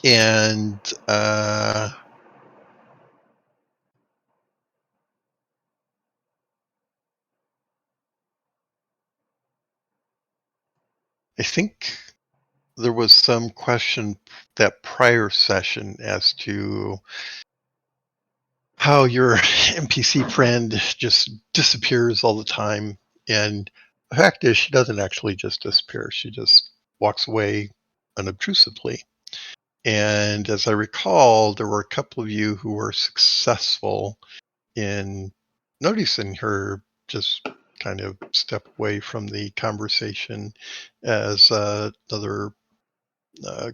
And I think there was some question that prior session as to how your NPC friend just disappears all the time. And the fact is, she doesn't actually just disappear. She just walks away unobtrusively. And as I recall, there were a couple of you who were successful in noticing her just kind of step away from the conversation as another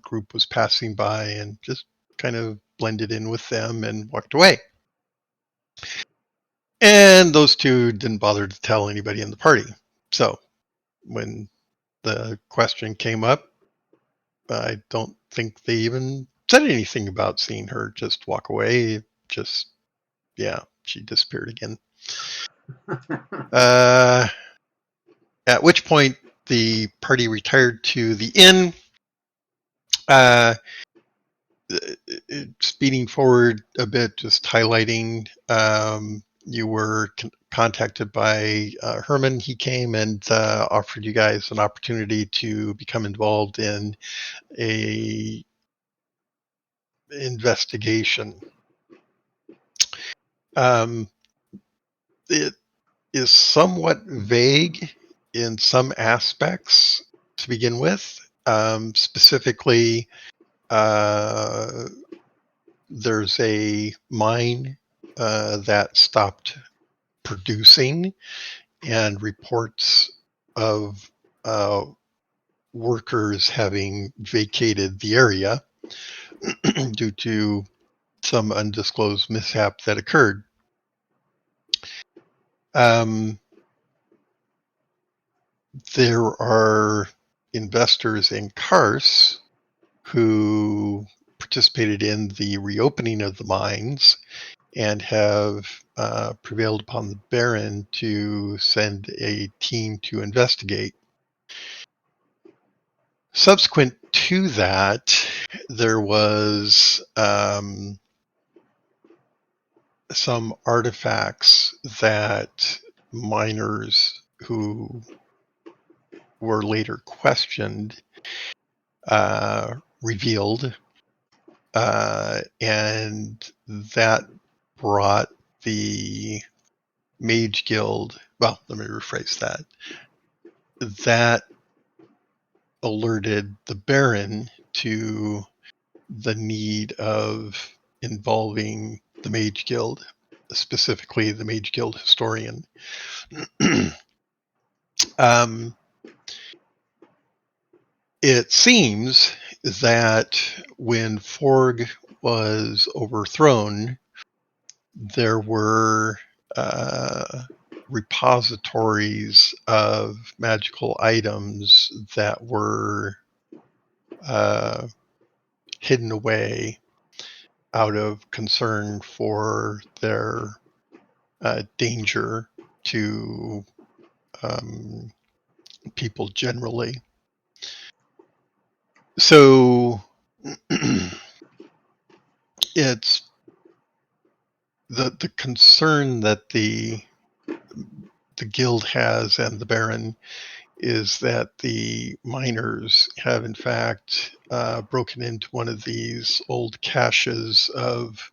group was passing by and just kind of blended in with them and walked away. And those two didn't bother to tell anybody in the party. So when the question came up, I don't think they even said anything about seeing her just walk away. Just, yeah, she disappeared again. At which point the party retired to the inn. Speeding forward a bit, just highlighting, you were contacted by Herman. He came and offered you guys an opportunity to become involved in a investigation. It is somewhat vague in some aspects to begin with. Specifically, there's a mine that stopped producing, and reports of workers having vacated the area due to some undisclosed mishap that occurred. There are investors in Kars who participated in the reopening of the mines and have prevailed upon the Baron to send a team to investigate. Subsequent to that, there was some artifacts that miners who were later questioned revealed, and that brought the Mage Guild, well, let me rephrase that. That alerted the Baron to the need of involving the Mage Guild, specifically the Mage Guild historian. It seems that when Forg was overthrown, there were repositories of magical items that were hidden away out of concern for their danger to people generally. So it's the concern that the guild has and the Baron is that the miners have in fact broken into one of these old caches of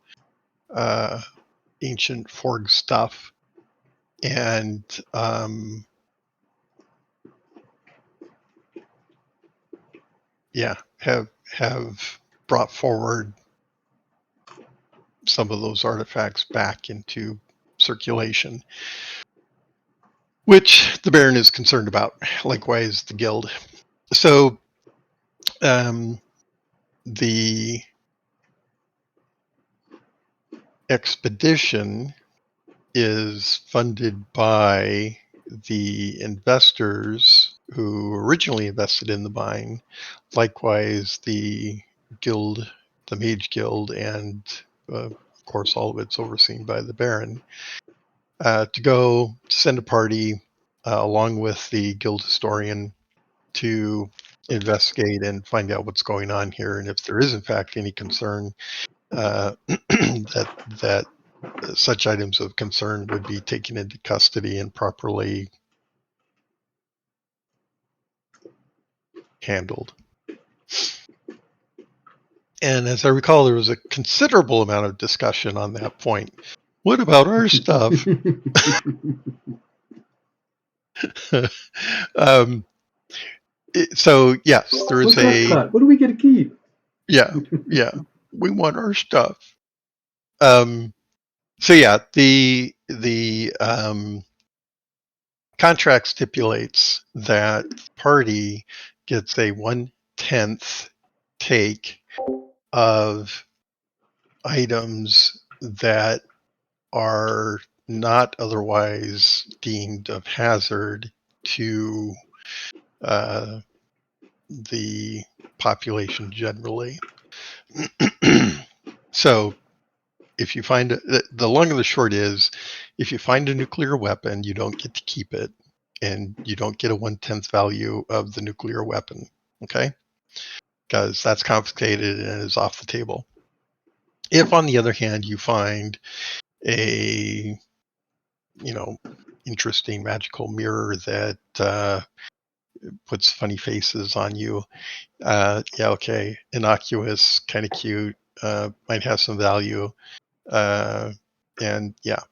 ancient Forg stuff and have brought forward some of those artifacts back into circulation, which the Baron is concerned about, likewise the guild. So the expedition is funded by the investors who originally invested in the mine, likewise the guild, the Mage Guild, and of course all of it's overseen by the Baron, to go send a party along with the guild historian to investigate and find out what's going on here, and if there is in fact any concern, that such items of concern would be taken into custody and properly handled. And as I recall, there was a considerable amount of discussion on that point. What about our stuff? So yes, there is What's our cut? What do we get to keep? Yeah, we want our stuff. So yeah, the contract stipulates that the party gets a 1/10 take of items that are not otherwise deemed of hazard to the population generally. So if you find the long and the short is, if you find a nuclear weapon, you don't get to keep it, and you don't get a 1/10 value of the nuclear weapon. Okay, because that's confiscated and is off the table. If, on the other hand, you find a interesting magical mirror that puts funny faces on you, yeah, okay, innocuous, kind of cute, might have some value. And yeah,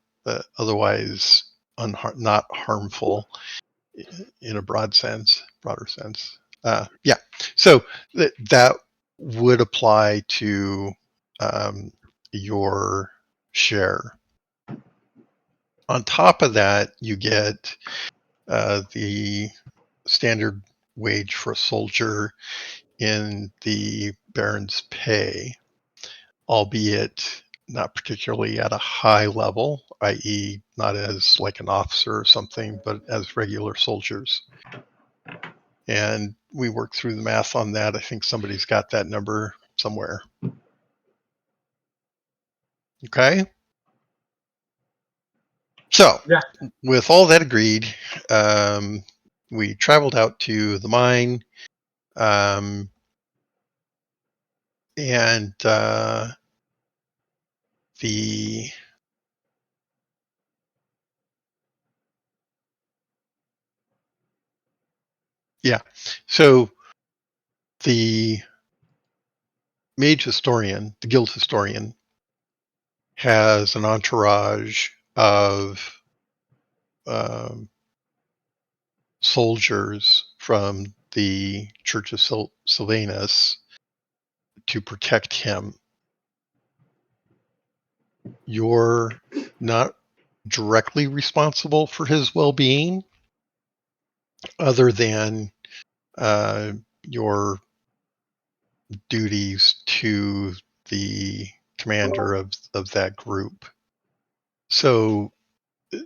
otherwise not harmful in a broader sense. Yeah, so that would apply to your share. On top of that, you get the standard wage for a soldier in the Baron's pay, albeit not particularly at a high level, i.e. not as like an officer or something, but as regular soldiers. And we worked through the math on that. I think somebody's got that number somewhere. Okay. So Yeah. with all that agreed, we traveled out to the mine, and so the mage historian, the guild historian, has an entourage of soldiers from the Church of Sylvanus to protect him. You're not directly responsible for his well-being, other than your duties to the commander of that group. So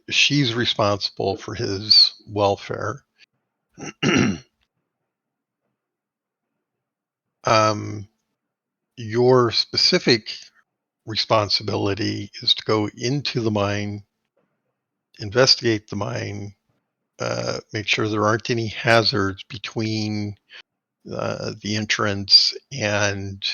she's responsible for his welfare. Your specific responsibility is to go into the mine, investigate the mine, make sure there aren't any hazards between the entrance and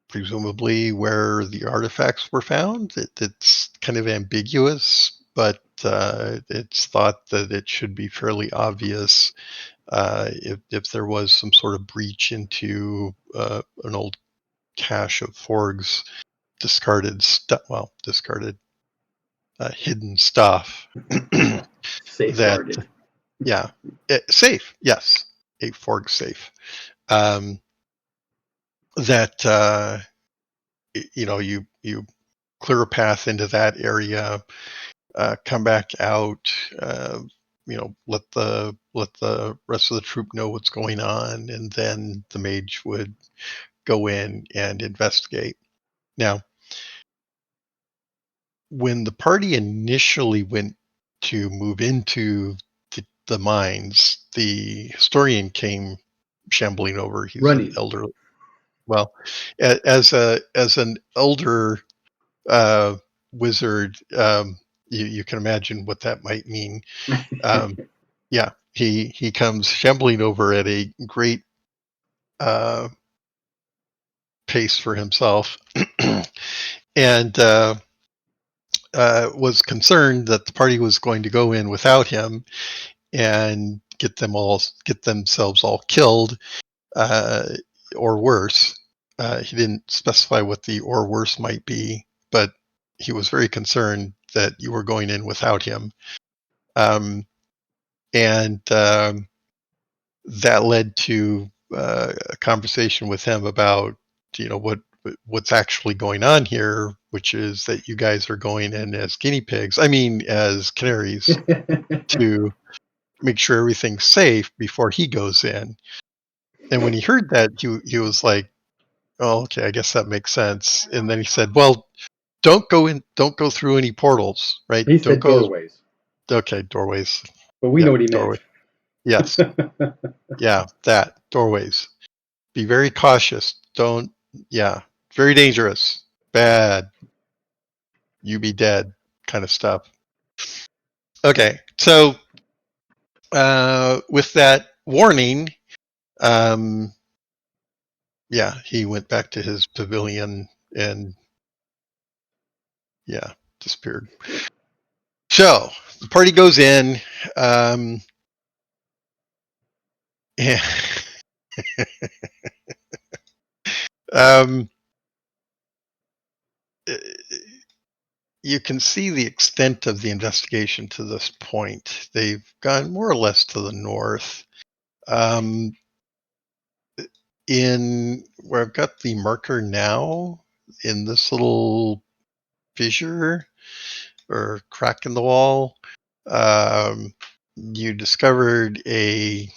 presumably where the artifacts were found. It's kind of ambiguous, but it's thought that it should be fairly obvious if there was some sort of breach into an old cache of Forg's discarded hidden stuff. Safeguarded. Safe, yes, a Forg safe. That you clear a path into that area, come back out, let the rest of the troop know what's going on, and then the mage would go in and investigate. Now, when the party initially went to move into the mines, the historian came shambling over. He's Running. an elder. Well, as an elder wizard, you can imagine what that might mean. Yeah, he comes shambling over at a great uh, pace for himself, and was concerned that the party was going to go in without him and get themselves all killed, uh, or worse. He didn't specify what the or worse might be, but he was very concerned that you were going in without him. And that led to a conversation with him about, what's actually going on here, which is that you guys are going in as guinea pigs. I mean, as canaries, to make sure everything's safe before he goes in. And when he heard that, he was like, "Oh, okay, I guess that makes sense." And then he said, "Well, don't go through any portals, right? He Don't said go." doorways, Okay, doorways. but we know Yeah, what he meant. doorway. Yes, yeah, that doorways. Be very cautious. Don't. Yeah, very dangerous. Bad. You be dead. Kind of stuff. Okay, so with that warning, um, yeah, he went back to his pavilion and, yeah, disappeared. So the party goes in. Um, yeah, um, you can see the extent of the investigation to this point. They've gone more or less to the north. Um, in where I've got the marker now, in this little fissure or crack in the wall, um, you discovered a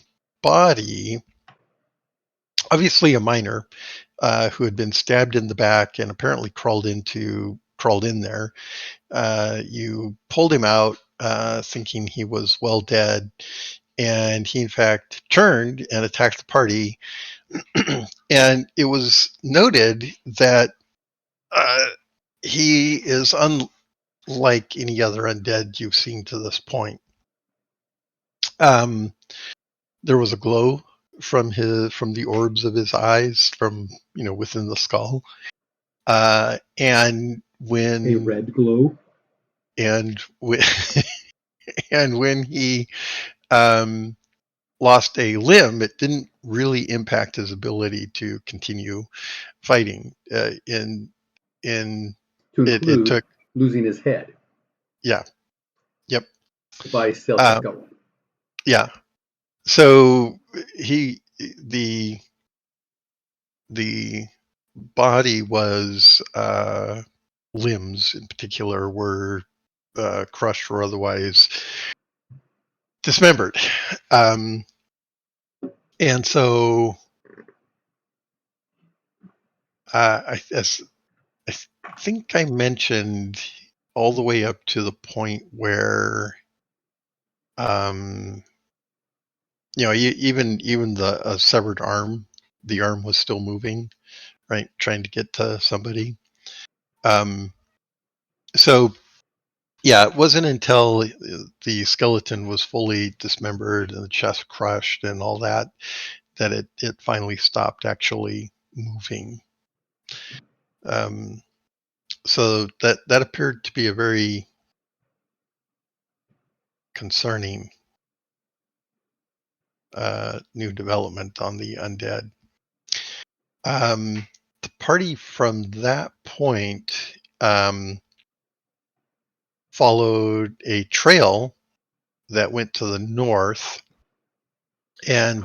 body, obviously a miner, who had been stabbed in the back and apparently crawled in there. You pulled him out, thinking he was well dead, and he in fact turned and attacked the party. And it was noted that uh, he is unlike any other undead you've seen to this point. Um, there was a glow from the orbs of his eyes from within the skull, and A when red glow. and when, and when he um, lost a limb, it didn't really impact his ability to continue fighting. In To it include took, losing his head. yeah, yep, The body still kept um, going. yeah. So he the body was, limbs in particular were crushed or otherwise dismembered, um, and so as I think I mentioned, all the way up to the point where, um, even the severed arm, the arm was still moving, right, trying to get to somebody. Um, so yeah, it wasn't until the skeleton was fully dismembered and the chest crushed and all that that it finally stopped actually moving. Um, so that appeared to be a very concerning new development on the undead. The party from that point followed a trail that went to the north, and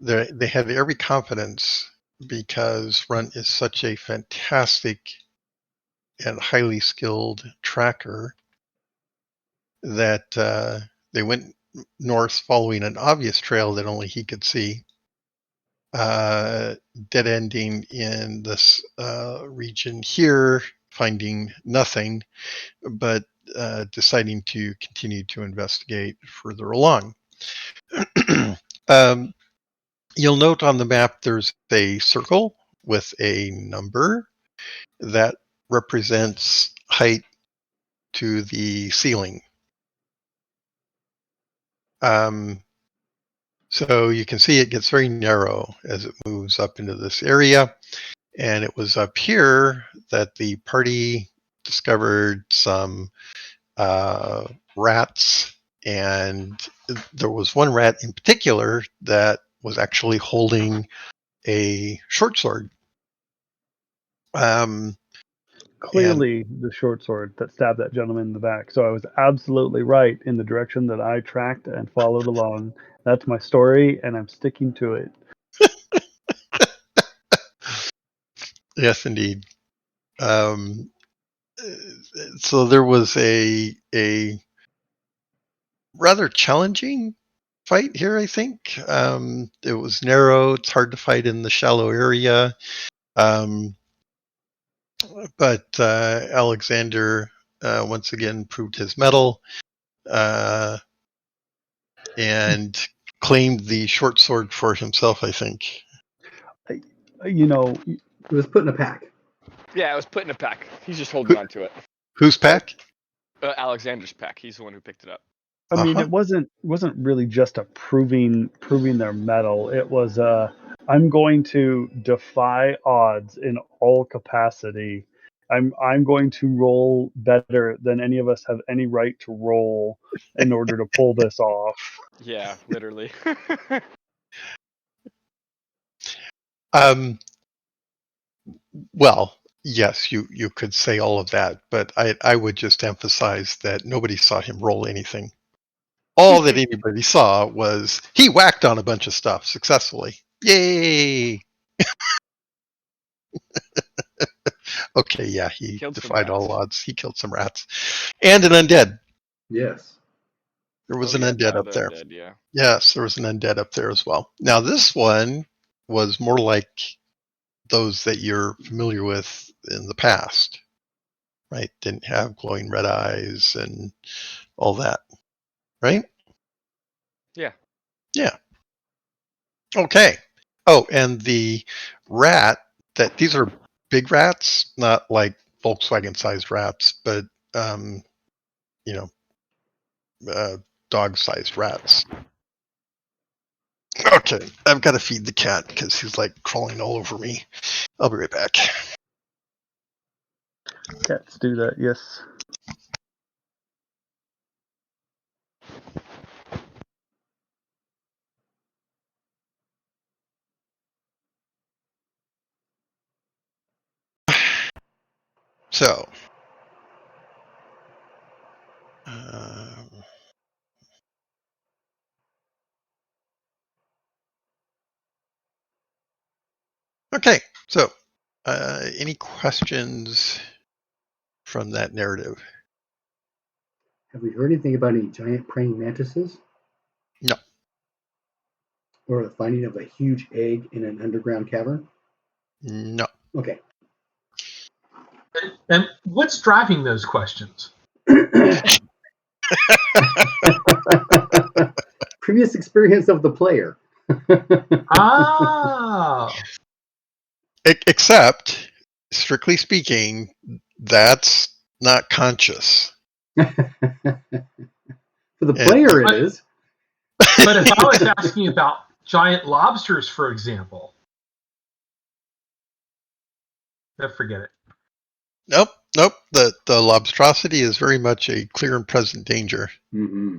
they had every confidence, because Runt is such a fantastic and highly skilled tracker, that they went north following an obvious trail that only he could see, dead ending in this region here, finding nothing, but deciding to continue to investigate further along. um, you'll note on the map there's a circle with a number that represents height to the ceiling. So you can see it gets very narrow as it moves up into this area. And it was up here that the party discovered some rats. And there was one rat in particular that was actually holding a short sword. And Clearly the short sword that stabbed that gentleman in the back. So I was absolutely right in the direction that I tracked and followed along. That's my story, and I'm sticking to it. yes, indeed. So there was a rather challenging fight here, I think. It was narrow. It's hard to fight in the shallow area. But Alexander once again proved his mettle and claimed the short sword for himself, I think. You know, It was put in a pack. Yeah, it was put in a pack. He's just holding on to it. Whose pack? Alexander's pack. He's the one who picked it up. I mean, Uh-huh. it wasn't really just a proving their mettle. It was I'm going to defy odds in all capacity. I'm going to roll better than any of us have any right to roll in order to pull this off. Yeah, literally. Well, yes, you could say all of that, but I would just emphasize that nobody saw him roll anything. All that anybody saw was he whacked on a bunch of stuff successfully. Yay! Okay, yeah, he Killed some defied all rats. odds. He killed some rats. And an undead. Yes. There was Oh, an yeah, undead the up there. undead, yeah. Yes, there was an undead up there as well. Now, this one was more like those that you're familiar with in the past, right? Didn't have glowing red eyes and all that, right? Yeah. Yeah. Okay. Oh, and the rat that these are big rats, not like Volkswagen-sized rats, but you know, dog-sized rats. Okay, I've got to feed the cat because he's like crawling all over me. I'll be right back. Cats do that, yes. So, okay, so any questions from that narrative? Have we heard anything about any giant praying mantises? No. Or the finding of a huge egg in an underground cavern? No. Okay. And what's driving those questions? Previous experience of the player. Ah, Except, strictly speaking, that's not conscious. For the player, it is. but if I was asking about giant lobsters, for example, forget it. Nope. The lobstrosity is very much a clear and present danger. Mm-hmm.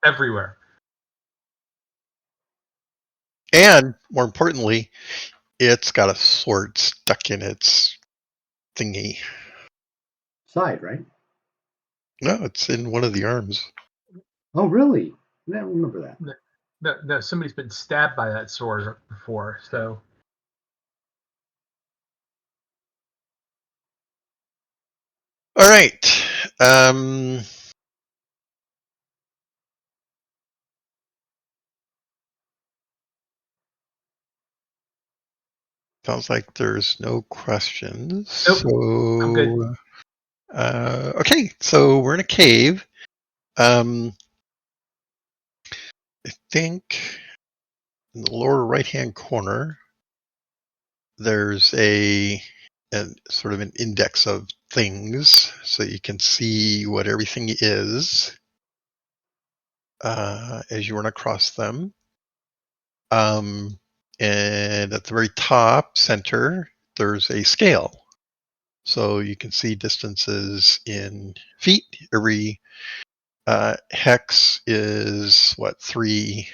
Everywhere. And, more importantly, it's got a sword stuck in its thingy. Side, right? No, it's in one of the arms. Oh, really? I don't remember that. No, somebody's been stabbed by that sword before, so. All right. Sounds like there's no questions. Nope, so, I'm good. Okay, so we're in a cave. I think in the lower right-hand corner, there's a sort of an index of things, so you can see what everything is. as you run across them. And at the very top center, there's a scale. So you can see distances in feet. Every hex is what, 3?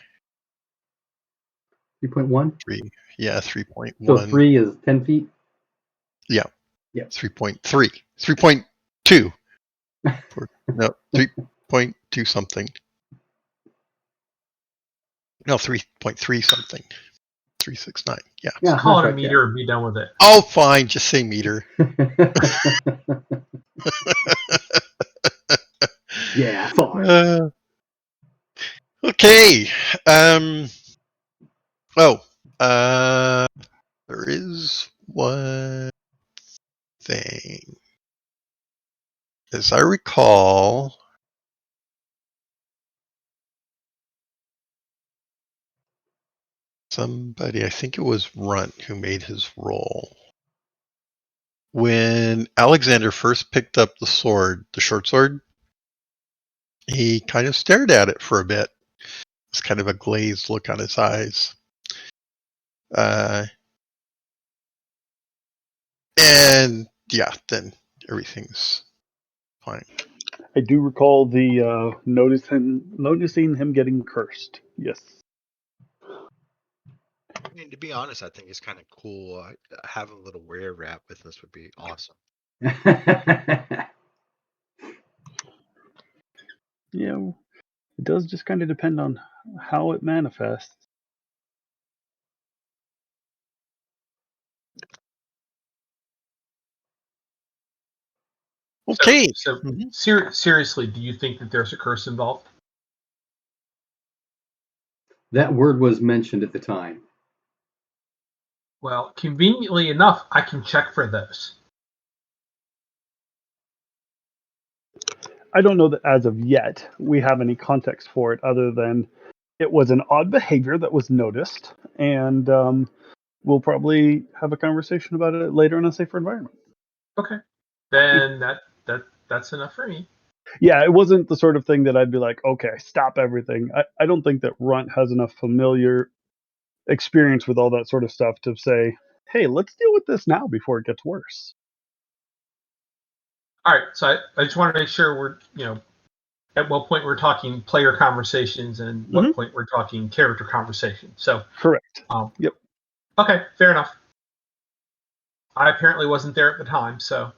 3.1. 3.1. So 3 is 10 feet. Yeah. Yeah. 3.3. 3.2. No, 3.2 something. No, 3.3 something. 369. Yeah. Yeah, Just call that's it a right, meter and be done with it. Oh, fine. Just say meter. Yeah, fine. Okay. Oh, there is one thing. As I recall, somebody, I think it was Runt, who made his roll. When Alexander first picked up the sword, the short sword, he kind of stared at it for a bit. It's kind of a glazed look on his eyes. And yeah, then everything's fine. I do recall the noticing him getting cursed. Yes. I mean, to be honest, I think it's kind of cool. Having a little were rat with us would be awesome. Yeah, it does just kind of depend on how it manifests. Okay. So Mhm. seriously, do you think that there's a curse involved? That word was mentioned at the time. Well, conveniently enough, I can check for those. I don't know that as of yet we have any context for it other than it was an odd behavior that was noticed, and we'll probably have a conversation about it later in a safer environment. Okay, then that's enough for me. Yeah, it wasn't the sort of thing that I'd be like, okay, stop everything. I don't think that Runt has enough familiar experience with all that sort of stuff to say, hey, let's deal with this now before it gets worse. All right, so I just want to make sure we're, at what point we're talking player conversations and what point we're talking character conversation. So Correct. Yep. Okay, fair enough. I apparently wasn't there at the time, so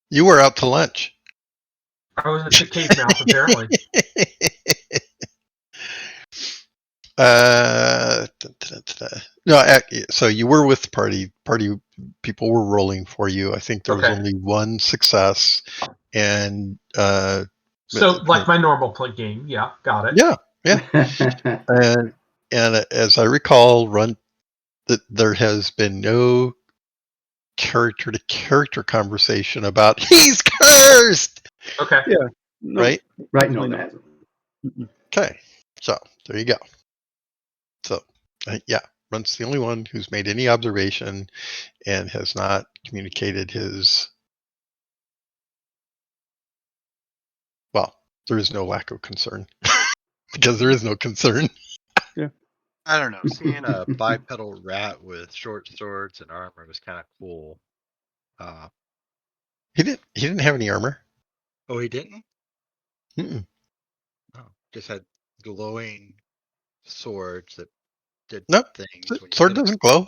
You were out to lunch. I was at the cave mouth apparently. No, so you were with the party. Party people were rolling for you. I think there was only one success, and so like my normal play game, yeah, got it. Yeah. and as I recall, that there has been no character to character conversation about he's cursed. Okay. Yeah. No, right. Right. No, it hasn't. Okay. So there you go. So yeah, Runt's the only one who's made any observation and has not communicated his. Well, there is no lack of concern because there is no concern. Yeah. I don't know. Seeing a bipedal rat with short swords and armor was kind of cool. He didn't have any armor. Oh, he didn't? Mm-mm. Oh, just had glowing swords that did Nope. things. The When you sword hit it. doesn't glow.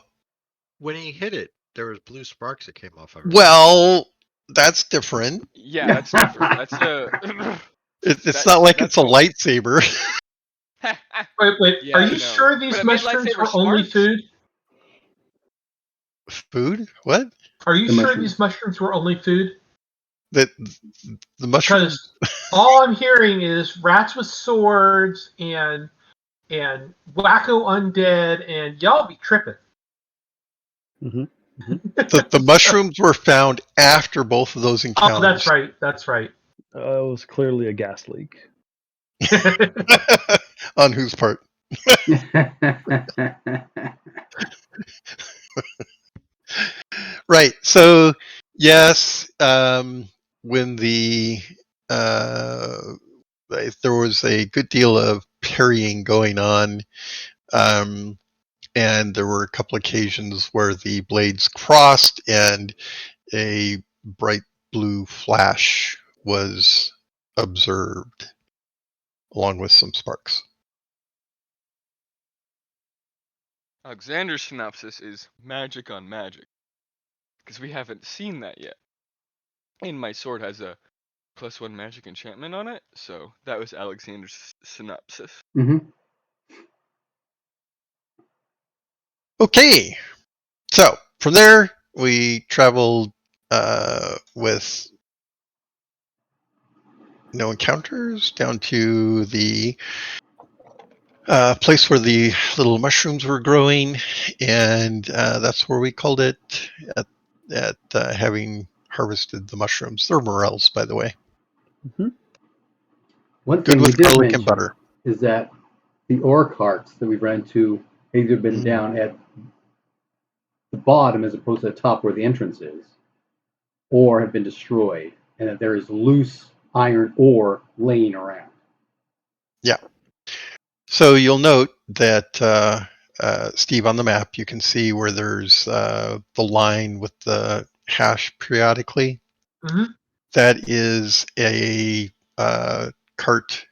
When he hit it, there was blue sparks that came off of it. Well, that's different. Yeah, that's different. That's a. It's not like it's a lightsaber. Wait. Yeah, Are you no. sure these But I mean, mushrooms lightsaber were only sparks? food? Food? What? Are you The sure mushrooms. these mushrooms were only food? The mushrooms. Because all I'm hearing is rats with swords and wacko undead, and y'all be tripping. Mm-hmm. The mushrooms were found after both of those encounters. Oh, that's right. That's right. It was clearly a gas leak. On whose part? Right. So yes, when there was a good deal of parrying going on. And there were a couple occasions where the blades crossed and a bright blue flash was observed, along with some sparks. Alexander's synopsis is magic on magic, because we haven't seen that yet. And my sword has a +1 magic enchantment on it, so that was Alexander's synopsis. Mm-hmm. Okay, so from there we traveled with no encounters down to the place where the little mushrooms were growing, and that's where we called it at having harvested the mushrooms. They're morels, by the way. One Good thing we with did garlic and mention butter. is that the ore carts that we've run into have either been Mm. down at the bottom as opposed to the top where the entrance is, or have been destroyed, and that there is loose iron ore laying around. Yeah. So you'll note that, Steve, on the map, you can see where there's the line with the hash periodically. Mhm. That is a cart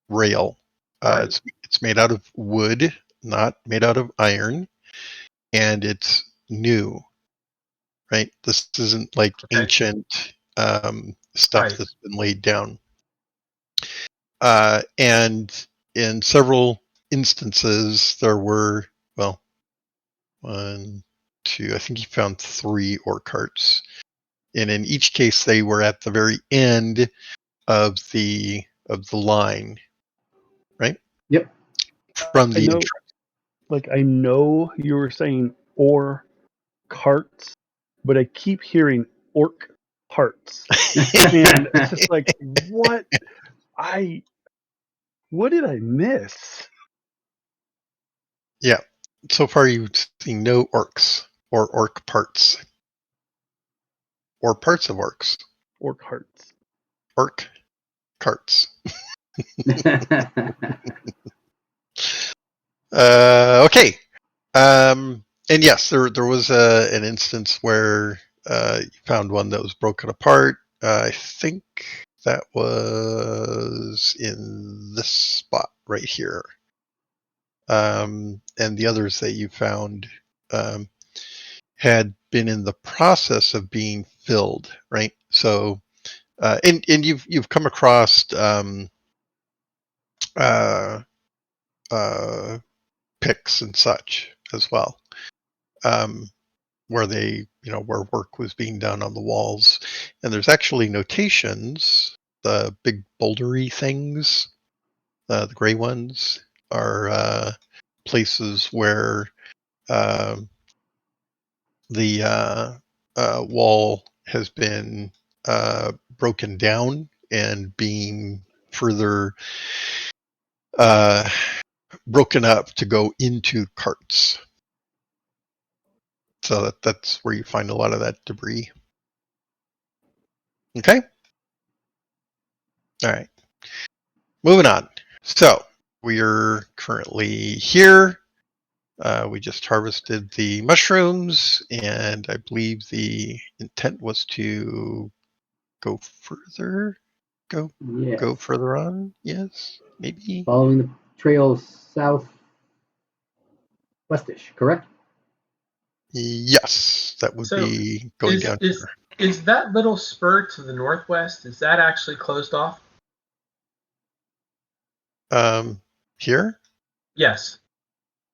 rail. Right. It's made out of wood, not made out of iron, and it's new, right? This isn't like Okay. ancient stuff Right. that's been laid down. And in several instances, there were, well, 1, 2, I think he found 3 ore carts. And in each case, they were at the very end of the line, right? Yep. From I the know, entrance. like I know you were saying ore carts, but I keep hearing orc parts, and it's just like, what did I miss? Yeah. So far, you've seen no orcs or orc parts or parts of orcs. Orc hearts. Orc carts. Okay. And yes, there was an instance where you found one that was broken apart. I think that was in this spot right here. And the others that you found had been in the process of being filled, right? So, and you've come across uh, picks and such as well, where where work was being done on the walls, and there's actually notations. The big bouldery things, the gray ones, are places where the wall has been broken down and being further broken up to go into carts. So that's where you find a lot of that debris. Okay? All right. Moving on. So we're currently here. We just harvested the mushrooms, and I believe the intent was to go further. Go Yes. further on. Yes, maybe. Following the trail southwestish, correct? Yes, that would So be going is down is is that little spur to the northwest? Is that actually closed off? here. Here? Yes.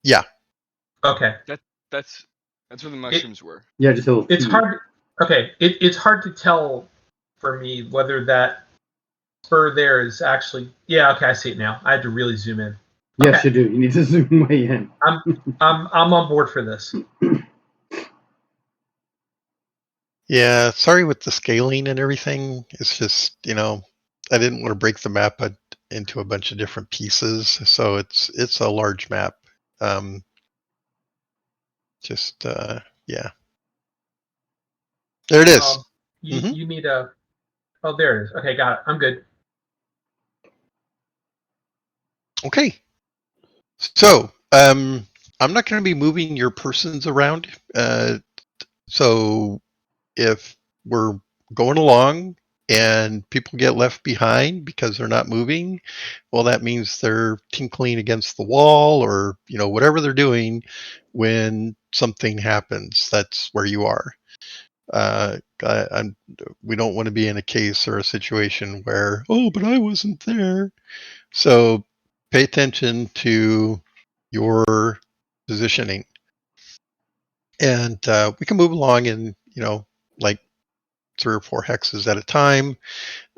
Yeah. Okay. That's where the mushrooms were. Yeah, just a little It's feed. hard. Okay. It's hard to tell for me whether that spur there is actually. Yeah. Okay. I see it now. I had to really zoom in. Yes, Okay. you do. You need to zoom way in. I'm on board for this. Yeah, sorry with the scaling and everything. It's just, I didn't want to break the map into a bunch of different pieces, so it's a large map. Um, just yeah. There it is. You need a. Oh, there it is. Okay, got it. I'm good. Okay. So, I'm not going to be moving your persons around. So, if we're going along and people get left behind because they're not moving, well, that means they're tinkling against the wall or, whatever they're doing when something happens. That's where you are. We don't want to be in a case or a situation where, oh, but I wasn't there. So pay attention to your positioning. And we can move along in, like 3 or 4 hexes at a time.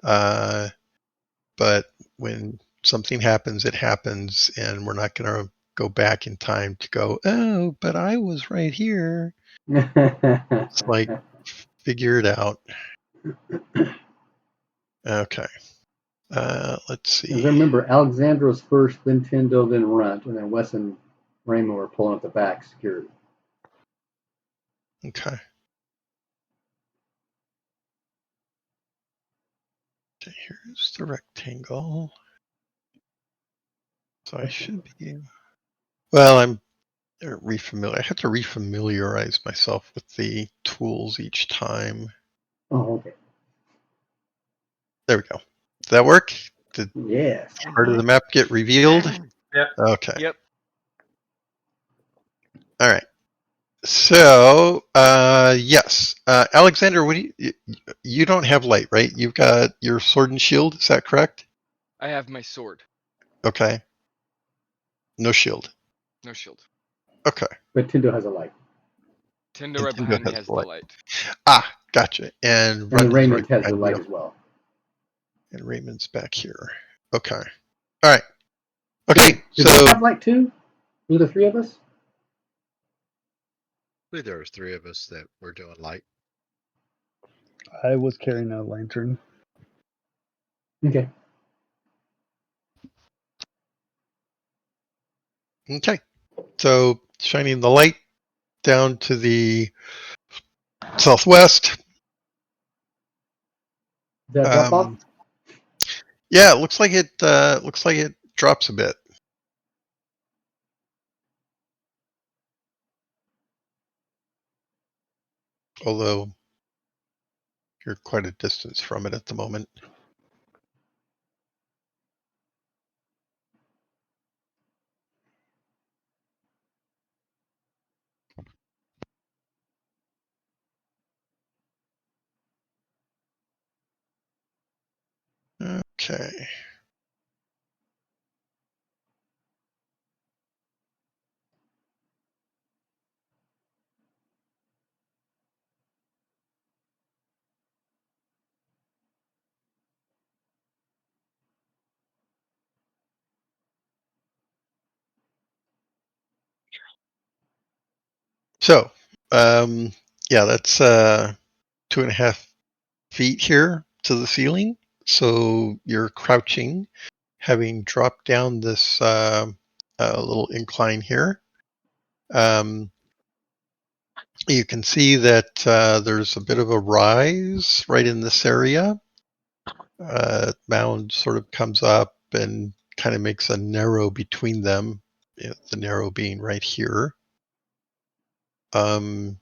But when something happens, it happens, and we're not going to go back in time to go, oh, but I was right here. It's like, figure it out. Okay. Let's see. As I remember, Alexandros first, then Tindo, then Runt, and then Wes and Raymond were pulling up the back security. Okay. Okay, here's the rectangle. So I should be. Well, I'm I have to refamiliarize myself with the tools each time. Oh, okay. There we go. Did that work? Did Yes. part of the map get revealed? Yep. Okay. Yep. All right. So, yes, Alexander, what do you don't have light, right? You've got your sword and shield. Is that correct? I have my sword. Okay. No shield. No shield. Okay. But Tindo has a light. Tinder And right Tindo behind me has has the the light. light. Ah, gotcha. And And Runt is Raymond right has the behind light you. as well. And Raymond's back here. Okay. All right. Okay. Did So we have light too? Were the 3 of us? I believe there was 3 of us that were doing light. I was carrying a lantern. Okay. okay. So shining the light down to the southwest. Did that drop off? Yeah, it looks like it drops a bit. Although you're quite a distance from it at the moment. Okay. So, yeah, that's 2.5 feet here to the ceiling. So you're crouching, having dropped down this little incline here. You can see that there's a bit of a rise right in this area. Mound sort of comes up and kind of makes a narrow between them, the narrow being right here. And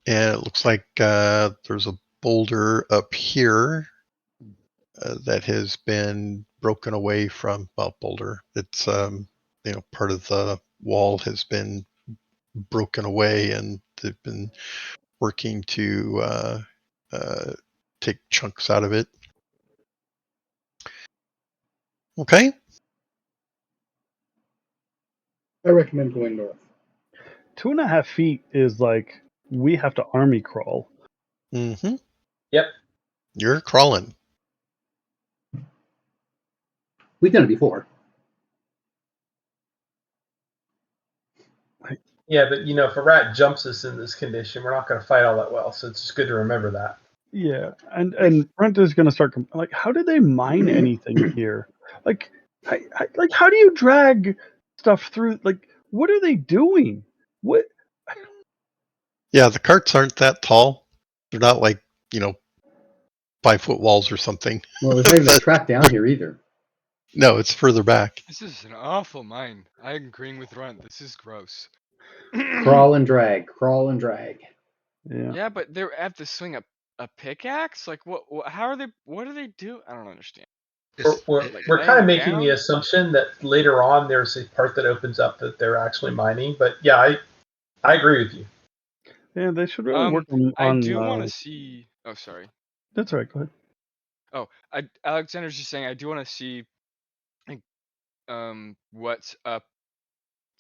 it looks like there's a boulder up here that has been broken away from, well, boulder. It's, part of the wall has been broken away and they've been working to take chunks out of it. Okay. I recommend going north. 2.5 feet is like we have to army crawl. Mm-hmm. Yep. You're crawling. We've done it before. Yeah, but if a rat jumps us in this condition, we're not going to fight all that well. So it's just good to remember that. Yeah, and Brent is gonna start like, how do they mine anything here? Like, how do you drag stuff through? Like, what are they doing? What? Yeah, the carts aren't that tall. They're not like, 5-foot walls or something. Well, there's not even a track down here either. No, it's further back. This is an awful mine. I'm agreeing with Runt. This is gross. Crawl and drag. Crawl and drag. Yeah. Yeah, but they have to swing a pickaxe. Like what? How are they? What do they do? I don't understand. Like We're kind of laying making the down? assumption that later on there's a part that opens up that they're actually mining. But yeah, I agree with you. Yeah, they should really work I on do want to see. Oh, sorry. that's all right, go ahead. Oh, Alexander's just saying I do want to see, like, what's up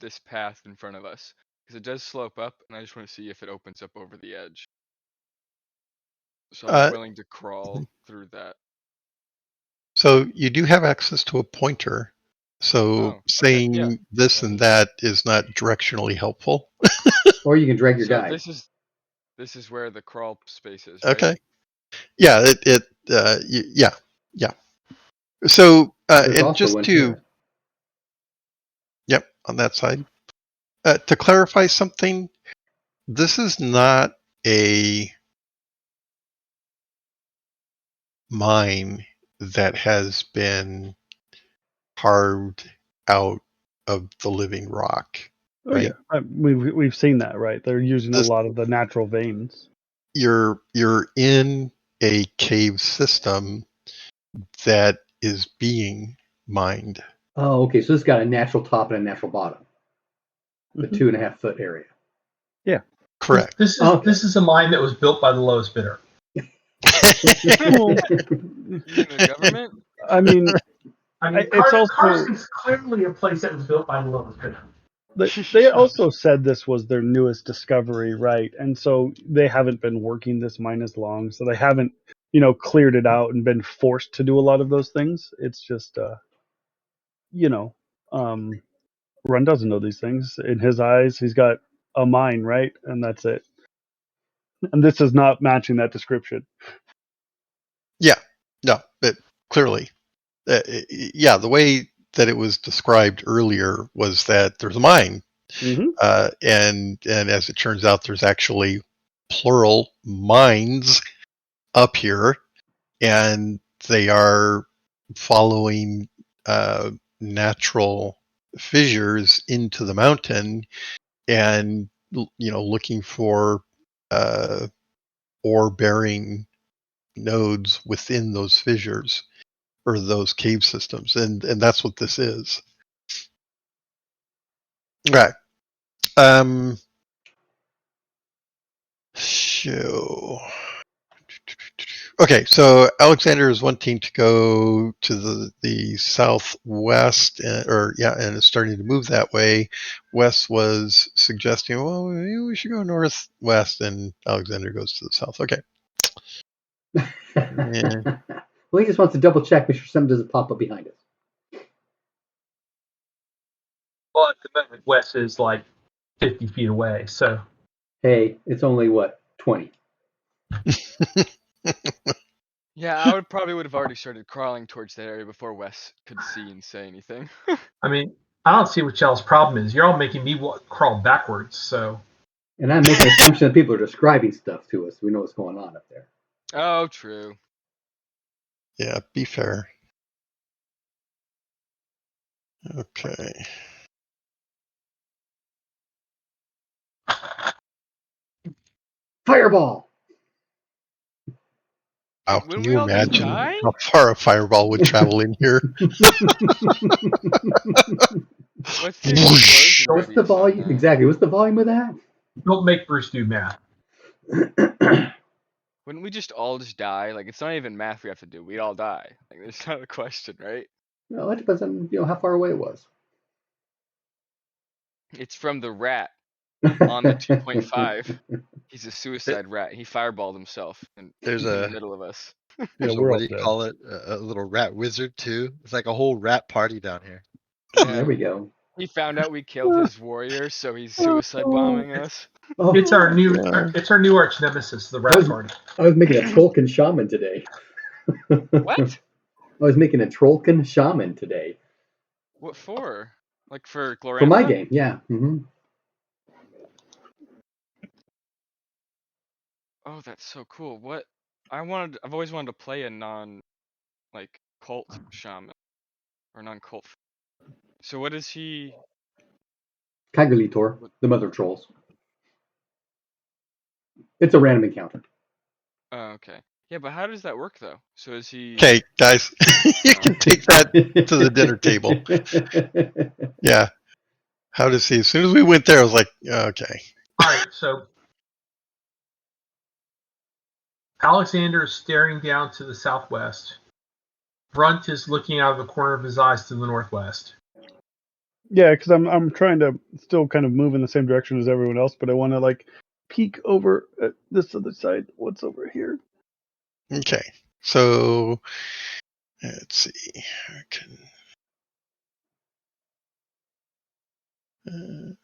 this path in front of us because it does slope up, and I just want to see if it opens up over the edge. So I'm Uh, willing to crawl through that. so you do have access to a pointer. So Oh, okay, saying yeah. this That and is- that is not directionally helpful. Or you can drag your So guide. this is where the crawl space is, right? Okay. Yeah. Yeah. So There's and also just one to here. yep on that side. To clarify something, this is not a mine that has been carved out of the living rock, Oh right? yeah, we've seen that, right? They're using a This, lot of the natural veins. you're in a cave system that is being mined. Oh, okay. So this got a natural top and a natural bottom. The Mhm. 2.5 foot area. Yeah. Correct. This is a mine that was built by the lowest bidder. Well, You mean the government? I mean, I mean, it's also Carson's clearly a place that was built by the lowest bidder. they also said this was their newest discovery, right? And so they haven't been working this mine as long, so they haven't, cleared it out and been forced to do a lot of those things. It's just, you know, um, Run doesn't know these things. In his eyes, he's got a mine, right? And that's it. And this is not matching that description. Yeah. No, but clearly, yeah, the way that it was described earlier was that there's a mine, Mm-hmm. and as it turns out, there's actually plural mines up here, and they are following natural fissures into the mountain, and looking for ore bearing nodes within those fissures or those cave systems, and that's what this is. Right. So okay, so Alexander is wanting to go to the southwest, and is starting to move that way. Wes was suggesting, well, maybe we should go northwest, and Alexander goes to the south. Okay. Yeah. Well, he just wants to double check, make sure something doesn't pop up behind us. Well, at the moment, Wes is like 50 feet away. So Hey, it's only what, 20. Yeah, I would have already started crawling towards that area before Wes could see and say anything. I mean, I don't see what y'all's problem is. You're all making me crawl backwards. So And I'm making an assumption that people are describing stuff to us. We know what's going on up there. Oh, true. Yeah, be fair. Okay. Fireball! Wow, When can we you all just imagine die? how far a fireball would travel in here? What's the explosion What's the radius on volume? that? Exactly. What's the volume of that? don't make Bruce do math. Wouldn't we just all just die? Like, it's not even math we have to do. We'd all die. Like, there's not a question, right? Well, it depends on how far away it was. It's from the rat on the 2.5. He's a suicide rat. He fireballed himself in There's the a middle of us. there's a We're what all do you dead. call it? A little rat wizard too. It's like a whole rat party down here. Yeah. There we go. He found out we killed his warrior, so he's suicide bombing us. Oh, It's our new Yeah. arch nemesis, the rat party. I was making a Trollkin shaman today. What? I was making a Trollkin shaman today. What for? Like for Glorantha? For my game, yeah. Mm-hmm. Oh, that's so cool. What? I've always wanted to play a non, like, cult shaman. or non-cult. So what is he? Kagalitor, the mother of trolls. It's a random encounter. Oh, okay. Yeah, but how does that work though? So is he? Okay, guys, you can take that to the dinner table. Yeah. How does he? As soon as we went there, I was like, okay. All right, so Alexander is staring down to the southwest. Brunt is looking out of the corner of his eyes to the northwest. Yeah, because I'm trying to still kind of move in the same direction as everyone else, but I want to like peek over at this other side. What's over here? Okay. So let's see. I can. Let's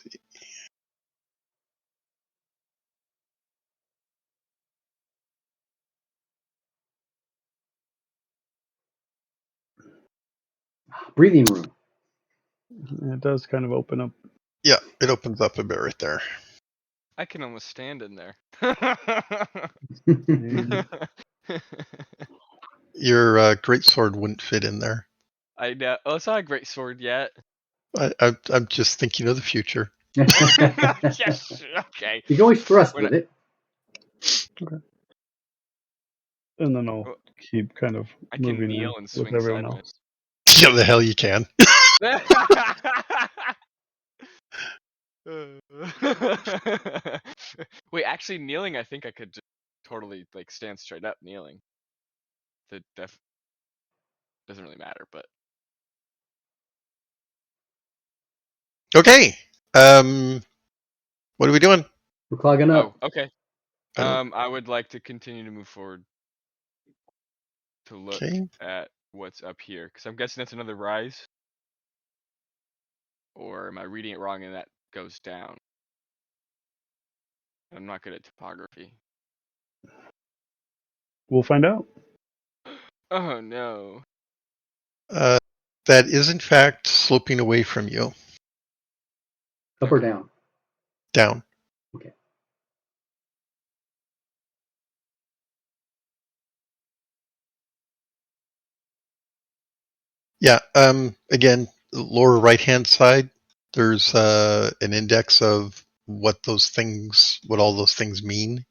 see. Breathing room. It does kind of open up. Yeah, it opens up a bit right there. I can almost stand in there. And Your great sword wouldn't fit in there. I know. Oh, it's not a great sword yet. I'm just thinking of the future. Yes. Okay. You can always thrust When with it. and then I'll Well, keep kind of I can moving in kneel and with swing everyone else. sideways. Yeah, the hell you can. Wait, actually, kneeling, I think I could just totally like stand straight up kneeling. The def doesn't really matter, but Okay. What are we doing? We're clogging up. oh, okay. I don't- I would like to continue to move forward to look Okay. at what's up here, because I'm guessing that's another rise. Or am I reading it wrong and that goes down? I'm not good at topography. We'll find out. Oh no. That is in fact sloping away from you, Up or down? down. Okay. Yeah. Again, lower right hand side. There's an index of what all those things mean.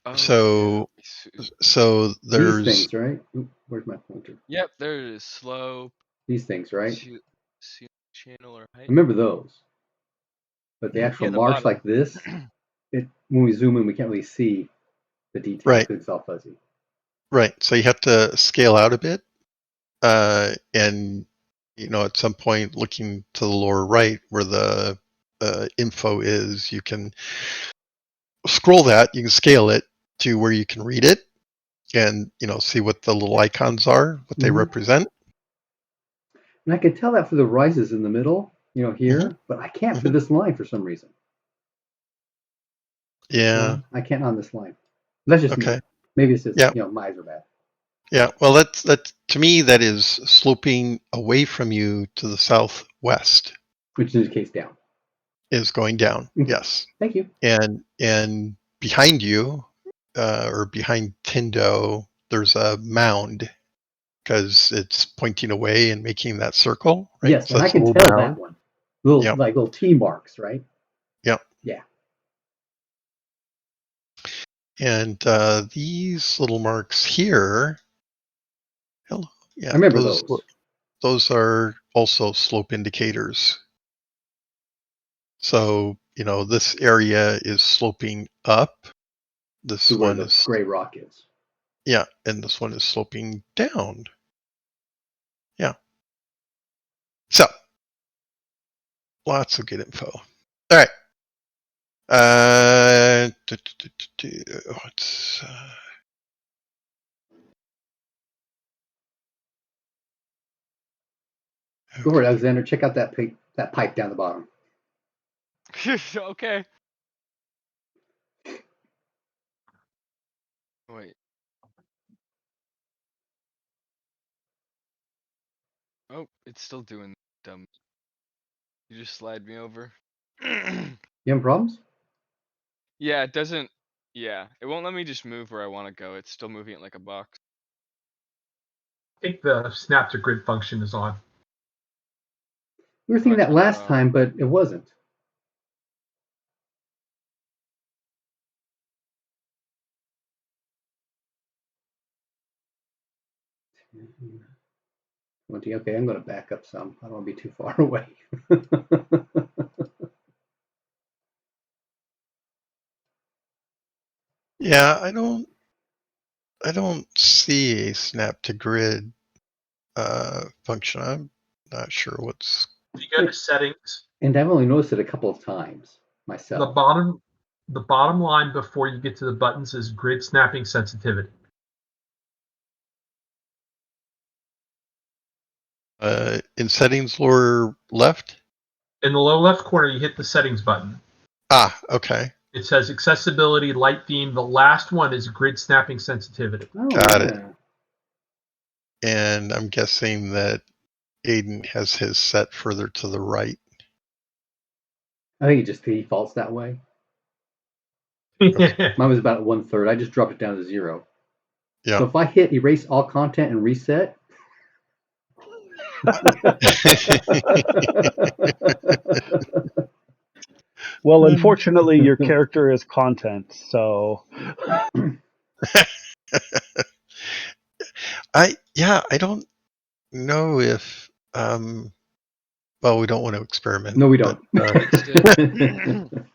Oh, So, yeah. so These there's things, right? Oop, where's my pointer? Yep, there it is. Slope, These things, right? channel, or height. Remember those. But the actual Yeah, the marks bottom. like this, when we zoom in, we can't really see the details right, because it's all fuzzy. right. So you have to scale out a bit, and at some point, looking to the lower right where the info is, you can scroll that. You can scale it to where you can read it, and see what the little icons are, what they Mhm. represent. And I could tell that for the rises in the middle, here, but I can't for Mhm. this line for some reason. Yeah. I can't on this line. That's just Okay. me. Maybe it's just, Yeah. my eyes are bad. Yeah. Well, that's to me that is sloping away from you to the southwest. Which indicates down. Is going down. Okay. Yes. Thank you. And behind you, or behind Tindo, there's a mound because it's pointing away and making that circle, right? Yes, So and I that's a can little tell mound. that one. Little Yep. like little T marks, right? Yep. Yeah. And these little marks here, hello, yeah, I remember those. those are also slope indicators. So this area is sloping up. This To where one the is, gray rock is. yeah, and this one is sloping down. Yeah. So lots of good info. All right. What's Go for it, Alexander. Check out that pipe down the bottom. Okay. Wait. Oh, it's still doing dumb. You just slide me over. You having problems? Yeah, it doesn't. Yeah, it won't let me just move where I want to go. It's still moving it like a box. think the snap to grid function is on. We were thinking that last Oh. time, but it wasn't. Okay, I'm going to back up some. I don't want to be too far away. Yeah, I don't see a snap to grid function. I'm not sure what's. If you go to settings, And I've only noticed it a couple of times the myself. bottom line before you get to the buttons is grid snapping sensitivity. In settings lower left. In the lower left corner, you hit the settings button. Okay. It says accessibility, light theme. The last one is grid snapping sensitivity. Oh, Got it. yeah. And I'm guessing that Aiden has his set further to the right. I think it just defaults that way. Okay. Mine was about 1/3. I just dropped it down to 0. Yeah. So if I hit erase all content and reset. Well, unfortunately, your character is content, so I don't know if well, we don't want to experiment. No, we don't. But, Fixed it.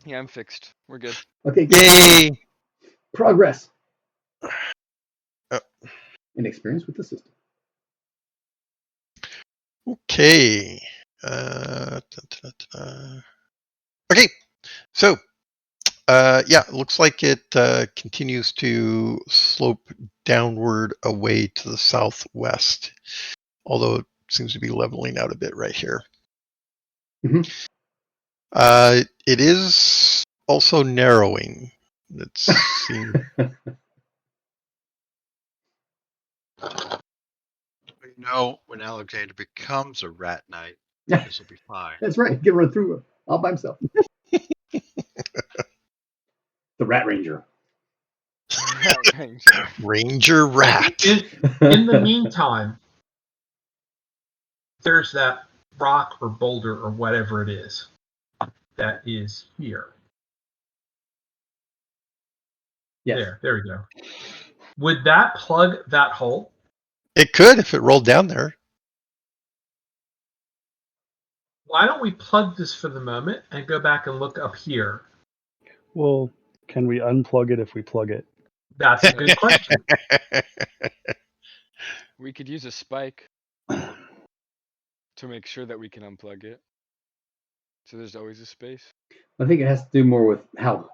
Yeah, I'm fixed. We're good. Okay, good. yay! Progress. Oh. And experience with the system. Okay. Okay. So, yeah, it looks like it continues to slope downward away to the southwest, although it seems to be leveling out a bit right here. Mhm. It is also narrowing. It seems. When Alexander becomes a rat knight, this will be fine. That's right. Get run through all by himself. The Rat Ranger. Ranger Rat. In the meantime, there's that rock or boulder or whatever it is that is here. Yes. There we go. Would that plug that hole? It could if it rolled down there. Why don't we plug this for the moment and go back and look up here? well, can we unplug it if we plug it? That's a good question. We could use a spike to make sure that we can unplug it. So there's always a space. I think it has to do more with how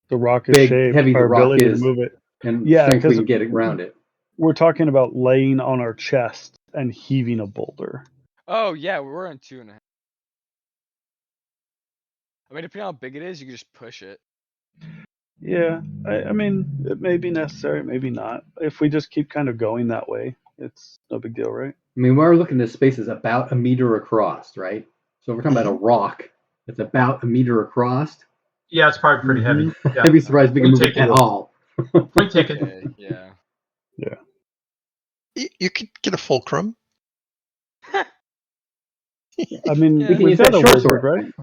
The rock is big, shaped, heavy the our rock ability is, to move it. and Yeah, strength we 'cause can get around it. We're talking about laying on our chest and heaving a boulder. Oh yeah, we're on 2.5. I mean, depending on how big it is, you can just push it. Yeah, I mean, it may be necessary, maybe not. If we just keep kind of going that way, it's no big deal, right? I mean, we're looking at spaces about 1 meter across, right? So if we're talking about a rock that's about 1 meter across, Yeah, it's probably pretty heavy. Yeah. I'd be surprised if we can Point move it taken. at all. Point taken. Okay, yeah. Yeah. You could get a fulcrum. I mean, Yeah. We can we've use got that a short wizard, sword. right?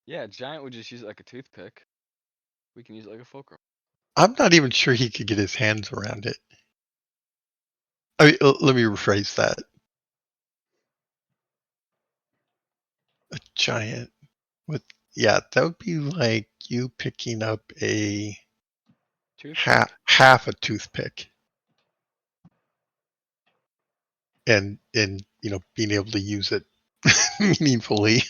Yeah, Giant would just use it like a toothpick. We can use it like a fulcrum. I'm not even sure he could get his hands around it. I mean, let me rephrase that. A giant with, yeah, that would be like you picking up a Toothpick? half a toothpick and being able to use it meaningfully.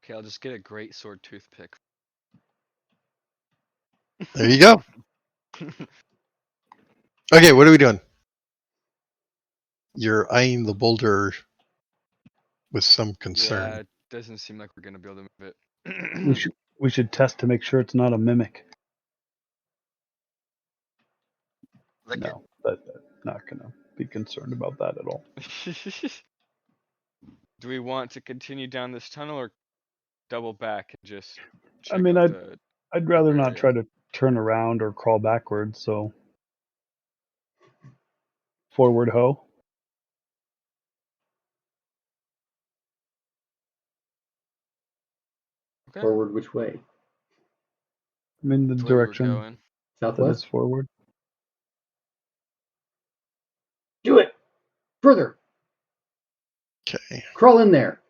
Okay, I'll just get a great sword toothpick. There you go. Okay, what are we doing? You're eyeing the boulder with some concern. Yeah, it doesn't seem like we're gonna be able to move it. We should test to make sure it's not a mimic. No, that's not gonna be concerned about that at all. Do we want to continue down this tunnel or double back and just I check mean, out the I'd rather other not area. try to turn around or crawl backwards. So forward ho. Okay. Forward which way? I'm in the That's where we were direction going. that is Southwest? forward. Do it! Further! Okay. Crawl in there.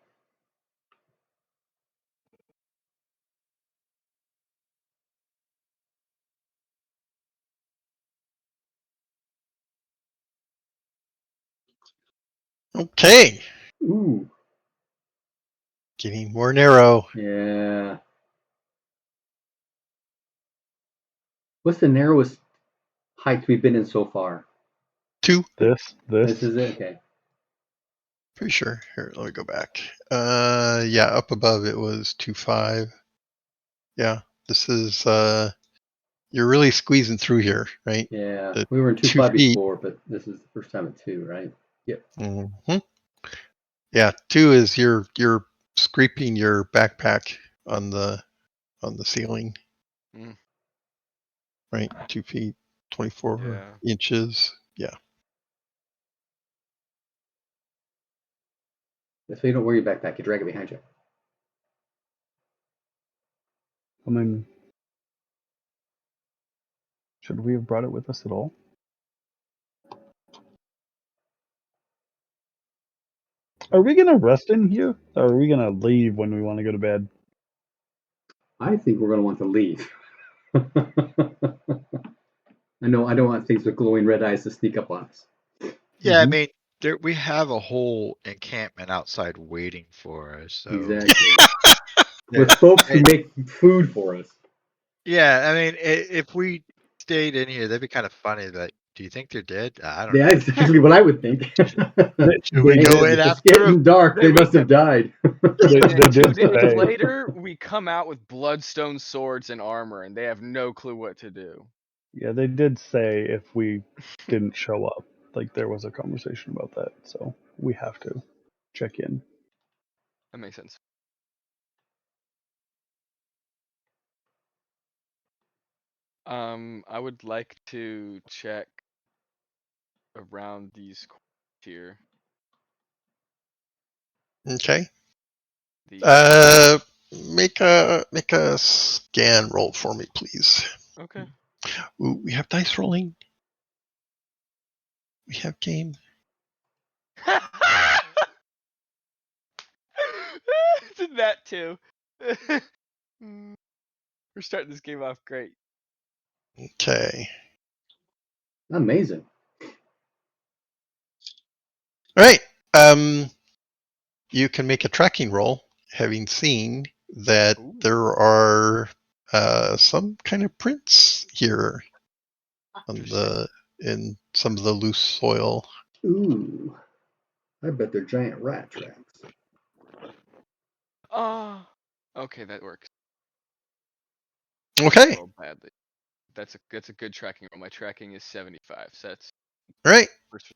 Okay. Ooh. Getting more narrow. Yeah. What's the narrowest height we've been in so far? 2. This. This is it? Okay. Pretty sure. Here, let me go back. Yeah, up above it was 2.5. Yeah, this is you're really squeezing through here, right? Yeah. The We were in 2 2.5 feet. before, but this is the first time at 2, right? Yep. Hmm. Yeah, 2 is you're scraping your backpack on the ceiling, Mm, right? 2 feet, 24 yeah. inches. Yeah. That's why you don't wear your backpack. You drag it behind you. I mean, should we have brought it with us at all? Are we gonna rest in here, or are we gonna leave when we want to go to bed? I think we're going to want to leave. I know I don't want things with glowing red eyes to sneak up on us. Yeah, I Mhm. mean, we have a whole encampment outside waiting for us. So Exactly. there- With folks who it- make food for us. yeah, I mean, if we stayed in here, that'd be kind of funny. That do you think they're dead? I don't Yeah, know. that's actually what I would think. Should we They go did. in It's after him? getting dark. They Then we must have died. They And then 2 did days say. later, we come out with bloodstone swords and armor, and they have no clue what to do. Yeah, they did say if we didn't show up, like there was a conversation about that. So we have to check in. That makes sense. I would like to check around these corners here. Okay. The Make a scan roll for me, please. okay. Ooh, we have dice rolling. We have game. Did that too. We're starting this game off great. Okay. Amazing. All right. You can make a tracking roll, having seen that Ooh. there are some kind of prints here on Interesting. in some of the loose soil. Ooh. I bet they're giant rat tracks. Ah. Okay, that works. Okay. Roll badly. That's a good tracking roll. My tracking is 75, so that's All right. first.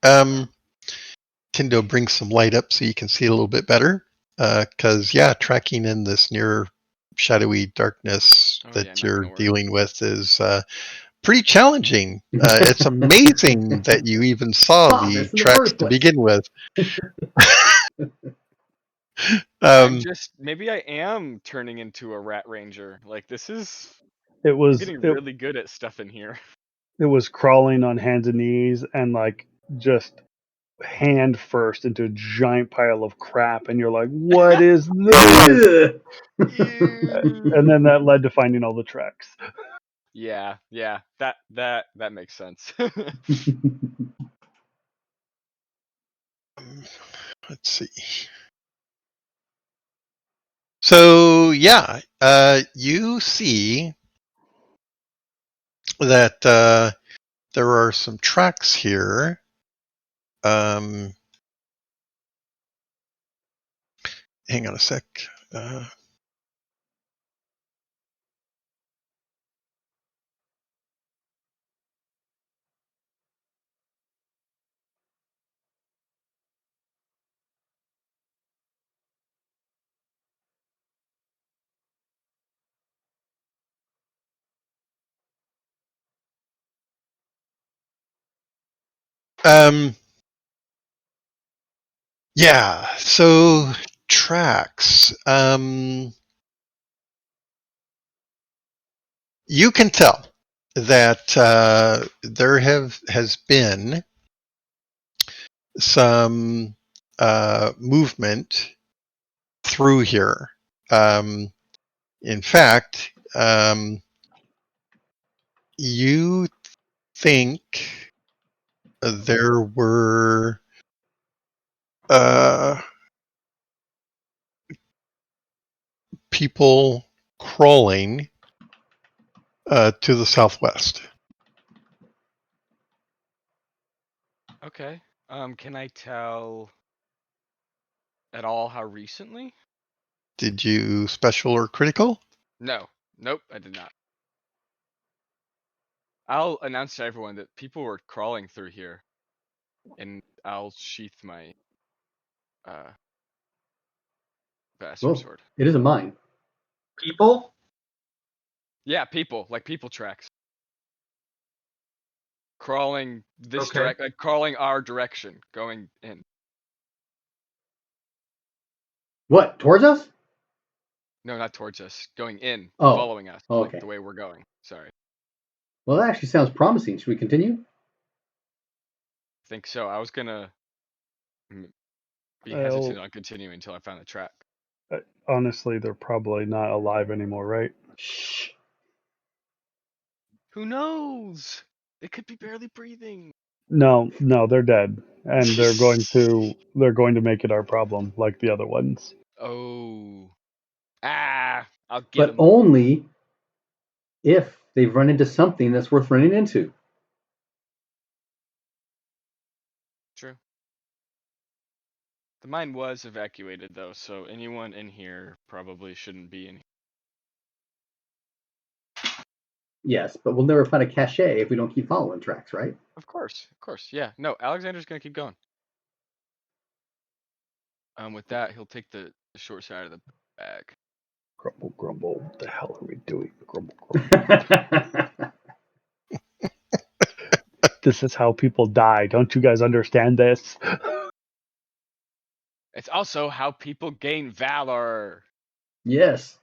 Tindo brings some light up so you can see it a little bit better. Because tracking in this near shadowy darkness Oh yeah, that not you're gonna work. dealing with is pretty challenging. It's amazing that you even saw Saw the this in the tracks first to place. begin with. I'm just maybe I am turning into a rat ranger. Like this is It I'm was getting really good at stuff in here. it was crawling on hands and knees and like just hand first into a giant pile of crap, and you're like, "What is this?" And Ew. then that led to finding all the tracks. Yeah, that makes sense. let's see. So you see that there are some tracks here. Hang on a sec. Yeah. So tracks. You can tell that there has been some movement through here. In fact, you think there were people crawling to the southwest. Okay. Can I tell at all how recently? Did you special or critical? No. Nope, I did not. I'll announce to everyone that people were crawling through here, and I'll sheath my bastard Well, sword. it isn't mine. People? Yeah, people, like people tracks. Crawling this Okay. direct, like crawling our direction, going in. What? Towards us? No, not towards us, going in, Oh. following us, Okay. like the way we're going. Sorry. Well, that actually sounds promising. Should we continue? Think so. I was gonna be Well, hesitant on continuing until I found the track. honestly, they're probably not alive anymore, right? Shh. Who knows? It could be barely breathing. No, they're dead, and they're going to make it our problem, like the other ones. Oh. I'll get But him. only if they've run into something that's worth running into. True. The mine was evacuated though, so anyone in here probably shouldn't be in here. Yes, but we'll never find a cache if we don't keep following tracks, right? Of course. Yeah. No, Alexander's gonna keep going. With that, he'll take the short side of the bag. Grumble, grumble. What the hell are we doing? Grumble, grumble. This is how people die. Don't you guys understand this? It's also how people gain valor. Yes.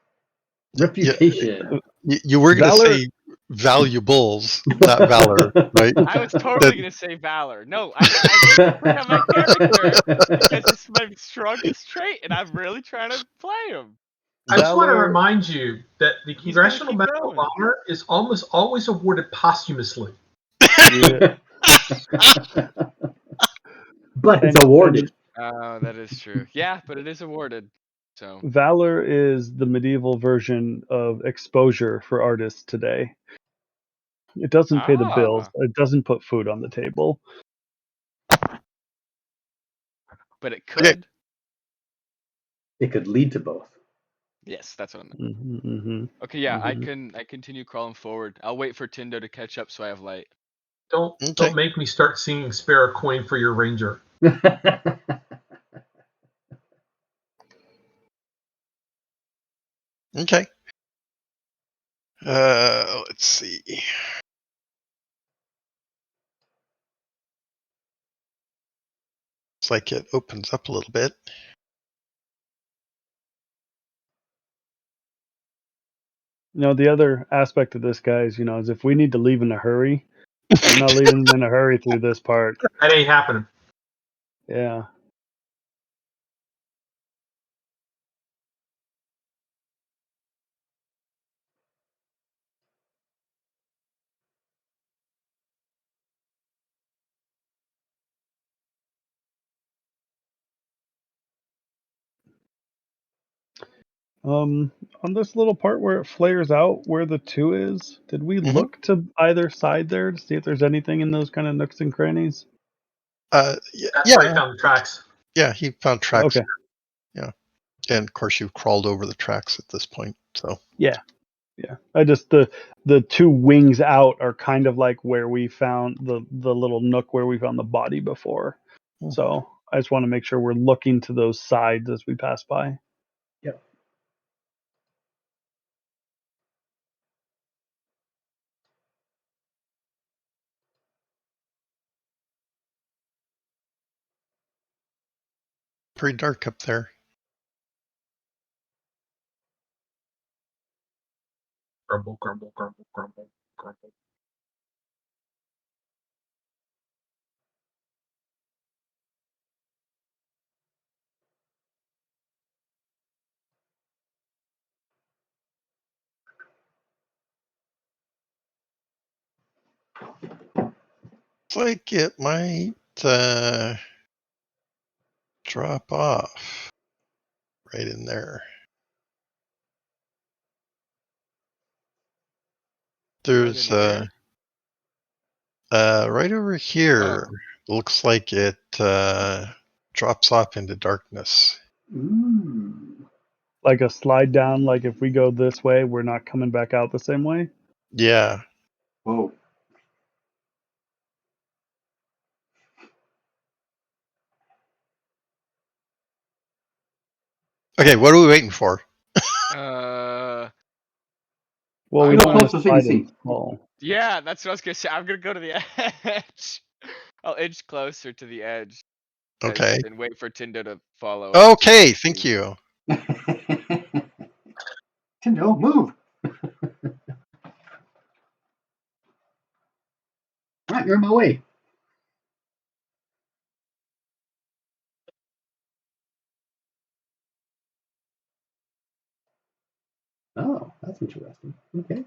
Reputation. You were going to Valor. say valuables, not valor, right? I was totally gonna say valor. No, I really bring out my character because it's my strongest trait, and I'm really trying to play him. I just want to Valor. remind you that the He's gonna Congressional keep Medal of going. Honor is almost always awarded posthumously. Yeah. But it's And awarded. Oh, that is true. Yeah, but it is awarded. So valor is the medieval version of exposure for artists today. It doesn't pay the bills. It doesn't put food on the table. but it Okay. could. It could lead to both. Yes, that's what I meant. Mm-hmm, mm-hmm. Okay, yeah, Mhm. I continue crawling forward. I'll wait for Tindo to catch up so I have light. Okay. Don't make me start singing "Spare a Coin for Your Ranger." Okay. Let's see. It's like it opens up a little bit. The other aspect of this, guys, is if we need to leave in a hurry, I'm not leaving in a hurry through this part. That ain't happening. Yeah. On this little part where it flares out where the 2 is, did we Mhm. look to either side there to see if there's anything in those kind of nooks and crannies? That's Yeah, where I found the tracks. yeah. He found tracks. Okay. Yeah, and of course you've crawled over the tracks at this point. So Yeah. I just the 2 wings out are kind of like where we found the little nook where we found the body before. So I just want to make sure we're looking to those sides as we pass by. Yep. Pretty dark up there. Grumble, grumble, grumble, grumble, grumble. Looks like it might drop off right in there. There's Right right over here. Oh. Looks like it drops off into darkness. Ooh. Like a slide down, like if we go this way, we're not coming back out the same way. Yeah. Whoa. Okay, what are we waiting for? Well, we I'm Go don't want to closer so you slide can in see. small. Yeah, that's what I was gonna say. I'm gonna go to the edge. I'll inch closer to the edge Okay. and wait for Tindo to follow up. So Okay, thank you. Tindo, move. Right, you're in my way. Oh, that's interesting. Okay.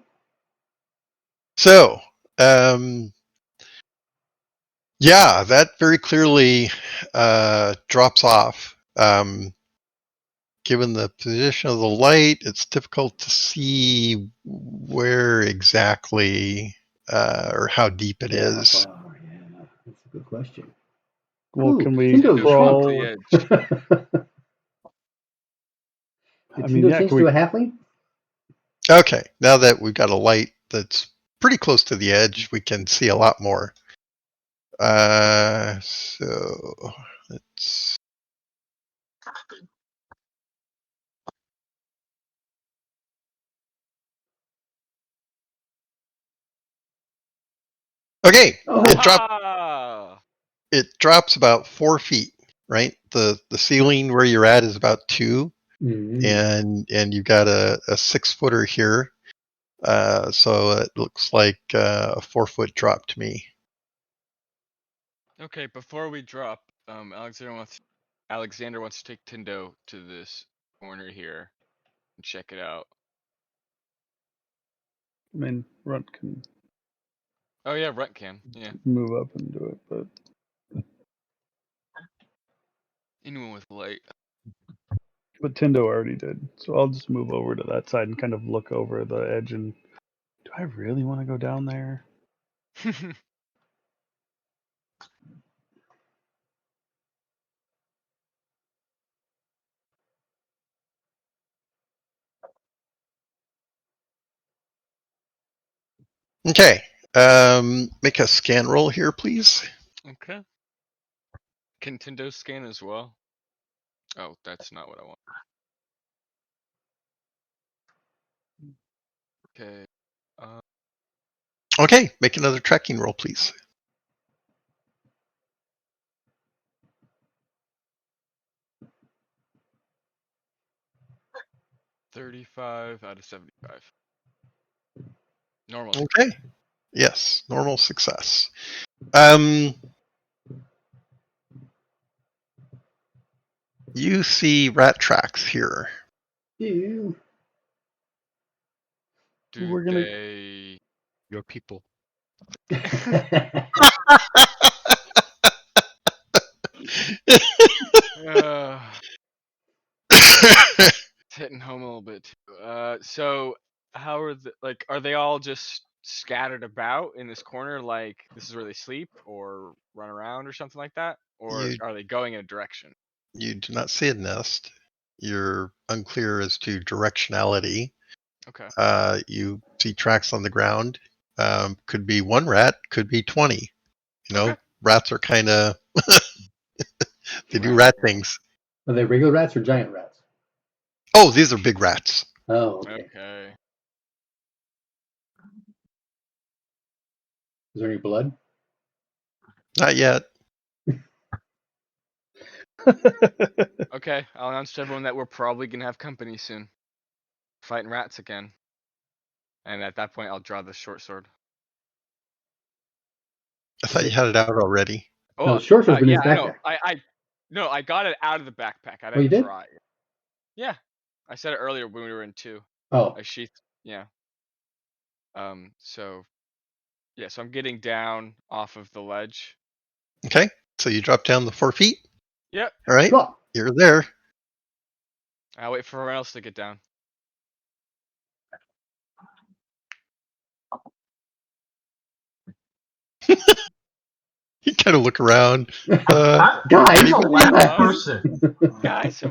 So, yeah, that very clearly drops off. Given the position of the light, it's difficult to see where exactly or how deep it Yeah, how is. far? Yeah, that's a good question. Well, Ooh, can we Tindo's Tindo shrunk. to the crawl? edge. Did I mean, Tindo yeah, change can to we? a halfling? Okay, now that we've got a light that's pretty close to the edge, we can see a lot more. So let's. Okay, Oh, it drops about 4 feet, right? The ceiling where you're at is about 2, and you've got a 6-footer here. So it looks like a 4-foot drop to me. Okay, before we drop, Alexander wants to take Tindo to this corner here and check it out. I mean, Runt can Oh yeah, Runt can. Yeah. move up and do it, but Anyone with light. Tindo already did. So I'll just move over to that side and kind of look over the edge. And do I really want to go down there? Okay, make a scan roll here, please. Okay. Can Tindo scan as well? Oh, that's not what I want. Okay. Okay, make another tracking roll, please. 35 out of 75. Normal. Okay. Yes, normal success. You see rat tracks here. you. Do We're gonna. they? Your people. Uh, it's hitting home a little bit too. So how are are they all just scattered about in this corner like this is where they sleep or run around or something like that? Or you are they going in a direction? you do not see a nest. You're unclear as to directionality. Okay. You see tracks on the ground. Could be one rat, could be 20. Okay. Rats are kind of they do Rat. rat things. Are they regular rats or giant rats? Oh, these are big rats. Oh, okay. Okay. Is there any blood? Not yet. Okay, I'll announce to everyone that we're probably gonna have company soon. Fighting rats again. And at that point, I'll draw the short sword. I thought you had it out already. No, the short sword's in his yeah, I know. backpack. No, I got it out of the backpack. I Oh, you didn't did? draw it. Yeah, I said it earlier when we were in 2. Oh, I sheathed. Yeah. So yeah, so I'm getting down off of the ledge. Okay, so you drop down the 4 feet. Yep. All right, drop. you're there. I'll wait for everyone else to get down. You kind of look around. Guys, He's the last relax. person. Guys,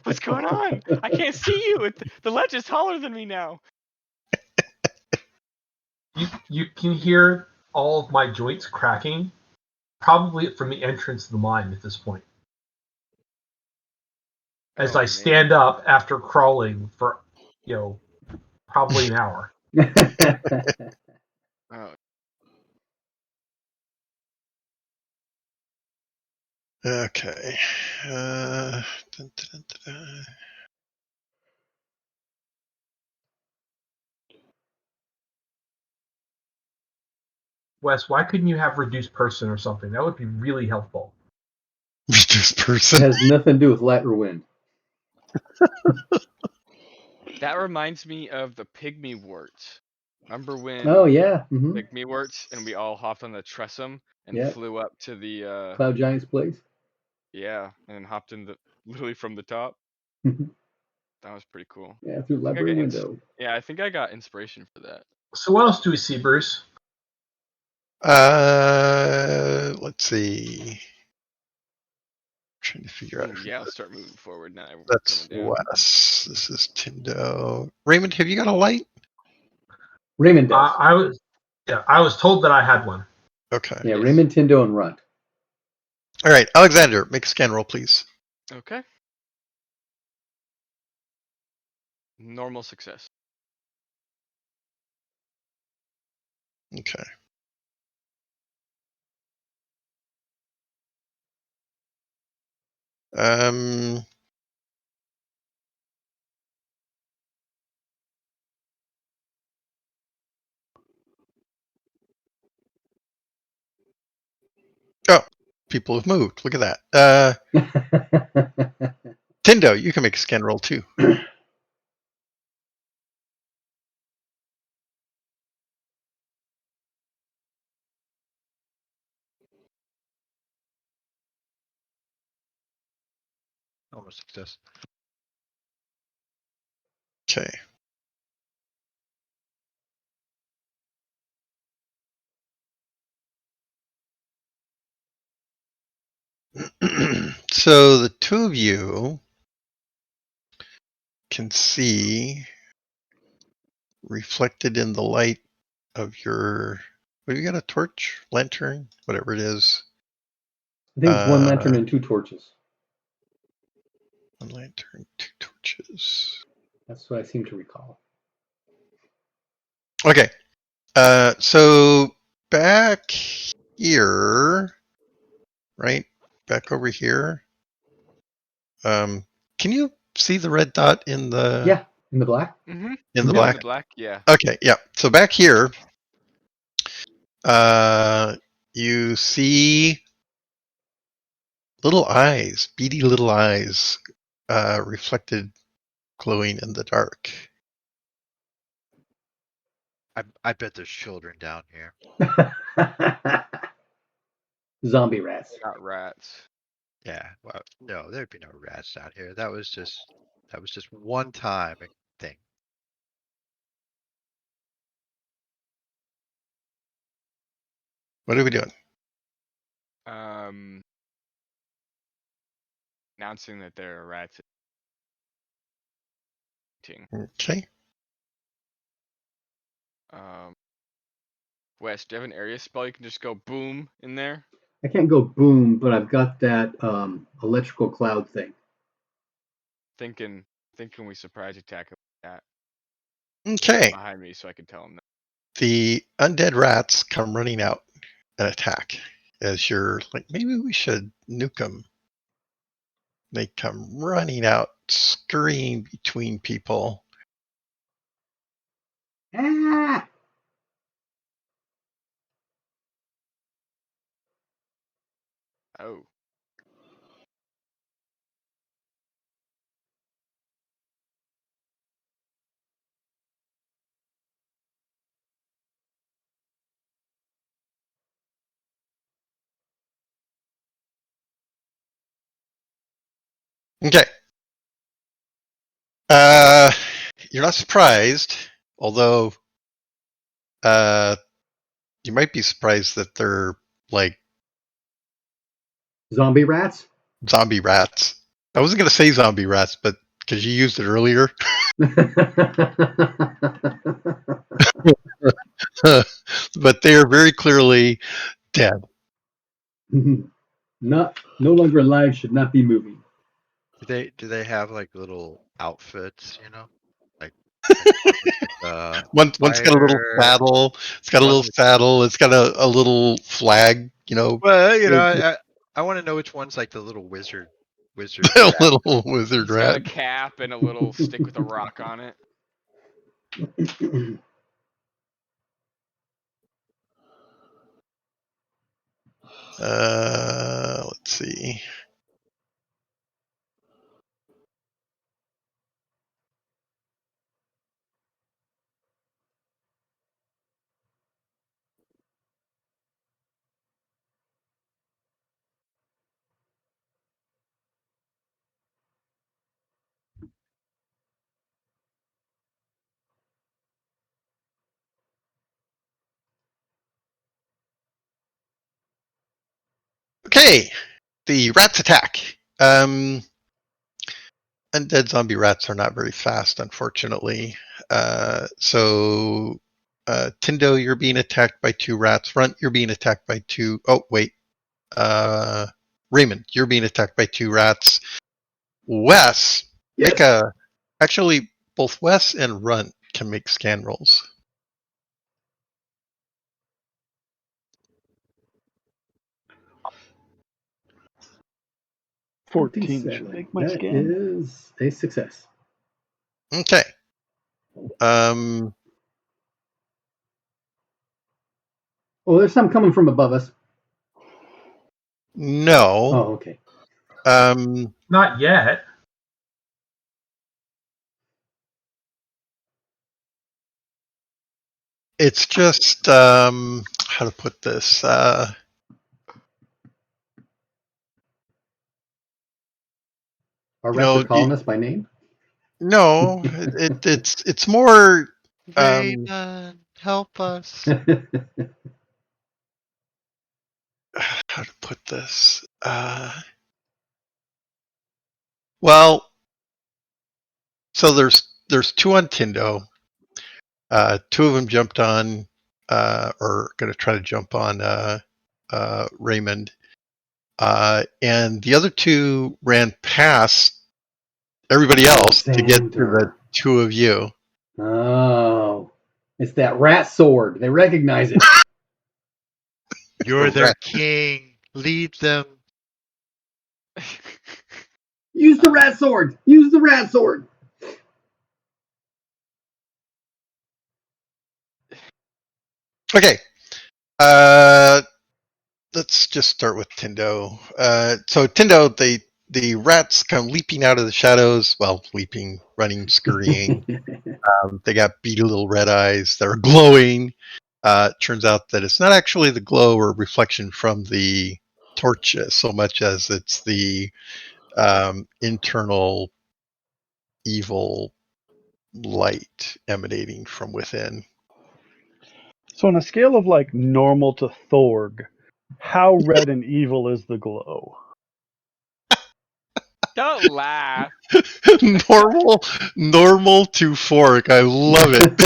what's going on? I can't see you. The ledge is taller than me now. You can hear all of my joints cracking, probably from the entrance of the mine at this point. As Oh, I man. stand up after crawling for, probably an hour. Oh, Okay. Dun, dun, dun, dun. Wes, why couldn't you have reduced person or something? That would be really helpful. Reduced It person. has nothing to do with light or wind. that reminds me of the pygmy worts. Remember when Oh, yeah. Mm-hmm. pygmy worts and we all hopped on the tressom and Yep. flew up to the Cloud Giant's place. yeah, and hopped in literally from the top. Mhm. That was pretty cool. Yeah, through the I think I library got window. Yeah, I think I got inspiration for that. So what else do we see, Bruce? Let's see. Trying to figure out. Yeah, I'll start moving forward now. Everyone's That's coming down. Wes. This is Tindo. Raymond, have you got a light? Raymond does. I was told that I had one. Okay. Yeah, Yes. Raymond, Tindo, and Runt. All right, Alexander, make a scan roll, please. Okay. Normal success. Okay. Um. Oh, people have moved. Look at that. Tindo, you can make a scan roll too. Almost success. Okay. So the two of you can see reflected in the light of your. What do you got? A torch, lantern, whatever it is. I think it's one lantern and 2 torches. One lantern, 2 torches. That's what I seem to recall. Okay. So back here, right? Back over here. Can you see the red dot in the? Yeah, in the black. Mm-hmm. In the Yeah, black. in the black. Yeah. Okay. Yeah. So back here, you see little eyes, beady little eyes, reflected, glowing in the dark. I bet there's children down here. Zombie rats. Got rats. Yeah. Well, no, there'd be no rats down here. That was just one time thing. What are we doing? Announcing that there are rats. Okay. Wes, do you have an area spell? You can just go boom in there. I can't go boom, but I've got that electrical cloud thing. Thinking we surprise attack that Okay. behind me, so I can tell him that. The undead rats come running out and attack as you're like, maybe we should nuke them. They come running out, scurrying between people. Ah! Oh. Okay. You're not surprised, although you might be surprised that they're like Zombie rats? zombie rats. I wasn't going to say zombie rats, but because you used it earlier. But they are very clearly dead. No longer alive, should not be moving. Do they have like little outfits, Like One's got a little fighter. saddle. It's got a One little with, saddle. It's got a little flag. well, A I want to know which one's like the little wizard rat. little wizard He's got rat. a cap and a little stick with a rock on it. Let's see. Okay, the rats attack. Undead zombie rats are not very fast, unfortunately. So, Tindo, you're being attacked by 2 rats. Runt, you're being attacked by 2. Oh, wait. Raymond, you're being attacked by 2 rats. Wes, Yes. actually, both Wes and Runt can make scan rolls. $14 should make my That scan. is a success. Okay. Oh, there's some coming from above us. No. Oh, okay. Not yet. It's just how to put this. Our rats are calling us by name. No, it's more. Raymond, help us. How to put this? Well, so there's 2 on Tindo. 2 of them jumped on, or going to try to jump on Raymond, and the other 2 ran past everybody else to get to the 2 of you. Oh, it's that rat sword. They recognize it. You're their king. Lead them. Use the rat sword. Use the rat sword. Okay. Let's just start with Tindo. So Tindo, the rats come leaping out of the shadows. Well, leaping, running, scurrying. They got beady little red eyes that are glowing. Turns out that it's not actually the glow or reflection from the torch so much as it's the internal evil light emanating from within. So on a scale of like normal to Thorg, how red and evil is the glow? Don't laugh. normal to fork. I love it.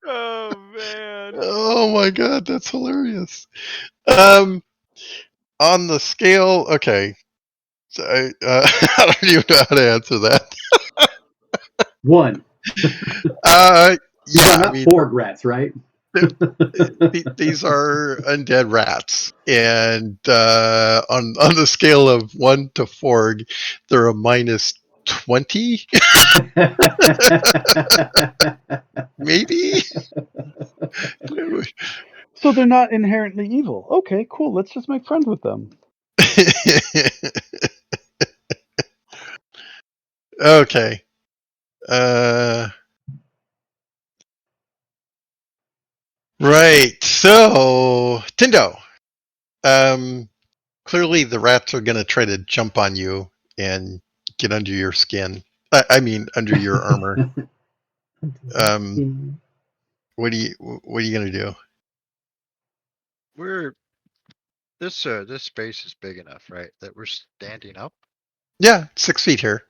Oh man. Oh my god, that's hilarious. On the scale, okay. So I don't even know how to answer that. 1. Yeah, Not 4 rats, right? These are undead rats, and on the scale of 1 to 4, they're a minus 20, maybe. So they're not inherently evil. Okay, cool. Let's just make friends with them. Okay. Right. So, Tindo. Clearly the rats are going to try to jump on you and get under your skin. I mean, under your armor. What are you going to do? We're this space is big enough, right? That we're standing up. Yeah, 6 feet here.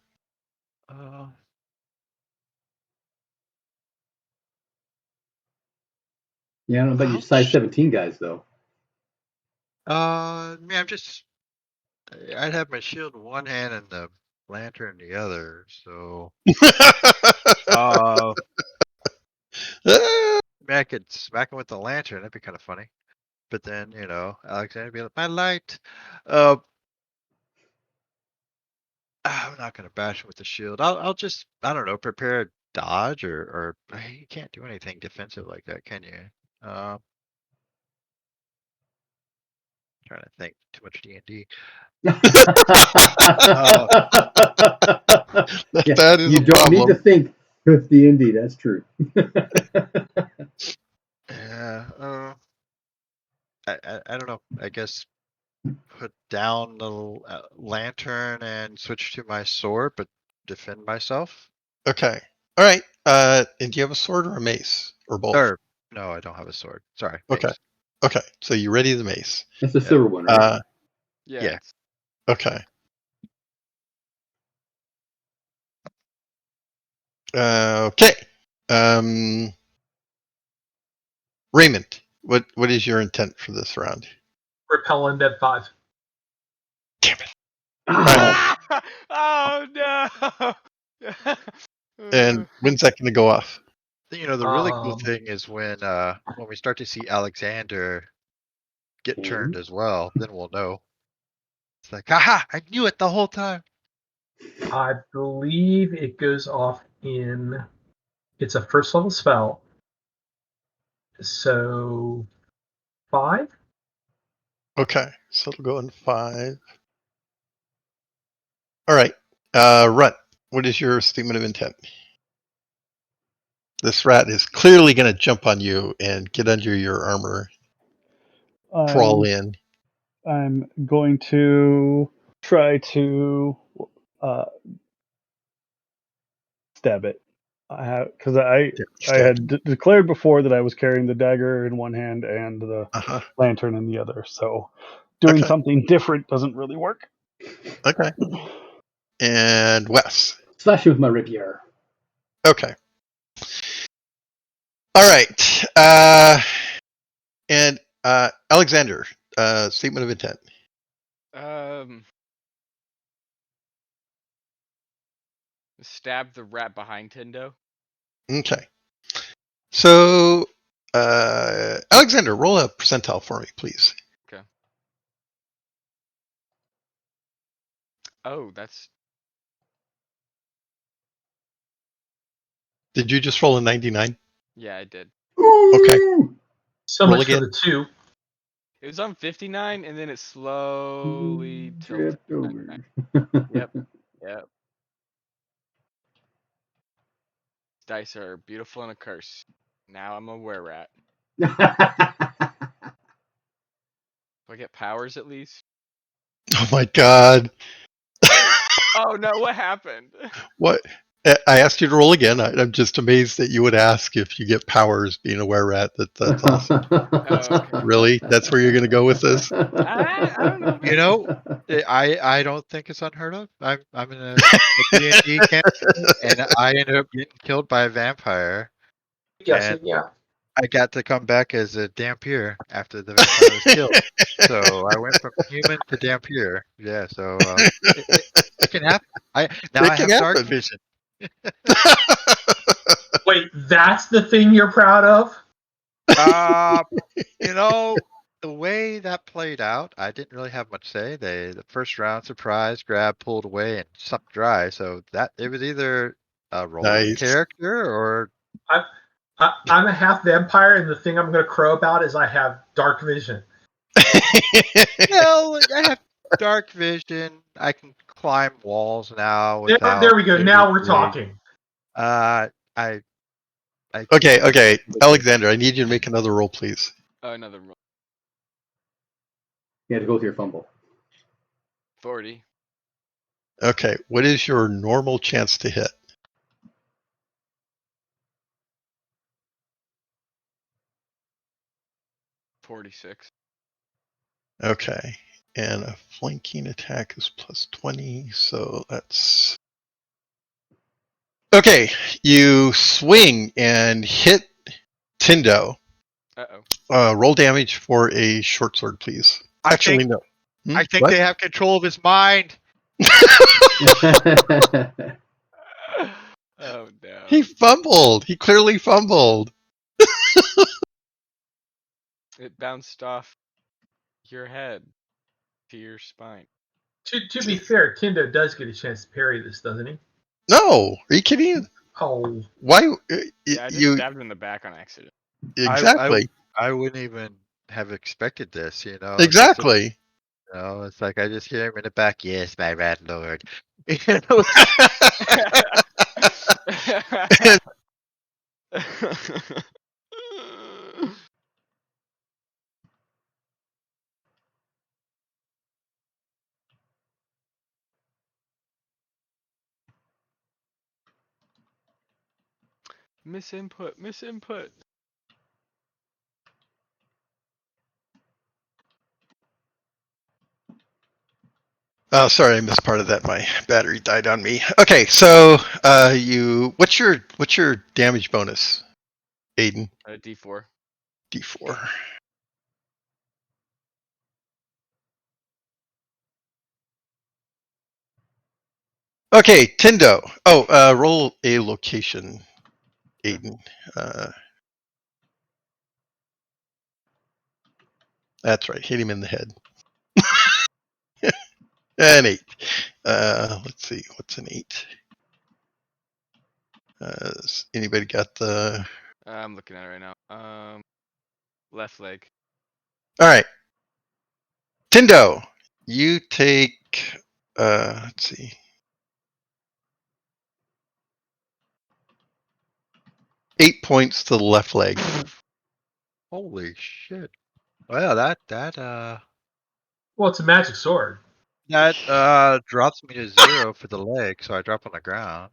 Yeah, I don't know about you size 17 guys, though. I mean, I'd have my shield in one hand and the lantern in the other. So, I mean, I could smack him with the lantern. That'd be kind of funny. But then, Alexander would be like, "My light." I'm not gonna bash him with the shield. I'll just, I don't know, prepare a dodge or you can't do anything defensive like that, can you? Trying to think. Too much D&D. That is you a don't need to problem. think with D&D. That's true. Yeah. I don't know. I guess put down the lantern and switch to my sword, but defend myself. Okay. All right. And do you have a sword or a mace or both? Or no, I don't have a sword. Sorry. Okay. Mace. Okay. So you ready the mace? It's the silver one, right? Yeah. Yeah. Okay. Okay. Raymond, what is your intent for this round? Repel undead 5. Damn it. Oh no! And when's that going to go off? The really cool thing is when we start to see Alexander get turned as well, then we'll know. It's like, haha, I knew it the whole time. I believe it goes off in. It's a first level spell. So 5? Okay, so it'll go in 5. All right, Rut, what is your statement of intent? This rat is clearly going to jump on you and get under your armor, crawl in. I'm going to try to stab it. Because I had declared before that I was carrying the dagger in one hand and the lantern in the other. So doing something different doesn't really work. Okay. And Wes. Slash with my rapier. Okay. All right. And Alexander, statement of intent. Stab the rat behind Tindo. Okay. So, Alexander, roll a percentile for me, please. Okay. Oh, that's. Did you just roll a 99? Yeah, I did. Okay. So roll much again. for the 2. It was on 59, and then it slowly tilted. over. Yep. Dice are beautiful and a curse. Now I'm a were-rat. Do I get powers at least? Oh my god. Oh no, what happened? What? I asked you to roll again. I'm just amazed that you would ask if you get powers being a were-rat. That's awesome. Okay. Really? That's where you're going to go with this? I don't know. I don't think it's unheard of. I'm in a D&D campaign, and I ended up getting killed by a vampire. Guessing, yeah. I got to come back as a Dampier after the vampire was killed. So I went from human to Dampier. Yeah, so it can happen. I have dark vision. Wait, that's the thing you're proud of? You know, the way that played out, I didn't really have much say. The first round surprise, grab, pulled away, and sucked dry. So that it was either a rolling Nice. character or I'm a half vampire, and the thing I'm going to crow about is I have dark vision. well, I have dark vision. I can climb walls now without. There we go. Now we're seriously- talking. I Okay, Alexander, I need you to make another roll, please. Another roll. You had to go with your fumble. 40. Okay, what is your normal chance to hit? 46. Okay, and a flanking attack is plus 20, so that's... Okay, you swing and hit Tindo. Uh-oh. Roll damage for a short sword, please. Actually, no. I think What? they have control of his mind. Oh, no. He fumbled. He clearly fumbled. It bounced off your head to your spine. To be fair, Tindo does get a chance to parry this, doesn't he? No, are you kidding? Oh, Why? Yeah, I just You stabbed him in the back on accident. exactly, I wouldn't even have expected this. You know. It's exactly. it's like I just hear him in the back. Yes, my rat lord. You know, Misinput. Oh, sorry, I missed part of that. My battery died on me. Okay, so what's your damage bonus, Aiden? D4. D4. Okay, Tindo. Oh, roll a location, Aiden. That's right. Hit him in the head. An 8. Let's see. What's an 8? Anybody got the... I'm looking at it right now. Left leg. All right. Tindo, you take... let's see. Eight points to the left leg. holy shit! Well, that well, it's a magic sword. drops me to 0 for the leg, so I drop on the ground.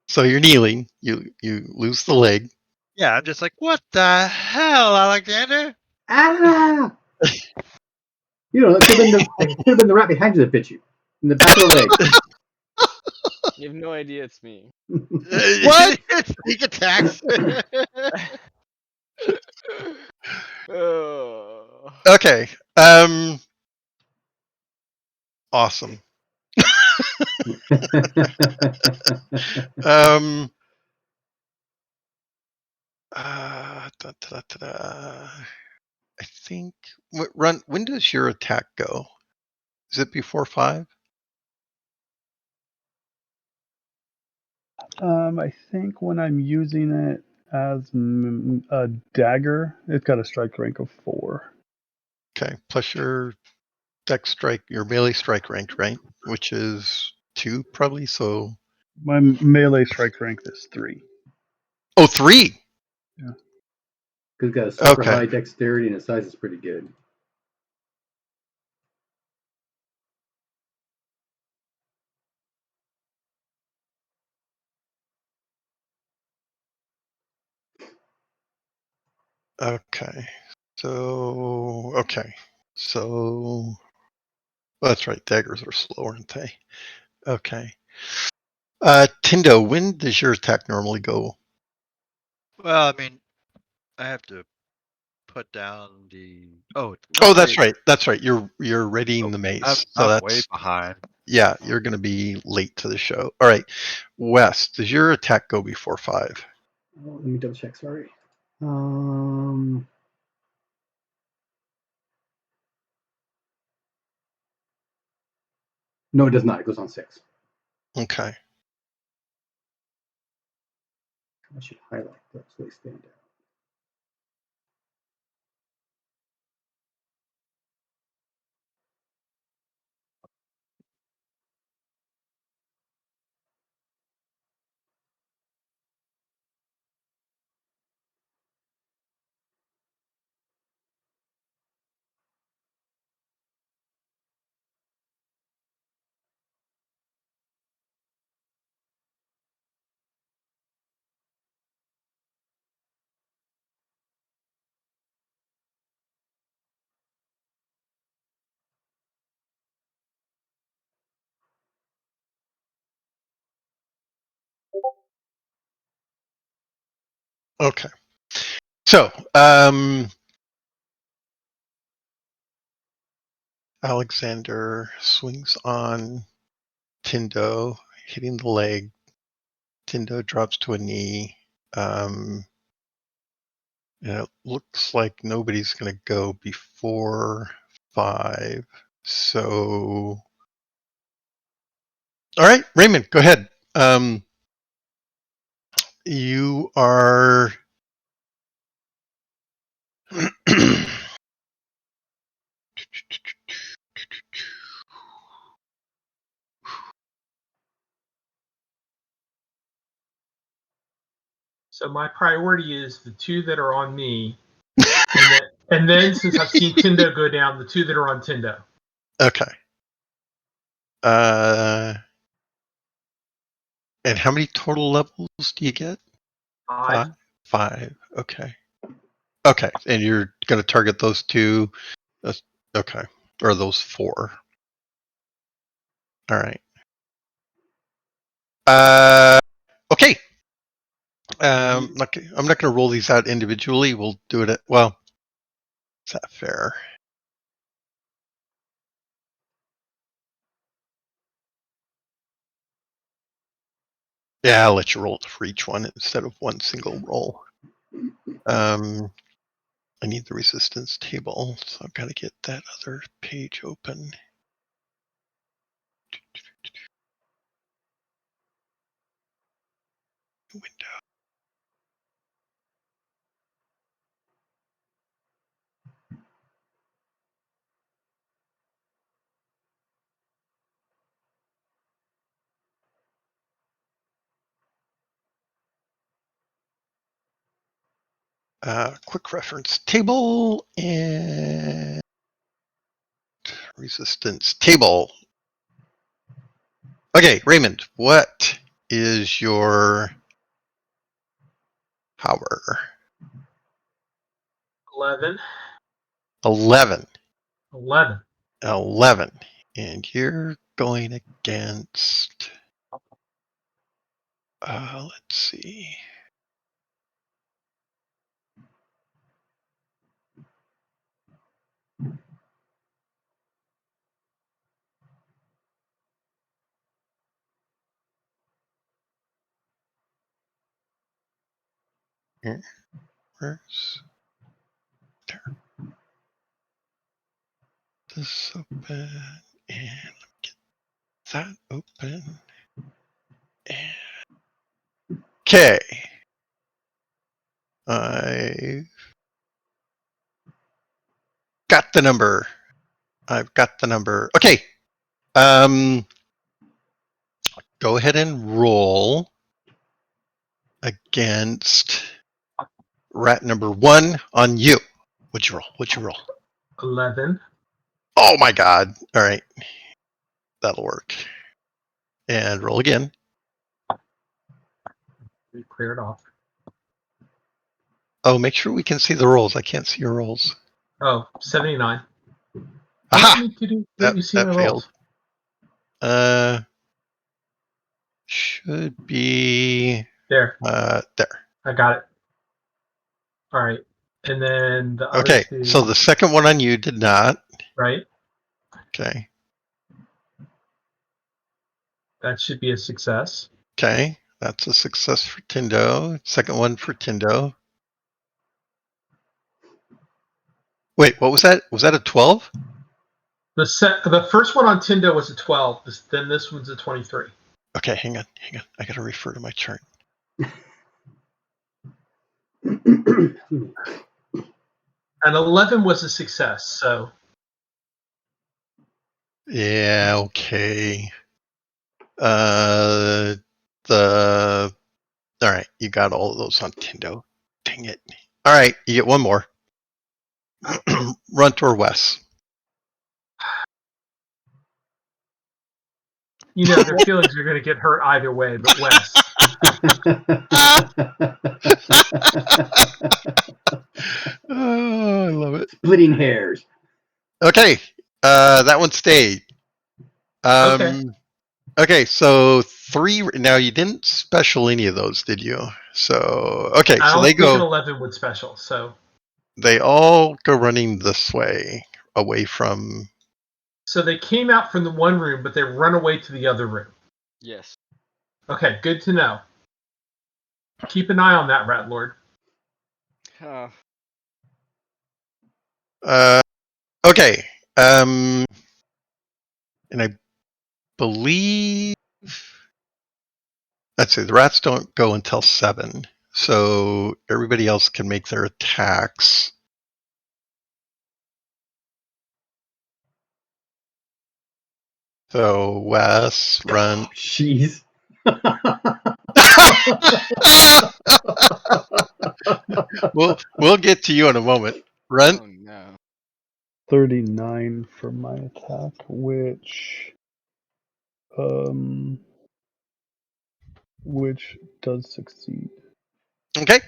So you're kneeling. You lose the leg. Yeah, I'm just like, what the hell, Alexander? Ah! You know, it could have been the rat behind you that bit you in the back of the leg. You have no idea it's me. What? Sneak attacks. Oh. Okay. Awesome. I think when does your attack go? Is it before 5? I think when I'm using it as a dagger, it's got a strike rank of 4. Okay, plus your dex strike, your melee strike rank, right? Which is 2 probably. So My melee strike rank is 3. 3. Because he's got a super Okay. high dexterity and his size is pretty good. Okay. So well, that's right. Daggers are slow, aren't they? Okay. Tindo, when does your attack normally go? Well, I mean, I have to put down the. Oh, that's right. That's right. You're readying the mace. I'm way behind. Yeah, you're going to be late to the show. All right. Wes, does your attack go before 5? Oh, let me double check. Sorry. No, it does not. It goes on 6. Okay. I should highlight those so they stand out. Okay. So, Alexander swings on Tindo, hitting the leg. Tindo drops to a knee. And it looks like nobody's going to go before 5. So, all right, Raymond, go ahead. You are. So my priority is the 2 that are on me, and then since I've seen Tindo go down, the 2 that are on Tindo. Okay. And how many total levels do you get? 5. 5. Okay. Okay. And you're going to target those 2. Okay. Or those 4. All right. Okay. I'm not going to roll these out individually. We'll do it well, is that fair? Yeah, I'll let you roll for each one instead of one single roll. I need the resistance table, so I've got to get that other page open. Window. Quick reference table and resistance table. Okay, Raymond, what is your power? 11. 11. 11. 11. And you're going against, let's see. Where's there? This open and let me get that open. And okay. I got the number. I've got the number. Okay. Go ahead and roll against rat number 1 on you. What'd you roll? What'd you roll? 11. Oh my god. All right. That'll work. And roll again. We clear it off. Oh, make sure we can see the rolls. I can't see your rolls. Oh, 79. Aha! Let me see my failed. rolls. Should be There. there. I got it. All right. And then the other Okay, 2. so the second one on you did not. Right. Okay. That should be a success. Okay, that's a success for Tindo. Second one for Tindo. Wait, what was that? Was that a 12? The first one on Tindo was a 12. Then this one's a 23. Okay, hang on. I gotta refer to my chart. And 11 was a success. So Yeah, okay. All right, you got all of those on Tindo. Dang it. All right, you get one more. Runt or Wes? their feelings are going to get hurt either way. But Wes, Oh, I love it. Splitting hairs. Okay, that one stayed. Okay, so 3. Now you didn't special any of those, did you? So okay, I so don't they think an go. 11 would special. So They all go running this way, away from. they came out from the one room, but they run away to the other room. Yes. Okay, good to know. Keep an eye on that, Rat Lord. Okay. And I believe. Let's see. The rats don't go until 7, so everybody else can make their attacks. So Wes, run. Jeez. We'll get to you in a moment. Run. Oh no. 39 for my attack, which does succeed. Okay.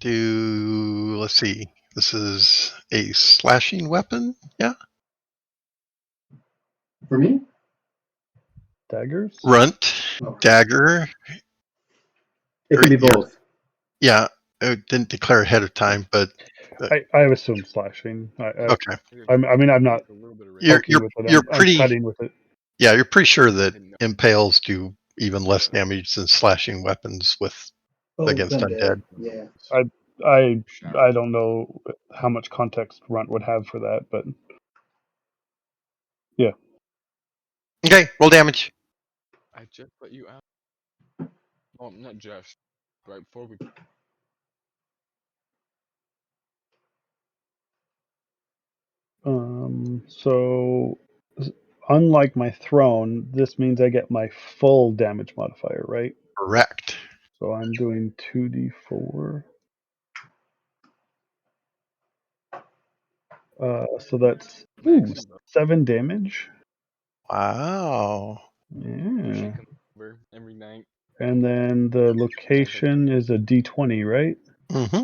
Let's see. This is a slashing weapon. Yeah. For me? Daggers? Runt, Okay. dagger. It can be both. Yeah. I didn't declare ahead of time, but I assume slashing. okay. I'm not A little bit of You're poking with it. you're I'm pretty. cutting with it. Yeah, you're pretty sure that impales do even less damage than slashing weapons against undead. Yeah. I don't know how much context Runt would have for that, but yeah. Okay, roll damage. I just let you out. Oh, not just. Right before we. So unlike my throne, this means I get my full damage modifier, right? Correct. So I'm doing 2d4. So that's Max 7 damage. Wow. She Yeah. comes over every night. And then the location is a d20, right? Mm-hmm.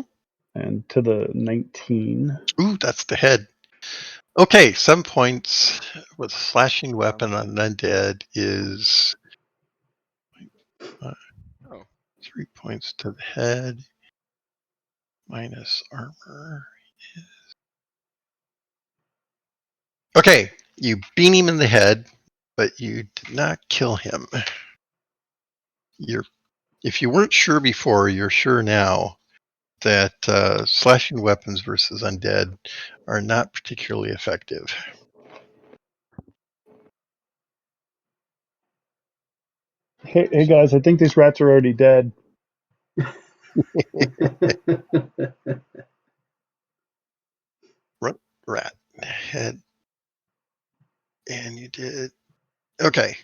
And to the 19. Ooh, that's the head. Okay, 7 points with a slashing weapon on an undead is Oh. 3 points to the head minus armor. Okay, you beat him in the head, but you did not kill him. If you weren't sure before, you're sure now that slashing weapons versus undead are not particularly effective. Hey guys, I think these rats are already dead. Rat head, and you did okay.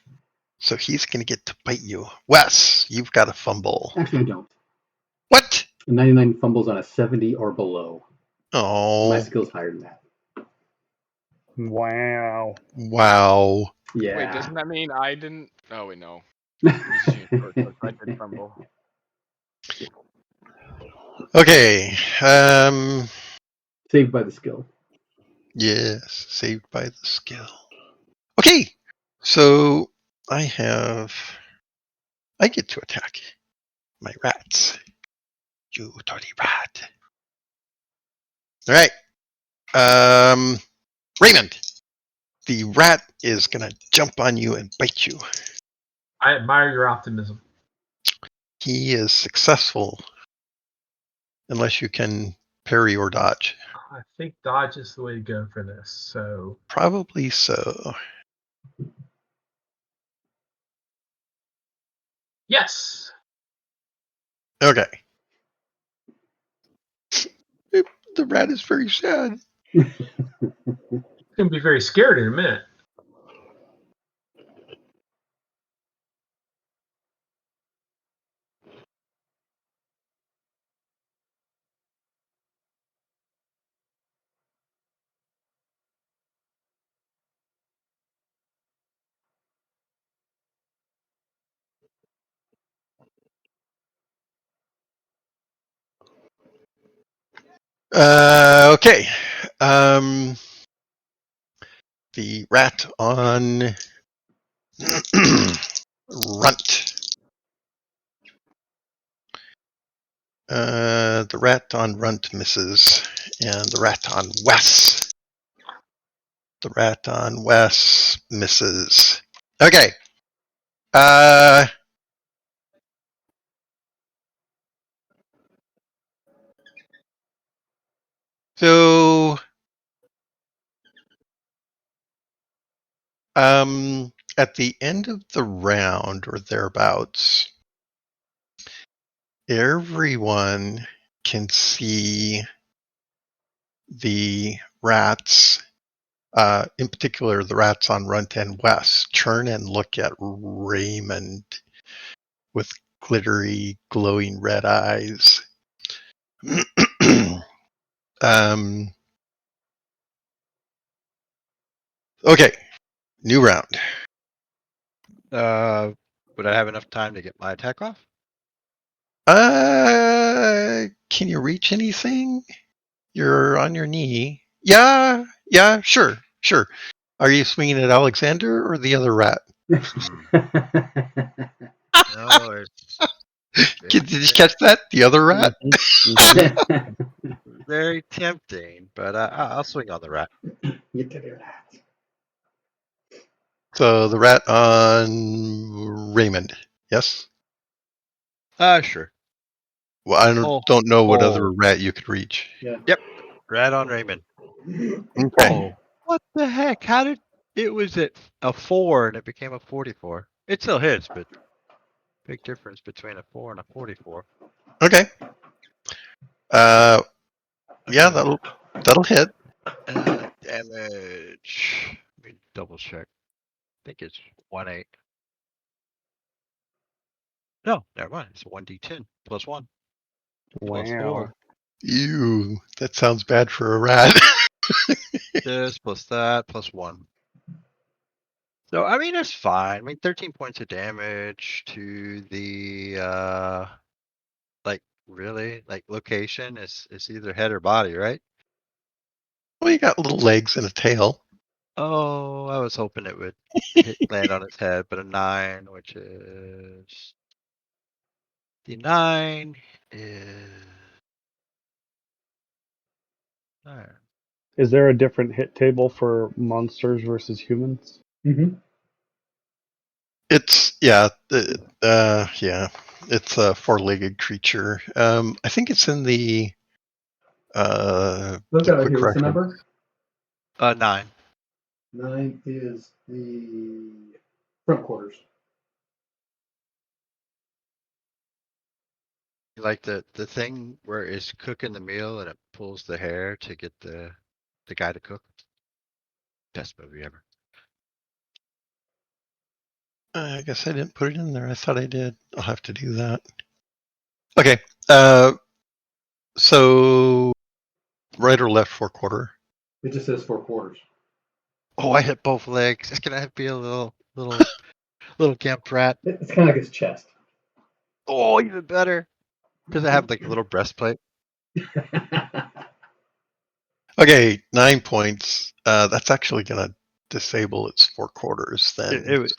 So he's going to get to bite you. Wes, you've got a fumble. Actually, I don't. What? 99 fumbles on a 70 or below. Oh. My skill's higher than that. Wow. Wow. Yeah. Wait, doesn't that mean I didn't? Oh wait, no. I did fumble. Okay. Saved by the skill. Yes, saved by the skill. Okay. So I get to attack my rats. You dirty rat. All right. Raymond, the rat is going to jump on you and bite you. I admire your optimism. He is successful unless you can parry or dodge? I think dodge is the way to go for this. So Probably so. yes. Okay. The rat is very sad. It's gonna be very scared in a minute. Okay. The rat on runt. The rat on runt misses, and the rat on Wes. The rat on Wes misses. Okay. So at the end of the round or thereabouts, everyone can see the rats, in particular the rats on Runt and West, turn and look at Raymond with glittery, glowing red eyes. Okay, new round. Would I have enough time to get my attack off? Can you reach anything? You're on your knee. Yeah, sure. Are you swinging at Alexander or the other rat? No, it's Did you catch that? The other rat? very tempting, but I'll swing on the rat. So the rat on Raymond. Yes? Sure. Well, I don't know what other Oh. rat you could reach. Yep. Rat on Raymond. Okay. Oh. What the heck? How did it was at a 4 and it became a 44? It still hits, but big difference between a 4 and a 44. Okay. Yeah, that'll hit. Damage. Let me double check. I think it's 1/8. No, never mind. It's 1d10 plus 1 plus 4. Ew, that sounds bad for a rat. This plus that plus 1. So I mean it's fine. I mean 13 points of damage to the really like location is either head or body, right? Well, you got little legs and a tail. Oh, I was hoping it would land on its head, but a 9, which is the 9 is. Alright. Is there a different hit table for monsters versus humans? Mm-hmm. It's it's a four-legged creature. I think it's in the Look the at it quick here. What's the reference. number? 9. 9 is the front quarters. Like the thing where it's cooking the meal and it pulls the hair to get the guy to cook. Best movie ever. I guess I didn't put it in there. I thought I did. I'll have to do that. Okay. So right or left 4/4? It just says 4 quarters. Oh, I hit both legs. It's gonna be a little gimp rat. It's kind of like his chest. Oh, even better. Because I have like a little breastplate. Okay, 9 points. That's actually gonna disable its 4/4 then. It was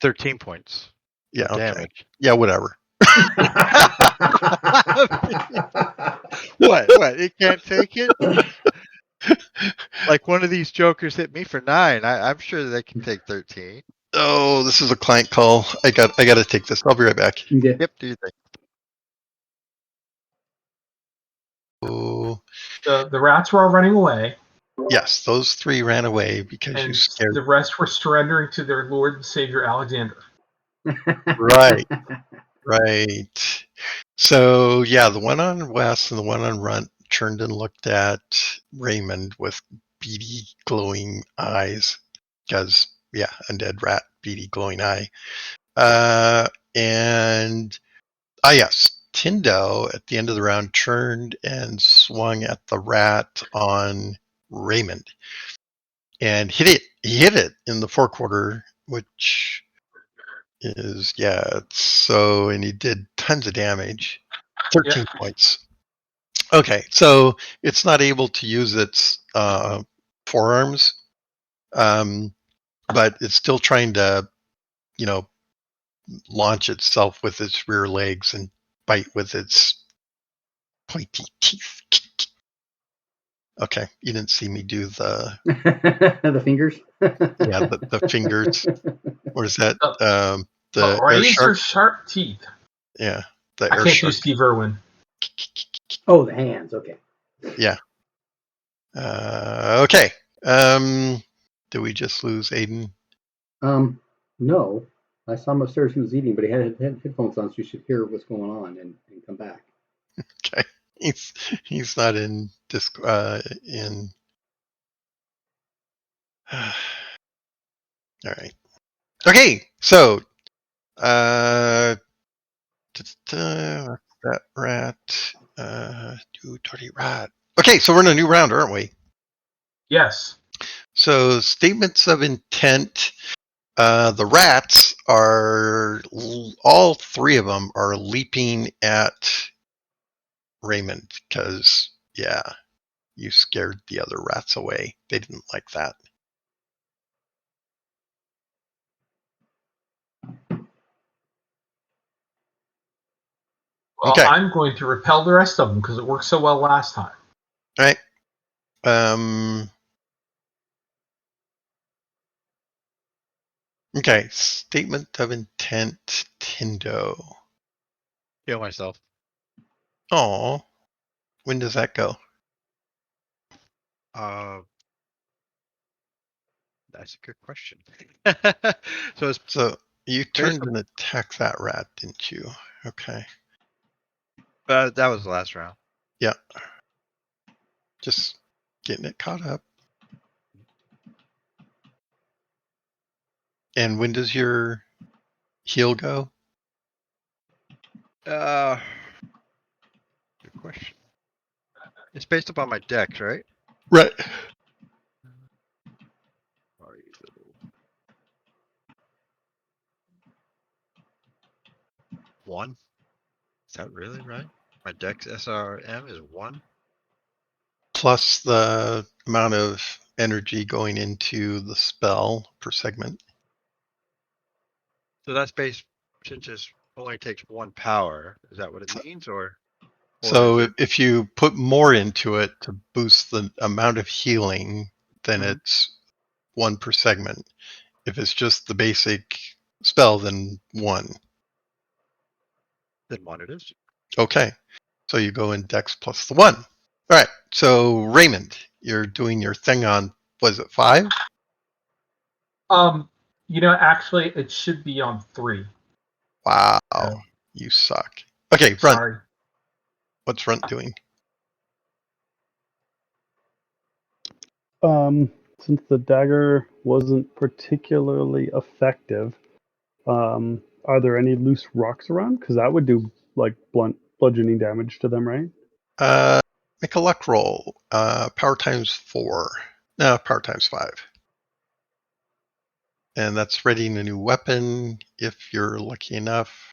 13 points. Yeah, okay. Damage. Yeah, whatever. What? It can't take it? Like one of these jokers hit me for 9. I'm sure they can take 13. Oh, this is a client call. I got to take this. I'll be right back. Okay. Yep, do you think? Oh. So The rats were all running away, yes, those 3 ran away because you and scared. the rest were surrendering to their Lord and Savior Alexander. Right, right. So yeah, the one on West and the one on Runt turned and looked at Raymond with beady, glowing eyes. Because yeah, undead rat, beady, glowing eye. And yes, Tindo at the end of the round turned and swung at the rat on Raymond and hit it. He hit it in the forequarter, which is so, and he did tons of damage, 13 points. Okay, so it's not able to use its forearms, but it's still trying to, launch itself with its rear legs and bite with its pointy teeth. Okay, you didn't see me do the the fingers. the fingers. What is that? The The air shark. razor-sharp teeth. Yeah, the I air can't do shark. Steve Irwin. Oh, the hands. Okay. Yeah. Okay. Did we just lose Aiden? No. I saw him upstairs. He was eating, but he had headphones on, so you should hear what's going on and come back. Okay. He's not in disc in. All right. Okay. So that rat. Dirty rat. Okay, so we're in a new round, aren't we? Yes. So statements of intent. The rats are all 3 of them are leaping at Raymond because you scared the other rats away. They didn't like that. Well, Okay. I'm going to repel the rest of them because it worked so well last time. All right. Okay. Statement of intent, Tindo. Heal myself. Oh, when does that go? That's a good question. So you turned and attacked that rat, didn't you? Okay. that was the last round. Yeah. Just getting it caught up. And when does your heal go? Good question. It's based upon my dex, right? Right. Are you little... 1? Is that really right? My dex SRM is 1? Plus the amount of energy going into the spell per segment. So that's based, since it only takes 1 power. Is that what it means, or so if you put more into it to boost the amount of healing, then it's 1 per segment. If it's just the basic spell, then 1. Then 1 it is. Okay. So you go in dex plus the 1. All right. So Raymond, you're doing your thing on, was it 5? Actually, it should be on 3. Wow. You suck. Okay, Runt. Sorry. What's Runt doing? Since the dagger wasn't particularly effective, are there any loose rocks around? Because that would do like blunt bludgeoning damage to them, right? Make a luck roll. Power times 4. No, power times 5. And that's readying a new weapon if you're lucky enough.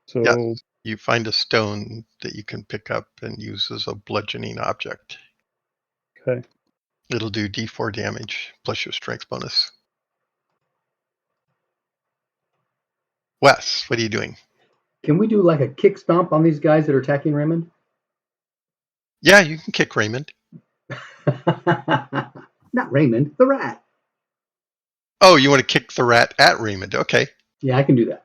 So yes, you find a stone that you can pick up and use as a bludgeoning object. Okay. It'll do D4 damage plus your strength bonus. Wes, what are you doing? Can we do like a kick stomp on these guys that are attacking Raymond? Yeah, you can kick Raymond. Not Raymond, the rat. Oh, you want to kick the rat at Raymond? Okay. Yeah, I can do that.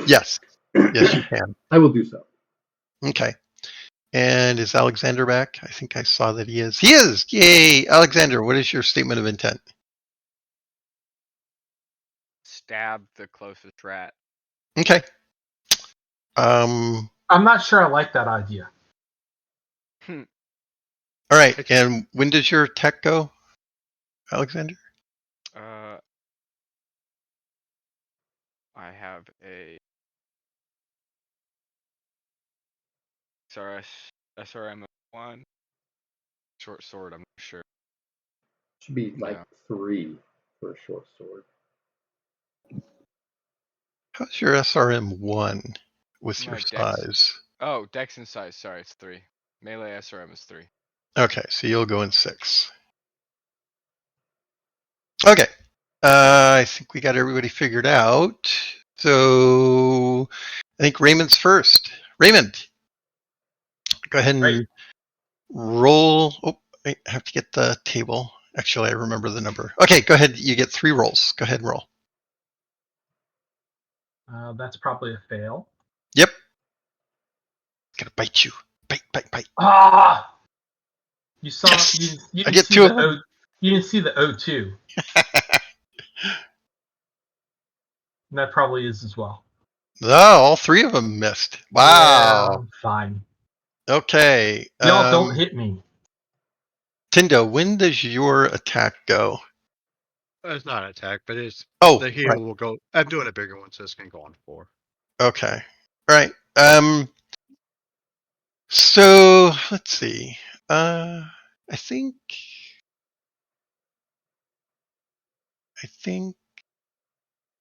Yes. Yes, you can. I will do so. Okay. And is Alexander back? I think I saw that he is. He is! Yay! Alexander, what is your statement of intent? Stab the closest rat. Okay. I'm not sure I like that idea. All right. And when does your attack go, Alexander? I have a SRM 1 short sword. I'm not sure. Should be like No. 3 for a short sword. How's your SRM 1 with My your dex. size? Oh, dex and size. Sorry, it's 3. Melee SRM is 3. Okay, so you'll go in 6. Okay. I think we got everybody figured out. So I think Raymond's first. Raymond, go ahead and Right. roll. Oh, I have to get the table. Actually, I remember the number. Okay, go ahead. You get 3 rolls. Go ahead and roll. That's probably a fail. Yep. Gonna bite you. Bite, bite, bite. Ah! You saw Yes! you I didn't get see 2 of the them. you didn't see the O2. And that probably is as well. No, all 3 of them missed. Yeah, Wow. I'm fine. Okay. Y'all don't hit me. Tindo, when does your attack go? It's not an attack, but it's Oh, the heal right. will go. I'm doing a bigger one, so it's gonna go on 4. Okay. All right. So let's see. I think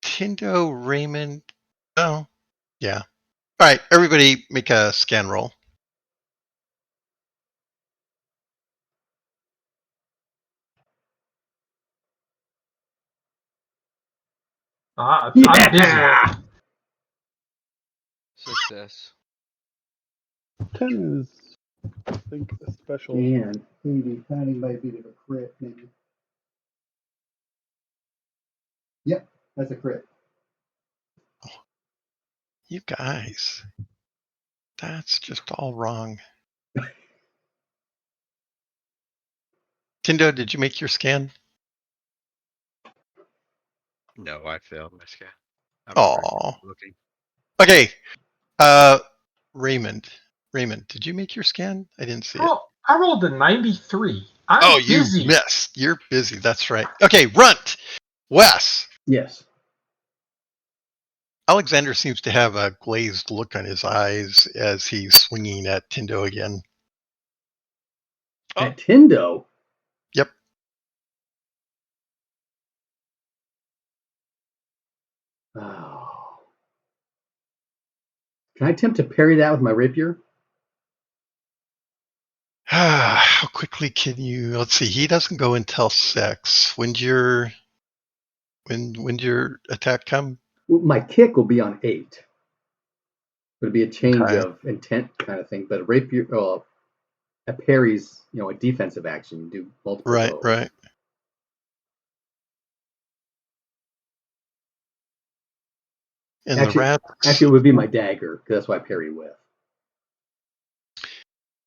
Tindo, Raymond. Oh, yeah. All right. Everybody, make a scan roll. I'm Yeah! busy. Success. 10 is, I think, a special. And maybe finding might be a crit, maybe. Yep, that's a crit. You guys, that's just all wrong. Tindo, did you make your scan? No, I failed my scan. I'm Oh. looking. Okay. Raymond. Raymond, did you make your scan? I didn't see it. I rolled a 93. I'm Oh, you busy. missed. You're busy. That's right. Okay, Runt. Wes. Yes. Alexander seems to have a glazed look on his eyes as he's swinging at Tindo again. Oh. At Tindo? Yep. Oh. Can I attempt to parry that with my rapier? How quickly can you? Let's see. He doesn't go until 6. When's your attack come? Well, my kick will be on 8. It'll be a change Okay. of intent kind of thing. But a rapier, a parry's, a defensive action. You do multiple Right, blows. right. And Actually, the rats. it would be my dagger because that's what I parry with.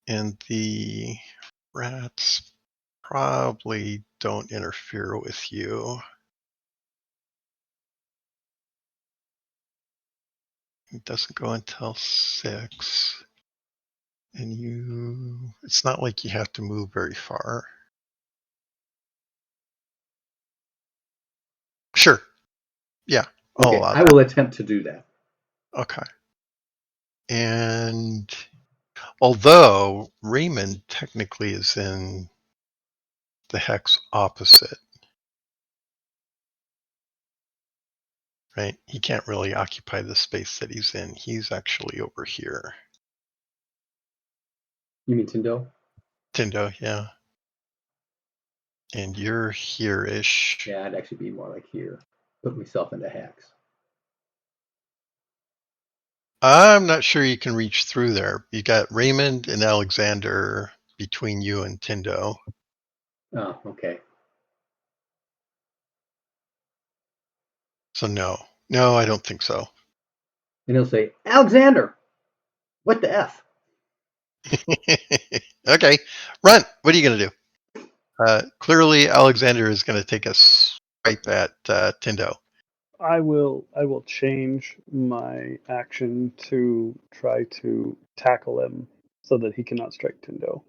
And the rats probably don't interfere with you. It doesn't go until 6. And it's not like you have to move very far. Sure. Yeah. I'll Okay, allow I that. will attempt to do that. Okay. And although Raymond technically is in the hex opposite, right? He can't really occupy the space that he's in. He's actually over here. You mean Tindo? Tindo, yeah. And you're here-ish. Yeah, I'd actually be more like here. Put myself into hex. I'm not sure you can reach through there. You got Raymond and Alexander between you and Tindo. Oh, okay. So no, I don't think so. And he'll say, Alexander, what the F? Okay, Runt, what are you going to do? Clearly, Alexander is going to take a swipe at Tindo. I will change my action to try to tackle him so that he cannot strike Tindo.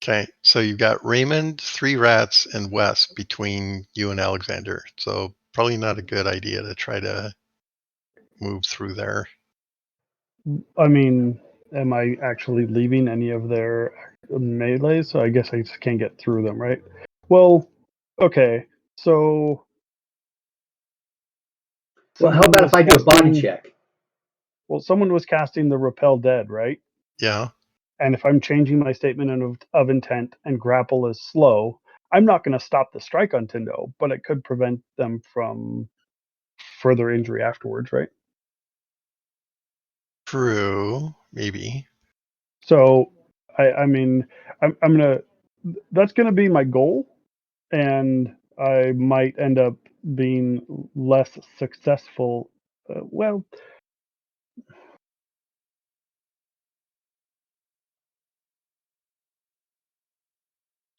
Okay, so you've got Raymond, 3 rats, and Wes between you and Alexander. So probably not a good idea to try to move through there. I mean, am I actually leaving any of their melees? So I guess I just can't get through them, right? Well, okay. So Well, how about if I do a body check? Well, someone was casting the repel dead, right? Yeah. And if I'm changing my statement of intent and grapple is slow, I'm not going to stop the strike on Tindo, but it could prevent them from further injury afterwards, right? True. Maybe. So, I mean, I'm gonna. That's gonna be my goal, and I might end up being less successful. Well,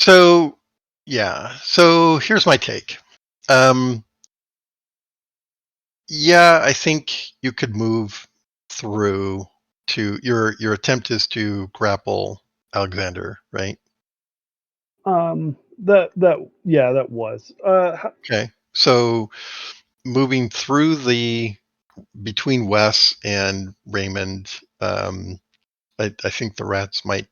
So, yeah. So here's my take. Yeah, I think you could move through to your attempt is to grapple Alexander, right? that was. Okay. So moving through the between Wes and Raymond, I think the rats might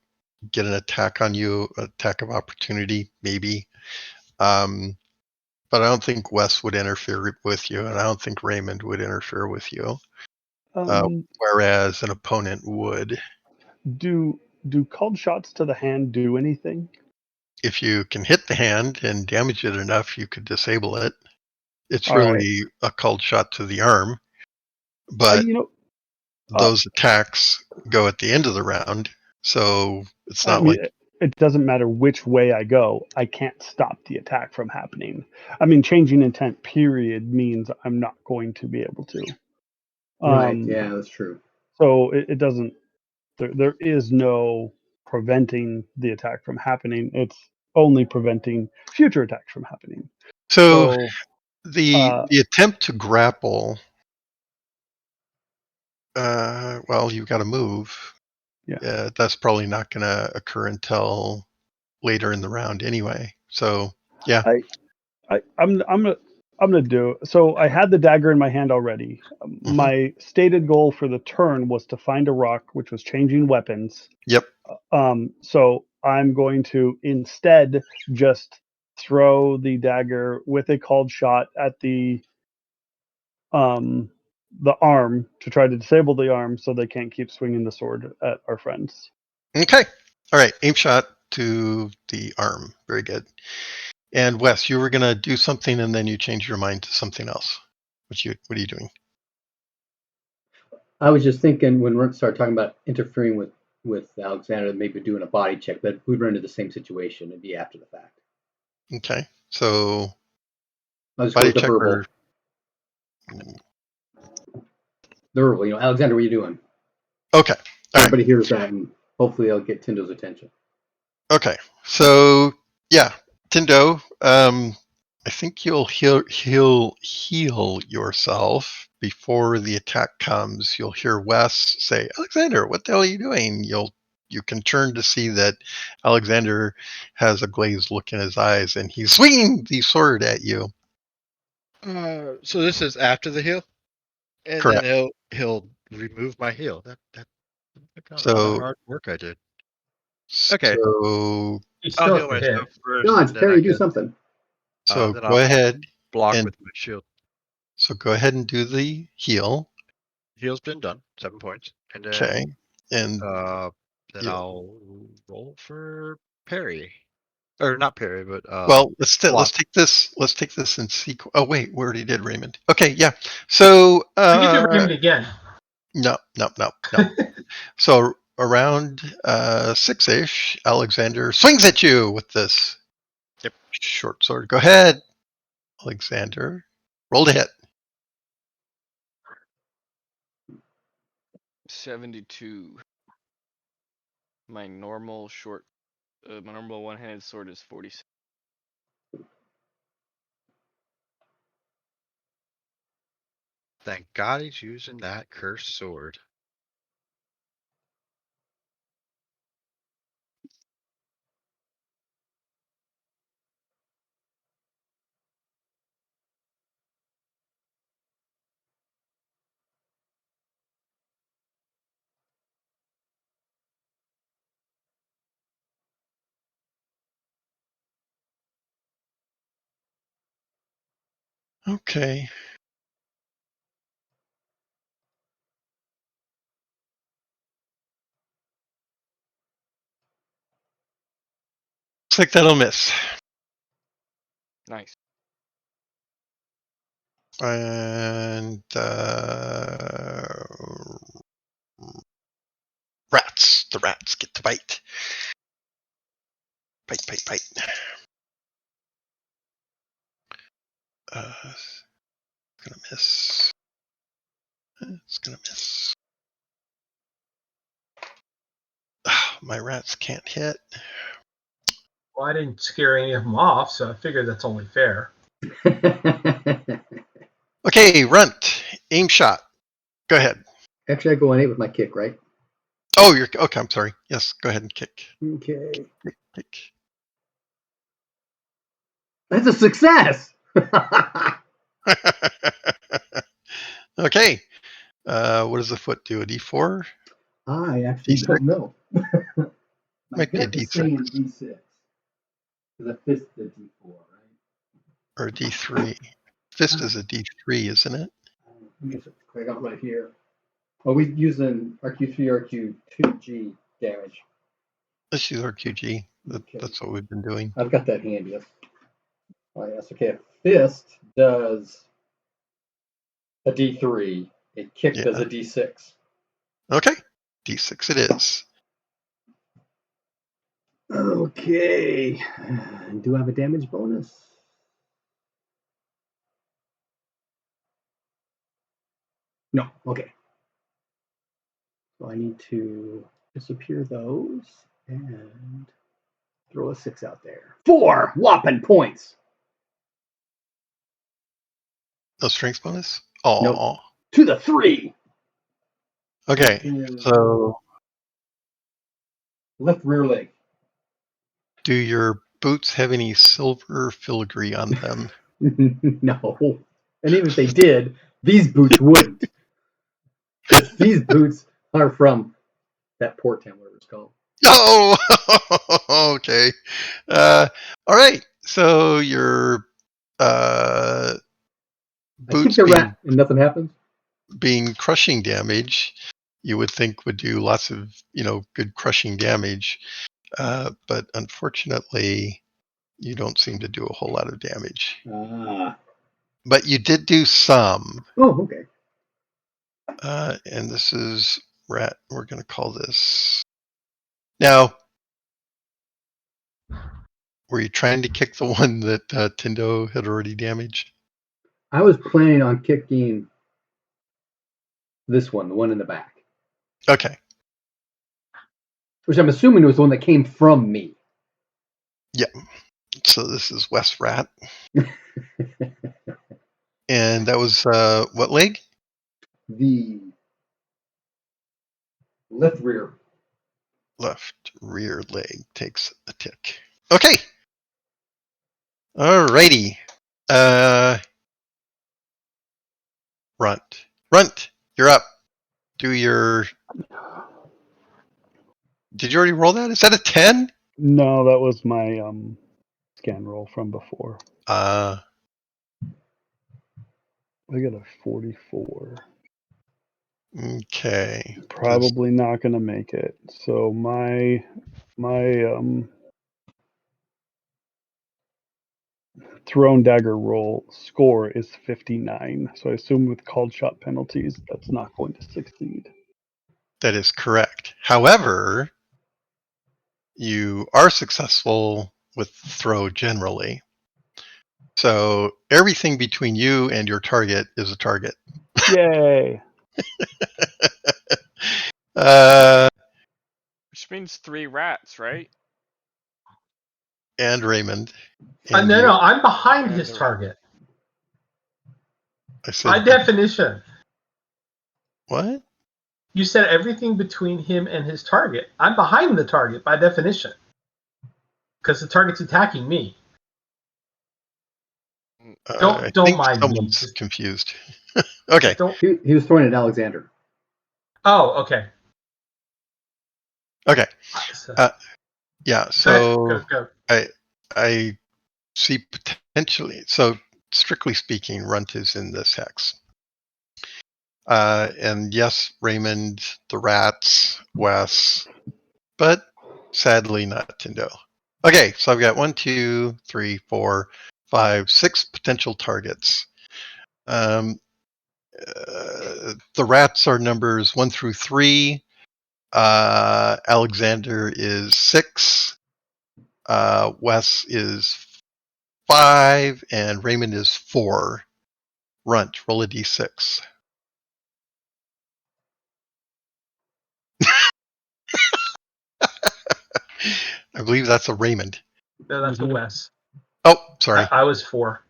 get an attack on you, attack of opportunity, maybe. But I don't think Wes would interfere with you, and I don't think Raymond would interfere with you. Whereas an opponent would. Do called shots to the hand do anything? If you can hit the hand and damage it enough, you could disable it. It's All right. really a cold shot to the arm, but those attacks go at the end of the round, so it's not like it doesn't matter which way I go. I can't stop the attack from happening. I mean, changing intent period means I'm not going to be able to. Right. Yeah, that's true. So it doesn't. There is no preventing the attack from happening. It's only preventing future attacks from happening. so. The attempt to grapple. Well, you've got to move. Yeah, that's probably not going to occur until later in the round anyway. So yeah. I'm gonna do. So I had the dagger in my hand already. My stated goal for the turn was to find a rock, which was changing weapons. Yep. So I'm going to instead just throw the dagger with a called shot at the arm to try to disable the arm so they can't keep swinging the sword at our friends. Okay. All right. Aim shot to the arm. Very good. And Wes, you were going to do something and then you changed your mind to something else. What are you doing? I was just thinking when we started talking about interfering with Alexander, maybe doing a body check, that we'd run into the same situation. It'd be after the fact. Okay. So I was body the check verbal. or The verbal. Alexander, what are you doing? okay. Everybody hears that, and hopefully they'll get Tindo's attention. Okay. So yeah, Tindo, I think you'll heal yourself before the attack comes. You'll hear Wes say, "Alexander, what the hell are you doing?" You can turn to see that Alexander has a glazed look in his eyes, and he's swinging the sword at you. So this is after the heal, and Correct. then he'll remove my heal. That kind of So hard work I did. Okay. So I'll heal myself first. John, Perry, do something. So then go ahead. Block and with my shield. So go ahead and do the heal. Heal's been done. 7 points. And then, okay. And then I'll roll for parry. Or not parry, but well, let's take this in sequence. Oh wait, we already did Raymond. Okay, yeah. So we can do Raymond again. No. So around 6-ish, Alexander swings at you with this short sword. Go ahead, Alexander. Roll to hit. 72. my normal my normal one-handed sword is 46. Thank God he's using that cursed sword. Okay. Looks like that'll miss. Nice. And rats. The rats get to bite. Bite, bite, bite. It's gonna miss. It's gonna miss. My rats can't hit. Well, I didn't scare any of them off, so I figured that's only fair. Okay, runt. Aim shot. Go ahead. Actually, I go on 8 with my kick, right? Oh, you're okay. I'm sorry. Yes, go ahead and kick. Okay. Kick. That's a success! Okay. What does the foot do? A D4? I actually D6? don't know. My Might be a gut is D6 saying D6. Because a fist is a D4, right? or a D3. Fist is a D3, isn't it? Let me just click out right here. Oh, we're using RQ3, RQ2G damage. Let's use RQG. Okay. That's what we've been doing. I've got that handy. Yes. Oh, yes. Okay. A fist does a D3. A kick does a D6. Okay. D6 it is. Okay. Do I have a damage bonus? No. Okay. So I need to disappear those and throw a 6 out there. 4 whopping points. No strength bonus? Oh. Nope. To the 3. Okay. So Left rear leg. do your boots have any silver filigree on them? No. And even if they did, these boots wouldn't. Because these boots are from that port town, whatever it's called. Oh, okay. All right. So your I boots kick the rat and nothing happens. being crushing damage, you would think would do lots of good crushing damage, but unfortunately, you don't seem to do a whole lot of damage. But you did do some. Oh, okay. And this is rat. We're going to call this. Now, were you trying to kick the one that Tindo had already damaged? I was planning on kicking this one, the one in the back. Okay. Which I'm assuming was the one that came from me. Yeah. So this is West Rat. And that was what leg? The left rear. Left rear leg takes a tick. Okay. Alrighty. Runt, you're up. Do your. Did you already roll that? Is that a 10? No, that was my scan roll from before. I got a 44. Okay. Probably not gonna make it. So my thrown dagger roll score is 59. So I assume with called shot penalties, that's not going to succeed. That is correct. However, you are successful with throw generally. So everything between you and your target is a target. Yay! Which means 3 rats, right? And Raymond. No, And you. no, I'm behind And his the- target. I By said, definition. what? You said everything between him and his target. I'm behind the target by definition. Because the target's attacking me. I Don't think mind me. someone's Just confused. Okay. don't. He was throwing at Alexander. Oh, okay. Okay. So, Yeah. go, So go. I see potentially. So strictly speaking, Runt is in this hex. And yes, Raymond, the rats, Wes, but sadly not Tindo. Okay, so I've got 1, 2, 3, 4, 5, 6 potential targets. The rats are numbers 1 through 3. Alexander is 6. Wes is 5, and Raymond is 4. Runt, roll a d6. I believe that's a Raymond. No, that's a Wes. Oh, sorry. I was 4.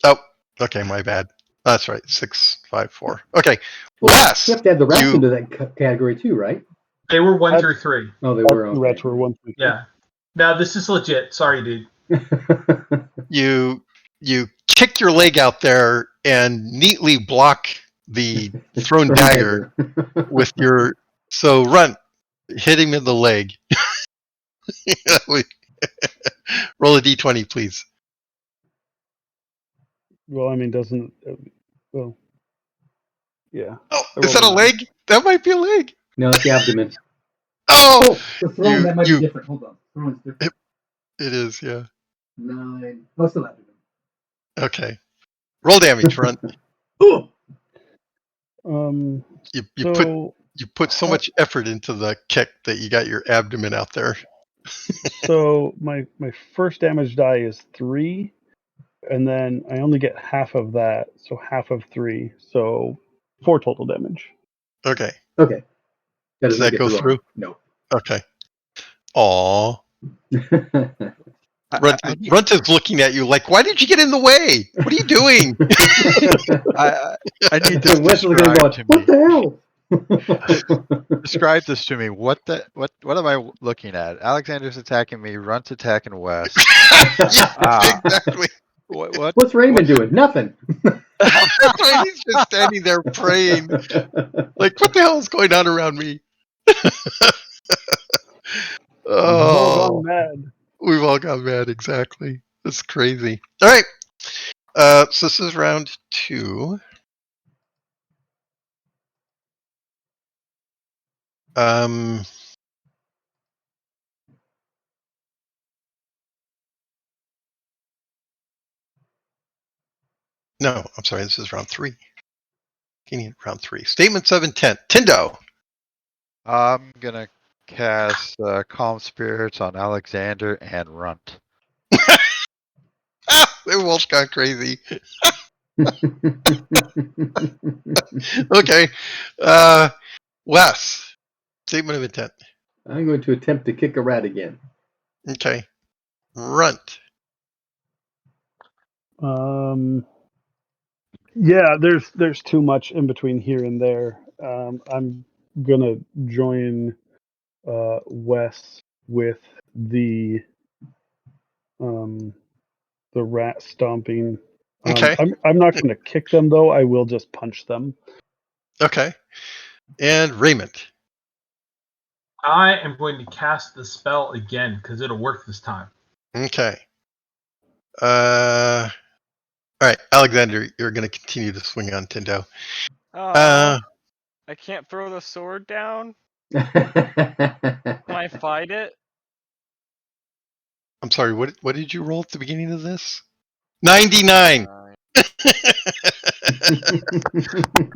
Oh, okay, my bad. That's right. 6, 5, 4. Okay, Well, Wes, you have to add the rats you into that category too, right? They were 1 That's- through 3. Oh, they were. The Okay. rats were 1 through 3. Yeah. Now this is legit. Sorry, dude. you kick your leg out there and neatly block the thrown dagger with your. So Runt, hit him in the leg. Roll a d20, please. Well, I mean, doesn't. Well, yeah. Oh, I is rolled that a a 9. leg? That might be a leg. No, it's the abdomen. Oh, Oh, the throne, that might be different. Hold on. Throne's different. it is, yeah. 9. Oh, still abdomen. Okay. Roll damage, Runt. Oh! You So, put so much effort into the kick that you got your abdomen out there. so my first damage die is 3, and then I only get half of that, so half of 3, so 4 total damage. Okay. Okay. Does that go through? No. Okay. Aw. I Runt is looking at you like, why did you get in the way? What are you doing? I need this Wes is looking at described him to going, me. what the hell? Describe this to me. What am I looking at? Alexander's attacking me. Runt's attacking Wes. Yeah, exactly. What? What's Raymond doing? Nothing. That's right. He's just standing there praying. Like, what the hell is going on around me? We've all gone Oh, mad. we've all got mad. Exactly. That's crazy. All right. So this is round 2. No, I'm sorry. This is round 3. Beginning of round 3. Statements of intent. Tindo. I'm gonna cast Calm Spirits on Alexander and Runt. They both gone crazy. Okay. Wes. Statement of intent. I'm going to attempt to kick a rat again. Okay. Runt. Yeah, there's too much in between here and there. I'm gonna join Wes with the rat stomping. Okay. I'm not gonna kick them though. I will just punch them. Okay. And Raymond. I am going to cast the spell again because it'll work this time. Okay. All right, Alexander, you're going to continue to swing on Tindo. I can't throw the sword down. Can I fight it? I'm sorry. What did you roll at the beginning of this? 99.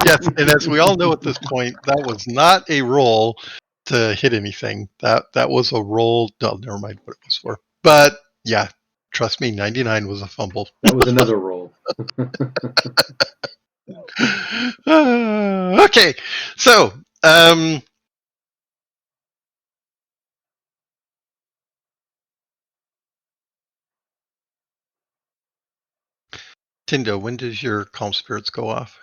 Yes, and as we all know at this point, that was not a roll to hit anything. That was a roll. No, never mind what it was for. But yeah, trust me, 99 was a fumble. That was another roll. Okay, so Tindo, when does your calm spirits go off?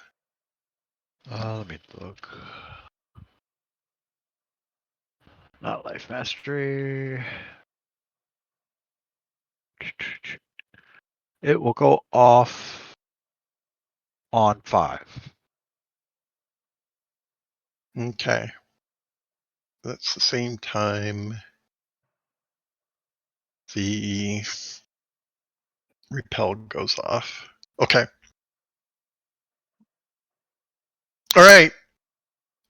Let me look. Not life mastery. It will go off on 5. Okay. That's the same time the repel goes off. Okay. All right.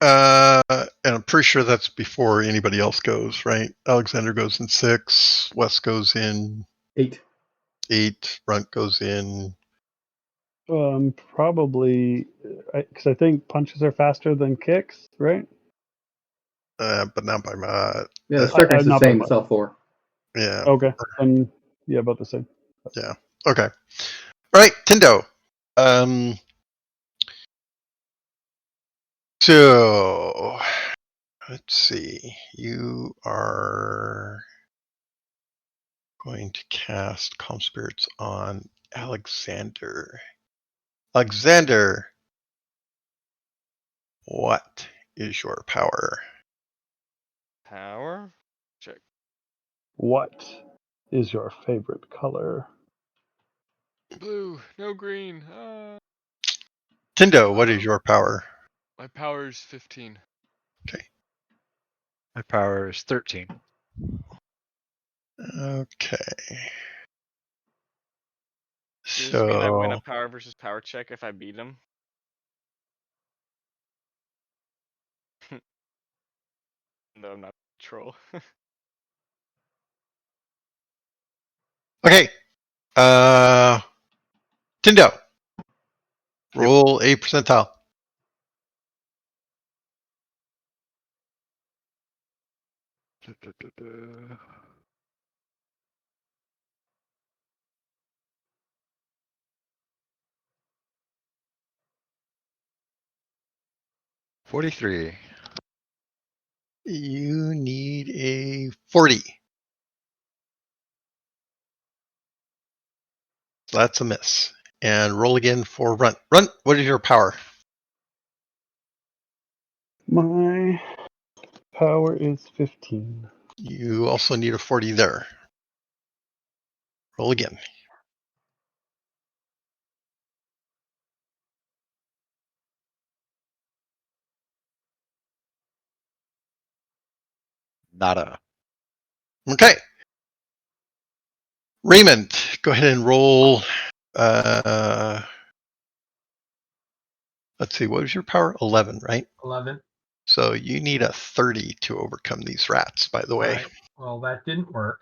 And I'm pretty sure that's before anybody else goes, right? Alexander goes in 6. Wes goes in 8. 8. Runt goes in. Probably because I think punches are faster than kicks, right? But not by much. Yeah, the strike rate's the Not by same. much. It's all 4. Yeah. Okay, and yeah, about the same. Yeah. Okay. All right, Tindo. So let's see. You are going to cast Calm Spirits on Alexander. Alexander, what is your power? Power? Check. What is your favorite color? Blue, no green. Tindo, what is your power? My power's 15. Okay. My power is 13. Okay. Does this mean I win a So, power versus power check if I beat him? No, I'm not a troll. okay. Tindo, roll a percentile. Da-da-da-da. 43. You need a 40. So that's a miss. And roll again for Runt. Runt, what is your power? My power is 15. You also need a 40 there. Roll again. Nada. Okay. Raymond, go ahead and roll. Let's see, what was your power? 11, right? 11. So you need a 30 to overcome these rats, by the All way. right. Well, that didn't work.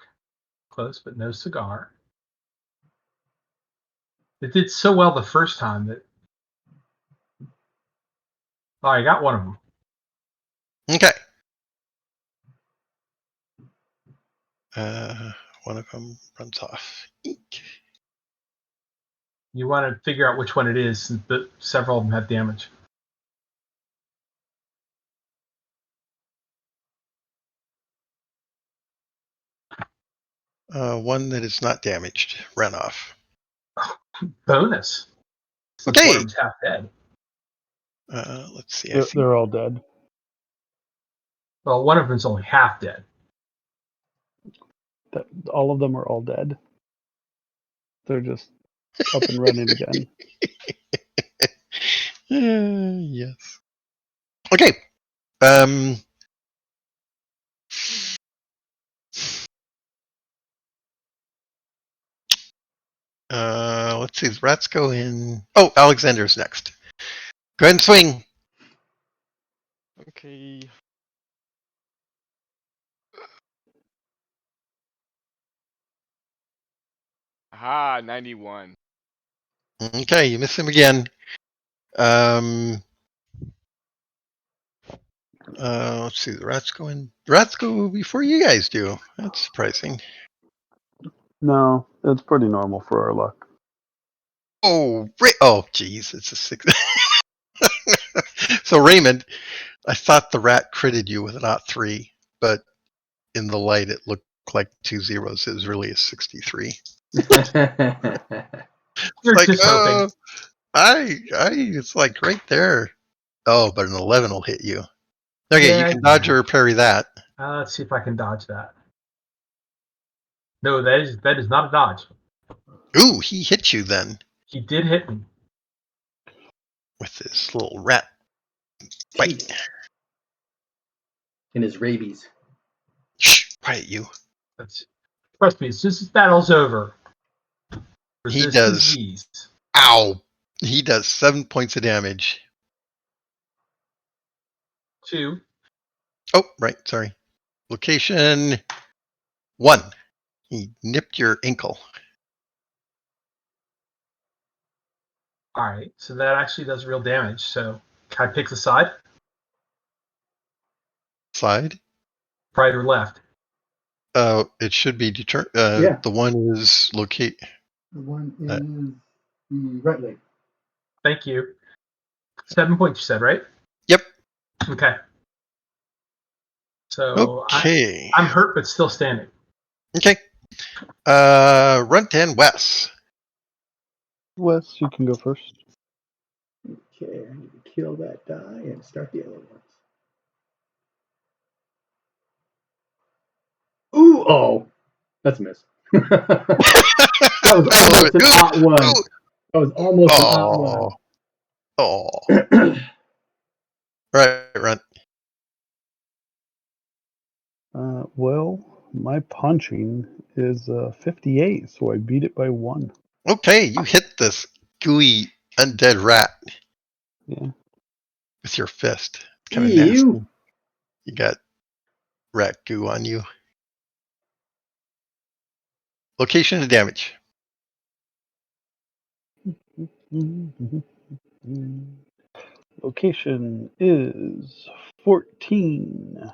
Close, but no cigar. It did so well the first time that. Oh, I got one of them. Okay. One of them runs off. Eek. You want to figure out which one it is, but several of them have damage. One that is not damaged ran off. Bonus. Since Okay. one of them's half dead. Let's see. I think They're all dead. Well, one of them's only half dead. All of them are all dead. They're just up and running again. yes. Okay. Let's see. The rats go in. Oh, Alexander's next. Go ahead and swing. Okay. Aha, 91. Okay, you miss him again. Let's see. The rats go in. The rats go before you guys do. That's surprising. No, it's pretty normal for our luck. Oh, geez. It's a 6. So, Raymond, I thought the rat critted you with an ot 3, but in the light it looked like 2 zeros. It was really a 63. You're like, just hoping. it's like right there. Oh, but an 11 will hit you. Okay, you Yeah. can dodge or parry that. Let's see if I can dodge that. No, that is not a dodge. Ooh, he hit you then He did hit me. with this little rat bite. Teeth. And his rabies. Shh, quiet you. Trust me, as soon as this battle's over, for He this does. disease. Ow! He does 7 points of damage. 2. Oh, right, sorry. Location 1. He nipped your ankle. All right, so that actually does real damage. So can I pick the side? Side. Right or left? It should be determined. Yeah. The one is locate. The one is the right leg. Thank you. 7 points, you said, right? Yep. Okay. So Okay. I'm hurt, but still standing. Okay. Runt and Wes. Wes, you can go first. Okay, I need to kill that die and start the other ones. Ooh, oh, that's a miss. That was almost an hot one. That was almost an hot Oh. one. Right, Runt. Well, my punching is 58, so I beat it by 1. Okay, you hit this gooey undead rat Yeah. with your fist. It's kind of Ew. nasty. You got rat goo on you. Location and damage. Location is 14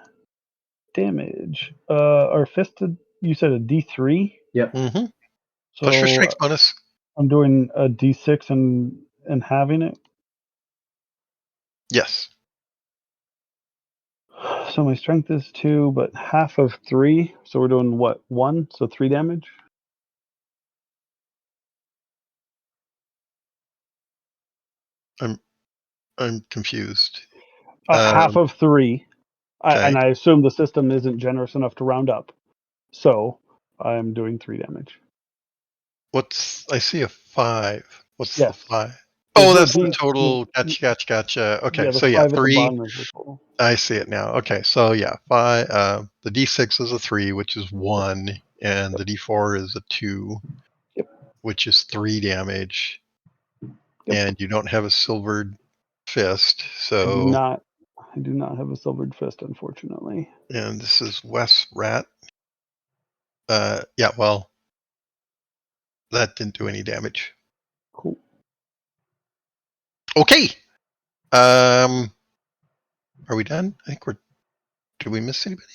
damage. Our fisted, you said a D3? Yep. Mm-hmm. Plus your So strength bonus. I'm doing a D6 and having it. Yes. So my strength is 2, but half of 3. So we're doing what? 1? So 3 damage? I'm confused. Half of 3. Okay. And I assume the system isn't generous enough to round up. So I'm doing 3 damage. I see a 5. What's the Yes. 5? Oh, The that's the D- total. Gotcha. Okay, Yeah, the so yeah, 5 at the 3. bottom is the total. I see it now. Okay, so yeah, 5. The D6 is a 3, which is 1, and the D4 is a 2, Yep. which is 3 damage. Yep. And you don't have a silvered fist, I do so. not have a silvered fist, unfortunately. And this is Wes Rat. Yeah, well, that didn't do any damage. Cool. Okay. Are we done? Did we miss anybody?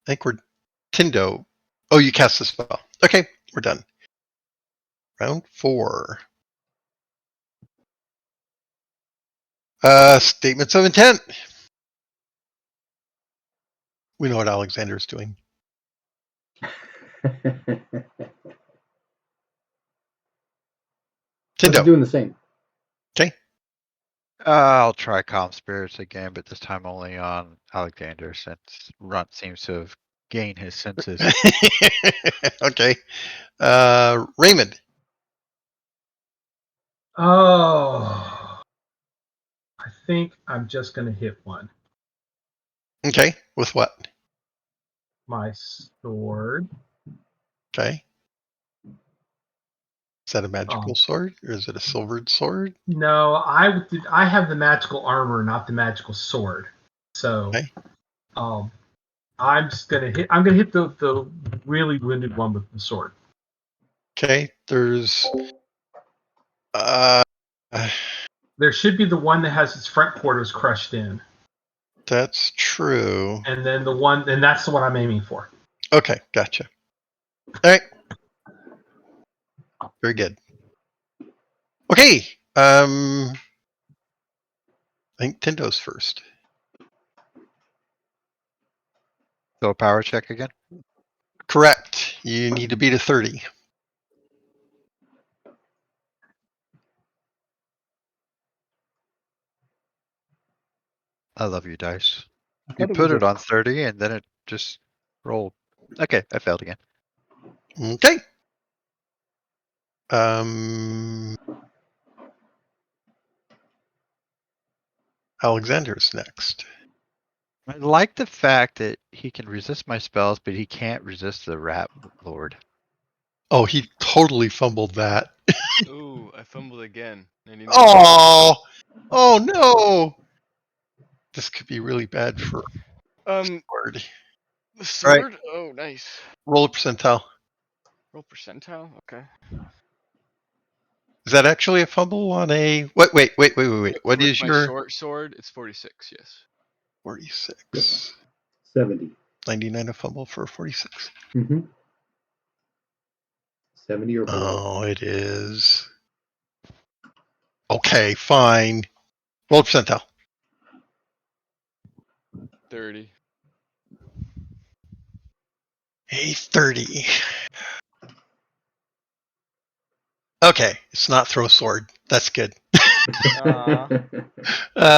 I think we're Tindo. Oh, you cast the spell. Okay, we're done. Round 4. Statements of intent. We know what Alexander's doing. I was Tindo. doing the same. Okay. I'll try Calm Spirits again, but this time only on Alexander, since Runt seems to have gained his senses. Okay. Raymond. Oh, I think I'm just gonna hit one. Okay. With what? My sword. Okay. Is that a magical sword, or is it a silvered sword? No, I have the magical armor, not the magical sword. So, Okay. I'm just gonna hit. I'm gonna hit the really wounded one with the sword. Okay. There's. Uh, There should be the one that has its front quarters crushed in, that's true. and then that's the one I'm aiming for. Okay, gotcha. All right. Very good. Okay. I think Tindo's first. So a power check again? Correct. You need to beat a 30. I love you, dice. I You thought put was it on 30 and then it just rolled. Okay, I failed again. Okay. Um, Alexander's next. I like the fact that he can resist my spells, but he can't resist the Rat Lord. Oh, he totally fumbled that. Ooh, I fumbled again. 99. Oh no! This could be really bad for Ward. The All right, sword? Oh, nice. roll a percentile. Roll percentile? Okay. Is that actually a fumble on a? Wait. What With is my your short sword, it's 46, yes. 46? 70. 99 a fumble for 46. Mm-hmm. 70 or below. Oh, it is. Okay, fine. Roll a percentile. 30. A 30. Okay, it's not throw sword. That's good. Aw.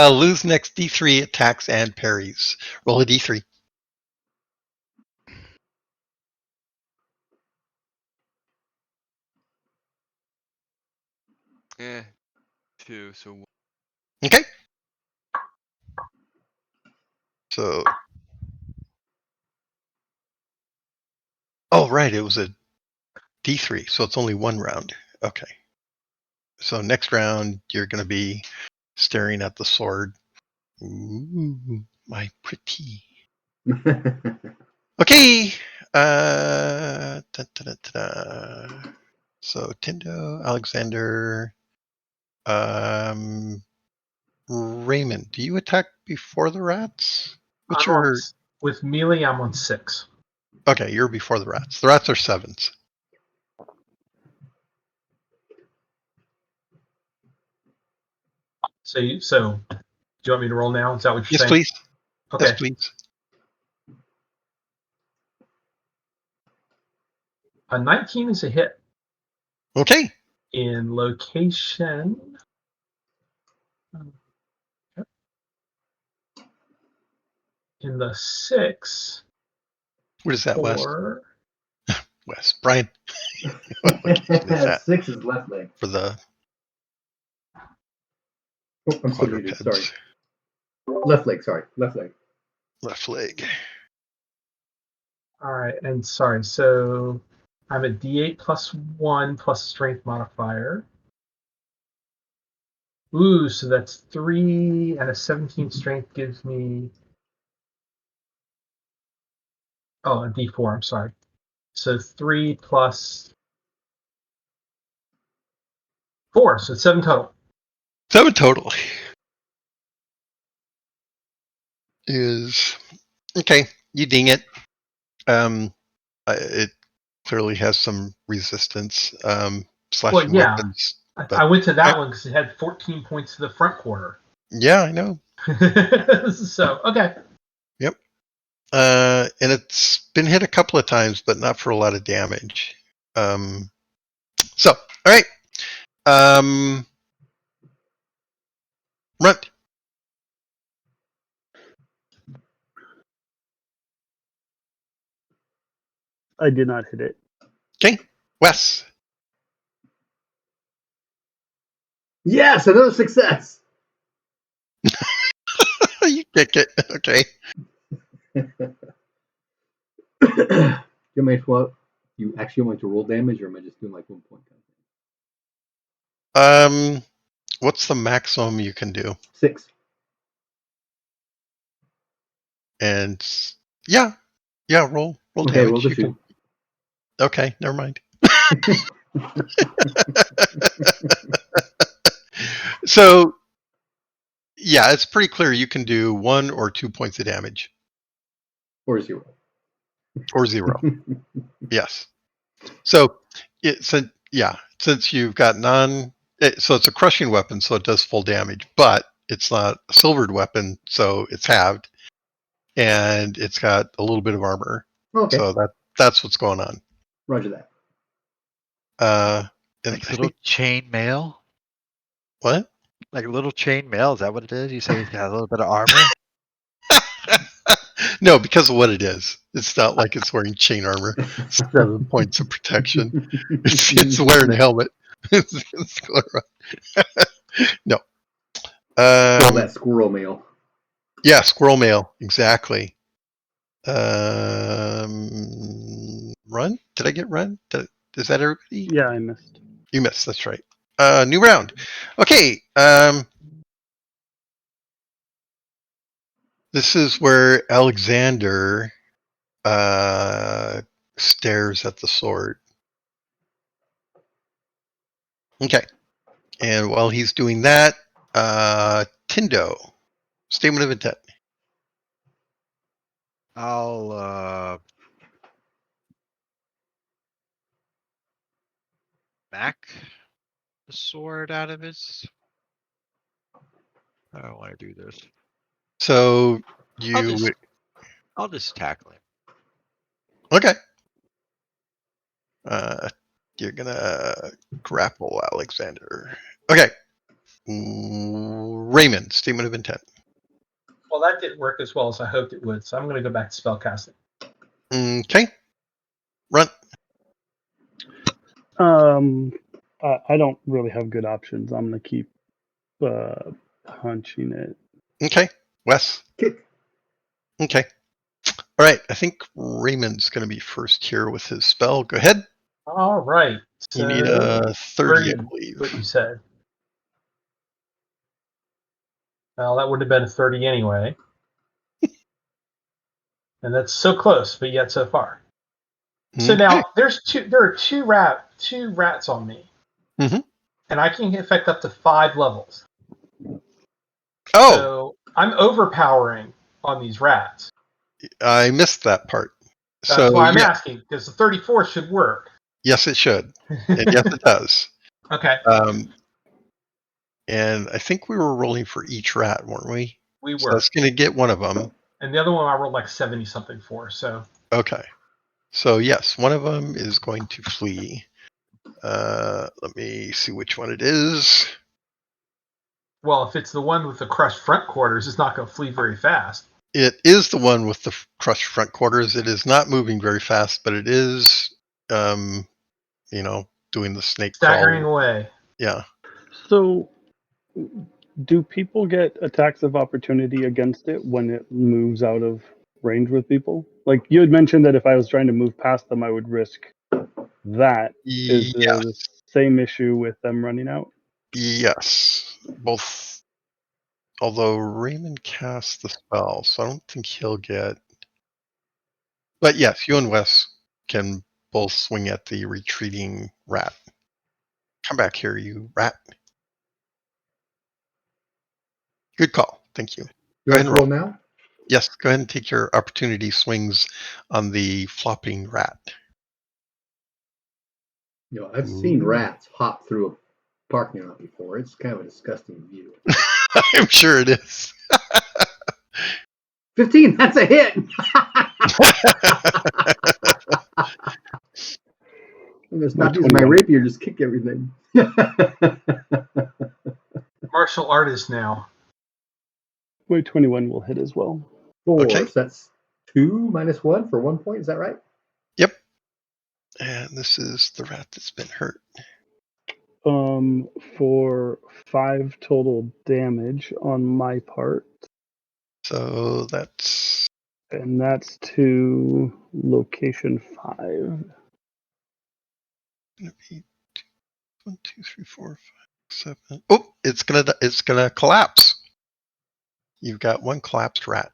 Lose next D3 attacks and parries. Roll a D3. Eh, 2, so Okay. So, oh right, it was a D3, so it's only one round. Okay. So next round you're going to be staring at the sword. Ooh, my pretty. Okay. So Tindo, Alexander, Raymond. Do you attack before the rats? What's I'm on your? with melee. I'm on 6. Okay, you're before the rats. The rats are 7s. So do you want me to roll now? Is that what you're Yes, saying? please. Yes, Okay. please. A 19 is a hit Okay. in location. In the 6 What is that, Wes? or Wes. Brian. What location is that 6 is left leg. for the Oh, I'm still muted. Sorry. quadrupeds? Left leg. Sorry. Left leg. Left leg. all right, and sorry. So I'm a D8 plus 1 plus strength modifier. Ooh, so that's 3 and a 17 strength gives me. Oh, a D4. I'm sorry. So 3 plus 4, so 7 total. 7 total is okay. You ding it. It clearly has some resistance. Well, Slashing yeah, weapons, I but went to that one because it had 14 points to the front quarter. yeah, I know. So okay. Yep. And it's been hit a couple of times, but not for a lot of damage. So, all right. Runt. I did not hit it. Okay. Wes. Yes, another success. You kick it. Okay. You may what? You actually want to roll damage, or am I just doing like 1 point? What's the maximum you can do? 6. And yeah, roll Okay, roll damage. the You 2. can. Okay, never mind. So yeah, it's pretty clear you can do 1 or 2 points of damage. Or 0. Or 0. Yes. So since you've got so it's a crushing weapon, so it does full damage, but it's not a silvered weapon, so it's halved, and it's got a little bit of armor. Okay. So that's what's going on. Roger that. And Like I little think chain mail? what? Like little chain mail? Is that what it is? You say it's got a little bit of armor? No, because of what it is. It's not like it's wearing chain armor. 7 points of protection. It's wearing a helmet. It's going around. No. Call that squirrel mail. Yeah, squirrel mail. Exactly. Run? Did I get run? Is that everybody? Yeah, I missed. You missed. That's right. New round. Okay. This is where Alexander stares at the sword. Okay. And while he's doing that, Tindo, statement of intent. I'll back the sword out of his. I don't want to do this. So I'll just tackle him. Okay. You're gonna grapple Alexander. Okay. Raymond, statement of intent. Well, that didn't work as well as I hoped it would, so I'm going to go back to spellcasting. Okay. Run. I don't really have good options. I'm gonna keep punching it. Okay. Wes. Kick. Okay. All right. I think Raymond's going to be first here with his spell. Go ahead. All right. So You need a 30, I believe. what you said. Well, that would have been a 30 anyway. And that's so close, but yet so far. So now there are two rats on me. Mhm. And I can affect up to 5 levels. Oh, So I'm overpowering on these rats. I missed that part. That's So why I'm yeah, asking, because the 34 should work. yes, it should, and yes, it does. Okay. And I think we were rolling for each rat, weren't we? We So were. that's going to get one of them. And the other one I rolled like 70 something for. So Okay. So yes, one of them is going to flee. Let me see which one it is. well, if it's the one with the crushed front quarters, it's not going to flee very fast. It is the one with the crushed front quarters. It is not moving very fast, but it is, doing the snake Staggering crawl. away. Yeah. So, do people get attacks of opportunity against it when it moves out of range with people? Like you had mentioned that if I was trying to move past them, I would risk that. Is there the same issue with them running out? Yes. Both. Although Raymond casts the spell, so I don't think he'll get. But yes, you and Wes can both swing at the retreating rat. Come back here, you rat. Good call. Thank you. Do I have to roll now? Yes, go ahead and take your opportunity swings on the flopping rat. I've seen rats hop through a parking lot before. It's kind of a disgusting view. I'm sure it is. 15, that's a hit. I'm gonna stop using my rapier, just kick everything. Martial artist now. Wait, 21 will hit as well. 4, Okay. so that's 2 minus 1 for 1 point. Is that right? Yep. And this is the rat that's been hurt. For 5 total damage on my part. So that's. And that's to location 5. Gonna be 1, 2, 3, 4, 5, 7. Oh, it's gonna collapse. You've got one collapsed rat.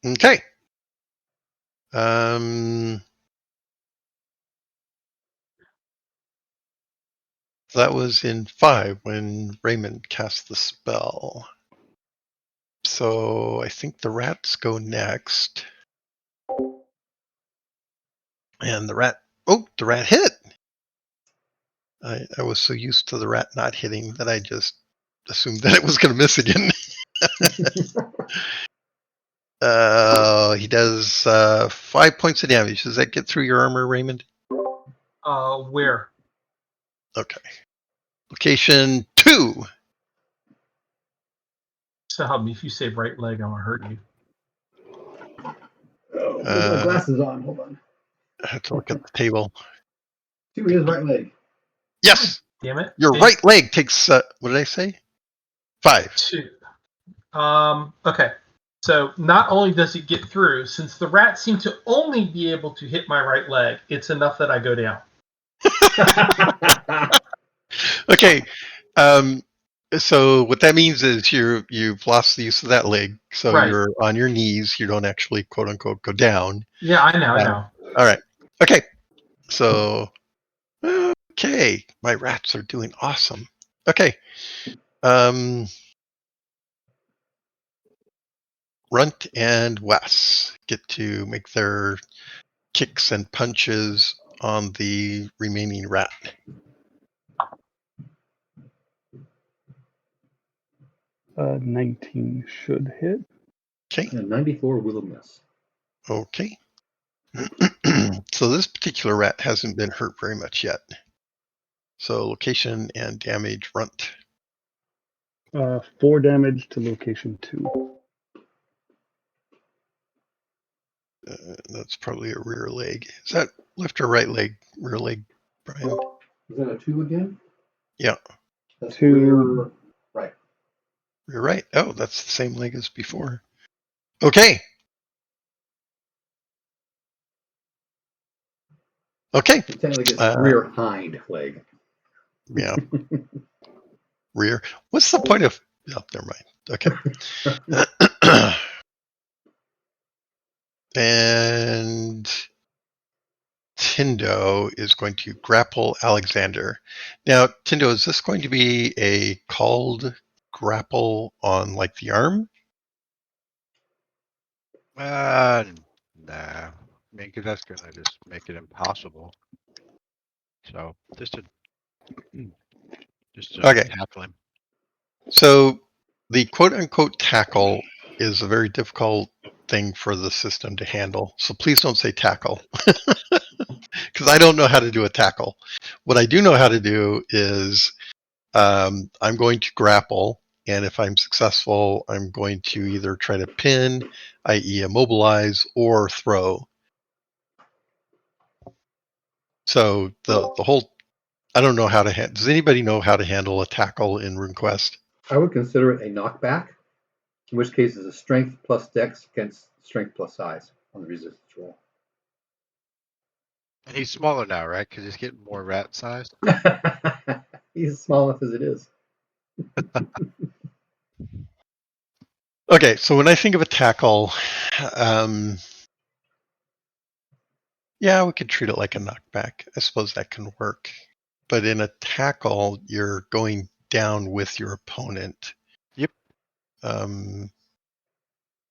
Okay. That was in 5 when Raymond cast the spell. So I think the rats go next. And the rat hit. I was so used to the rat not hitting that I just assumed that it was going to miss again. He does 5 points of damage. Does that get through your armor, Raymond? Where? Okay. Location 2. So help me, if you say right leg, I'm gonna hurt you. Oh, put my glasses on. Hold on. I have to look at the table. 2 is right leg. Yes, Damn it. your Big right leg takes. What did I say? 5. 2. Okay. So not only does it get through, since the rats seem to only be able to hit my right leg, it's enough that I go down. Okay. So what that means is you've lost the use of that leg, so Right. you're on your knees. You don't actually quote unquote go down. Yeah, I know. All right. Okay. So okay, my rats are doing awesome. Okay. Runt and Wes get to make their kicks and punches on the remaining rat. 19 should hit. Okay. And 94 will miss. Okay. So this particular rat hasn't been hurt very much yet. So location and damage runt. 4 damage to location 2. That's probably a rear leg. Is that left or right leg? Rear leg, Brian? Is that a 2 again? Yeah. That's 2. rear right. Rear right. Oh, that's the same leg as before. Okay. Okay. Technically, it's rear hind leg. Yeah. Rear. What's the point of? Oh, never mind. Okay. And Tindo is going to grapple Alexander. Now, Tindo, is this going to be a called grapple on like the arm? Nah. I mean, 'cause that's gonna just make it impossible. So just to Okay. tackle him. So the quote unquote tackle is a very difficult thing for the system to handle. So please don't say tackle because I don't know how to do a tackle. What I do know how to do is I'm going to grapple, and if I'm successful, I'm going to either try to pin, i.e., immobilize, or throw. So the whole I don't know how to. Does anybody know how to handle a tackle in RuneQuest? I would consider it a knockback, in which case it's a strength plus dex against strength plus size on the resistance roll. And he's smaller now, right? Because he's getting more rat size. He's small enough as it is. Okay, so when I think of a tackle, yeah, we could treat it like a knockback. I suppose that can work. But in a tackle, you're going down with your opponent. Yep. And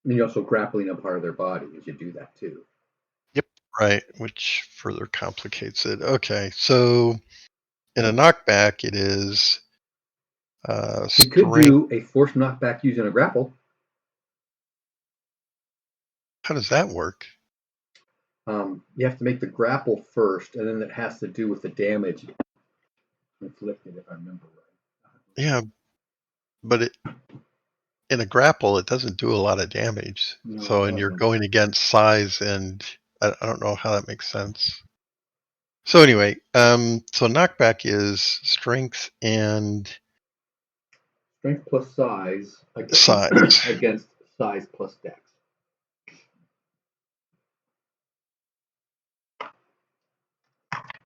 you're also grappling a part of their body as you do that too. Yep. Right, which further complicates it. Okay, so in a knockback, it is You could strength. do a forced knockback using a grapple. How does that work? You have to make the grapple first, and then it has to do with the damage inflicted, if I remember right. Yeah, but in a grapple, it doesn't do a lot of damage. No, So, it and you're doesn't. going against size, and I don't know how that makes sense. So anyway, so knockback is strength and Strength plus size size. against size plus dex.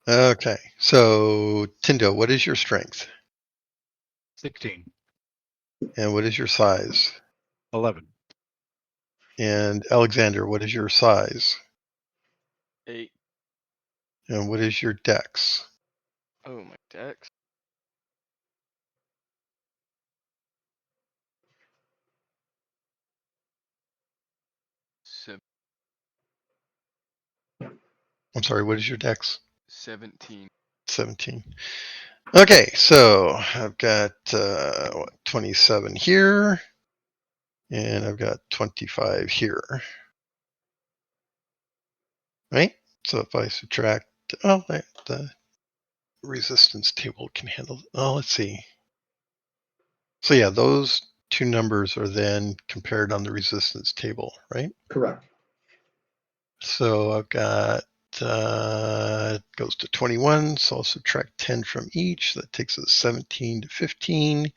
Okay, so Tindo, what is your strength? 16. And what is your size? 11. And Alexander, what is your size? 8. And what is your dex? Oh, my dex. I'm sorry, what is your dex? 17. 17. Okay, so I've got 27 here, and I've got 25 here. Right? So if I subtract, the resistance table can handle. Oh, let's see. So yeah, those two numbers are then compared on the resistance table, right? Correct. So I've got goes to 21, so I'll subtract 10 from each. That takes us 17 to 15.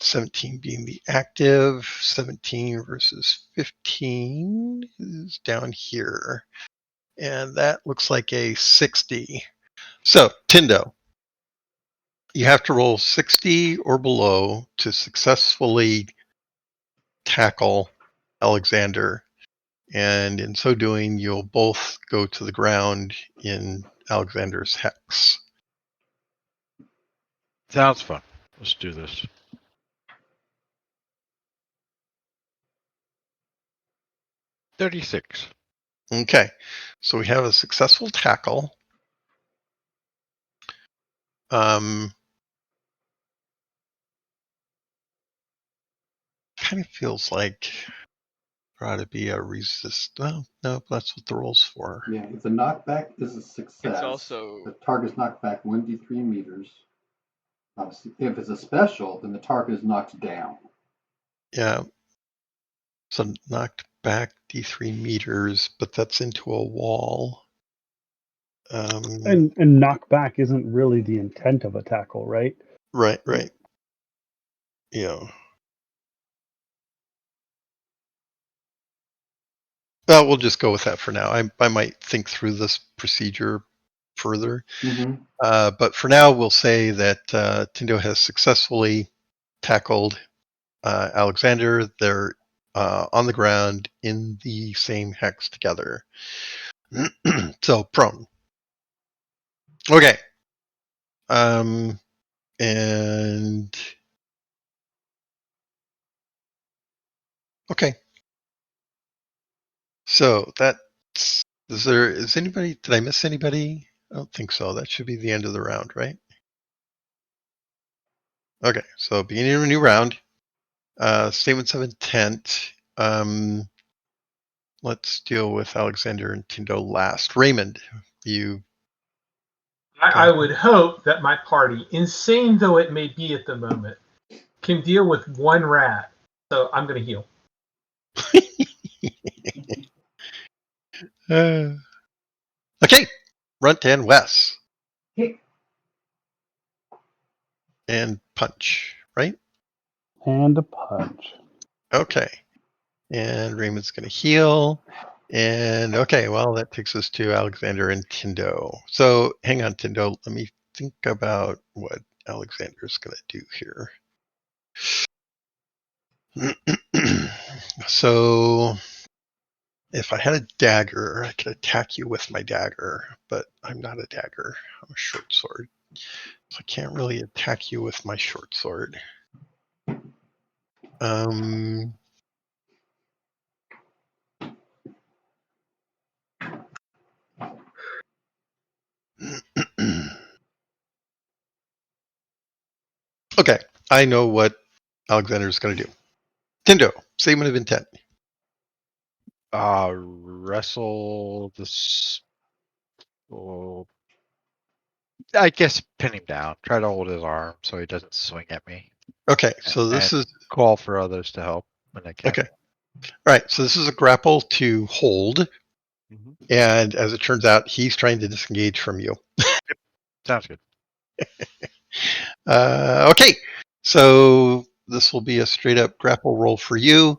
17 being the active, 17 versus 15 is down here. And that looks like a 60. So, Tindo, you have to roll 60 or below to successfully tackle Alexander. And in so doing, you'll both go to the ground in Alexander's hex. Sounds fun. Let's do this. $36. Okay, so we have a successful tackle. Kind of feels like there ought to be a resist. Well, no, that's what the roll's for. Yeah, if the knockback is a success, It's also the target's knocked back 1d3 meters. Obviously, if it's a special, then the target is knocked down. Yeah. So knocked back D3 meters, but that's into a wall. And knockback isn't really the intent of a tackle, right? Right. Yeah. Well, we'll just go with that for now. I might think through this procedure further. Mm-hmm. But for now, we'll say that Tindo has successfully tackled Alexander. They're on the ground in the same hex together. So prone. Okay. And okay. So that's is anybody, did I miss anybody? I don't think so. That should be the end of the round, right? Okay, so beginning of a new round. Statements of intent. Let's deal with Alexander and Tindo last. Raymond, you I would hope that my party, insane though it may be at the moment, can deal with one rat. So I'm going to heal. okay, Runt and Wes Hit. and Punch, right? And a punch. Okay, and Raymond's going to heal. And okay, well, that takes us to Alexander and Tindo. So hang on, Tindo. Let me think about what Alexander's going to do here. So if I had a dagger, I could attack you with my dagger, but I'm not a dagger. I'm a short sword. So I can't really attack you with my short sword. Okay, I know what Alexander's going to do. Tindo, statement of intent. Wrestle this. Oh, I guess pin him down. Try to hold his arm so he doesn't swing at me. Okay, so this and is call for others to help when they can. okay. All right, so this is a grapple to hold, and as it turns out, he's trying to disengage from you. Sounds good. Okay, so this will be a straight up grapple roll for you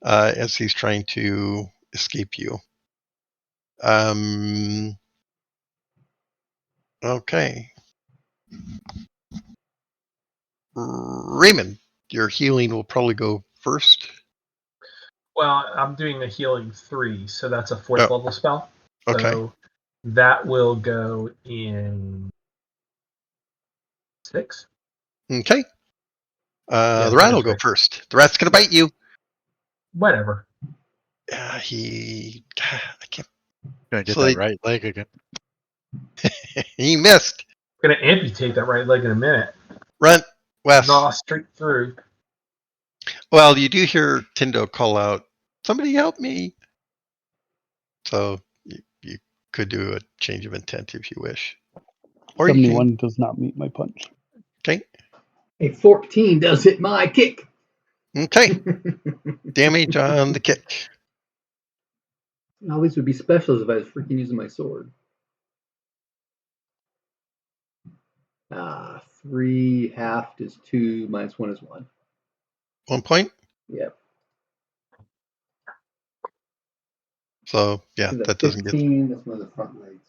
as he's trying to escape you. Okay. Raymond, your healing will probably go first. Well, I'm doing a healing 3, so that's a 4th level spell. Okay. So that will go in 6. Okay. Yeah, the rat that will is go right. first. The rat's going to bite you. Whatever. I can't. Gonna get So that right leg again. he missed. I'm going to amputate that right leg in a minute. Run, Wes. Gnaw straight through. Well, you do hear Tindo call out, "Somebody help me!" So you could do a change of intent if you wish, or you 71 can. does not meet my punch. Okay. A 14 does hit my kick. Okay. Damage on the kick. All these would be specials if I was freaking using my sword. 3 halved is 2, minus 1 is 1. 1 point. Yep. So yeah, So that that's doesn't get. 15. That's one of the front legs.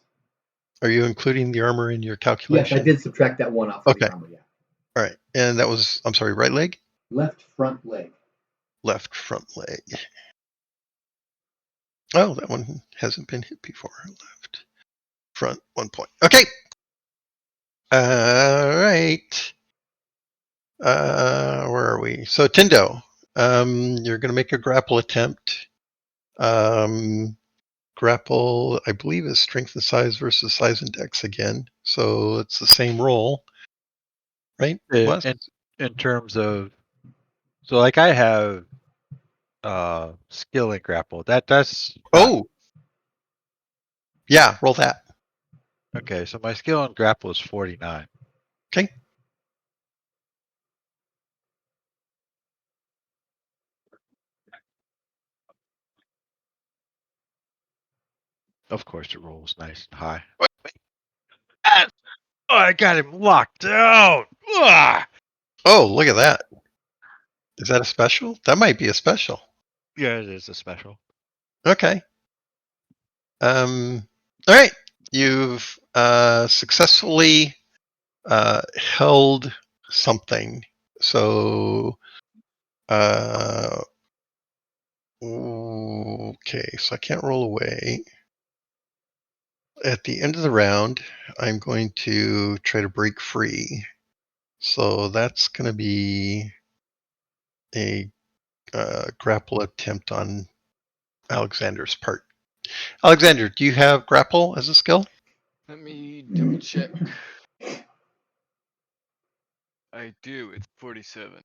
Are you including the armor in your Yes, calculation? I did subtract that 1 off for Okay. the armor. Yeah. All right. And that was, I'm sorry, right leg? Left front leg. Left front leg. Oh, that one hasn't been hit before. Left front 1 point. Okay. All right. Where are we? So Tindo, you're going to make a grapple attempt. Grapple, I believe, is strength and size versus size and dex again. So it's the same roll, right? Wes? In terms of, so like I have skill in grapple. That's not, Oh, yeah, roll that. okay. So my skill in grapple is 49. Okay. Of course, it rolls nice and high. Ah! Oh, I got him locked down. Ah! Oh, look at that. Is that a special? That might be a special. Yeah, it is a special. Okay. All right. You've successfully held something. So, okay. So I can't roll away. At the end of the round, I'm going to try to break free. So that's going to be a grapple attempt on Alexander's part. Alexander, do you have grapple as a skill? Let me double check. I do. It's 47.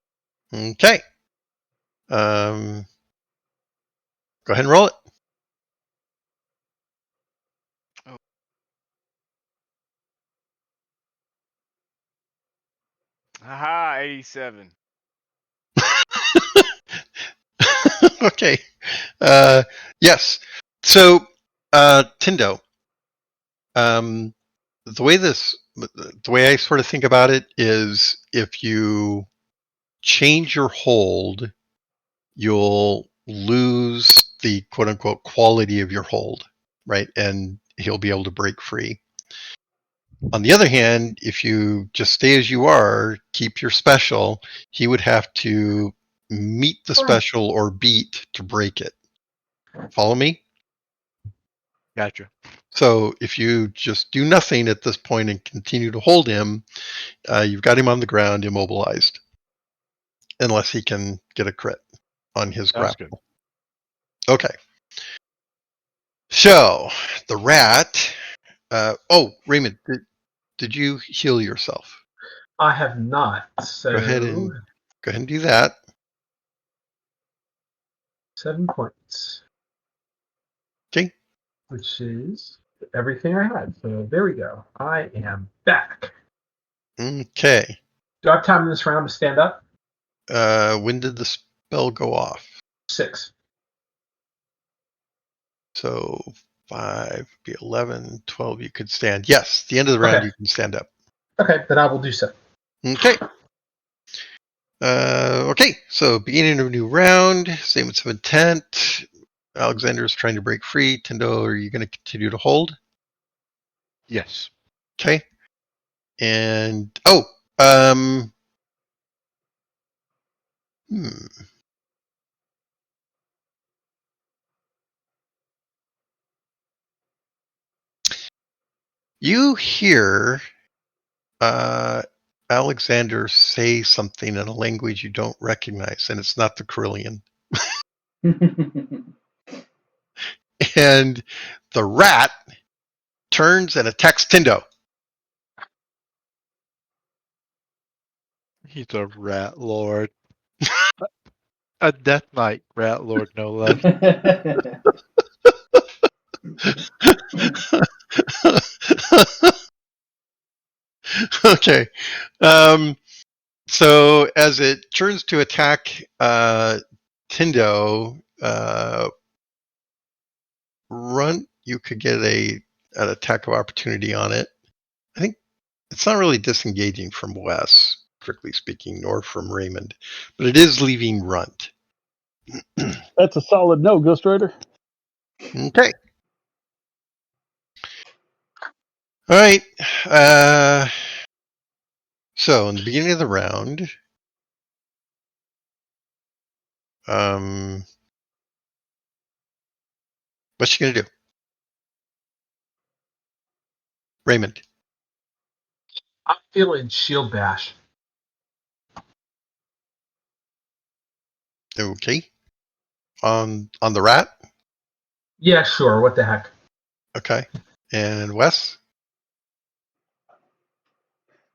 Okay. Go ahead and roll it. Oh. Haha, 87. Okay. Yes. So, Tindo, the way I sort of think about it is if you change your hold, you'll lose the quote unquote quality of your hold, right? And he'll be able to break free. On the other hand, if you just stay as you are, keep your special, he would have to meet the special or beat to break it. Follow me? Gotcha. So if you just do nothing at this point and continue to hold him, you've got him on the ground immobilized. Unless he can get a crit on his Sounds grapple. Okay. So the rat. Raymond, did you heal yourself? I have not. So Go ahead and do that. 7 points. Okay. Which is everything I had. So there we go. I am back. Okay. Do I have time in this round to stand up? When did the spell go off? 6. So 5, be 11, 12, you could stand. Yes, the end of the round Okay. you can stand up. Okay, then I will do so. Okay. Okay, so beginning of a new round, statements of intent. Alexander is trying to break free. Tindo, are you going to continue to hold? Yes. Okay. And, you hear Alexander say something in a language you don't recognize, and it's not the Carillion. And the rat turns and attacks Tindo. He's a rat lord. A death knight rat lord, no less. Okay. So as it turns to attack Tindo, Runt, you could get an attack of opportunity on it. I think it's not really disengaging from Wes, strictly speaking, nor from Raymond, but it is leaving Runt. That's a solid no, Ghost Rider. Okay. All right. So in the beginning of the round, what's she gonna do? Raymond. I'm feeling shield bash. Okay. On the rat. Yeah, sure. What the heck? Okay. And Wes.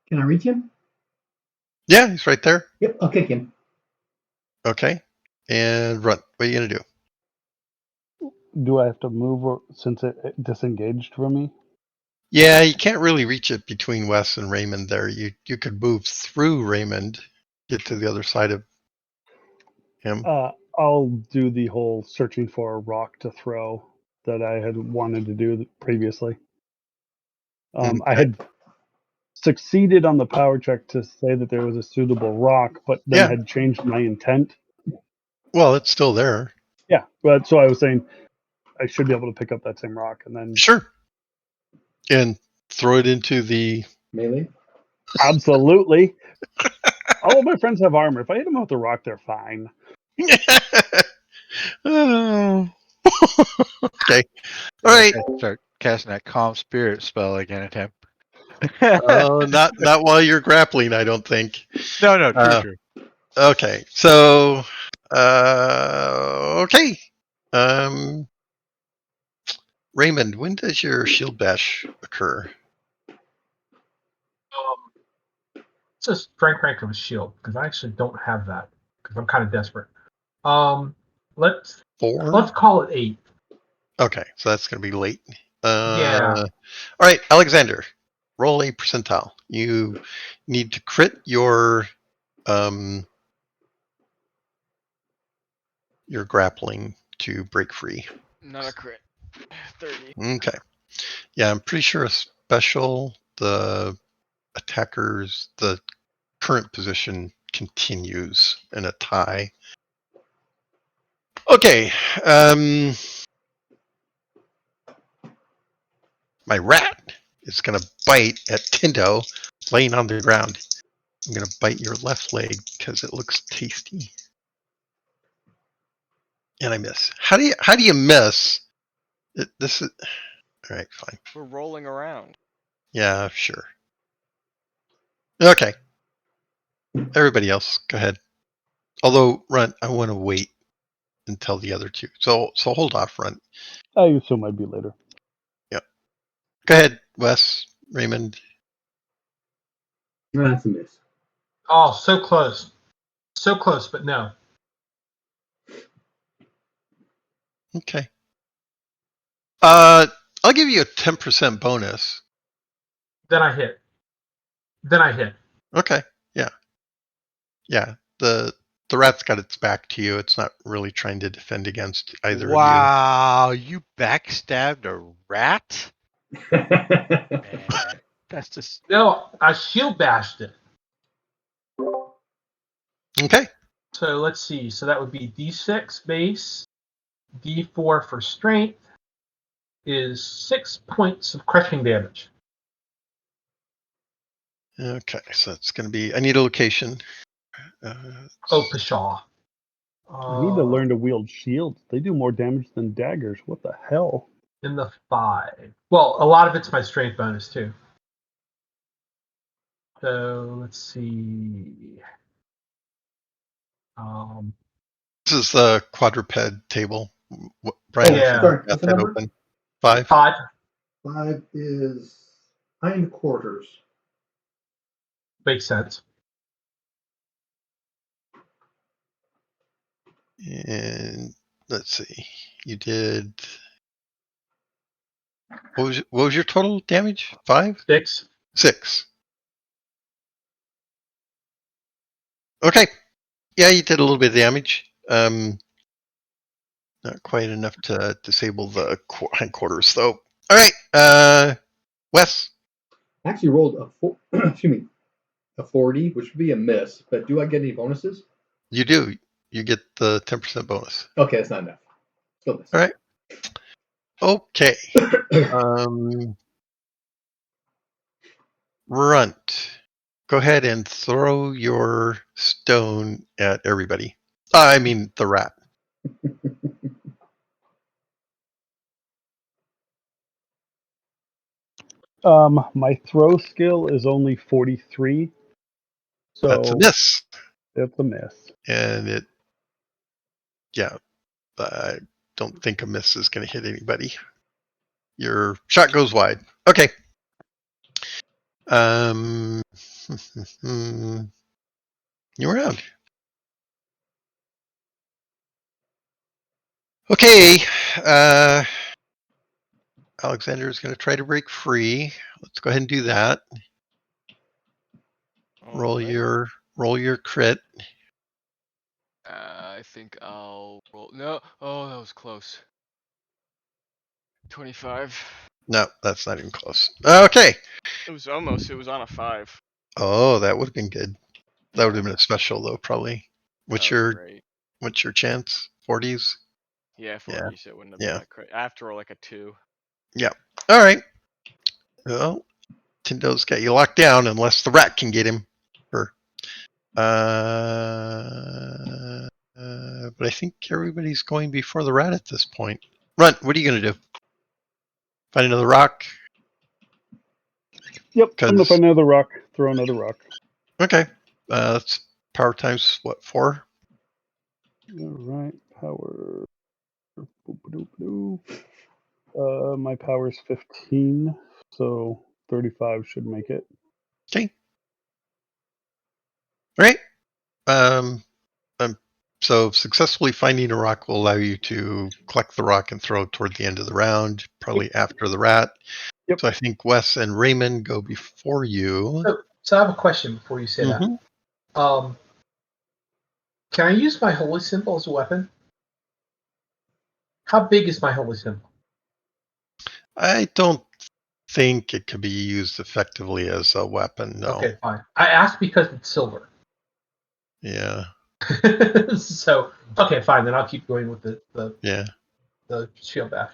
Can I reach him? Yeah, he's right there. Yep, I'll kick him. Okay. And Runt. What are you gonna do? Do I have to move since it disengaged from me? Yeah, you can't really reach it between Wes and Raymond there. You could move through Raymond, get to the other side of him. I'll do the whole searching for a rock to throw that I had wanted to do previously. I Okay. had succeeded on the power check to say that there was a suitable rock, but then Yeah. had changed my intent. Well, it's still there. Yeah, but so I was saying I should be able to pick up that same rock and then Sure. And throw it into the. Melee? absolutely. All of my friends have armor. If I hit them with a rock, they're fine. Oh. Okay. All right. Start casting that calm spirit spell again at him. Not while you're grappling, I don't think. No, true. Okay. So, okay. Raymond, when does your shield bash occur? It's just strength rank of a shield because I actually don't have that because I'm kind of desperate. Let's 4? call it 8. Okay, so that's going to be late. Yeah. All right, Alexander, roll a percentile. You need to crit your grappling to break free. Not a crit. 30. Okay. Yeah, I'm pretty sure a special, the attacker's, the current position continues in a tie. Okay. My rat is going to bite at Tindo laying on the ground. I'm going to bite your left leg because it looks tasty. And I miss. How do you miss? This is all right. Fine. We're rolling around. Yeah, sure. Okay. Everybody else, go ahead. Although Runt, I want to wait until the other two. So hold off, Runt. I assume I'd be later. Yep. Go ahead, Wes, Raymond. No, that's a miss. Oh, so close. So close, but no. Okay. I'll give you a 10% bonus. Then I hit. Okay. Yeah. Yeah. The rat's got its back to you. It's not really trying to defend against either of you. Wow, you backstabbed a rat? Man, that's just No, I shield bashed it. Okay. So let's see. So that would be D6 base, D4 for strength is 6 points of crushing damage. Okay. So it's going to be. I need a location. Oh, pshaw. I need to learn to wield shields. They do more damage than daggers. What the hell? In the 5. Well, a lot of it's my strength bonus too. So let's see. This is the quadruped table. Brian, Oh, yeah. Sorry, got what's the that number? open. 5. 5. 5 is hindquarters. Makes sense. And let's see. You did. What was your total damage? 5? 6. 6. Okay. Yeah, you did a little bit of damage. Not quite enough to disable the hindquarters, though. All right. Wes. I actually rolled excuse me, a 40, which would be a miss. But do I get any bonuses? You do. You get the 10% bonus. Okay, that's not enough. Still miss. All right. Okay. Runt. Go ahead and throw your stone at everybody. I mean, the rat. My throw skill is only 43, so That's a miss. it's a miss. And I don't think a miss is going to hit anybody. Your shot goes wide. Okay. You're around. Okay. Alexander is going to try to break free. Let's go ahead and do that. Roll your crit. I think I'll roll. No. Oh, that was close. 25. No, that's not even close. Okay. It was almost. It was on a 5. Oh, that would have been good. That would Yeah. have been a special though, probably. What's That was your great. chance? 40s? Yeah, 40. Yeah. So it wouldn't have Yeah. been a crit. After like a 2. Yeah. All right. Well, Tindo's got you locked down unless the rat can get him. Or, but I think everybody's going before the rat at this point. Runt, what are you going to do? Find another rock? Yep, I'm gonna 'Cause- find another rock. Throw another rock. Okay. That's power times what, 4? All right, power. My power's 15, so 35 should make it. Okay. All right. So successfully finding a rock will allow you to collect the rock and throw it toward the end of the round, probably after the rat. Yep. So I think Wes and Raymond go before you. So I have a question before you say Mhm. that. Can I use my holy symbol as a weapon? How big is my holy symbol? I don't think it could be used effectively as a weapon. No. Okay, fine. I asked because it's silver. Yeah. So okay, fine. Then I'll keep going with Yeah. the shield bash.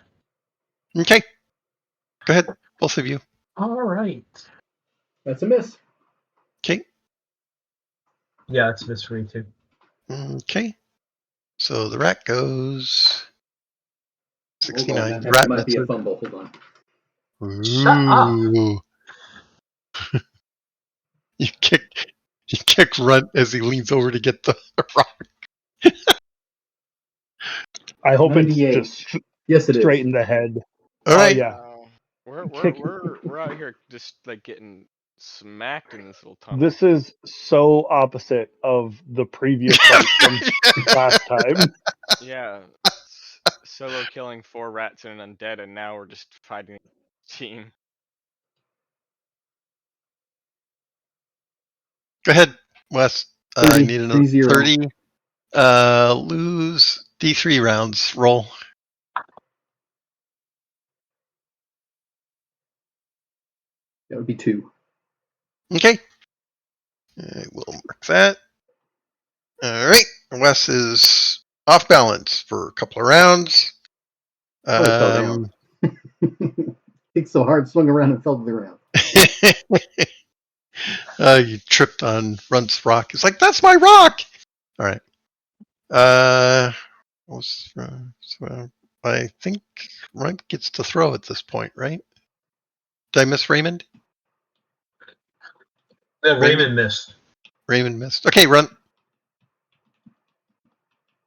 Okay. Go ahead, both of you. All right. That's a miss. Okay. Yeah, that's a miss for me too. Okay. So the rat goes Hold on, 69. that Rat might be a misses. fumble. Hold on. Shut up. Ooh. You kick Runt as he leans over to get the rock. I hope 98. it's just Yes, it straight is. in the head. All right. Yeah. Wow. We're Kick- out here just like getting smacked in this little tunnel. This is so opposite of the previous fight from last time. Yeah. Solo killing 4 rats and an undead, and now we're just fighting a team. Go ahead, Wes. 30, I need another 30. 30. Lose D3 rounds. Roll. That would be 2. Okay. I will mark that. All right. Wes is off balance for a couple of rounds. Probably fell down. Kicked so hard, swung around, and fell to the ground. You tripped on Runt's rock. It's like, that's my rock. All right. I think Runt gets to throw at this point, right? Did I miss Raymond? Raymond missed. Raymond missed. Okay, Runt.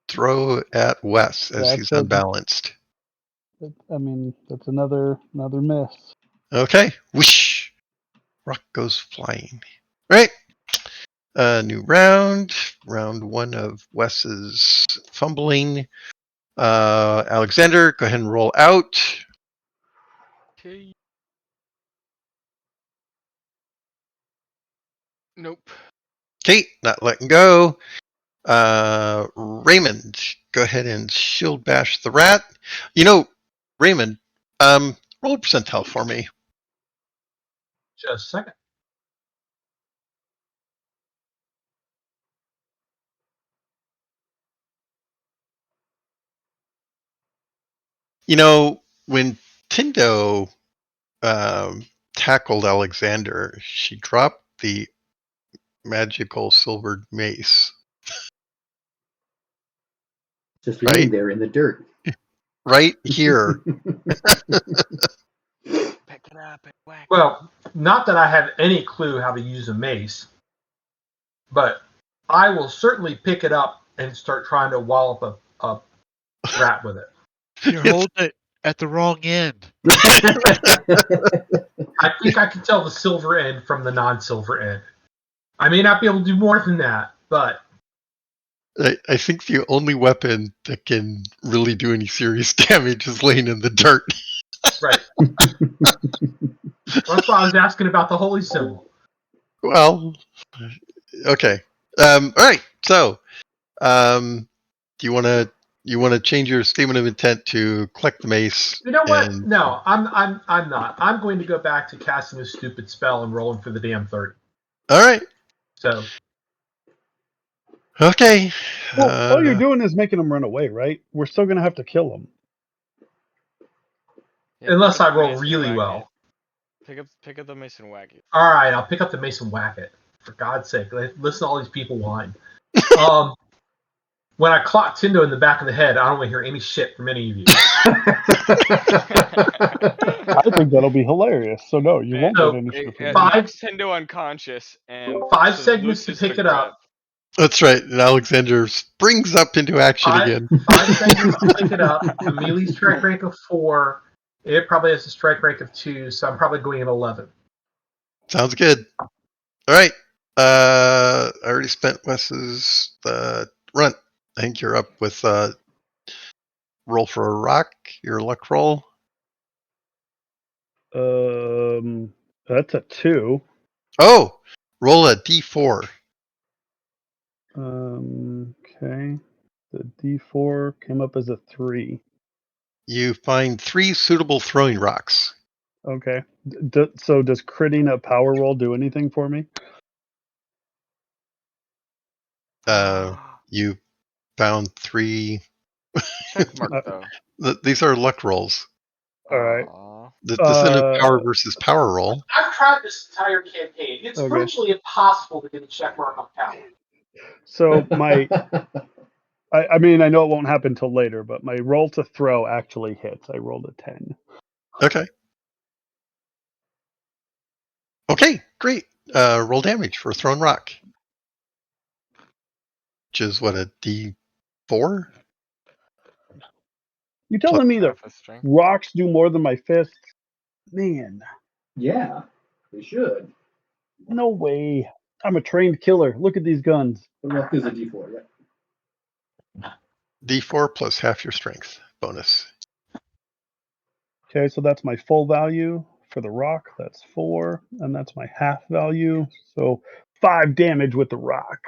Throw at Wes as he's unbalanced. I mean, that's another miss. Okay. Whoosh. Rock goes flying. Right. New round. Round 1 of Wes's fumbling. Alexander, go ahead and roll out. Okay. Nope. Okay, not letting go. Raymond, go ahead and shield bash the rat. Raymond, roll a percentile for me. Just a second. When Tindo tackled Alexander, she dropped the magical silvered mace. Just Right? laying there in the dirt. Right here. Pick it up and whack. Well, not that I have any clue how to use a mace, but I will certainly pick it up and start trying to wallop a rat with it. You're holding it at the wrong end. I think I can tell the silver end from the non-silver end. I may not be able to do more than that, but I think the only weapon that can really do any serious damage is laying in the dirt. right. That's why I was asking about the holy symbol. Well, okay. All right. So, do you want to change your statement of intent to collect the mace? You know what? No, I'm not. I'm going to go back to casting a stupid spell and rolling for the damn 30. All right. So Okay. Well, all you're doing is making them run away, right? We're still going to have to kill them. Yeah, unless pick I up the roll mace and really whack well. it. Pick up the mace and whack it. All right, I'll pick up the mace and whack it. For God's sake, listen to all these people whine. When I clock Tindo in the back of the head, I don't want to hear any shit from any of you. I think that'll be hilarious. So no, you won't So, get any shit from It me. knocks Tindo unconscious and 5 segments to looses pick the it up. That's right. And Alexander springs up into action again. 5 segments to pick it up. A melee strike rank of 4. It probably has a strike rank of 2, so I'm probably going at 11. Sounds good. All right. I already spent Wes's runt. I think you're up with roll for a rock. Your luck roll. That's a 2. Oh, roll a d4. Okay. The D4 came up as a 3. You find 3 suitable throwing rocks. Okay. So does critting a power roll do anything for me? You found 3. Check mark though. These are luck rolls. All right. Aw. This isn't a power versus power roll. I've tried this entire campaign. It's Okay. virtually impossible to get a check mark on power. So I mean, I know it won't happen till later, but my roll to throw actually hits. I rolled a 10. Okay. Okay, great. Roll damage for a thrown rock. Which is what, a d4? You telling me that Half a string. rocks do more than my fists? Man, Yeah, they should. no way. I'm a trained killer. Look at these guns. The luck is a d4, yeah. D4 plus half your strength bonus. Okay, so that's my full value for the rock. That's 4, and that's my half value. So 5 damage with the rock.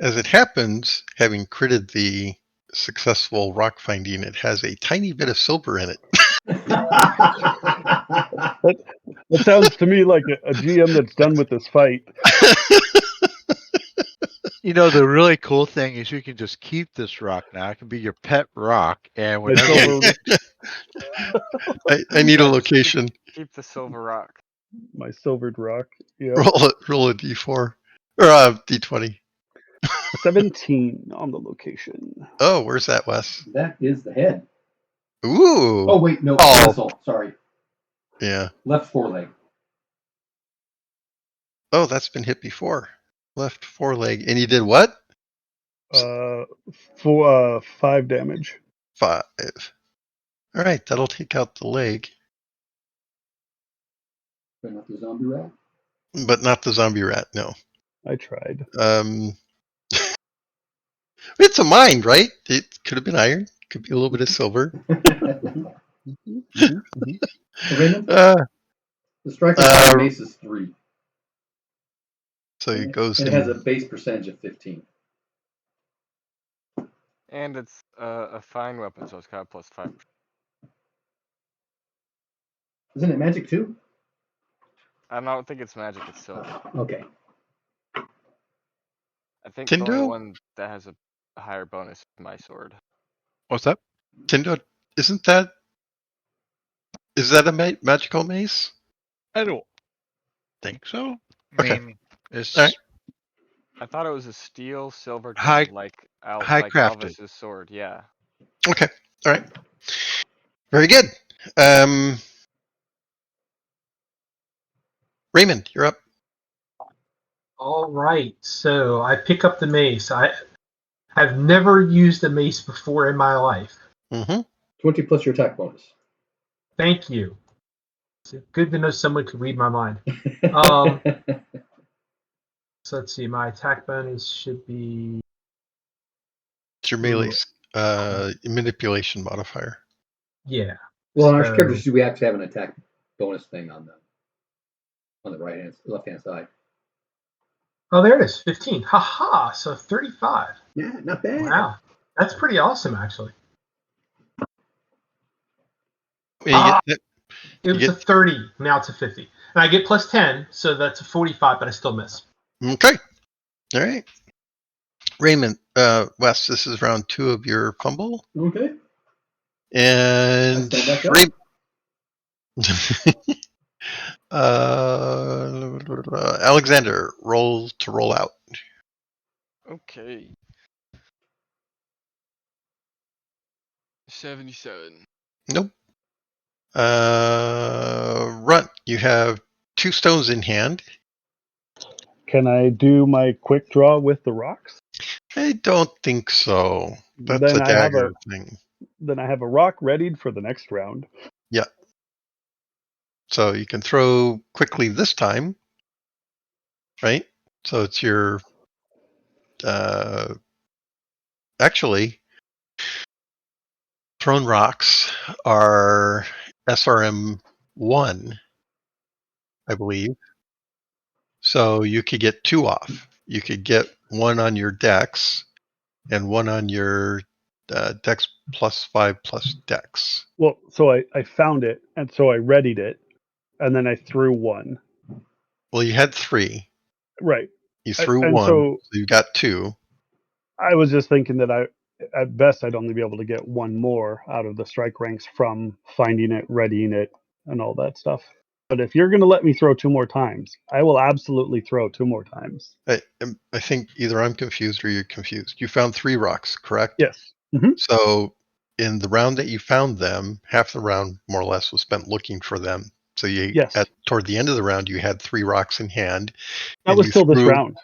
As it happens, having critted the successful rock finding, it has a tiny bit of silver in it. That sounds to me like a GM that's done with this fight. The really cool thing is you can just keep this rock now. It can be your pet rock, and My whenever silver, I need a location. Keep the silver rock. my silvered rock. Yeah. Roll a d4 or a d20. 17 on the location. Oh, where's that, Wes? That is the head. Ooh. Oh, wait, no, Oh. muscle. Sorry. Yeah. Left foreleg. Oh, that's been hit before. Left foreleg. And you did what? For 5 damage. 5. All right, that'll take out the leg, But not the zombie rat. but not the zombie rat. No. I tried. It's a mine, right? It could have been iron. Could be a little bit of silver. Raymond, Uh, the strike of mace is 3. So it goes And it in. has a base percentage of 15. And it's a fine weapon, so it's got a plus 5%. Isn't it magic too? I don't think it's magic, it's silver. Okay. I think the only Tindo? one that has a higher bonus is my sword. What's that? Tindo, is that a magical mace? I don't think so. I Okay. mean, it's All right. I thought it was a steel silver High- tone, like high crafted. Alvis's sword. Yeah. Okay. All right. Very good. Raymond, you're up. All right, so I pick up the mace. I have never used a mace before in my life. Mm-hmm. 20 plus your attack bonus. Thank you. It's good to know someone could read my mind. So let's see. My attack bonus should be. It's your melee manipulation modifier. Yeah. Well, in our So- characters, we actually have an attack bonus thing on the left hand side. Oh, there it is. 15. Haha. So 35. Yeah, not bad. Wow. That's pretty awesome, actually. You get- It was a 30. Now it's a 50. And I get plus 10, so that's a 45, but I still miss. Okay. All right. Raymond, Wes, this is round 2 of your fumble. Okay. And I stand back up. Alexander, roll out. Okay. 77. Nope. Runt, you have 2 stones in hand. Can I do my quick draw with the rocks? I don't think so. That's Then a I have dagger thing. Then I have a rock readied for the next round. Yeah. So you can throw quickly this time, right? So it's your actually thrown rocks are SRM 1, I believe. So you could get 2 off. You could get 1 on your dex and 1 on your dex plus 5 plus dex. Well, so I found it, and so I readied it, and then I threw 1. Well, you had 3. Right. You threw And 1, so so you got 2. I was just thinking that at best, I'd only be able to get 1 more out of the strike ranks from finding it, readying it, and all that stuff. But if you're going to let me throw 2 more times, I will absolutely throw 2 more times. I think either I'm confused or you're confused. You found 3 rocks, correct? Yes. Mm-hmm. So in the round that you found them, half the round more or less was spent looking for them. So Yes. Toward the end of the round, you had 3 rocks in hand. That was still this round.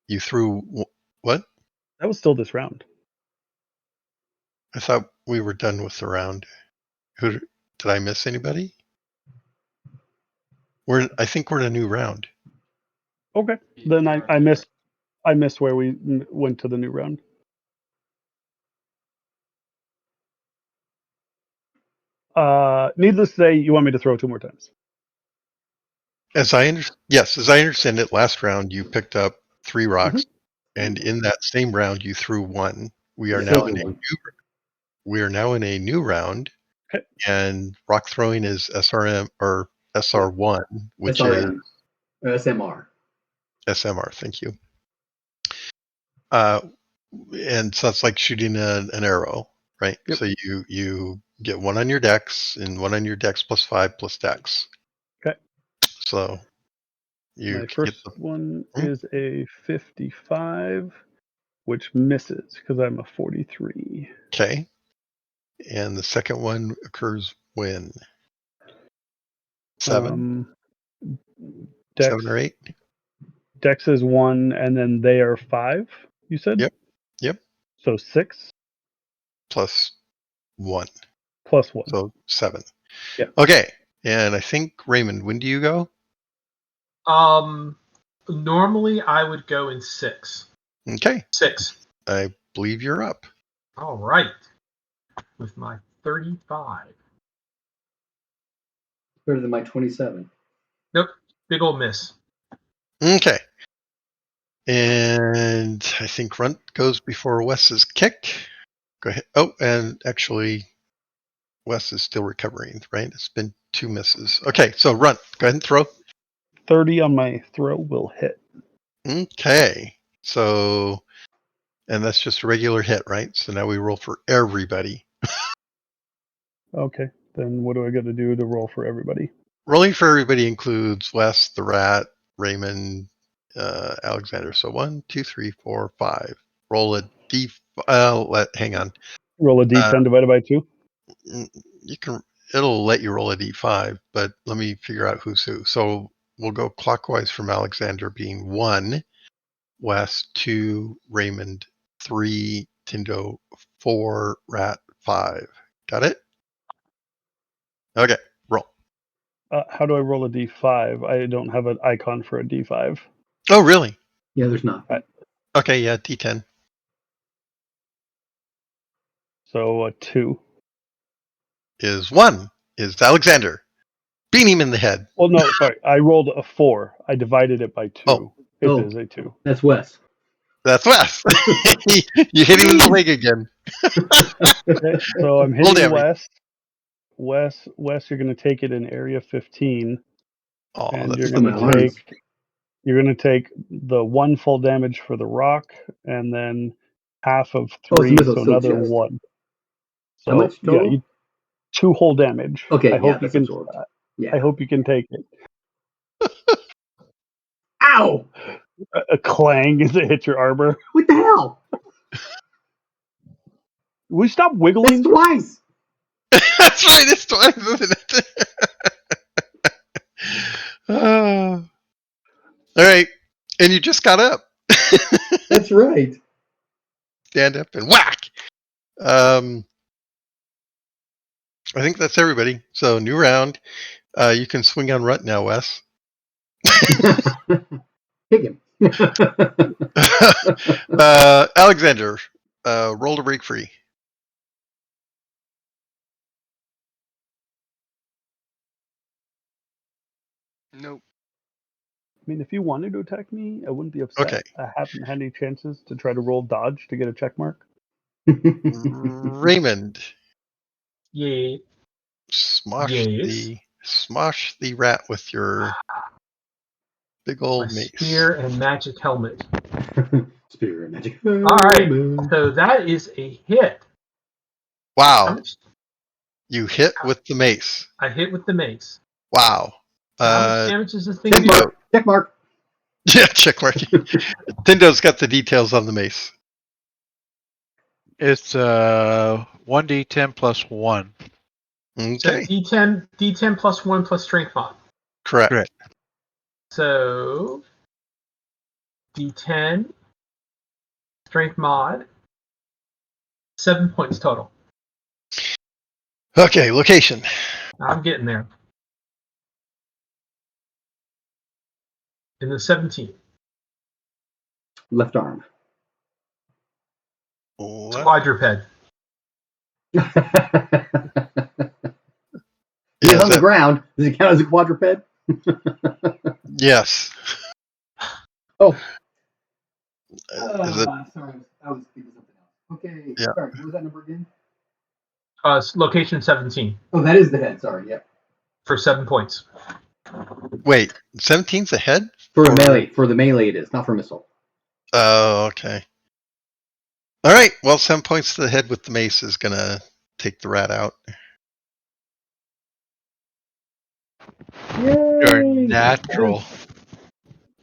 You threw what? That was still this round. I thought we were done with the round. Did I miss anybody? I think we're in a new round. Okay. Then I missed where we went to the new round. Needless to say, you want me to throw 2 more times. As I understand it, last round you picked up 3 rocks, Mm-hmm. and in that same round you threw 1. We are Yeah, now silver in a one. we are now in a new round, Okay. and rock throwing is SRM or SR1, which SRM. SMR. is SMR. Thank you. And so it's like shooting an arrow, right? Yep. So you get 1 on your dex and 1 on your dex plus 5 plus dex. Okay. So you My can get first one is a 55, which misses because I'm a 43. okay. And the second one occurs when 7, Dex, 7 or 8. Dex is 1, and then they are 5. You said. Yep. So 6 Plus 1. plus 1. So 7. Yeah. Okay. And I think Raymond, when do you go? Normally I would go in 6. Okay. 6. I believe you're up. All right. With my 35. Better than my 27. Nope. Big old miss. Okay. And I think Runt goes before Wes is kicked. Go ahead. Oh, and actually, Wes is still recovering, right? It's been 2 misses. Okay, so Runt, go ahead and throw. 30 on my throw will hit. Okay, so, and that's just a regular hit, right? So now we roll for everybody. Okay, then what do I got to do to roll for everybody? Rolling for everybody includes Wes, the rat, Raymond, Alexander. So 1, 2, 3, 4, 5. Roll a d. Hang on. Roll a d10 divided by 2. You can. It'll let you roll a d5, but let me figure out who's who. So we'll go clockwise from Alexander being 1, Wes 2, Raymond 3, Tindo 4, Rat 5. Got it? Okay, roll. How do I roll a d5? I don't have an icon for a d5. Oh, really? Yeah, there's not. Okay, yeah, d10 So a 2. is 1. Is Alexander. Beat him in the head. Well, no, sorry. I rolled a 4. I divided it by 2. Oh. It Oh. is a 2. That's Wes. That's Wes. You hit him in the leg again. Okay, so I'm Roll hitting damage. Wes, you're going to take it in area 15, Oh, and that's you're Oh, going my to arms. take the 1 full damage for the rock, and then half of Oh, it's a 3, missile, so so another chest. 1. So How much total? yeah, 2 whole damage. Okay, I yeah, hope you that's can. absorbed. Yeah. I hope you can take it. Ow! A clang as it hits your armor. What the hell? Will we stop That's wiggling? twice. That's right, it's twice, isn't it? All right, and you just got up. That's right. Stand up and whack. I think that's everybody. So new round. You can swing on Runt now, Wes. Kick him. Alexander, roll to break free. Nope. I mean, if you wanted to attack me, I wouldn't be upset. Okay. I haven't had any chances to try to roll dodge to get a check mark. Raymond, Yeah. smosh Yes. the rat with your big My old mace. spear and magic helmet. Spirit magic. All right. So that is a hit. How Wow, much? you hit with the mace. I hit with the mace. Wow. So how much damage does this thing Check do? mark. Check mark. Yeah, check mark. Tindo's got the details on the mace. It's 1d10 plus 1. So Okay, D10 plus 1 plus strength mod. correct. Correct. So D10 strength mod. 7 points total. Okay, location. I'm getting there. In the 17. Left arm. What? Quadruped. He's Yeah, on the ground. Does it count as a quadruped? yes. Oh. Is it? Sorry, I was thinking something else. Okay. Yeah. Sorry, what was that number again? Location 17 Oh, that is the head. Sorry, yeah. for 7 points. Wait, 17's ahead? For a melee. For the melee, it is not for missile. Oh, okay. All right. Well, 7 points to the head with the mace is gonna take the rat out. You're Yay! natural.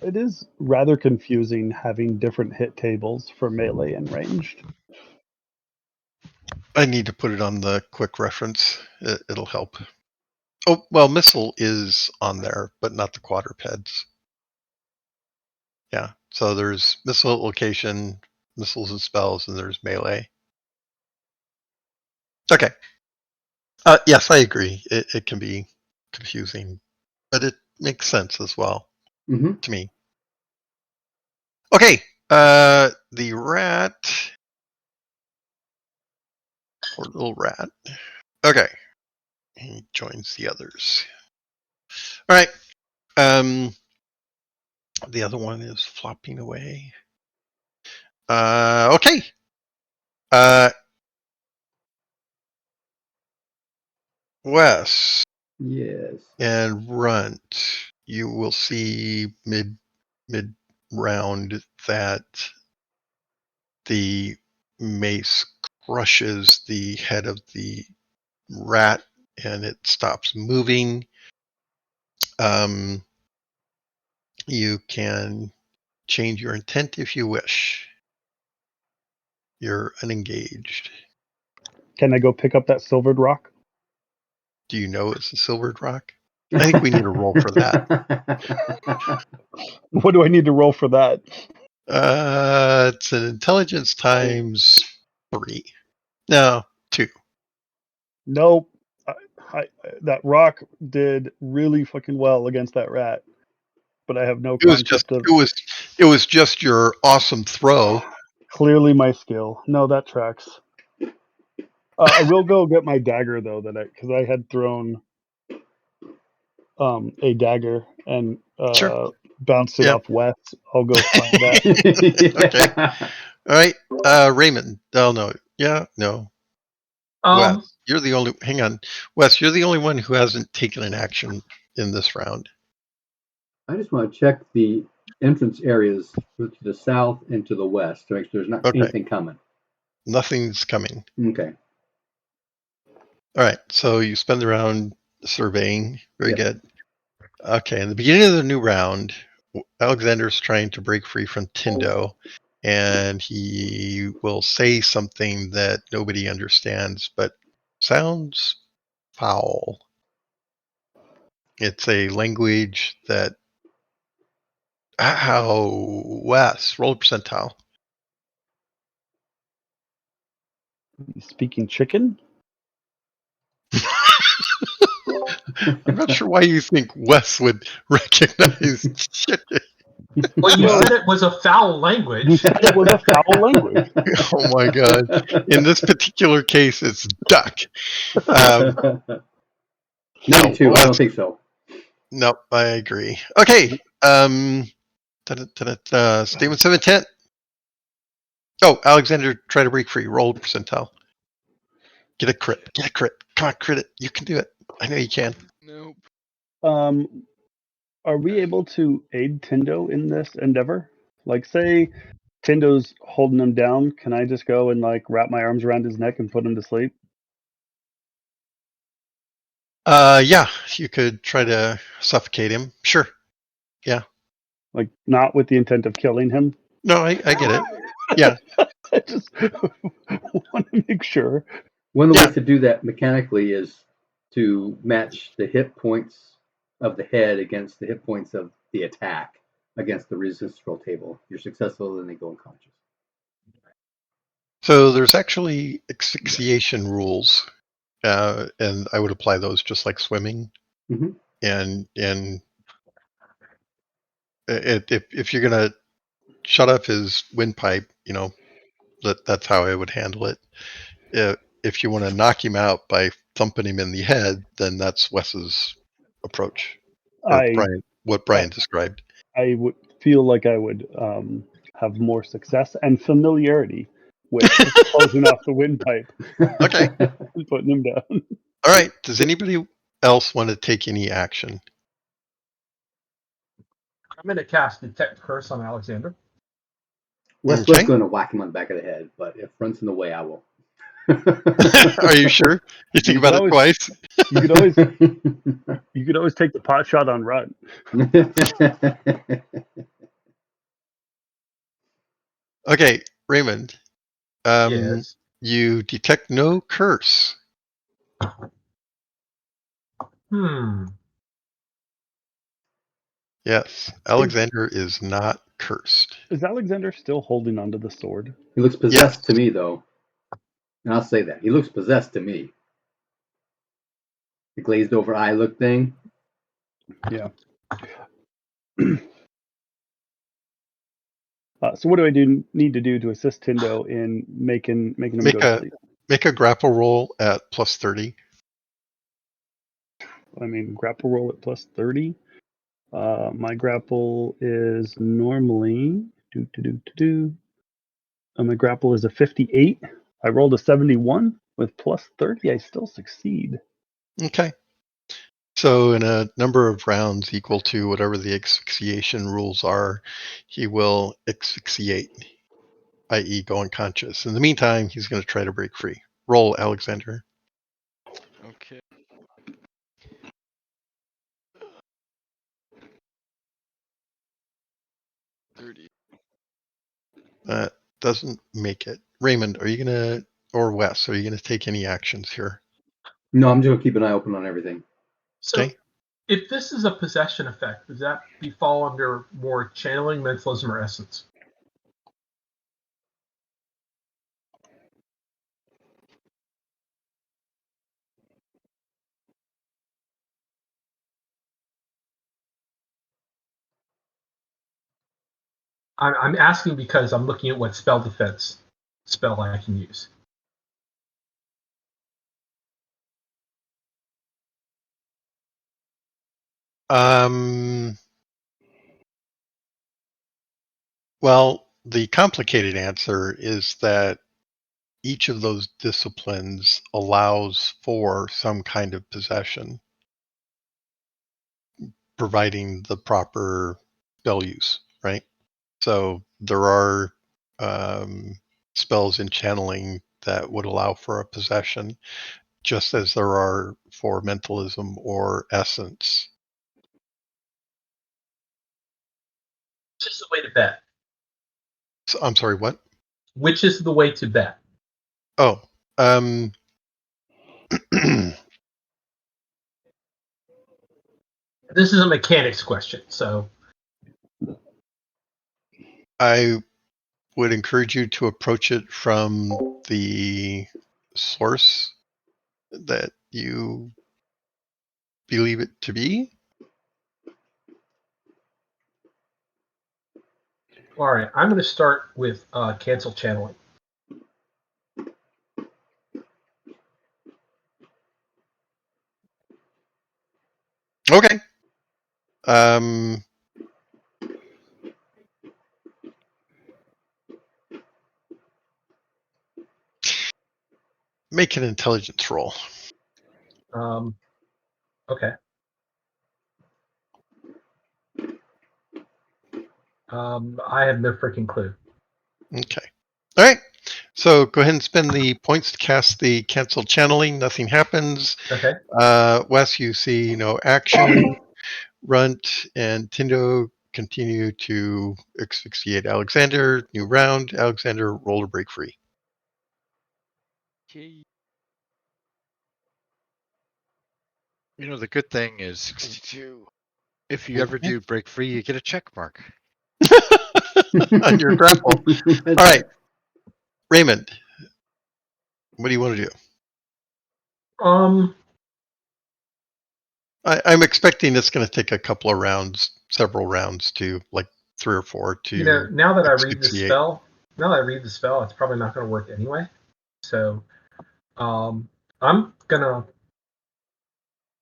It is rather confusing having different hit tables for melee and ranged. I need to put it on the quick reference. It'll help. Oh, well, missile is on there, but not the quadrupeds. Yeah. So there's missile at location, missiles and spells, and there's melee. Okay. Yes, I agree. It can be confusing, but it makes sense as well to me. Okay. The rat. Poor little rat. Okay. He joins the others. All right. The other one is flopping away. Okay. Wes Yes. and Runt, you will see mid round that the mace crushes the head of the rat and it stops moving. You can change your intent if you wish. You're unengaged. Can I go pick up that silvered rock? Do you know it's a silvered rock? I think we need a roll for that. What do I need to roll for that? It's an intelligence times 3. No, 2. Nope. That rock did really fucking well against that rat, but I have no It was just concept of it was just your awesome throw. clearly my skill. No, that tracks. I will go get my dagger though, because I had thrown a dagger and Sure. bounced it Yeah. off West. I'll go find that. Okay. All right. Raymond. Oh no. Yeah. No. Wes. You're the only. Hang on. Wes. You're the only one who hasn't taken an action in this round. I just want to check the entrance areas to the south and to the west to make sure there's not Okay. anything coming. Nothing's coming. Okay. All right. So you spend the round surveying. Very Yep. good. Okay. In the beginning of the new round, Alexander's trying to break free from Tindo, and he will say something that nobody understands, but sounds foul. It's a language that. Wes, roll a percentile. Speaking chicken? I'm not sure why you think Wes would recognize chicken. Well, you Well- said it was a foul You language. said it was a foul language. Oh my god. In this particular case, it's duck. 92. I don't think so. No, I agree. Okay. Statements of intent. Oh, Alexander, try to break free. Roll percentile. Get a crit. Get a crit. Come on, crit it. You can do it. I know you can. Nope. Are we able to aid Tindo in this endeavor? Like, say Tindo's holding him down, can I just go and like wrap my arms around his neck and put him to sleep? Yeah, you could try to suffocate him. Sure. Like, not with the intent of killing him. No, I get it. Yeah. I just want to make sure. One of the Yeah. ways to do that mechanically is to match the hit points of the head against the hit points of the attack against the resistance roll table. If you're successful, then they go unconscious. So there's actually asphyxiation rules, and I would apply those just like swimming. Mhm. And if you're gonna shut off his windpipe, that's how I would handle it. If you want to knock him out by thumping him in the head, then that's Wes's approach, or what Brian described. I would feel like I would have more success and familiarity with closing off the windpipe Okay. and putting him down. All right. Does anybody else want to take any action? I'm going to cast Detect Curse on Alexander. Wes Okay. was going to whack him on the back of the head, but if Runt's in the way, I will. Are you sure? You think You about could it twice? You could always take the pot shot on Run. Okay, Raymond. Yes. You detect no curse. Yes, Alexander is not cursed. Is Alexander still holding onto the sword? He looks possessed to me, though. And I'll say that. He looks possessed to me. The glazed over eye look thing. Yeah. So what do I need to do to assist Tindo in making him go to sleep? Make a grapple roll at plus 30. I mean, grapple roll at plus 30. My grapple is normally my grapple is a 58. I rolled a 71 with plus 30. I still succeed. Okay. So in a number of rounds equal to whatever the asphyxiation rules are, he will asphyxiate, i.e. go unconscious. In the meantime, he's going to try to break free. Roll, Alexander. Okay. $30. That doesn't make it. Raymond, are you going to, or Wes, are you going to take any actions here? No, I'm just gonna keep an eye open on everything. So, Okay. if this is a possession effect, does that fall under more channeling, mentalism, or essence? I'm asking because I'm looking at what spell defense spell I can use. Well, the complicated answer is that each of those disciplines allows for some kind of possession, providing the proper spell use, right? So there are spells in channeling that would allow for a possession, just as there are for mentalism or essence. Which is the way to bet? So, I'm sorry, what? Which is the way to bet? Oh, This is a mechanics question, so I would encourage you to approach it from the source that you believe it to be. all right. I'm going to start with cancel channeling. Okay. Um, make an intelligence roll. Okay. I have no freaking clue. Okay. All right. So go ahead and spend the points to cast the cancel channeling. Nothing happens. Okay. Wes, you see no action. Runt and Tindo continue to asphyxiate Alexander. New round. Alexander, roll to break free. Okay. You know, the good thing is 62. if you ever do break free, you get a check mark. On your grapple. All right. Raymond, what do you want to do? I'm expecting it's going to take a couple of rounds, several rounds to, like 3 or 4 to now that I read the asphyxiate. spell, it's probably not going to work anyway. So, I'm gonna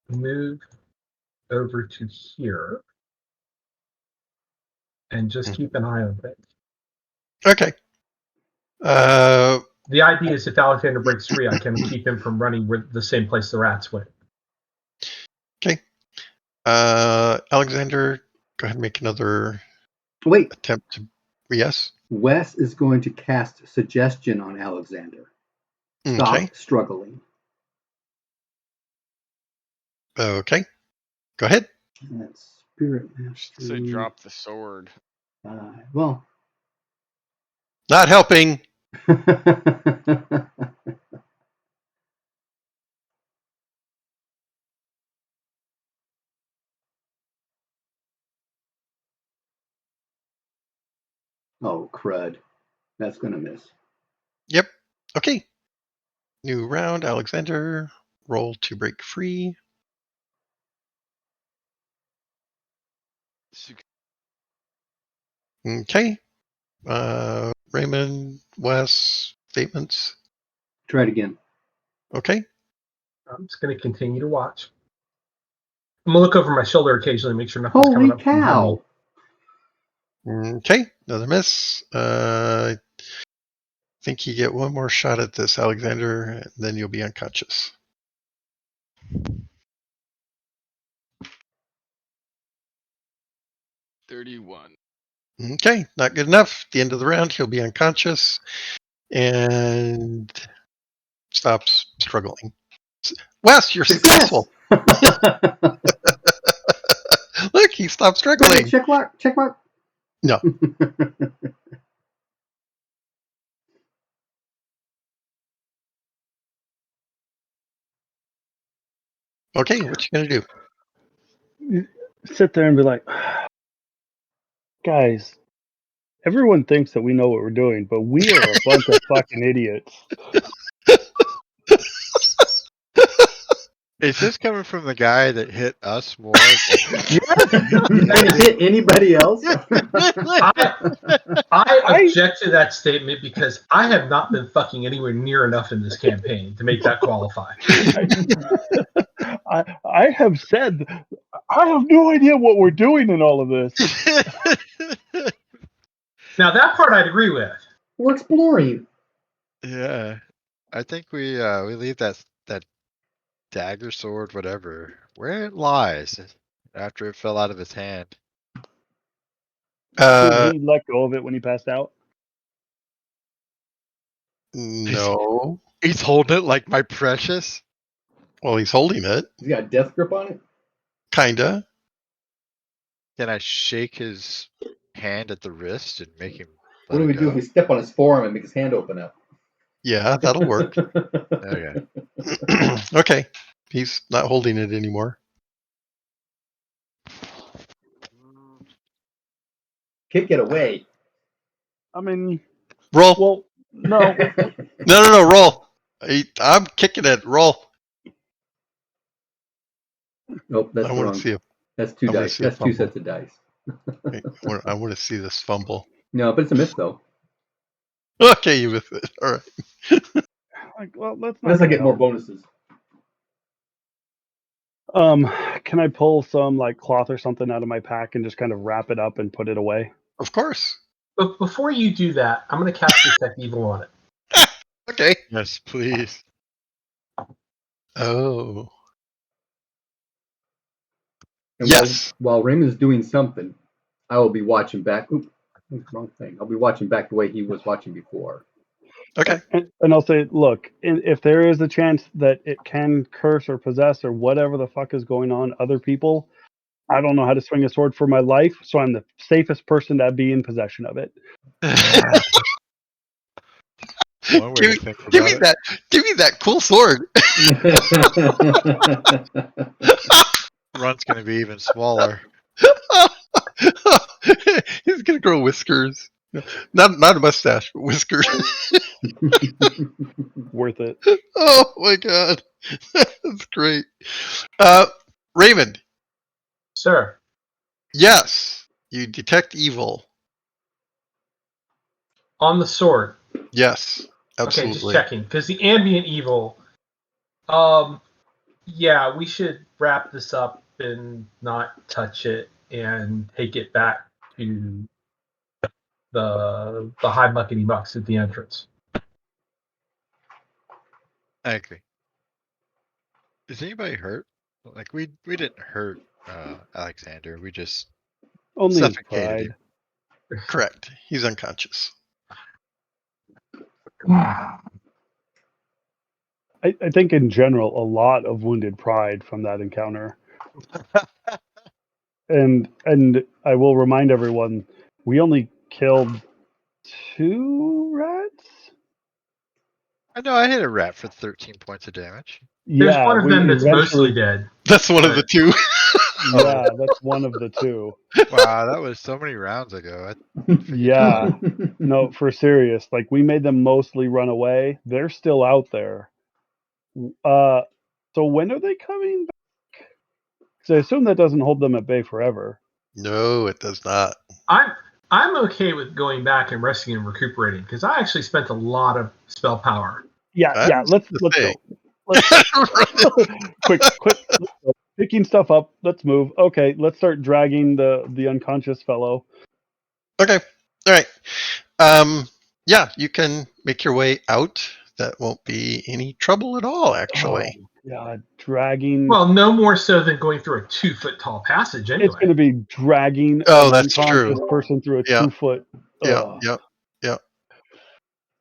move over to here and just keep an eye on it. Okay. The idea is if Alexander breaks free, I can keep him from running with the same place the rats went. Okay. Alexander, go ahead and make another Wait, attempt to. Yes. Wes is going to cast suggestion on Alexander. Stop Okay. struggling. Okay. Go ahead. And that's spirit Say mastery. drop the sword. Well. Not helping. Oh, crud. That's going to miss. Yep. Okay. New round. Alexander, roll to break free. Okay. Raymond, Wes, statements. Try it again. Okay. I'm just going to continue to watch. I'm gonna look over my shoulder occasionally, make sure nothing's coming Holy up behind me. cow! Okay, another miss. I think you get one more shot at this, Alexander, and then you'll be unconscious. $31. Okay, not good enough. At the end of the round, he'll be unconscious and stops struggling. Wes, you're successful. Look, he stopped struggling. Check mark. Check mark. No. Okay, what you gonna do? Sit there and be like, guys, everyone thinks that we know what we're doing, but we are a bunch of fucking idiots. Is this coming from the guy that hit us more? Than... You gonna hit anybody else? I object to that statement because I have not been fucking anywhere near enough in this campaign to make that qualify. I have said I have no idea what we're doing in all of this. Now that part I'd agree with. We're exploring. Yeah, I think we leave that dagger, sword, whatever, where it lies after it fell out of his hand. Did he let go of it when he passed out? No. He's holding it like my precious. Well, he's holding it. He's got a death grip on it. Kinda. Can I shake his hand at the wrist and make him? What do we do if we step on his forearm and make his hand open up? Yeah, that'll work. Okay. Okay. He's not holding it anymore. Kick it away. I mean, Roll. well, no. No, roll. I'm kicking it. Roll. Nope, that's I want wrong. to see it. That's two I wanna dice. see a That's two fumble. sets of dice. I want to see this fumble. No, but it's a miss though. Okay, you with it. All right. Like, well, that's not. Unless I gonna get more help. bonuses. Can I pull some like cloth or something out of my pack and just kind of wrap it up and put it away? Of course. But before you do that, I'm going to cast Detect Evil on it. Okay. Yes, please. Oh. And Yes. While Raymond's doing something, I will be watching back. Oop, wrong thing. I'll be watching back the way he was watching before. Okay. And I'll say, look, if there is a chance that it can curse or possess or whatever the fuck is going on other people, I don't know how to swing a sword for my life, so I'm the safest person to be in possession of it. One way to think Give me about it. Give me that cool sword. Run's gonna be even smaller. He's gonna grow whiskers. Not a mustache, but whiskers. Worth it. Oh my god. That's great. Raymond, Sir, yes. You detect evil. on the sword. Yes. Absolutely. Okay, just checking. Because the ambient evil, yeah, we should wrap this up and not touch it and take it back to the high muckety mucks at the entrance. I agree. Is anybody hurt? Like we didn't hurt Alexander. We just Only his suffocated him. pride. Correct. He's unconscious. I think in general, a lot of wounded pride from that encounter. And I will remind everyone, we only killed 2 rats. I know I hit a rat for 13 points of damage. There's Yeah, one of we them that's mostly eventually. dead. That's one of the two. Yeah, that's one of the 2. Wow, that was so many rounds ago. Yeah, no, for serious. Like we made them mostly run away. They're still out there. So when are they coming back? Because I assume that doesn't hold them at bay forever. No, it does not. I'm okay with going back and resting and recuperating because I actually spent a lot of spell power. Yeah, That's let's the go. thing. Let's go. quick. Picking stuff up. Let's move. Okay, let's start dragging the unconscious fellow. Okay. All right. Yeah, you can make your way out. That won't be any trouble at all, actually. Oh, God, dragging. Well, no more so than going through a 2-foot tall passage It's anyway. going to be dragging Oh, an that's unconscious true. person through a Yeah. 2-foot. Yeah. Ugh. Yeah. Yeah.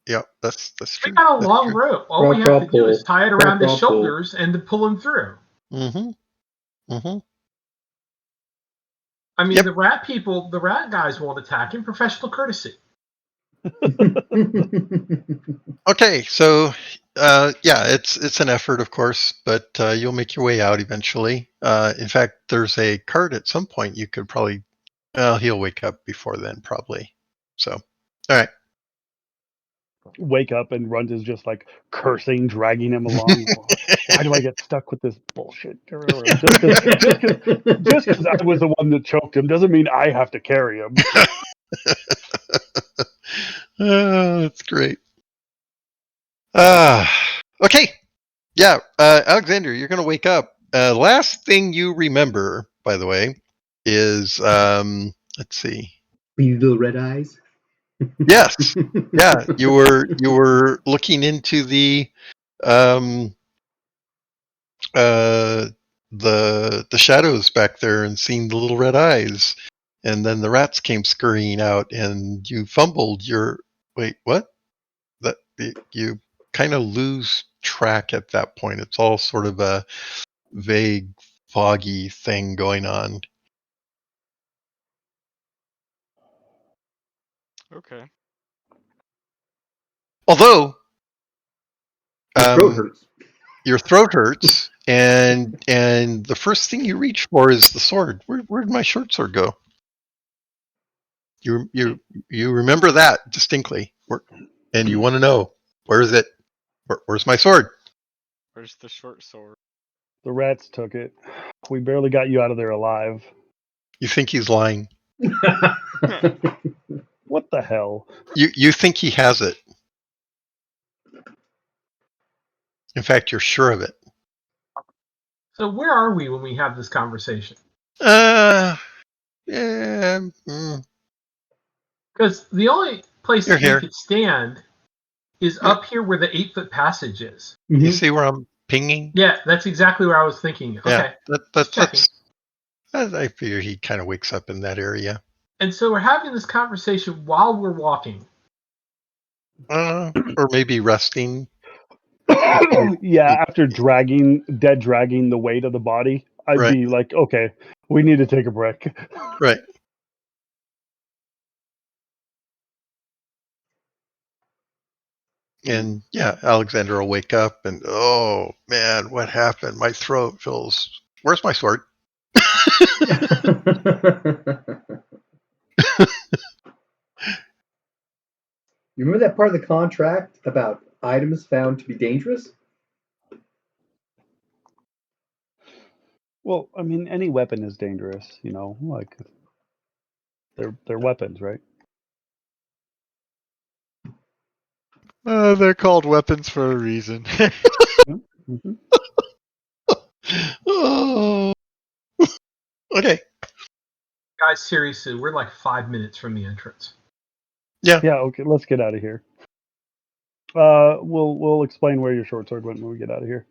Yeah. That's We true. got a That's long true. rope. All we have to do is tie it around his shoulders and to pull him through. Mm-hmm. Mm-hmm. I mean, Yep. the rat guys won't attack him. Professional courtesy. Okay, so yeah, it's an effort, of course, but you'll make your way out eventually. In fact, there's a cart at some point you could probably. Well, he'll wake up before then, probably. So, all right. Wake up and Runt is just like cursing, dragging him along. Why do I get stuck with this bullshit? Just because I was the one that choked him doesn't mean I have to carry him. Oh, that's great. Okay. Yeah, Alexander, you're going to wake up. Last thing you remember, by the way, is let's see. Little red eyes. Yes, yeah, you were looking into the um, the shadows back there and seeing the little red eyes, and then the rats came scurrying out, and you fumbled your. Wait, what? That you kind of lose track at that point. It's all sort of a vague, foggy thing going on. Okay. Although Your throat hurts. your throat hurts, and the first thing you reach for is the sword. Where'd my short sword go? You remember that distinctly, and you want to know where is it? Where's my sword? Where's the short sword? The rats took it. We barely got you out of there alive. You think he's lying? What the hell? You think he has it? In fact, you're sure of it. So where are we when we have this conversation? Yeah. Mm, Because the only place You're that we here. could stand is Yeah. up here where the 8-foot passage is. You see where I'm pinging? Yeah, that's exactly where I was thinking. Okay, Yeah. just checking. I figure he kind of wakes up in that area. And so we're having this conversation while we're walking. Or maybe resting. Yeah, after dragging the weight of the body, I'd Right. be like, okay, we need to take a break. Right. And yeah, Alexander will wake up and, oh man, what happened? My throat feels. Where's my sword? You remember that part of the contract about items found to be dangerous? Well, I mean, any weapon is dangerous, like they're weapons, right? They're called weapons for a reason. Mm-hmm. Oh. Okay. Guys, seriously, we're like 5 minutes from the entrance. Yeah, okay, let's get out of here. We'll explain where your short sword went when we get out of here.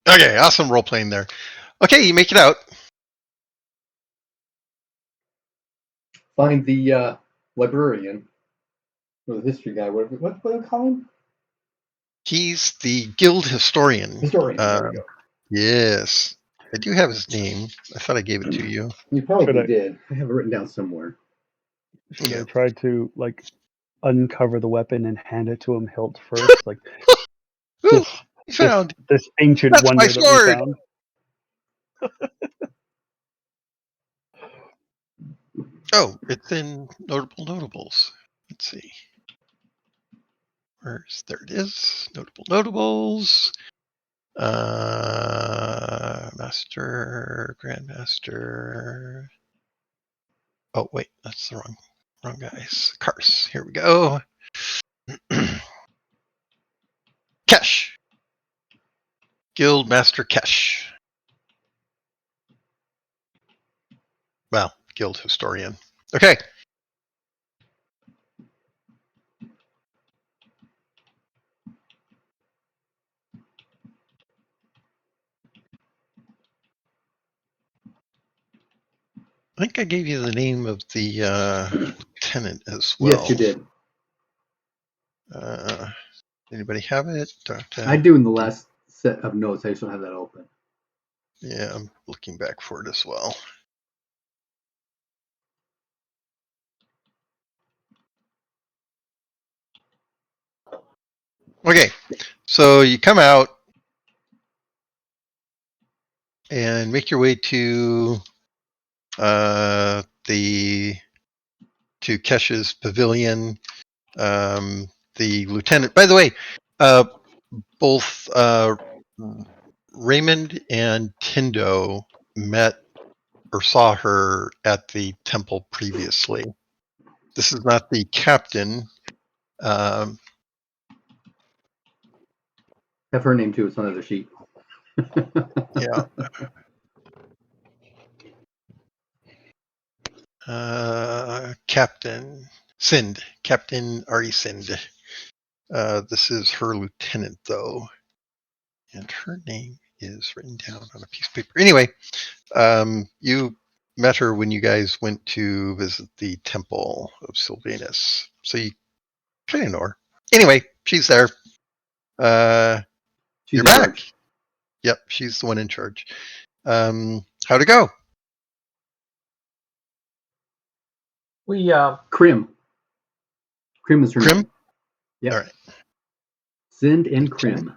Okay. Awesome role playing there. Okay, you make it out. Find the librarian or the history guy. What do they call him? He's the guild historian. Historian. There we go. Yes. I do have his name. I thought I gave it to you. You probably Should I- did. I have it written down somewhere. Should Yeah. I try to uncover the weapon and hand it to him hilt first? Ooh, This- you found. this ancient That's my wonder that we sword! found. Oh, it's in Notable Notables. Let's see. There it is. Notable Notables. Master, Grandmaster. Oh, wait, that's the wrong guys. Cars. Here we go. Kesh. Guildmaster Kesh. Well, guild historian. Okay. I think I gave you the name of the lieutenant as well. Yes, you did. Anybody have it? I do in the last set of notes. I just don't have that open. Yeah, I'm looking back for it as well. Okay, so you come out and make your way to Kesh's pavilion. The lieutenant, by the way, both Raymond and Tindo met or saw her at the temple previously. This is not the captain. Have her name too. It's on the other sheet. Yeah. Captain Sind. Captain Ari Sind. This is her lieutenant, though. And her name is written down on a piece of paper. Anyway, you met her when you guys went to visit the temple of Sylvanus. So you kind of know her. Anyway, she's there. She's You're in back. charge. Yep, she's the one in charge. How'd it go? We Krim. Krim is her Krim? name. Yep. All right. Sind and Krim.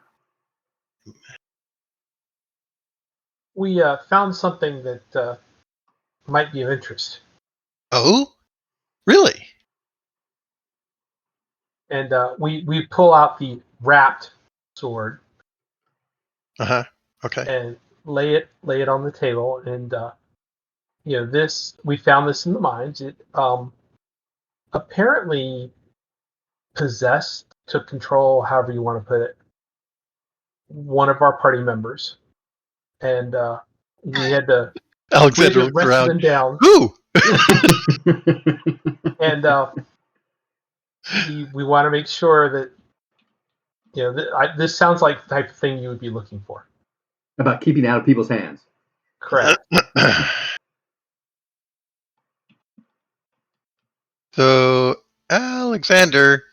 we found something that might be of interest, Oh, really? and we pull out the wrapped sword Uh-huh. Okay. and lay it on the table, and this, we found this in the mines. It apparently possessed, took control, however you want to put it, one of our party members, and we had to Alexander looked rescue them around. down, Who? and we want to make sure that this sounds like the type of thing you would be looking for. About keeping it out of people's hands. Correct. So, Alexander,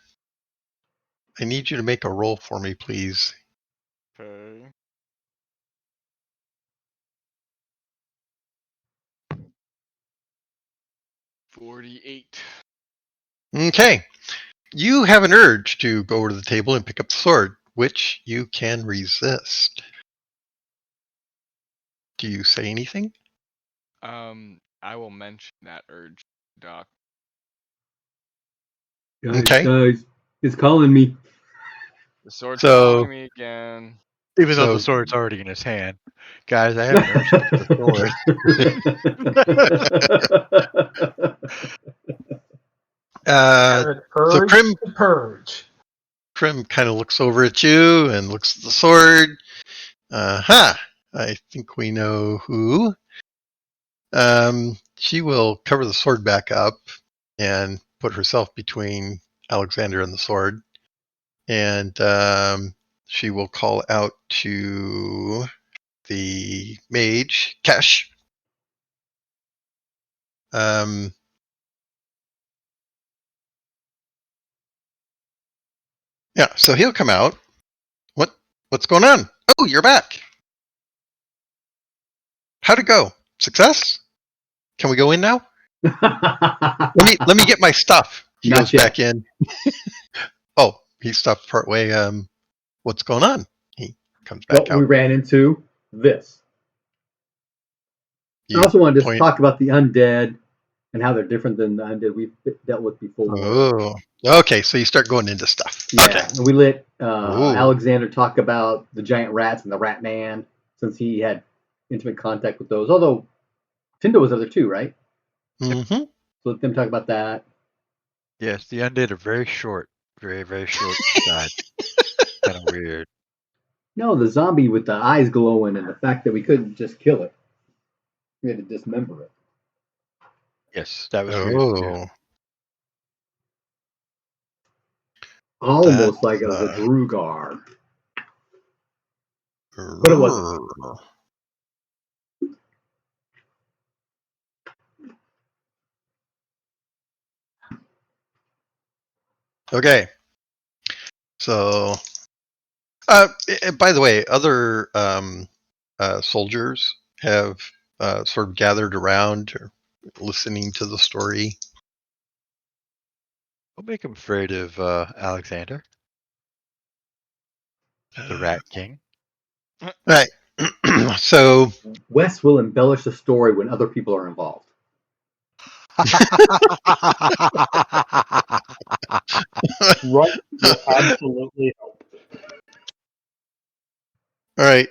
I need you to make a roll for me, please. Okay. $48. Okay. You have an urge to go over to the table and pick up the sword, which you can resist. Do you say anything? I will mention that urge, Doc. Guys, it's calling me. The sword's So- calling me again. Even though So- the sword's already in his hand. Guys, I have an urge to pick the sword. Have an So urge Krim to purge. kind of looks over at you and looks at the sword. I think we know who. She will cover the sword back up and put herself between Alexander and the sword. And she will call out to the mage, Kesh. Yeah, so he'll come out. What's going on? Oh, you're back. How'd it go? Success? Can we go in now? Let me get my stuff. He Not goes yet. back in. Oh, he stopped partway. What's going on? He comes back Well, we out. ran into this. You I also want to just point- talk about the undead and how they're different than the undead we've dealt with before. Oh, okay. So you start going into stuff. Yeah, Okay. and we let Ooh. Alexander talk about the giant rats and the rat man, since he had intimate contact with those. Although Tindo was other too, right? hmm So let them talk about that. Yes, the undead are very short. Very, very short died. kind of weird. No, the zombie with the eyes glowing and the fact that we couldn't just kill it. We had to dismember it. Yes, that was weird too. Oh, Almost that's like it was a Drugar. But it wasn't. Okay. So, by the way, other soldiers have sort of gathered around, or listening to the story. Don't make him afraid of Alexander, the Rat King. Right. So, Wes will embellish the story when other people are involved. Right will absolutely help. all right.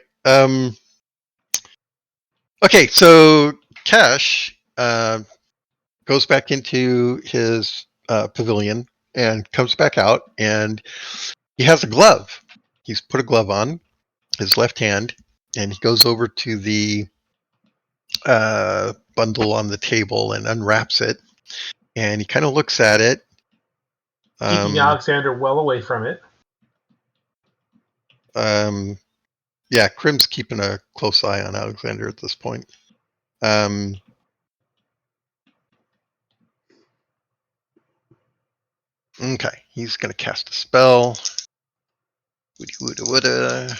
Okay, so Cash goes back into his pavilion and comes back out, and he has a glove. He's put a glove on his left hand, and he goes over to the bundle on the table and unwraps it, and he kind of looks at it. Keeping Alexander well away from it. Yeah, Krim's keeping a close eye on Alexander at this point. Okay, he's going to cast a spell. Woody woulda woulda.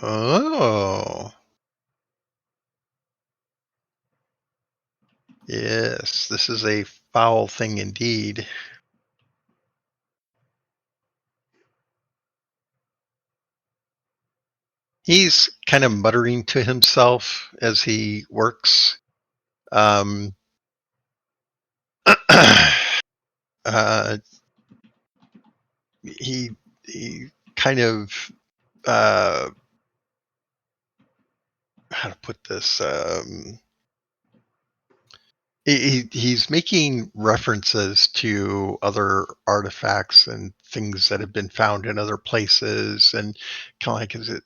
Oh. Yes, this is a foul thing indeed. He's kind of muttering to himself as he works. He kind of how to put this. He's making references to other artifacts and things that have been found in other places, and kind of like, is it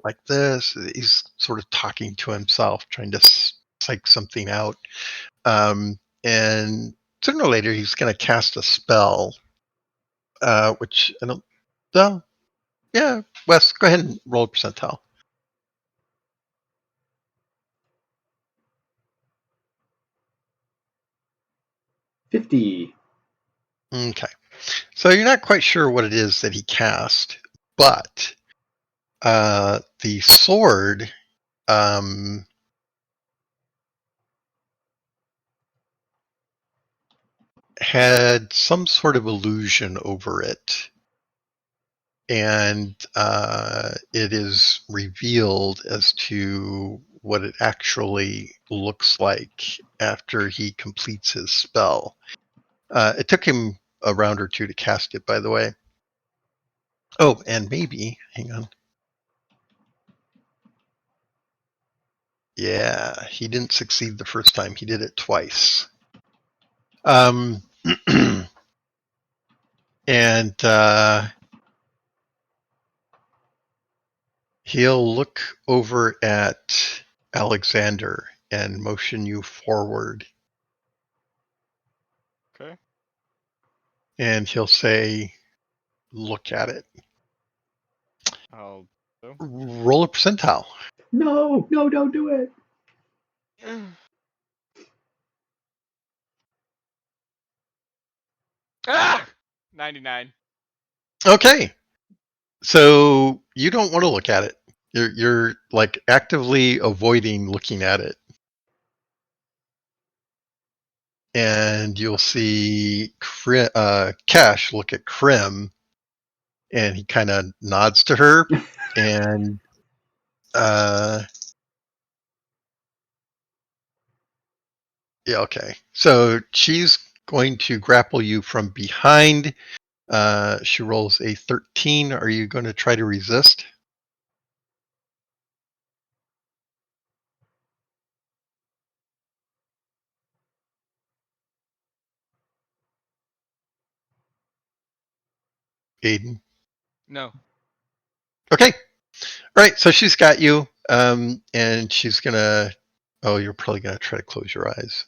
like this? He's sort of talking to himself, trying to psych something out. And sooner or later, he's going to cast a spell, which I don't. Yeah, Wes, go ahead and roll a percentile. 50. Okay. So you're not quite sure what it is that he cast, but the sword had some sort of illusion over it, and it is revealed as to what it actually looks like after he completes his spell. It took him a round or two to cast it, by the way. Oh, and maybe, hang on. Yeah, he didn't succeed the first time. He did it twice. And he'll look over at Alexander and motion you forward. Okay. And he'll say, look at it. I'll do. Roll a percentile. No, don't do it. Ah! 99. Okay. So you don't want to look at it. You're like actively avoiding looking at it. And you'll see Cash look at Krim, and he kind of nods to her, and yeah, okay. So she's going to grapple you from behind. She rolls a 13. Are you going to try to resist? Aiden? No. Okay. All right. So she's got you, and she's gonna. Oh, you're probably gonna try to close your eyes.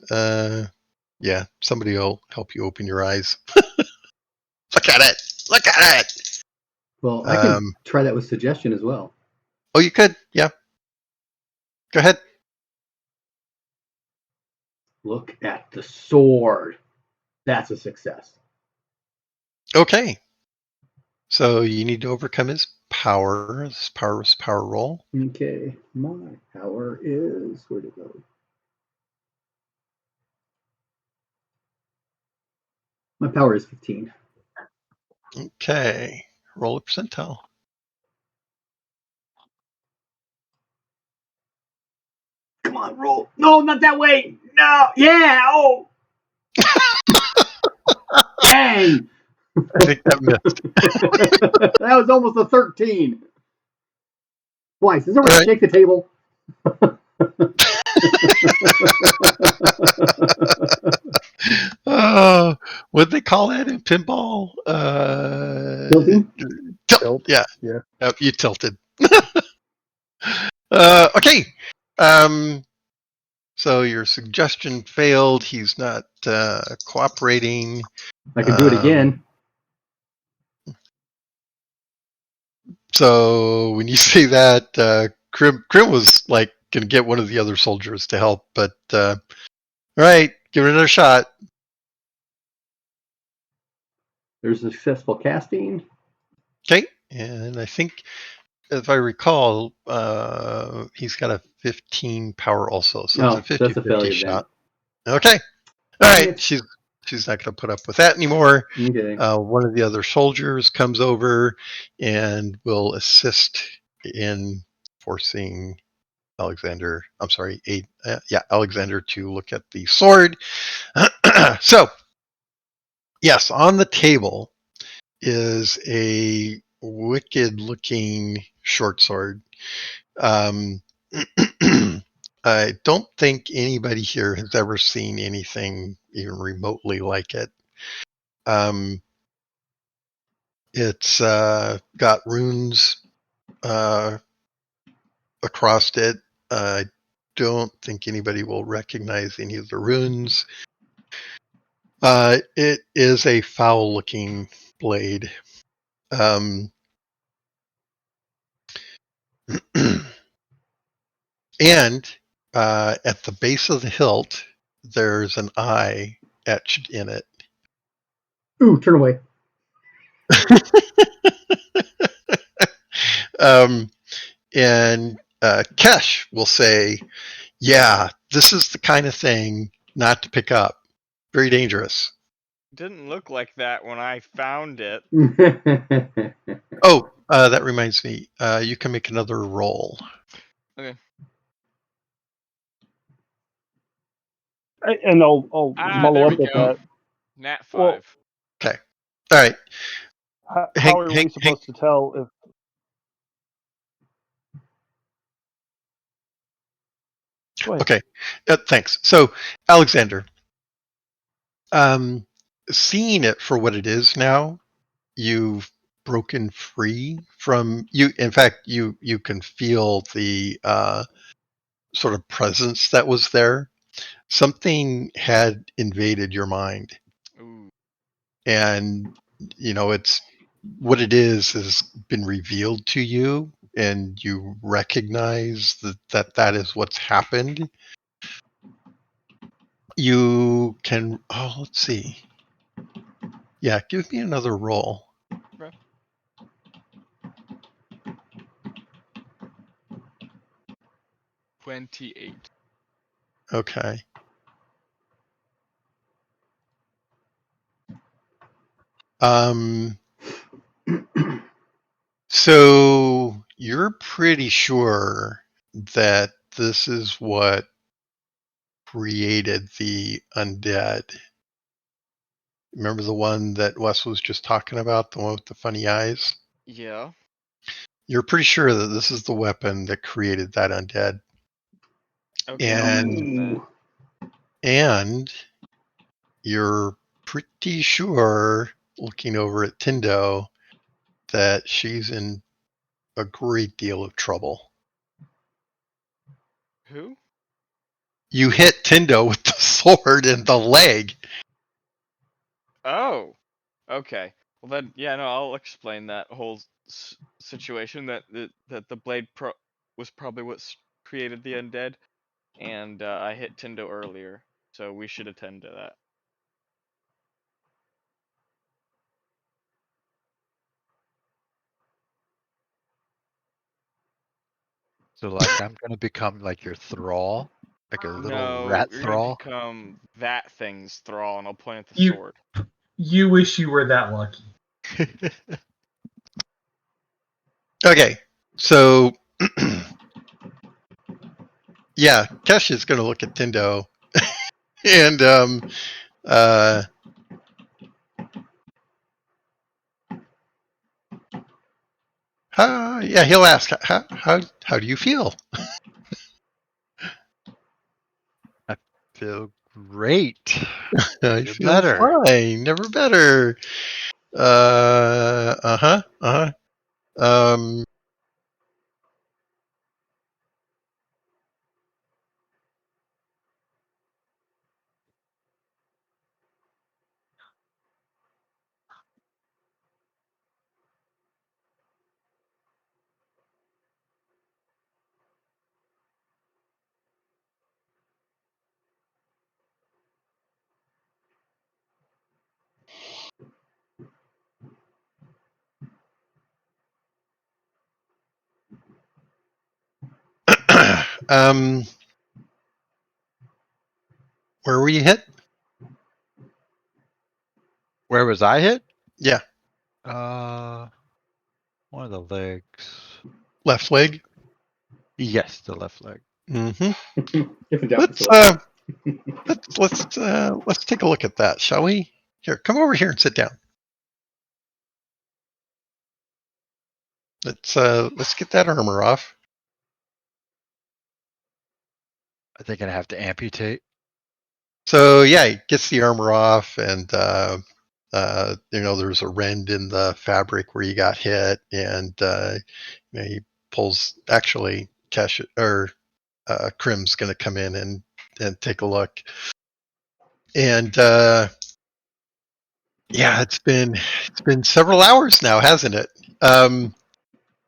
Yeah. Somebody will help you open your eyes. Look at it. Look at it. Well, I can try that with suggestion as well. Oh, you could. Yeah. Go ahead. Look at the sword. That's a success. Okay. So you need to overcome his power. His power roll. Okay, my power is, where'd it go? My power is 15. Okay. Roll a percentile. Come on, roll. No, not that way. No. Yeah. Oh. Dang. I think that missed. That was almost a 13. Twice. Is there a way All to right. shake the table? What'd they call that in pinball? Tilting? Tilt. Yeah. Yeah. You tilted. Okay. So your suggestion failed. He's not cooperating. I can do it again. So when you say that, Krim was like going to get one of the other soldiers to help, but all right, give it another shot. There's a successful casting. Okay, and I think if I recall, he's got a 15 power also, so it's a No, that's a 50-50 failure shot. then. Okay, all right, Yes. she's not going to put up with that anymore. Okay. One of the other soldiers comes over and will assist in forcing Alexander to look at the sword. So, yes, on the table is a wicked looking short sword. I don't think anybody here has ever seen anything even remotely like it. It's got runes across it. I don't think anybody will recognize any of the runes. It is a foul-looking blade. And at the base of the hilt, there's an eye etched in it. Ooh, turn away. And Kesh will say, yeah, this is the kind of thing not to pick up. Very dangerous. Didn't look like that when I found it. Oh, that reminds me. You can make another roll. Okay. And I'll Ah, follow there we up with go. that. Nat 5. Well, Okay. All right. how are we supposed to tell if? Go ahead. Okay. Thanks. So, Alexander, seeing it for what it is now, you've broken free from you. In fact, you can feel the sort of presence that was there. Something had invaded your mind, Ooh. and it's what it is has been revealed to you, and you recognize that is what's happened. You can. Oh, let's see. Yeah, give me another roll. Okay. 28. Okay. So you're pretty sure that this is what created the undead. Remember the one that Wes was just talking about, the one with the funny eyes? Yeah. You're pretty sure that this is the weapon that created that undead. Okay, I'll And mention that. and you're pretty sure, looking over at Tindo, that she's in a great deal of trouble. Who? You hit Tindo with the sword in the leg. Oh, okay. Well then, yeah, no, I'll explain that whole situation. That the blade was probably what created the undead, and I hit Tindo earlier, so we should attend to that. So like I'm gonna become like your thrall, like a little No, rat you're gonna thrall. become that thing's thrall, and I'll point at the You- sword. You wish you were that lucky. Okay, so yeah, Kesh is going to look at Tindo, and yeah, he'll ask, how do you feel? I feel great. I You're feel better. fine, never better. Uh-huh. Um, um, where were you hit? Where was I hit? Yeah, One of the legs. left leg. Yes, the left leg. Mm-hmm. If in doubt, Let's facilitate. let's take a look at that, shall we? Here, come over here and sit down. Let's get that armor off. Are they gonna have to amputate? So yeah, he gets the armor off, and there's a rend in the fabric where you got hit, and he pulls. Actually, Cash or Krim's going to come in and take a look, and yeah, it's been several hours now, hasn't it?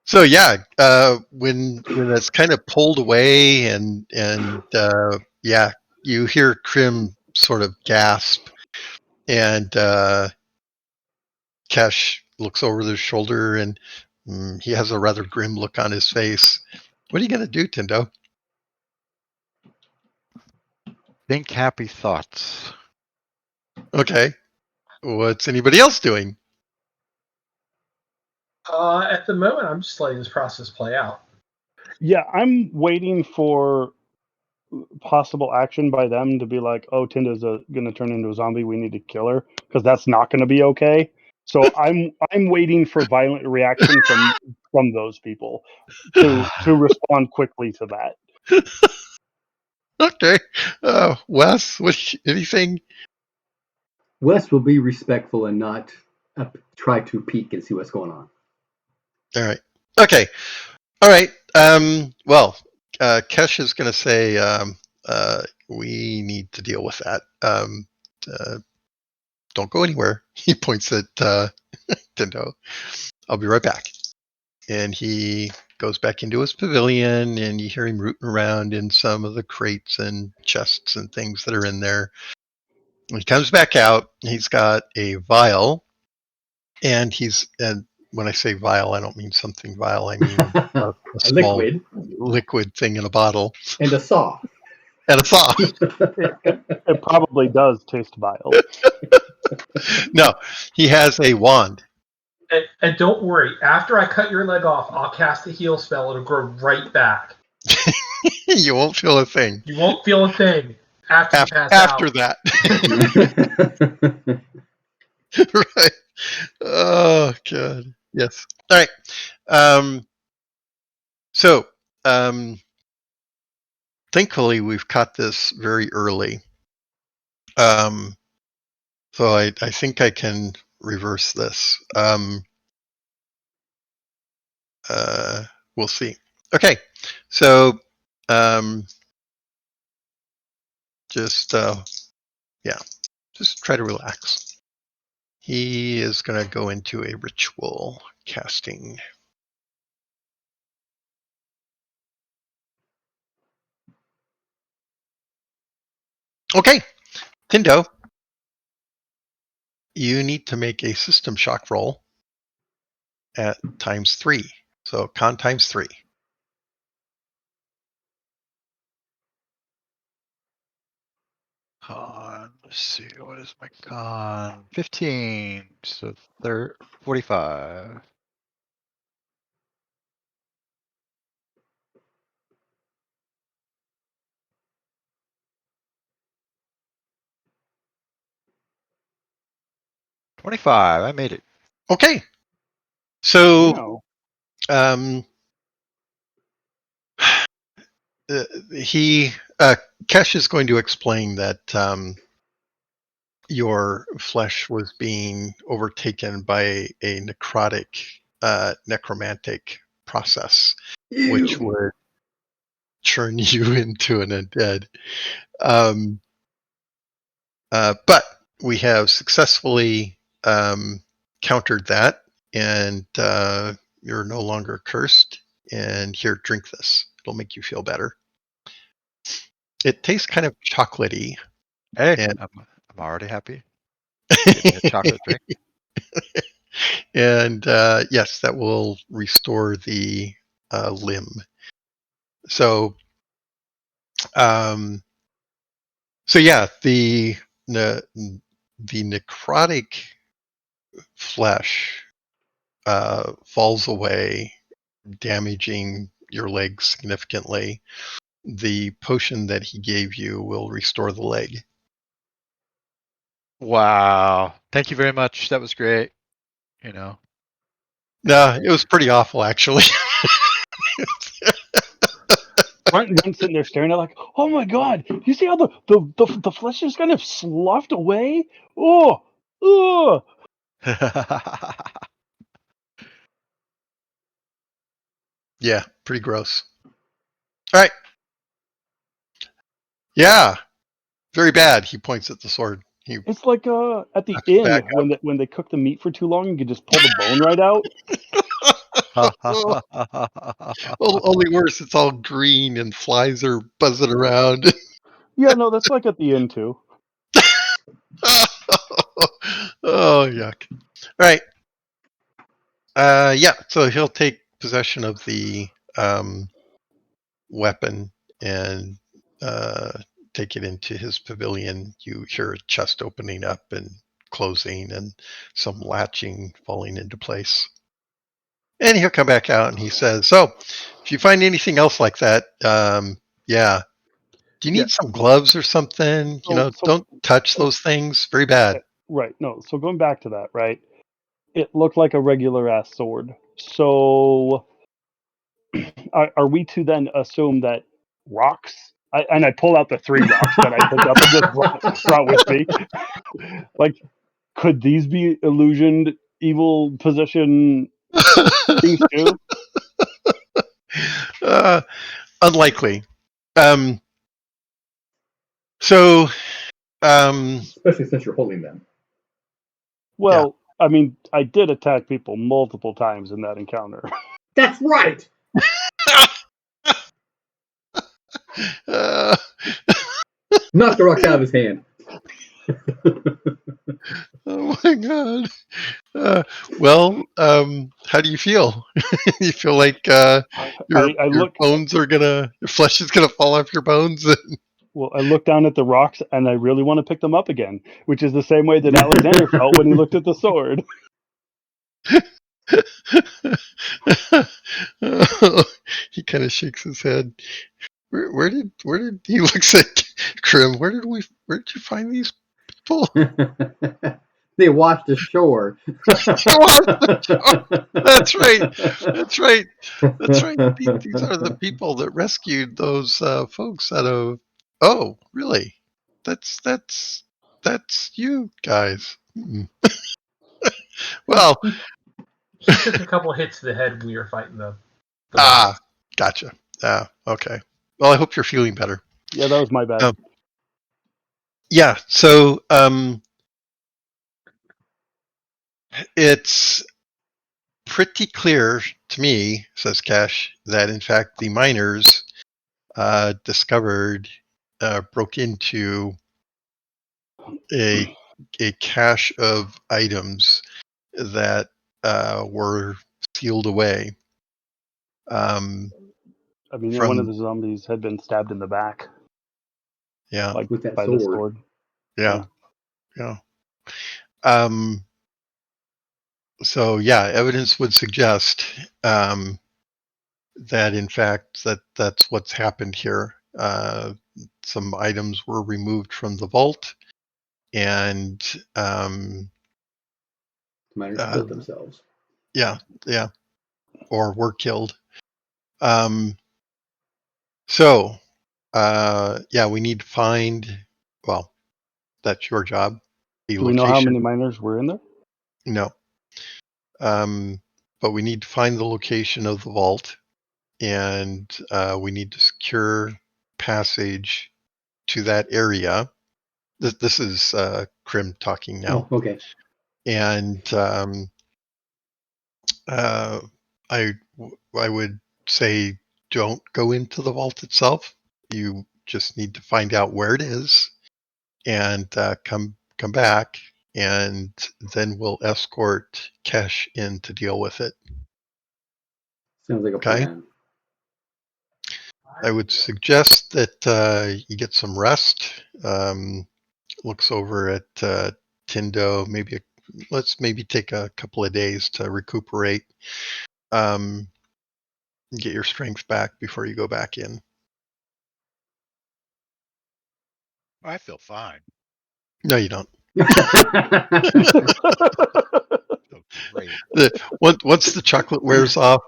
So yeah, when it's kind of pulled away, and yeah, you hear Krim sort of gasp, and Cash looks over their shoulder, and he has a rather grim look on his face. What are you going to do, Tindo? Think happy thoughts. Okay. What's anybody else doing? At the moment, I'm just letting this process play out. Yeah, I'm waiting for possible action by them to be like, "Oh, Tinda's going to turn into a zombie. We need to kill her," because that's not going to be okay. So I'm waiting for violent reaction from those people to respond quickly to that. Okay. Wes, anything? Wes will be respectful and not try to peek and see what's going on. All right. Okay. All right. Well, Kesh is going to say, we need to deal with that. Don't go anywhere. He points at Tindo. I'll be right back. And he goes back into his pavilion, and you hear him rooting around in some of the crates and chests and things that are in there. When he comes back out, he's got a vial, and when I say vial, I don't mean something vile. I mean a A small liquid liquid thing in a bottle and a saw. and a saw. It probably does taste vile. No, he has a wand. And don't worry, after I cut your leg off, I'll cast the heal spell. It'll grow right back. You won't feel a thing You won't feel a thing after you pass after out. that. Right. Oh, God. Yes. All right. So, thankfully, we've caught this very early. So I think I can reverse this. we'll see. Okay, so just try to relax. He is going to go into a ritual casting. Okay, Tindo, you need to make a system shock roll at ×3. So con ×3. Con. Let's see. What is my con? 15. So 45. $25. I made it. Okay, so Wow. Kesh is going to explain that your flesh was being overtaken by a necrotic, necromantic process, which Ew. would turn you into an undead. But we have successfully countered that, and you're no longer cursed. And here, drink this. It'll make you feel better. It tastes kind of chocolatey, Hey, and I'm already happy. Give me a chocolate drink. and yes, that will restore the limb. So, um, so yeah, the necrotic flesh falls away, damaging your leg significantly. The potion that he gave you will restore the leg. Wow. Thank you very much. That was great. You know. No, it was pretty awful, actually. Grunt's sitting there staring at like, oh my god, you see how the flesh is kind of sloughed away? Oh. Yeah, pretty gross. All right. Yeah, very bad. He points at the sword. He It's like at the backs inn back when they cook the meat for too long, you can just pull the bone right out. up. Only worse, it's all green and flies are buzzing around. Yeah, no, that's like at the inn too. Oh, yuck. All right. Yeah, so he'll take possession of the weapon and take it into his pavilion. You hear a chest opening up and closing and some latching falling into place. And he'll come back out and he says, so if you find anything else like that, yeah, do you Yeah. need some gloves or something? Don't touch those things. Very bad. Right. No. So going back to that, right? It looked like a regular ass sword. So are we to then assume that rocks? And I pull out the 3 rocks that I picked up and just brought with me. Like, could these be illusioned evil possession things too? Unlikely. Um, so, Especially since you're holding them. Well, I mean, I did attack people multiple times in that encounter. That's right. uh, Knock the rocks out of his hand. oh my god. Well, how do you feel? You feel like your I look bones are your flesh is gonna fall off your bones? well. I look down at the rocks, and I really want to pick them up again, which is the same way that Alexander felt when he looked at the sword. He kind of shakes his head. Where did he looks at Krim? Where did you find these people? They washed ashore. That's right. That's right. That's right. These are the people that rescued those folks out of. Oh, really? That's you guys. Hmm. Well, He took a couple of hits to the head when we were fighting the Ah, gotcha. Okay. Well, I hope you're feeling better. Yeah, that was my bad. Yeah. So it's pretty clear to me, says Cash, that in fact the miners broke into a cache of items that were sealed away. I mean, one of the zombies had been stabbed in the back. Yeah. Like with that by sword. the sword. Yeah. So yeah, evidence would suggest that in fact that's what's happened here. Some items were removed from the vault, and Miners killed themselves. Yeah, or were killed. So we need to find. Well, that's your job. The Do we know how many miners were in there? No. But we need to find the location of the vault, and we need to secure passage to that area. This is Krim talking now. Oh, okay. And I would say don't go into the vault itself. You just need to find out where it is and come back, and then we'll escort Kesh in to deal with it. Sounds like a plan. I would suggest that you get some rest. Looks over at Tindo. Let's take a couple of days to recuperate. Get your strength back before you go back in. I feel fine. No, you don't. Feel great. Once the chocolate wears off.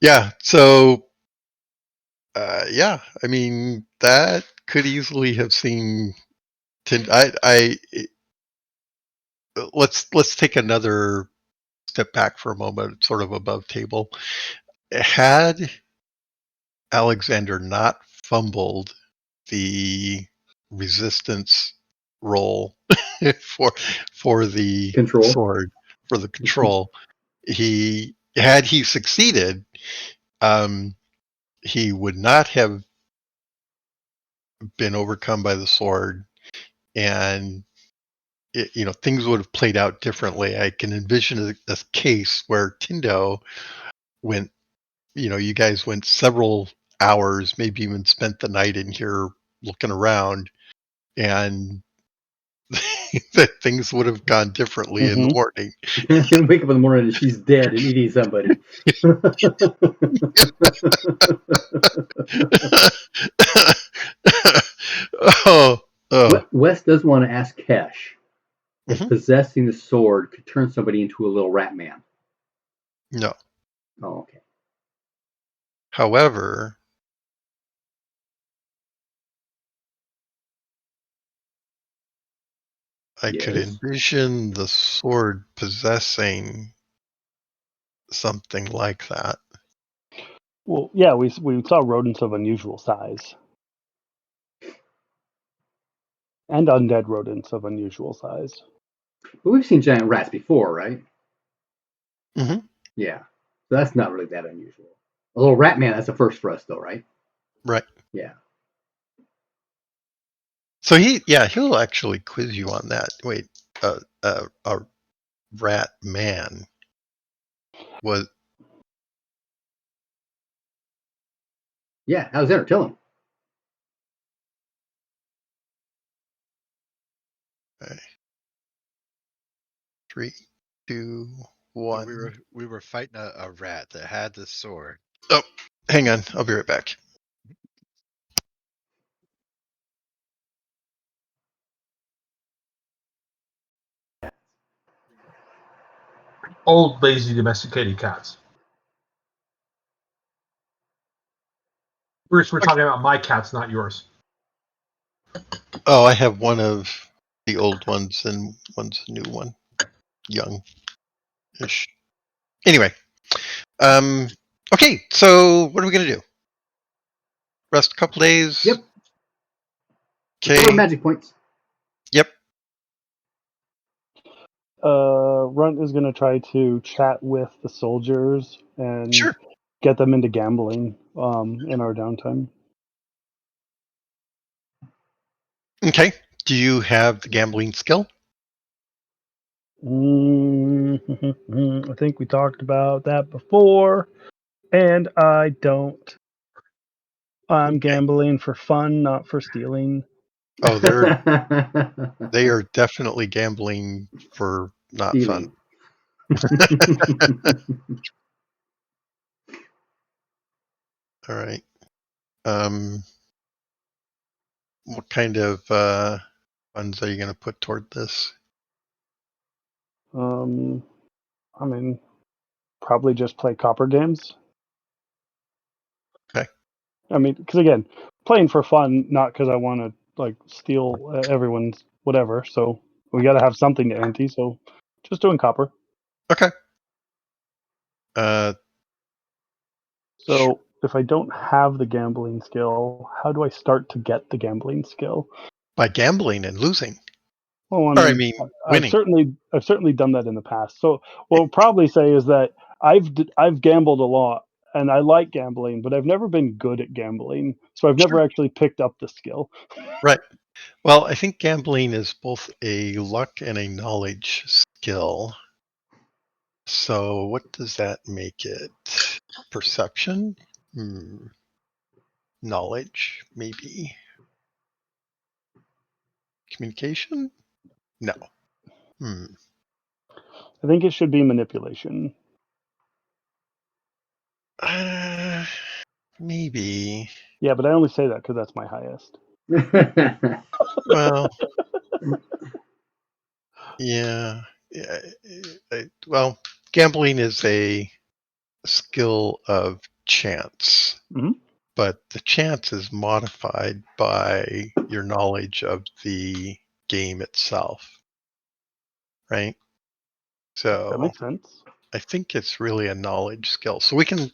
Yeah. So, I mean, that could easily have seen. Let's take another step back for a moment, sort of above table. Had Alexander not fumbled the resistance roll for the Control. sword, for the control, he succeeded, he would not have been overcome by the sword, and things would have played out differently. I can envision a case where Tindo went, you guys went several hours, maybe even spent the night in here looking around, and that things would have gone differently in the morning. And wake up in the morning and she's dead and eating somebody. Wes does want to ask Kesh if possessing the sword could turn somebody into a little rat man. No. Oh, okay. However, I could envision the sword possessing something like that. Well, yeah, we saw rodents of unusual size. And undead rodents of unusual size. But we've seen giant rats before, right? Mm-hmm. Yeah. So that's not really that unusual. A little rat man, that's a first for us, though, right? Right. Yeah. So he'll actually quiz you on that. Wait, a rat man was. Yeah, Alexander, tell him. Okay. 3, 2, 1. We were fighting a rat that had the sword. Oh, hang on. I'll be right back. Old, lazy, domesticated cats. Bruce, we're talking about my cats, not yours. Oh, I have one of the old ones and one's a new one. Young-ish. Anyway. Okay, so what are we going to do? Rest a couple days? Yep. Okay. Recover magic points. Yep. Runt is going to try to chat with the soldiers and Sure. get them into gambling in our downtime. Okay. Do you have the gambling skill? I think we talked about that before, and I don't. I'm Okay. gambling for fun, not for stealing. Oh, they are definitely gambling for not fun. Stealing. All right. What kind of funds are you going to put toward this? I mean, probably just play copper games. Okay. I mean, because again, playing for fun, not because I want to like steal everyone's whatever. So we got to have something to ante. So just doing copper. Okay. Uh, So if I don't have the gambling skill, how do I start to get the gambling skill? by gambling and losing. Well, I Or I mean, mean, I've winning. certainly done that in the past. So what I'll probably say is that I've gambled a lot and I like gambling, but I've never been good at gambling. So I've never Sure. actually picked up the skill. Right. Well, I think gambling is both a luck and a knowledge skill. So what does that make it? Perception? Knowledge, maybe. Communication? No. I think it should be manipulation. Uh, maybe. Yeah, but I only say that because that's my highest. Well, yeah. Yeah. Well, gambling is a skill of chance, Hmm. but the chance is modified by your knowledge of the game itself, right? That So makes sense. I think it's really a knowledge skill. So we can,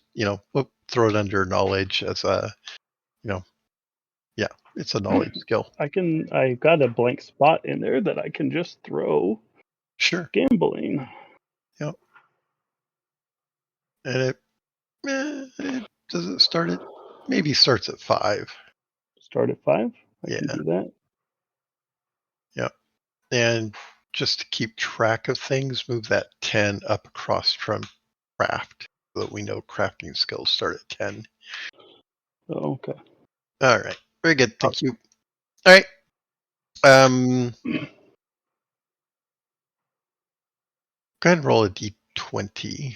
we'll throw it under knowledge as a, yeah, it's a knowledge skill. I got a blank spot in there that I can just throw Sure. gambling. Yep. And it does it start at, maybe starts at 5. Start at 5. I can Yeah. do that. Yep. And just to keep track of things, move that 10 up across from craft so that we know crafting skills start at 10. Oh, okay. All right. Very good. Thank you. All right. Go ahead and roll a d20.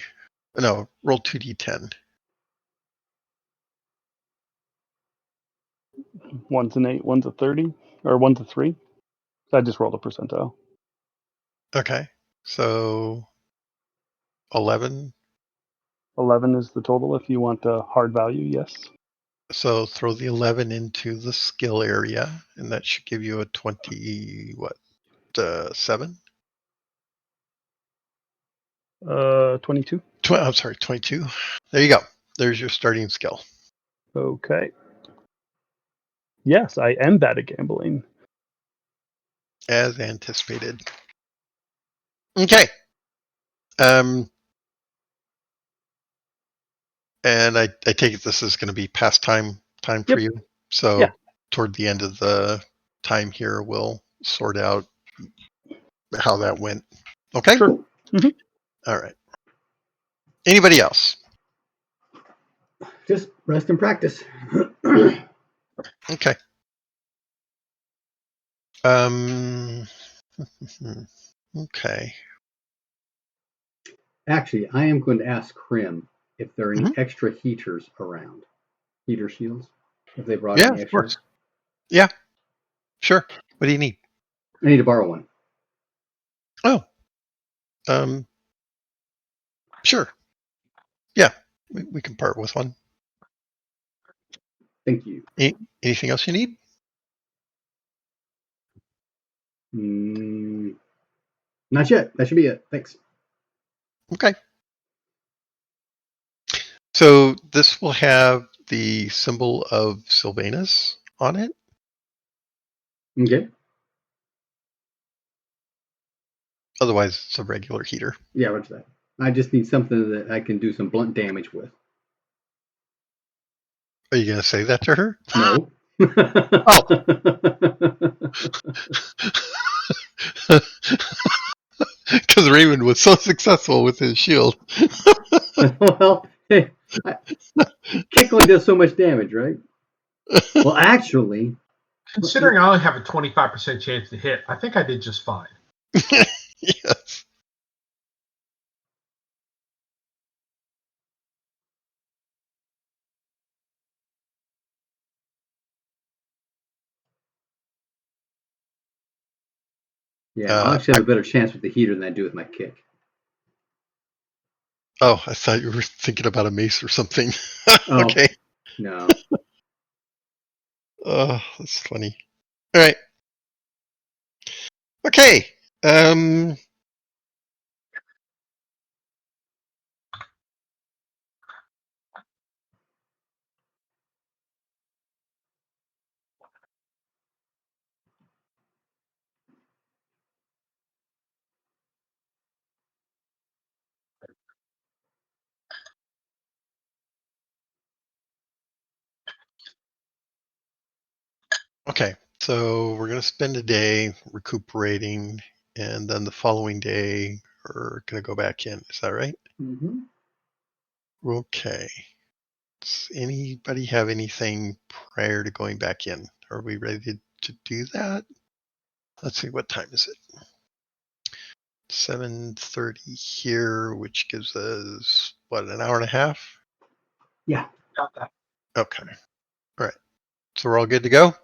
No, roll 2d10. One's an 8, one's a 30, or one's a 3. I just rolled a percentile. Okay. So 11. 11 is the total if you want a hard value, yes. So throw the 11 into the skill area, and that should give you a 20, 7? 22. I'm sorry, 22. There you go. There's your starting skill. Okay. Yes, I am bad at gambling. As anticipated. Okay. And I take it this is going to be pastime time for Yep. you. So Yeah. toward the end of the time here, we'll sort out how that went. Okay? Sure. Mhm. All right. Anybody else? Just rest and practice. Okay. Okay. Actually, I am going to ask Krim if there are any Mhm. extra heaters around. Heater shields. If they brought Yeah, any of extra. course. Yeah, sure. What do you need? I need to borrow one. Oh, um, sure. Yeah, we can part with one. Thank you. Anything else you need? Not yet. That should be it. Thanks. Okay. So this will have the symbol of Sylvanus on it. Okay. Otherwise, it's a regular heater. Yeah, what's that? I just need something that I can do some blunt damage with. Are you going to say that to her? No. Because Raymond was so successful with his shield. Well, hey, kick only does so much damage, right? Well, actually, Considering I only have a 25% chance to hit, I think I did just fine. Yes. yeah, I'll actually have a better chance with the heater than I do with my kick. Oh, I thought you were thinking about a mace or something. Oh, Okay. no. Oh, that's funny. All right. Okay. Okay. So we're going to spend a day recuperating, and then the following day we're going to go back in. Is that right? Mm-hmm. Okay. Does anybody have anything prior to going back in? Are we ready to do that? Let's see, what time is it? 7:30 here, which gives us, what, an hour and a half? Yeah. Got that. Okay. All right. So we're all good to go?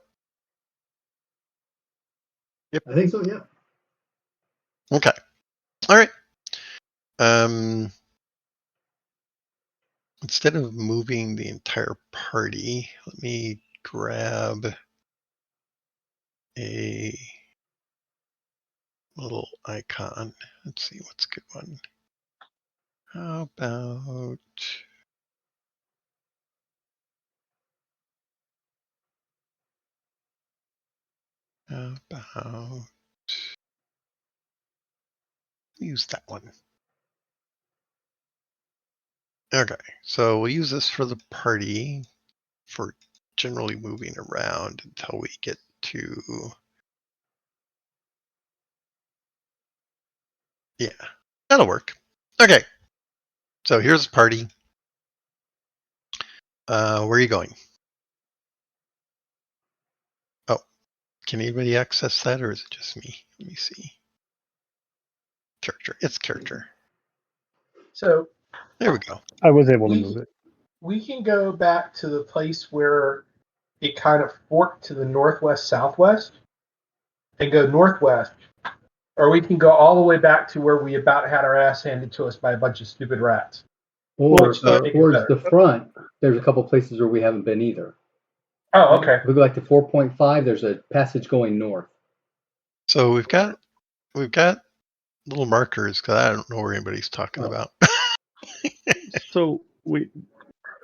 I think so, yeah. Okay. All right. Instead of moving the entire party, let me grab a little icon. Let's see what's a good one. How about use that one. Okay, so we'll use this for the party for generally moving around until we get to, yeah, that'll work. Okay, so here's the party. Where are you going? Oh, can anybody access that, or is it just me? Let me see. Character. It's character. So There we go. I was able to move it. we can go back to the place where it kind of forked to the northwest southwest and go northwest, or we can go all the way back to where we about had our ass handed to us by a bunch of stupid rats. Or So it gets towards better. the front, there's a couple places where we haven't been either. Oh, okay. If we go back to 4.5, there's a passage going north. So we've got little markers because I don't know where anybody's talking about. So we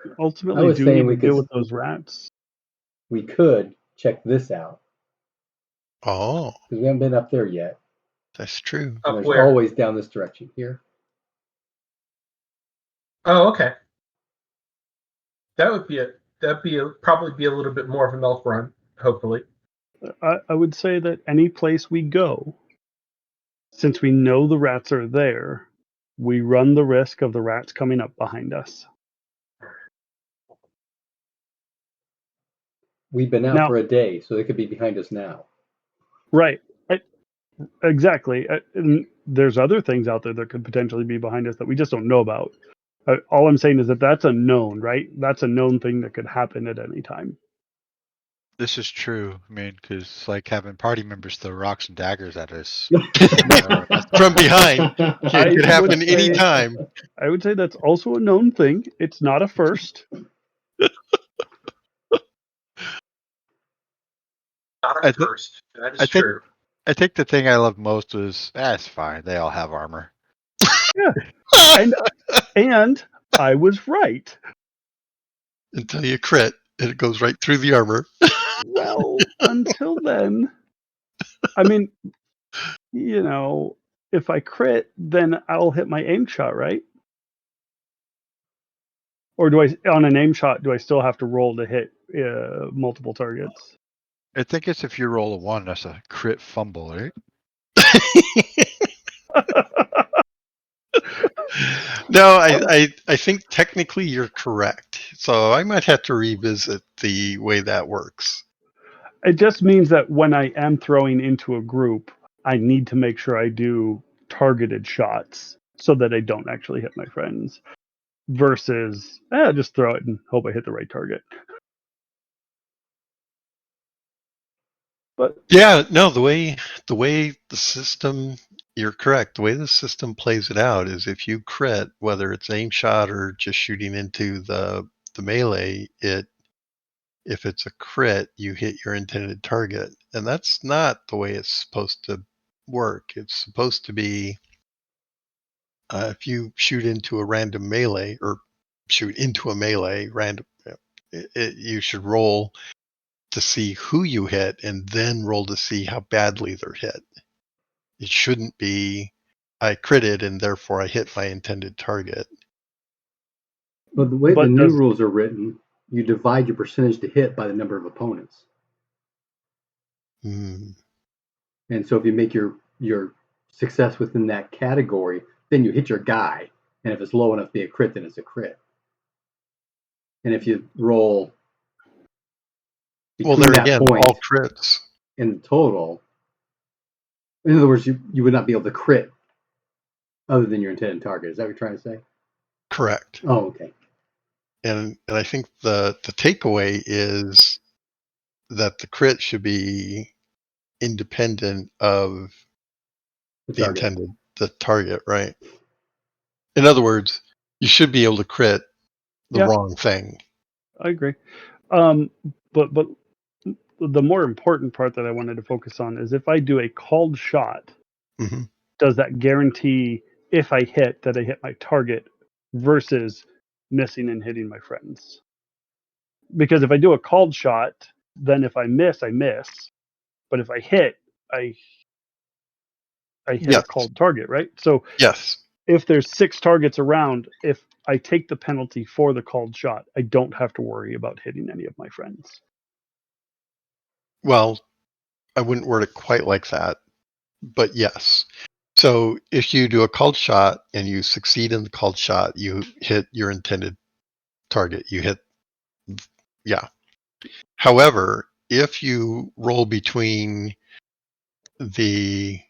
I ultimately was do saying need we to deal could- with those rats. We could check this out Oh, because we haven't been up there yet. that's true. And Up there's where? always down this direction here. Oh, okay. That'd probably be a little bit more of a milk run, hopefully. I would say that any place we go, since we know the rats are there, we run the risk of the rats coming up behind us. We've been out Now- for a day, so they could be behind us now. Right. Exactly. And there's other things out there that could potentially be behind us that we just don't know about. All I'm saying is that that's a known, right? That's a known thing that could happen at any time. This is true. I mean, because like having party members throw rocks and daggers at us. From behind. It I could happen would say- anytime. I would say that's also a known thing. It's not a first. Not I a thi- first. That is I think- true. I think the thing I love most was it's fine. They all have armor. And I was right. Until you crit, and it goes right through the armor. Well, until then, I mean, if I crit, then I'll hit my aim shot, right? Or on an aim shot, do I still have to roll to hit multiple targets? I think it's if you roll a 1, that's a crit fumble, right? No, I think technically you're correct. So I might have to revisit the way that works. It just means that when I am throwing into a group, I need to make sure I do targeted shots so that I don't actually hit my friends. Versus, just throw it and hope I hit the right target. But Yeah, no, the way the system, you're correct. The way the system plays it out is if you crit, whether it's aim shot or just shooting into the melee, if it's a crit, you hit your intended target. And that's not the way it's supposed to work. It's supposed to be if you shoot into a random melee or shoot into a melee random, you should roll to see who you hit and then roll to see how badly they're hit. It shouldn't be I critted and therefore I hit my intended target. But the way the But new does- rules are written, you divide your percentage to hit by the number of opponents. Hmm. And so if you make your success within that category, then you hit your guy. And if it's low enough to be a crit, then it's a crit. And if you roll Well, between there that again, point all crits. in the total, in other words, you would not be able to crit other than your intended target. Is that what you're trying to say? Correct. Oh, okay. And I think the takeaway is that the crit should be independent of the target, right? In other words, you should be able to crit the wrong thing. I agree. But the more important part that I wanted to focus on is if I do a called shot, Mm-hmm. does that guarantee if I hit that I hit my target versus missing and hitting my friends? Because if I do a called shot, then if I miss, I miss. But if I hit, I hit a Yes. called target, right? So Yes. if there's 6 targets around, if I take the penalty for the called shot, I don't have to worry about hitting any of my friends. Well, I wouldn't word it quite like that, but yes. So if you do a called shot and you succeed in the called shot, you hit your intended target. You hit, yeah. However, if you roll between the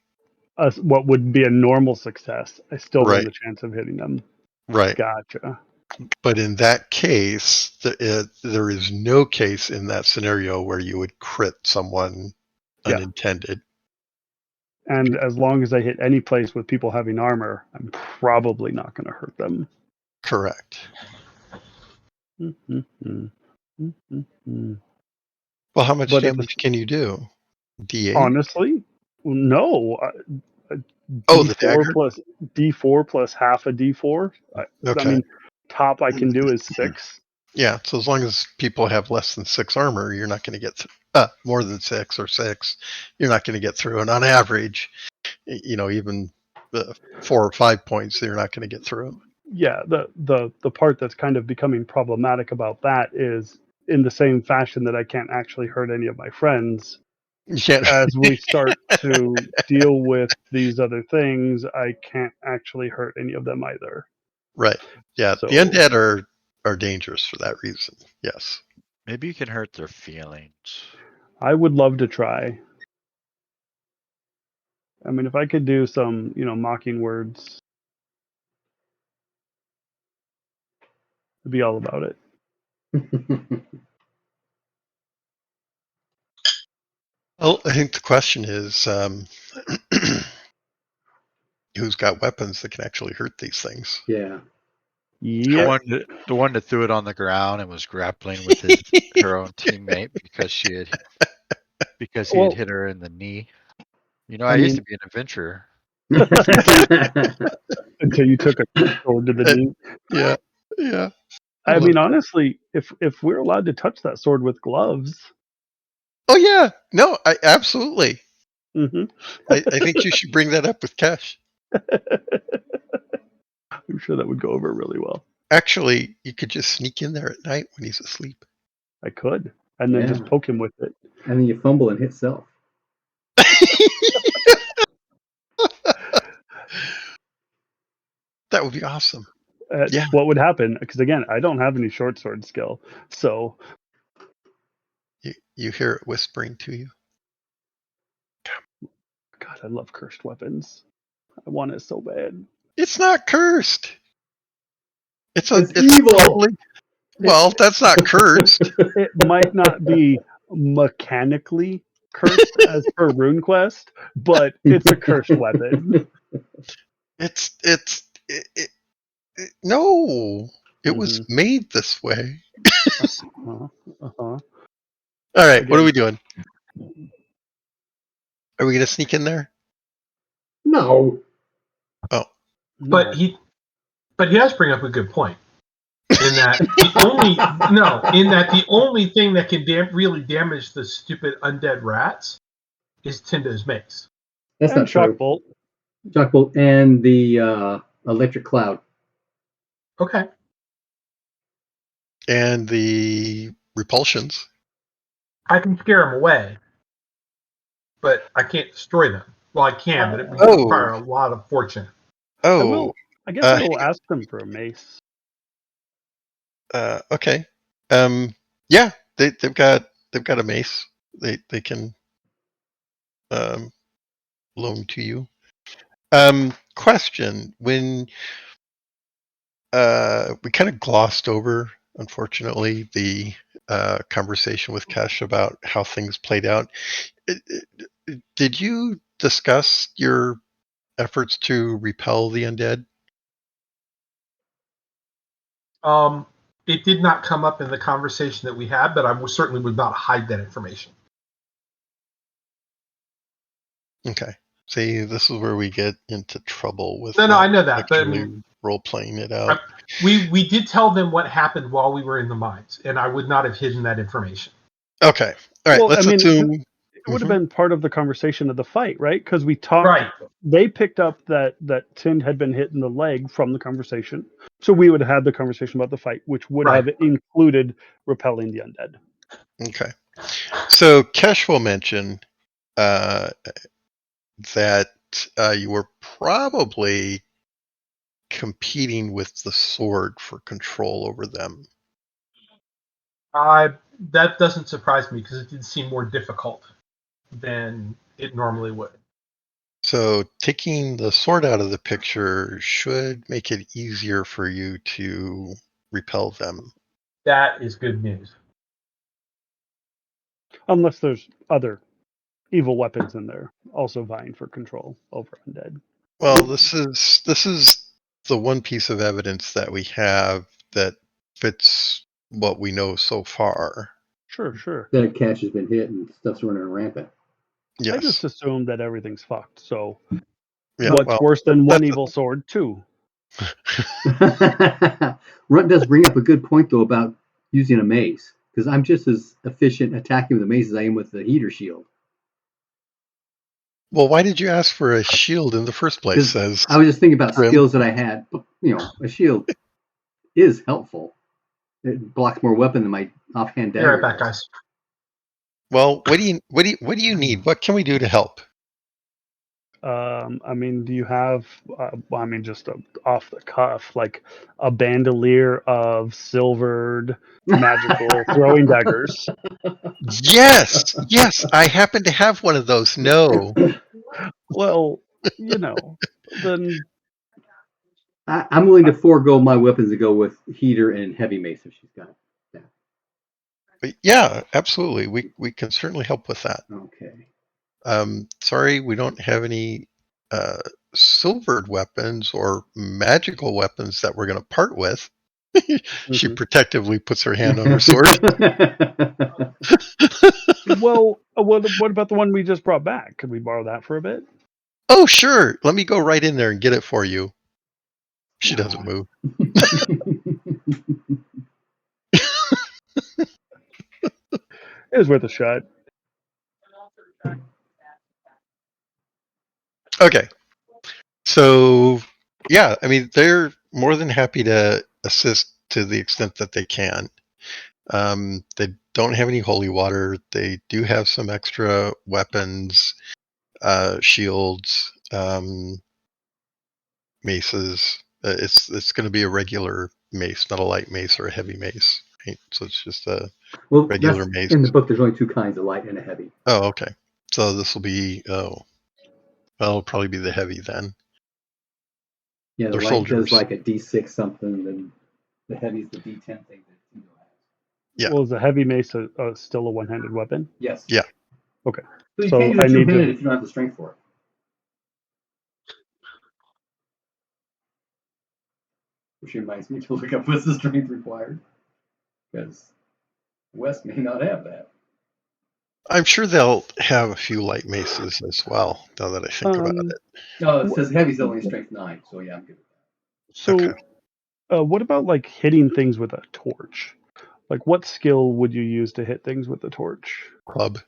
What would be a normal success, I still run right, the chance of hitting them. right, Gotcha. but in that case, there is no case in that scenario where you would crit someone Yeah. unintended. And as long as I hit any place with people having armor, I'm probably not going to hurt them. Correct. Mm-hmm. Mm-hmm. Well, how much But damage can you do? D8? honestly, no. Oh, the dagger? D4 plus half a D4. I Okay. mean, top I can do is 6. Yeah, so as long as people have less than 6 armor, you're not going to get more than 6 or 6. You're not going to get through. And on average, even 4 or 5 points, you're not going to get through. Yeah, the part that's kind of becoming problematic about that is in the same fashion that I can't actually hurt any of my friends. Yeah. As we start to deal with these other things, I can't actually hurt any of them either. Right. Yeah, So, the undead are dangerous for that reason. Yes. Maybe you can hurt their feelings. I would love to try. I mean, if I could do some, mocking words, I'd be all about it. Well, I think the question is who's got weapons that can actually hurt these things? Yeah. Yeah. The one that threw it on the ground and was grappling with her own teammate because he had hit her in the knee. You know, I I used mean- to be an adventurer. Until you took a sword to the knee. Yeah, yeah. I love mean, that. honestly, if we're allowed to touch that sword with gloves, Oh yeah, no, I absolutely. hmm I think you should bring that up with Cash. I'm sure that would go over really well. Actually, you could just sneak in there at night when he's asleep. I could, and then just Yeah. poke him with it. And then you fumble and hit self. That would be awesome. Yeah. What would happen? Because again, I don't have any short sword skill, so You hear it whispering to you. God, I love cursed weapons. I want it so bad. It's not cursed. It's evil. totally. Well, that's not cursed. It might not be mechanically cursed as per RuneQuest, but it's a cursed weapon. No. It was Mhm. made this way. Uh-huh. Uh-huh. All right, what are Again. we doing? Are we gonna sneak in there? No. Oh, No. But he does bring up a good point. In that the only thing that can really damage the stupid undead rats is Tindo's mace. That's and not true. Shockbolt. Shockbolt and the electric cloud. Okay. and the repulsions. I can scare them away, but I can't destroy them. Well, I can, but it would Oh. require a lot of fortune. Oh, I guess I will ask them for a mace. okay. Yeah, they've got a mace. They can loan to you. Question: When we kind of glossed over, unfortunately, the conversation with Kesh about how things played out. Did you discuss your efforts to repel the undead? It did not come up in the conversation that we had, but I certainly would not hide that information. Okay. See, this is where we get into trouble with No, I know that, but actually role playing it out. we did tell them what happened while we were in the mines, and I would not have hidden that information. Okay. All right. Well, Let's I mean, assume it would have been part of the conversation of the fight, right? Because we talked. Right. They picked up that Tind had been hit in the leg from the conversation, so we would have had the conversation about the fight, which would have included repelling the undead. Okay. So Kesh will mention that you were probably competing with the sword for control over them. That doesn't surprise me because it did seem more difficult than it normally would. So taking the sword out of the picture should make it easier for you to repel them. That is good news. Unless there's other evil weapons in there also vying for control over undead. Well, this is the one piece of evidence that we have that fits what we know so far. Sure. That Cash has been hit and stuff's running rampant. Yes. I just assume that everything's fucked. So Yeah, what's well, worse than one evil sword? Two. Runt does bring up a good point though about using a mace, because I'm just as efficient attacking with a mace as I am with the heater shield. Well, why did you ask for a shield in the first place? Says I was just thinking about Grim. skills that I had. You know, a shield is helpful. It blocks more weapon than my offhand Be dagger. right back, guys. Well, what do you need? What can we do to help? I mean, do you have? Just off the cuff, like a bandolier of silvered magical throwing daggers. Yes, I happen to have one of those. No. Well, then I'm willing to forego my weapons to go with heater and heavy mace if she's got that. But yeah, absolutely. We can certainly help with that. Okay. Sorry, we don't have any silvered weapons or magical weapons that we're going to part with. She Mhm. protectively puts her hand on her sword. Well, what about the one we just brought back? Could we borrow that for a bit? Oh, sure. Let me go right in there and get it for you. She doesn't move. It was worth a shot. Okay. So, yeah, I mean, they're more than happy to assist to the extent that they can. They don't have any holy water. They do have some extra weapons, shields, maces. It's going to be a regular mace, not a light mace or a heavy mace. Right? So it's just a Well, regular that's mace. in the book. There's only two kinds, a light and a heavy. Oh, okay. So this will be well, it'll probably be the heavy then. Yeah, the They're light does soldiers. like a D6 something, and the heavy's the D10 thing that Tingo has. Yeah. Well, is a heavy mace still a one-handed weapon? Yes. Yeah. Okay. So you So can't use I it need two-handed to. if you don't have the strength for it. Which reminds me to look up what's the strength required, because West may not have that. I'm sure they'll have a few light maces as well, now that I think about it. No, it Wh- says heavy's only strength 9, so yeah, I'm good with So, Okay. what about like hitting things with a torch? Like, what skill would you use to hit things with a torch? Club,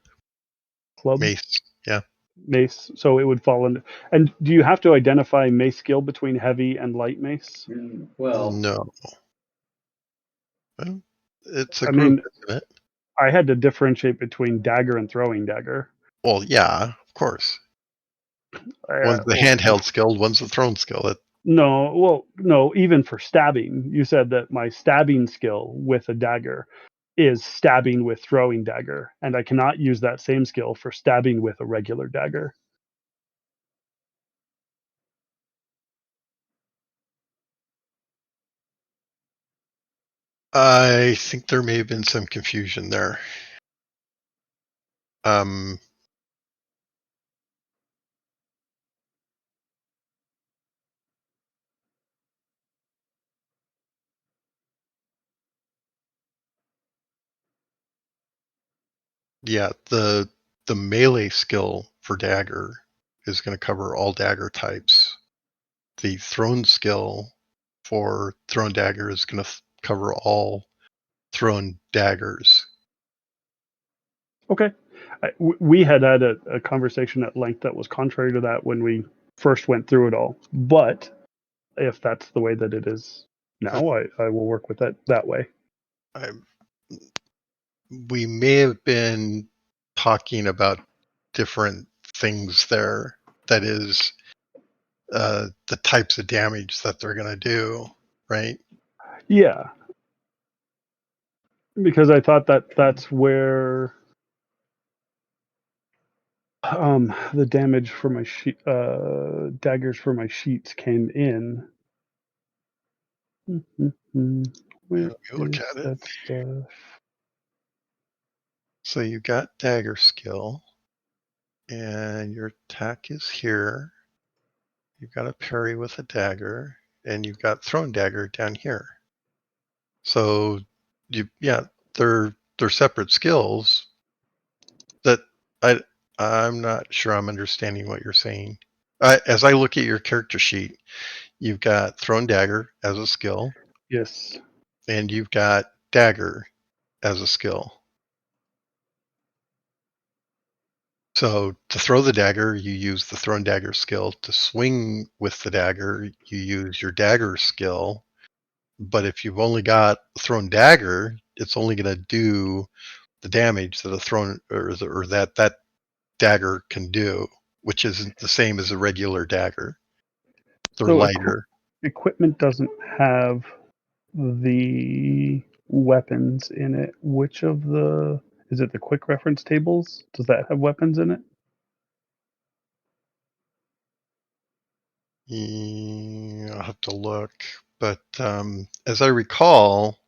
Club, mace. Yeah. mace. So it would fall into. And do you have to identify mace skill between heavy and light mace? that. Well, No. Well, it's a I group, mean, isn't it? I had to differentiate between dagger and throwing dagger. Well, yeah, of course. One's the Well, handheld skill, one's the thrown skill. no, well, no, even for stabbing, you said that my stabbing skill with a dagger is stabbing with throwing dagger, and I cannot use that same skill for stabbing with a regular dagger. I think there may have been some confusion there. Um, yeah, the melee skill for dagger is going to cover all dagger types. The thrown skill for thrown dagger is going to cover all thrown daggers. Okay. We had a conversation at length that was contrary to that when we first went through it all. But if that's the way that it is Uh, now, I will work with it that way. I, we may have been talking about different things there. That is, the types of damage that they're going to do, right? Yeah, because I thought that that's where the damage for my daggers for my sheets came in. Where Let me look is at it. that stuff? So you got dagger skill, and your attack is here. You've got a parry with a dagger, and you've got thrown dagger down here. So, they're separate skills. That I'm not sure I'm understanding what you're saying. As I look at your character sheet, you've got thrown dagger as a skill, Yes. and you've got dagger as a skill. So to throw the dagger, you use the thrown dagger skill. To swing with the dagger, you use your dagger skill. But if you've only got a thrown dagger, it's only going to do the damage that a thrown or that dagger can do, which isn't the same as a regular dagger. They're So lighter. equipment doesn't have the weapons in it. Which of the is it the quick reference tables? Does that have weapons in it? I'll have to look. But as I recall,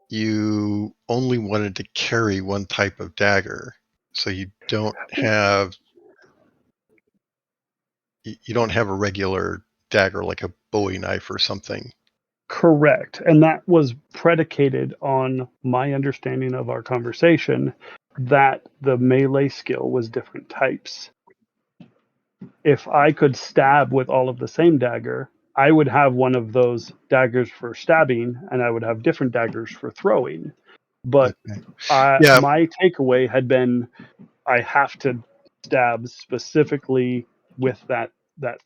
you only wanted to carry one type of dagger. So you don't have a regular dagger like a Bowie knife or something. Correct. And that was predicated on my understanding of our conversation that the melee skill was different types. If I could stab with all of the same dagger, I would have one of those daggers for stabbing and I would have different daggers for throwing. But Okay. Yeah. my takeaway had been I have to stab specifically with that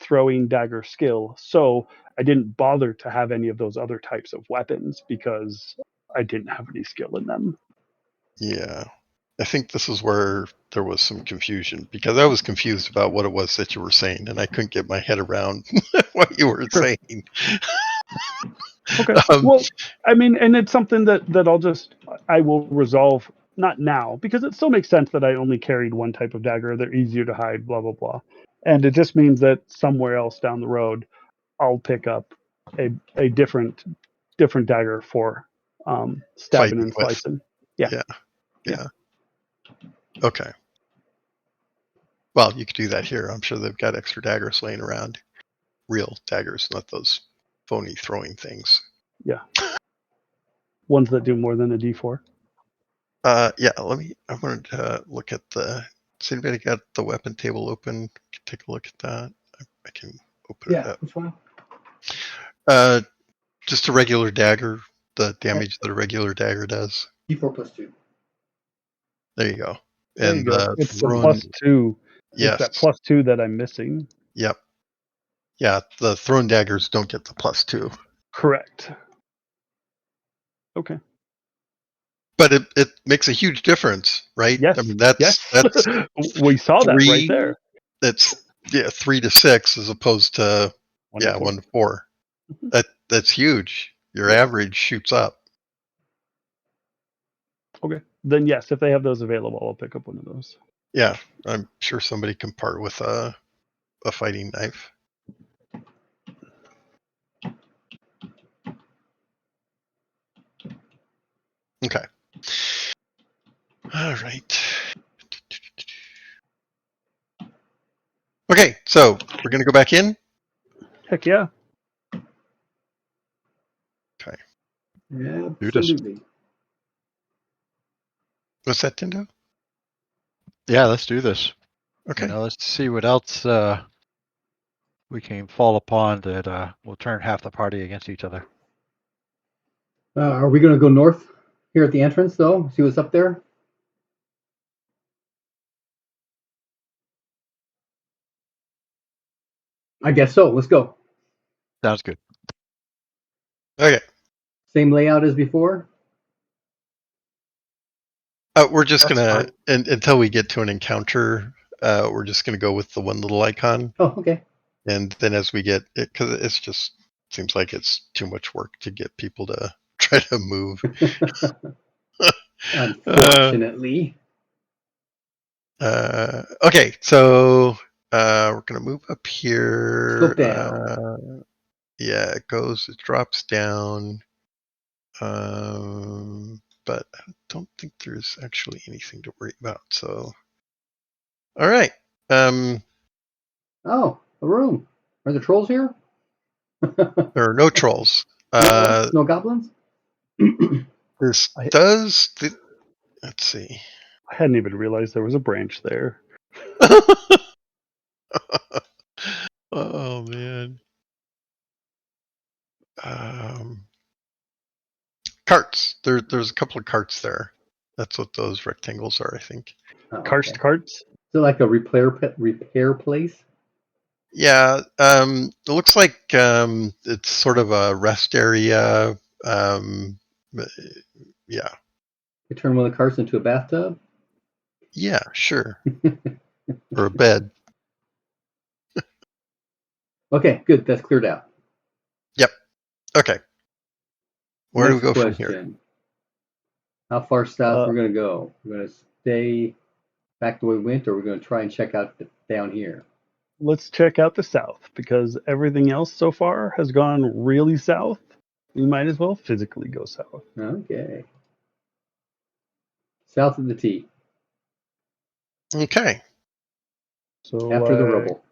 throwing dagger skill. So I didn't bother to have any of those other types of weapons because I didn't have any skill in them. Yeah. I think this is where there was some confusion because I was confused about what it was that you were saying and I couldn't get my head around what you were Sure. saying. Okay. Um, Well, I mean, and it's something that I will resolve, not now, because it still makes sense that I only carried one type of dagger. They're easier to hide, blah, blah, blah. And it just means that somewhere else down the road, I'll pick up a different dagger for stabbing fighting and with. slicing. Yeah. Yeah. Okay. Well, you could do that here. I'm sure they've got extra daggers laying around. Real daggers, not those phony throwing things. Yeah. Ones that do more than a D4. Yeah, I wanted to look at has anybody got the weapon table open? Take a look at that. I can open it Yeah, up. which one? Just a regular dagger, the damage that a regular dagger does. D4 plus 2. There you go. There you And go. the It's the thrown, +2. yes. It's that +2 that I'm missing. Yep. Yeah, the thrown daggers don't get the +2. Correct. Okay. But it makes a huge difference, right? Yes. I mean, that's We saw that right 3. there. That's 3 to 6 as opposed to 1 to 4. 1 to 4. Mhm. That's huge. Your Yeah. average shoots up. Okay. Then yes, if they have those available, I'll pick up one of those. Yeah, I'm sure somebody can part with a fighting knife. Okay. All right. Okay, so we're gonna go back in. Heck yeah. Okay. Absolutely. What's that, Tindo? Yeah, let's do this. Okay. Let's see what else we can fall upon that will turn half the party against each other. Are we going to go north here at the entrance, though? See what's up there? I guess so. Let's go. Sounds good. Okay. Same layout as before? We're just That's gonna, fine. until we get to an encounter, we're just gonna go with the one little icon, Oh, okay. and then as we get it, because it's just seems like it's too much work to get people to try to move. Unfortunately. Okay, so we're gonna move up here. Scope down. Yeah, it drops down. But I don't think there's actually anything to worry about. So, all right. Oh, a room. Are there trolls here? There are no trolls. No goblins? This I- does. Let's see. I hadn't even realized there was a branch there. Oh man. Carts. There's a couple of carts there. That's what those rectangles are, I think. Oh, Karst okay. carts? Is it like a repair place? Yeah. It looks like it's sort of a rest area. Yeah. You turn one of the carts into a bathtub? Yeah. Sure. Or a bed. Okay, good. That's cleared out. Yep. Okay. Where do we Next go from here? question. How far south Uh, we're going to go? We're going to stay back the way we went, or we're going to try and check out down here? Let's check out the south because everything else so far has gone really south. We might as well physically go south. Okay. South of the T, So after the rubble.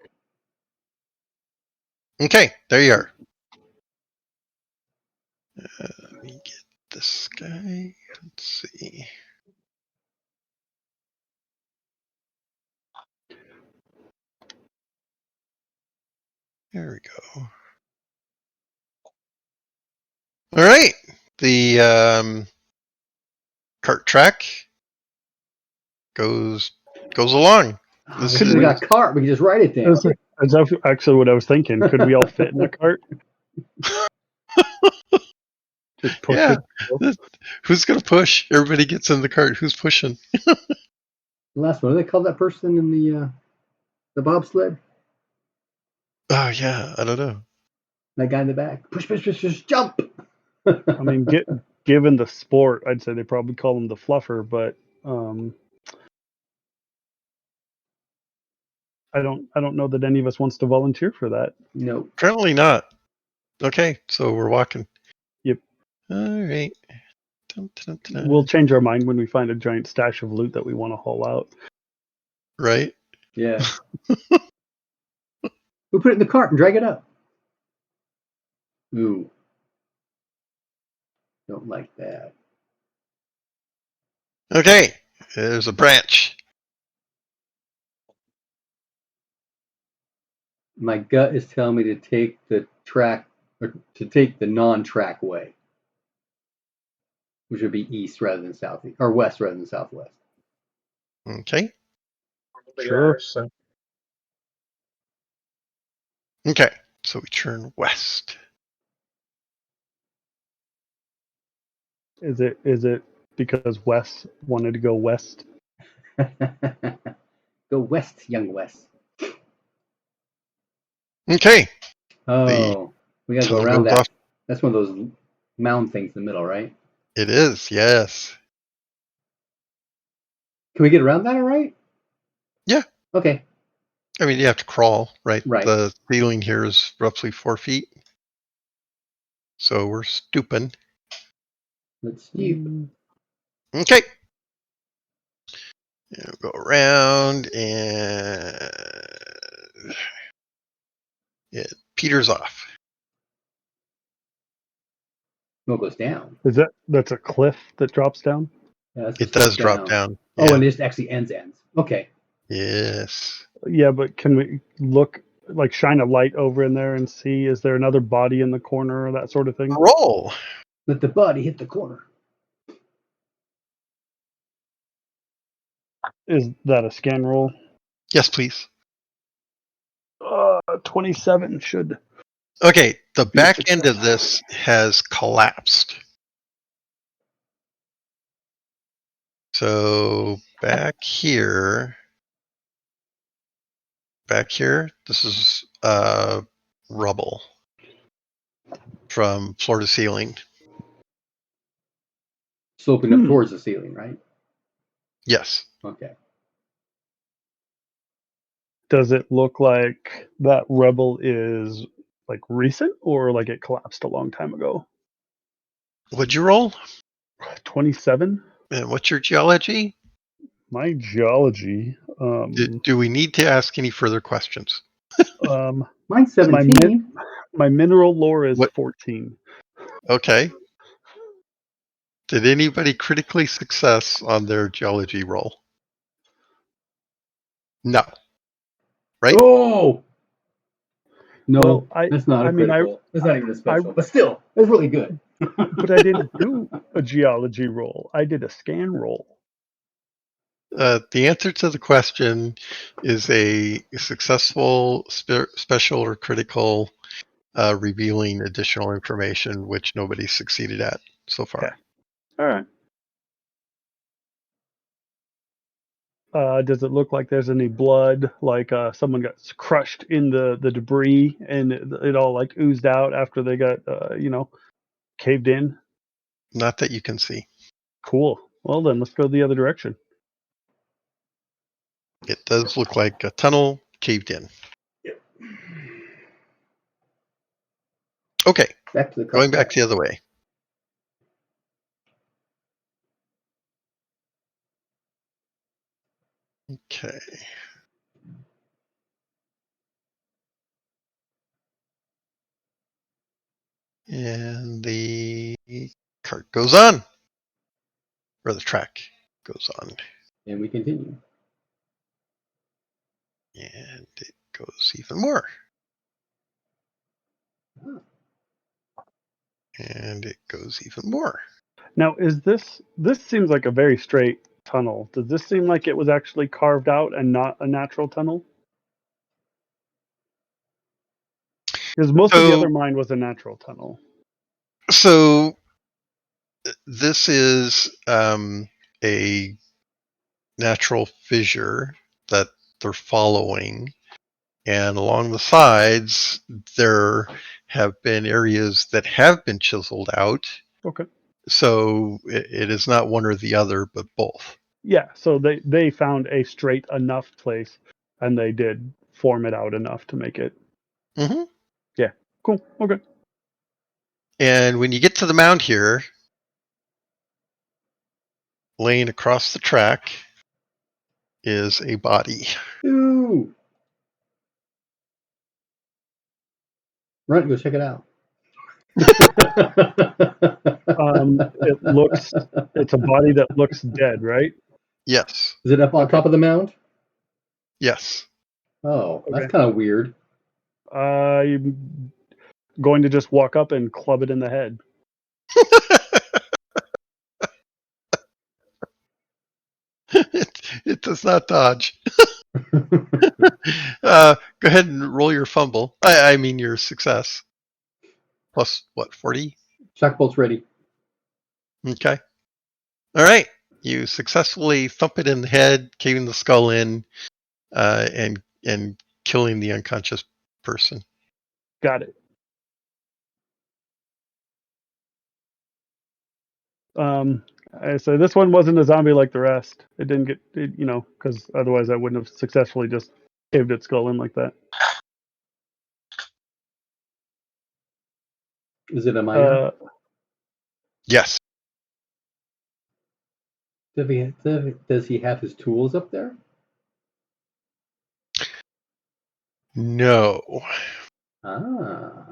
Okay. There you are. Let me get this guy. Let's see. There we go. All right. The cart track goes along. Oh, This we is got a cart. We can just write it down. That's actually what I was thinking. Could we all fit in a cart? Just push yeah. it. Who's gonna push? Everybody gets in the cart. Who's pushing? The last one. What do they call that person in the bobsled? Oh yeah, I don't know. That guy in the back. Push, push, push, push, jump. I mean, given the sport, I'd say they probably call him the fluffer, but I don't know that any of us wants to volunteer for that. No. Apparently not. Okay, so we're walking. Yep. All right. Dun, dun, dun. We'll change our mind when we find a giant stash of loot that we want to haul out. Right. Yeah. We'll put it in the cart and drag it up. Ooh. Don't like that. Okay. There's a branch. My gut is telling me to take the track, or to take the non-track way, which would be east rather than south, or west rather than southwest. Okay. Sure. So Okay. So we turn west. Is it because Wes wanted to go west? Go west, young West. Okay. Oh, we gotta go Tunnel around goes that. off. That's one of those mound things in the middle, right? It is. Yes. Can we get around that all right? Yeah. Okay. I mean, you have to crawl, right? Right. The ceiling here is roughly 4 feet. So we're stooping. Let's stoop. Okay. Yeah, we'll go around and it peters off. No, it goes down. Is that's a cliff that drops down? Yeah, that's It the does step drop down. Oh, Yeah. and this actually ends. Okay. Yes. Yeah, but can we look, like, shine a light over in there and see, is there another body in the corner or that sort of thing? Roll. Let the body hit the corner. Is that a scan roll? Yes, please. 27 should Okay. The be a back success. end of this has collapsed. So back here, this is rubble from floor to ceiling. Sloping up towards the ceiling, right? Yes. Okay. Does it look like that rubble is like recent or like it collapsed a long time ago? What'd you roll? 27? And what's your geology? My geology. Do we need to ask any further questions? Mine's 17. My mineral lore is What? 14. Okay. Did anybody critically success on their geology roll? No. Right? Oh! No, Well, that's not a I mean, critical. That's not even a I special. But still, that's really good. but I didn't do a geology roll. I did a scan roll. The answer to the question is a successful special or critical revealing additional information, which nobody succeeded at so far. Okay. All right. Does it look like there's any blood? Like someone got crushed in the debris and it all like oozed out after they got caved in? Not that you can see. Cool. Well then, let's go the other direction. It does look like a tunnel caved in. Yep. Okay, Back to the going back the other way. Okay. And the cart goes on. Or the track goes on. And we continue. And it goes even more. And it goes even more. Now, is this seems like a very straight tunnel? Does this seem like it was actually carved out and not a natural tunnel? Because most of the other mine was a natural tunnel. So this is a natural fissure that they're following. And along the sides, there have been areas that have been chiseled out. Okay. So it is not one or the other, but both. Yeah, so they found a straight enough place, and they did form it out enough to make it. Mm-hmm. Yeah, cool. Okay. And when you get to the mound here, laying across the track is a body. Ooh. Run, go check it out. It's a body that looks dead, right? Yes. Is it up on top of the mound? Yes. Oh, that's Okay. kind of weird. I'm going to just walk up and club it in the head. it does not dodge. Go ahead and roll your fumble. I mean your success. Plus what, 40? Shock bolt's ready. Okay. All right. You successfully thump it in the head, caving the skull in, and killing the unconscious person. Got it. So this one wasn't a zombie like the rest. It didn't get, because otherwise I wouldn't have successfully just caved its skull in like that. Is it a miner? Yes. Does he have his tools up there? No. Ah.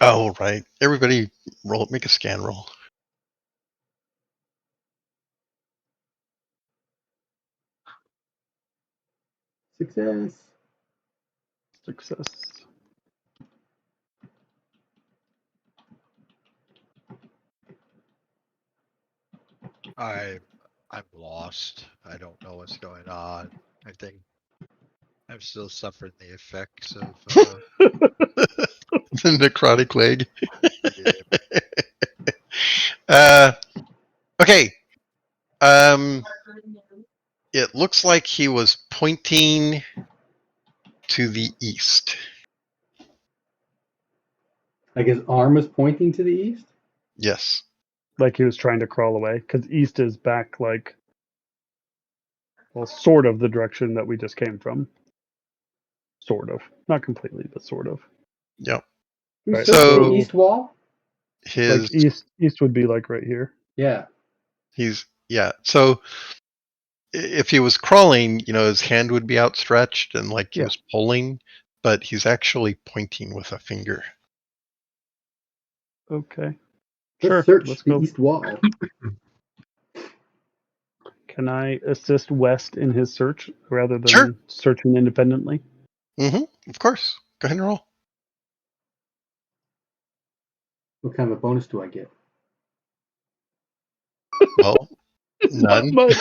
Oh, right. Everybody roll. Make a scan roll. Success. Success. I'm lost. I don't know what's going on. I think I'm still suffering the effects of The necrotic leg. yeah. Okay. It looks like he was pointing to the east. Like his arm was pointing to the east? Yes. Like he was trying to crawl away, because east is back, sort of the direction that we just came from. Sort of. Not completely, but sort of. Yep. Who Right, says the So east wall? his East would be like right here. Yeah. So if he was crawling, his hand would be outstretched and like he Yeah. was pulling, but he's actually pointing with a finger. Okay. Let's Sure. search Let's the go. east wall. Can I assist West in his search rather than Sure. searching independently? Mm-hmm. Of course. Go ahead and roll. What kind of a bonus do I get? Well, Not none. much.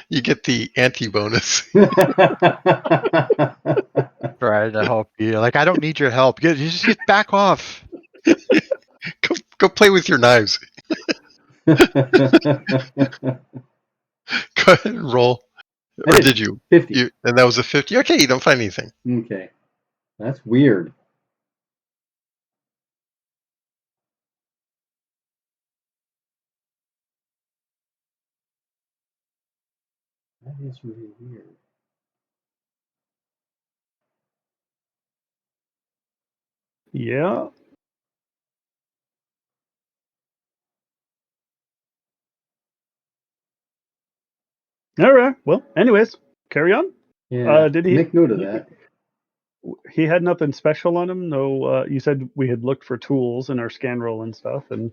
You get the anti-bonus. Trying to help you. Like, I don't need your help. You just get back off. Go play with your knives. Go ahead and roll. Or did you? 50. And that was a 50? Okay, you don't find anything. Okay. That's weird. That is really weird. Yeah. All right. Well, anyways, carry on. Yeah. Did he? Make note of that. He had nothing special on him. No, you said we had looked for tools in our scan roll and stuff, and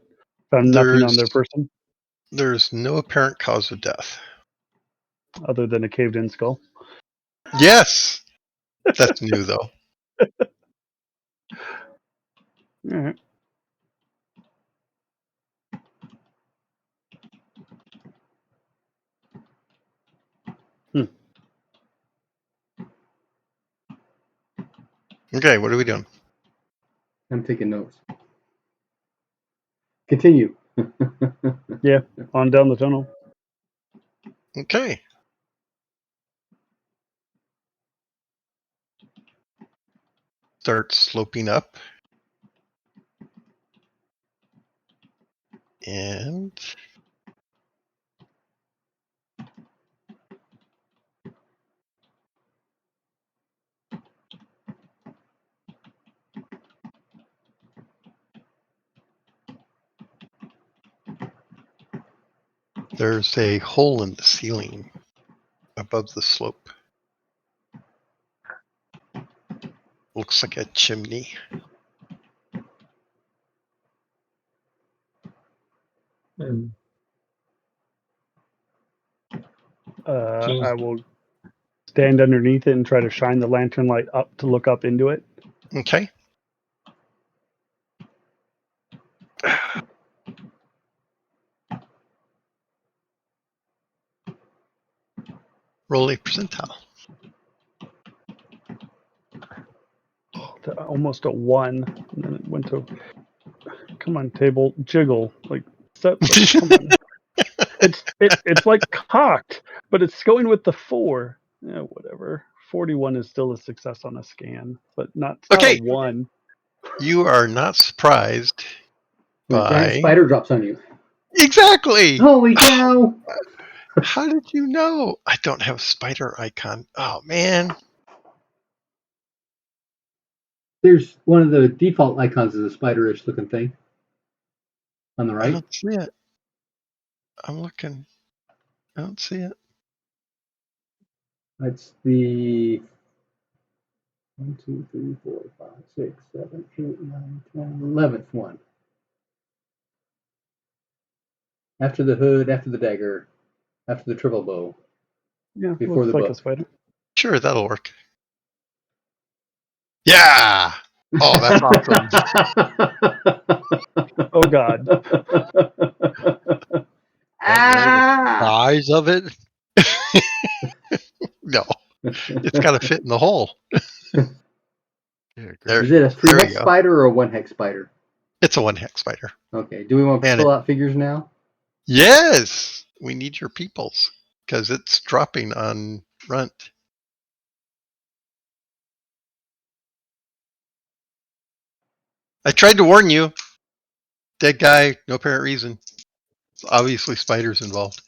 found nothing on their person There's no apparent cause of death. other than a caved-in skull. Yes, that's new though. All right. Okay, what are we doing? I'm taking notes. Continue. Yeah, on down the tunnel. Okay. Start sloping up. And there's a hole in the ceiling above the slope. Looks like a chimney. I will stand underneath it and try to shine the lantern light up to look up into it. Okay. Roll a percentile. Almost a 1, and then it went to. Come on, table, jiggle. Like, come on. It's like cocked, but it's going with the 4. Yeah, whatever. 41 is still a success on a scan, but not Okay. a 1. You are not surprised When a giant by spider drops on you. exactly. Holy cow! How did you know? I don't have a spider icon. Oh man. There's one of the default icons is a spiderish looking thing on the I right. don't see it. I'm looking. I don't see it. That's the 1, 2, 3, 4, 5, 6, 7, 8, 9, 10, 11th one. After the hood, after the dagger, after the triple bow, Yeah, before looks the like book. a spider. Sure, that'll work. Yeah. Oh, that's awesome. Oh God. Ah! Size of it. No, it's got to fit in the hole. Yeah, There. Is it a 3 There we hex go. spider or a 1 hex spider? It's a 1-hex spider. Okay. Do we want to And pull out figures now? yes, we need your peoples because it's dropping on Runt. I tried to warn you. Dead guy, no apparent reason. It's obviously spiders involved.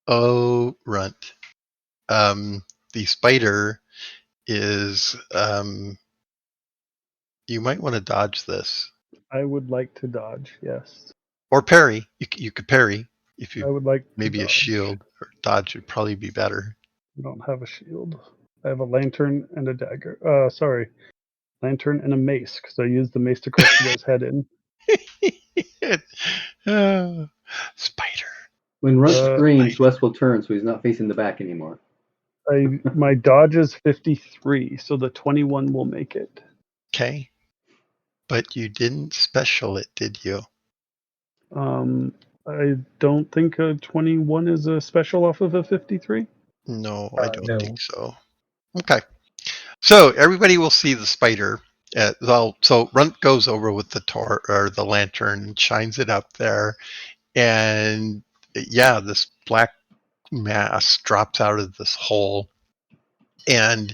Oh, Runt. The spider is. You might want to dodge this I would like to dodge. Yes, or parry. You could parry if I you would like to maybe a dodge. shield or dodge would probably be better. I don't have a shield. I have a lantern and a dagger. Sorry, lantern and a mace because I used the mace to crush the guy's head in. Spider. When Runt Uh, screams, Wes will turn so he's not facing the back anymore. My dodge is 53, so the 21 will make it. Okay. But you didn't special it, did you? I don't think a 21 is a special off of a 53. No, I don't No. think so. Okay. So everybody will see the spider. So Runt goes over with the lantern and shines it up there. And yeah, this black mass drops out of this hole. And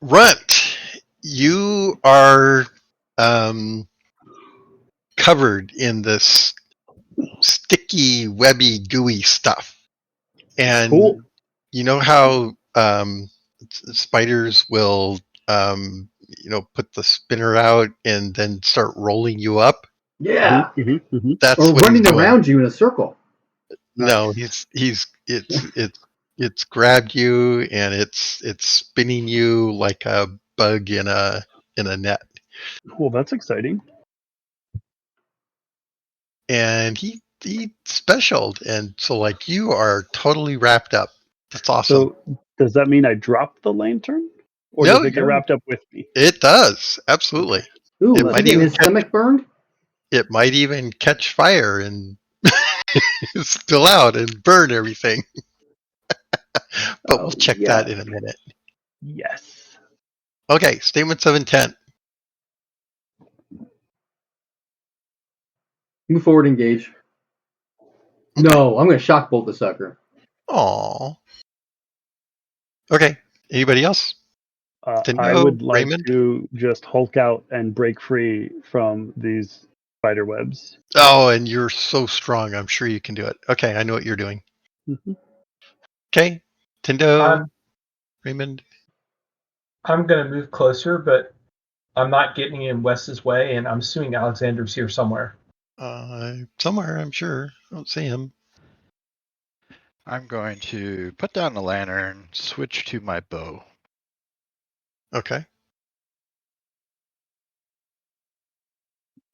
Runt, you are covered in this sticky, webby, gooey stuff. And Cool. you know how spiders will, put the spinner out and then start rolling you up? Yeah. That's Or what he's running doing. around you in a circle. No, it's grabbed you and it's spinning you like a bug in a net. Cool, that's exciting. And he specialed, and so like you are totally wrapped up. That's awesome. So does that mean I drop the lantern, or No, does it get wrapped up with me? it does absolutely. Ooh, It is he might getting even his stomach burned? catch fire and spill out and burn everything. But we'll Oh, check that yeah. in a minute. Yes. Okay, statements of intent. Move forward, engage. No, I'm going to shock bolt the sucker. Aw. Okay. Anybody else? I Tingo, would like Raymond? to just Hulk out and break free from these spider webs. Oh, and you're so strong. I'm sure you can do it. Okay, I know what you're doing. Mm-hmm. Okay. Tindo, Raymond. I'm going to move closer, but I'm not getting in Wes's way, and I'm assuming Alexander's here somewhere. Somewhere, I'm sure. I don't see him. I'm going to put down the lantern, switch to my bow. Okay.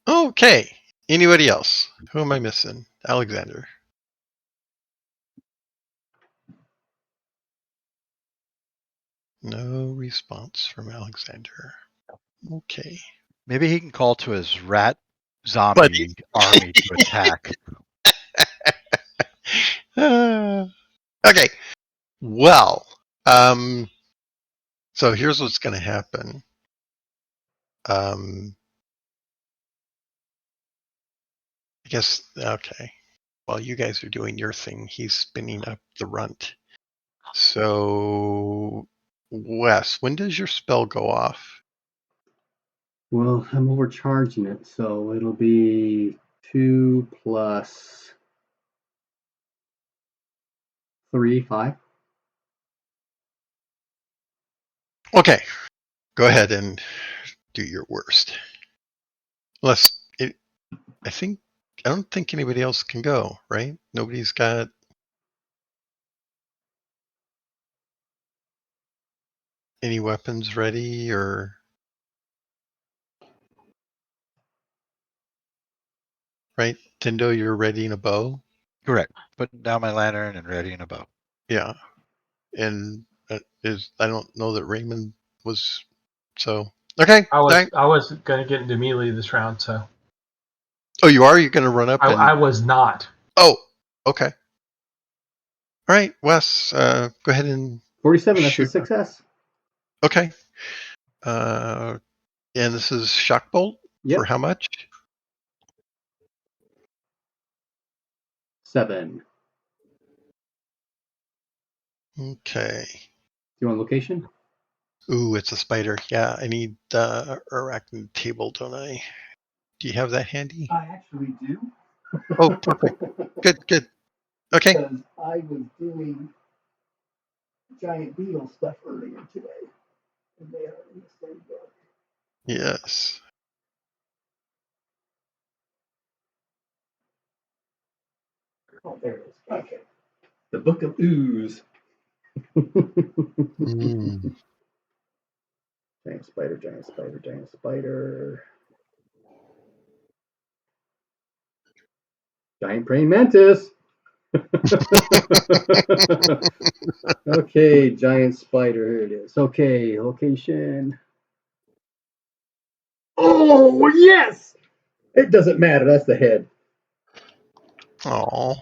Okay. Anybody else? Who am I missing? Alexander. No response from Alexander. Okay. Maybe he can call to his rat But zombie army to attack. okay. Well, so here's what's going to happen. I guess, okay. While you guys are doing your thing, he's spinning up the runt. So, Wes, when does your spell go off? Well, I'm overcharging it, so it'll be 2 plus 3, 5. Okay. Go ahead and do your worst. Unless, I don't think anybody else can go, right? Nobody's got any weapons ready or. Right? Tindo, you're readying a bow? Correct. Putting down my lantern and readying a bow. Yeah. And I don't know that Raymond was. So, okay. I Right. was going to get into melee this round, so Oh, you are? You're going to run up and. I was not. Oh, okay. All right, Wes, go ahead and 47, that's a shoot. success. Okay. And this is shock bolt Yep. for how much? 7. Okay. Do you want location? Ooh, it's a spider. Yeah, I need the arachnid table, don't I? Do you have that handy? I actually do. Oh, perfect. Good. Okay. Because I was doing giant beetle stuff earlier today. And they are in the same book. Yes. Oh, there it is. Okay. The Book of Ooze. Mm. Giant spider, giant spider, giant spider. Giant praying mantis. Okay, giant spider. Here it is. Okay, location. Oh, yes! It doesn't matter. That's the head. Oh.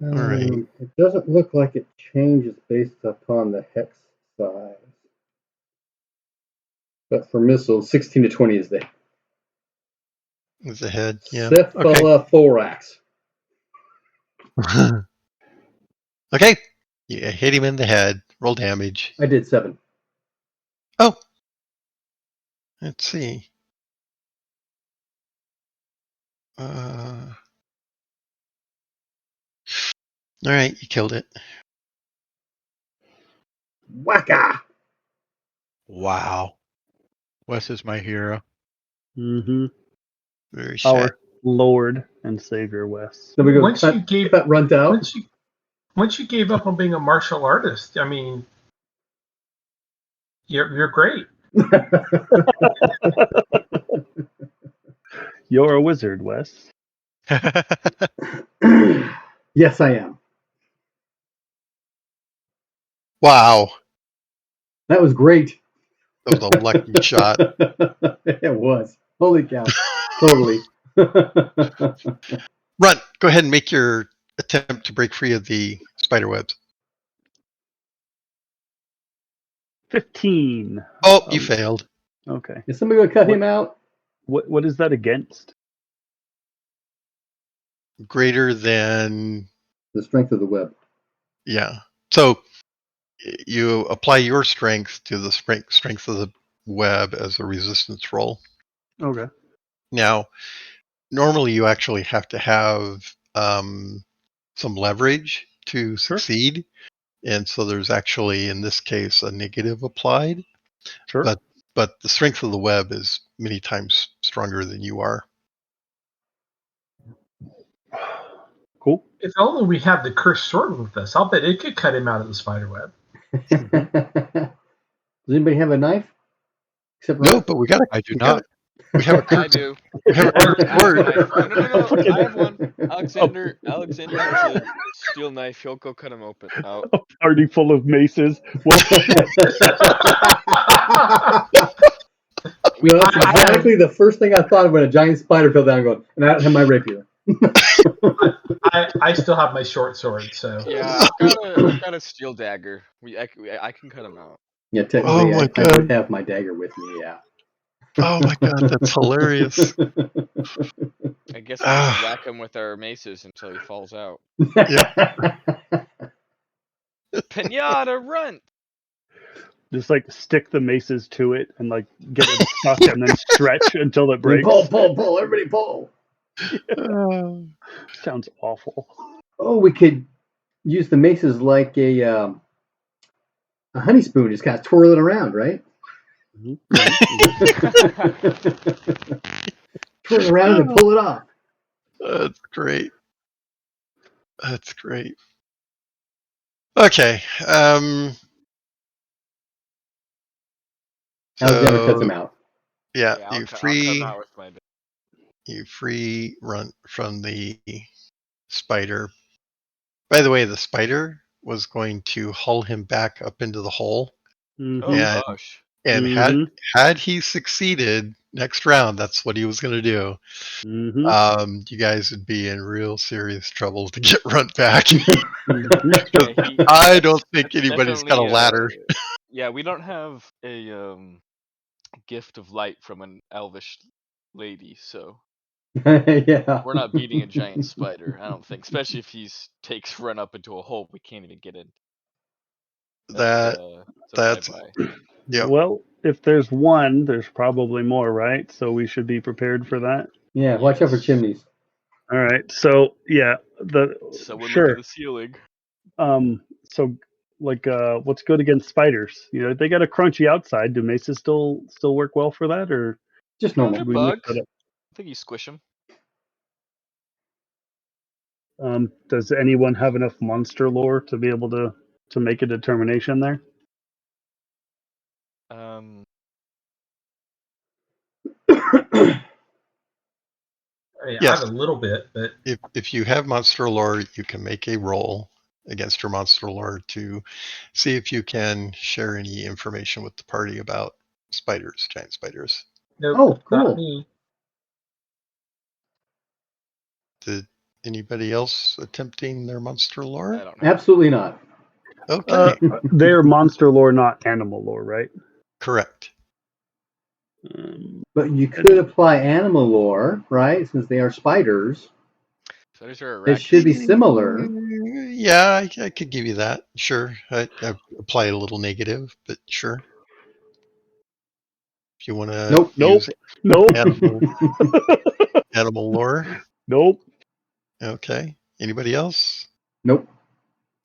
All right. It doesn't look like it changes based upon the hex size. But for missiles, 16 to 20 is the With the head. Yeah. Okay. cephalothorax. Okay. Yeah, hit him in the head. Roll damage. I did 7. Oh. Let's see. All right, you killed it. Wacka! Wow. Wes is my hero. Mm-hmm. Very sad. Our Lord and Savior Wes. So we go Once you gave cut runt out. once you gave up on being a martial artist, I mean, you're great. You're a wizard, Wes. Yes, I am. Wow, That was great. that was a lucky shot. It was. Holy cow. Totally. Runt, go ahead and make your attempt to break free of the spider webs. 15. Oh, you failed. Okay. Is somebody going to cut him out? What is that against? Greater than, The strength of the web. yeah. So you apply your strength to the strength of the web as a resistance roll. Okay. Now, normally you actually have to have some leverage to succeed. And so there's actually, in this case, a negative applied. Sure. But the strength of the web is many times stronger than you are. Cool. If only we had the cursed sword with us, I'll bet it could cut him out of the spider web. Does anybody have a knife? Except No, Ron? but we got I do not. we have a I cursed, do. we have a cursed I have a word. knife. No. Fucking- I have one. Alexander has a steel knife. He'll go cut him open. Oh, A party full of maces. No, that's exactly the first thing I thought of when a giant spider fell down. Going, and I don't have my rapier. I still have my short sword, so yeah. I've got a steel dagger. I can cut him out. Yeah, Oh technically, my I God. would have my dagger with me. Yeah. Oh my God, that's hilarious. I guess we just whack him with our maces until he falls out. Pinata, run! Just like stick the maces to it and like get it stuck and then stretch until it breaks. Pull! Everybody pull! Sounds awful. Oh, we could use the maces like a honey spoon. Just kind of twirl it around, right? Twirl it around and pull it off. That's great. That's great. Okay. Alexander cuts him So out. yeah, Yeah, you I'll cut him free out with my. run from the spider. By the way, the spider was going to haul him back up into the hole, Oh and gosh. and had he succeeded next round, that's what he was going to do. You guys would be in real serious trouble to get run back. Yeah, I don't think anybody's got a ladder. Yeah, we don't have a gift of light from an elvish lady, so Yeah. we're not beating a giant spider. I don't think, especially if takes run up into a hole we can't even get in. That's bye-bye. Yep. Well, if there's one, there's probably more, right? So we should be prepared for that. Yeah, watch out for chimneys. All right. So yeah, Someone sure. look at the ceiling. So like what's good against spiders? You know, they got a crunchy outside. Do maces still work well for that, or Just No, normal. they're we mix bugs. that I think you squish them. up? Does anyone have enough monster lore to be able to make a determination there? I Yes. have a little bit, but If you have monster lore, you can make a roll against your monster lore to see if you can share any information with the party about spiders, giant spiders. nope, Oh, cool. not me. Did anybody else attempting their monster I lore? don't know. Absolutely not. Okay, They're monster lore, not animal lore, right? correct. But you could apply animal lore, right? Since they are spiders. Spiders are It should be arachnids. similar. Yeah, I could give you that. Sure, I apply a little negative, but sure. If you want to use Nope. animal lore, Nope. okay. Anybody else? Nope.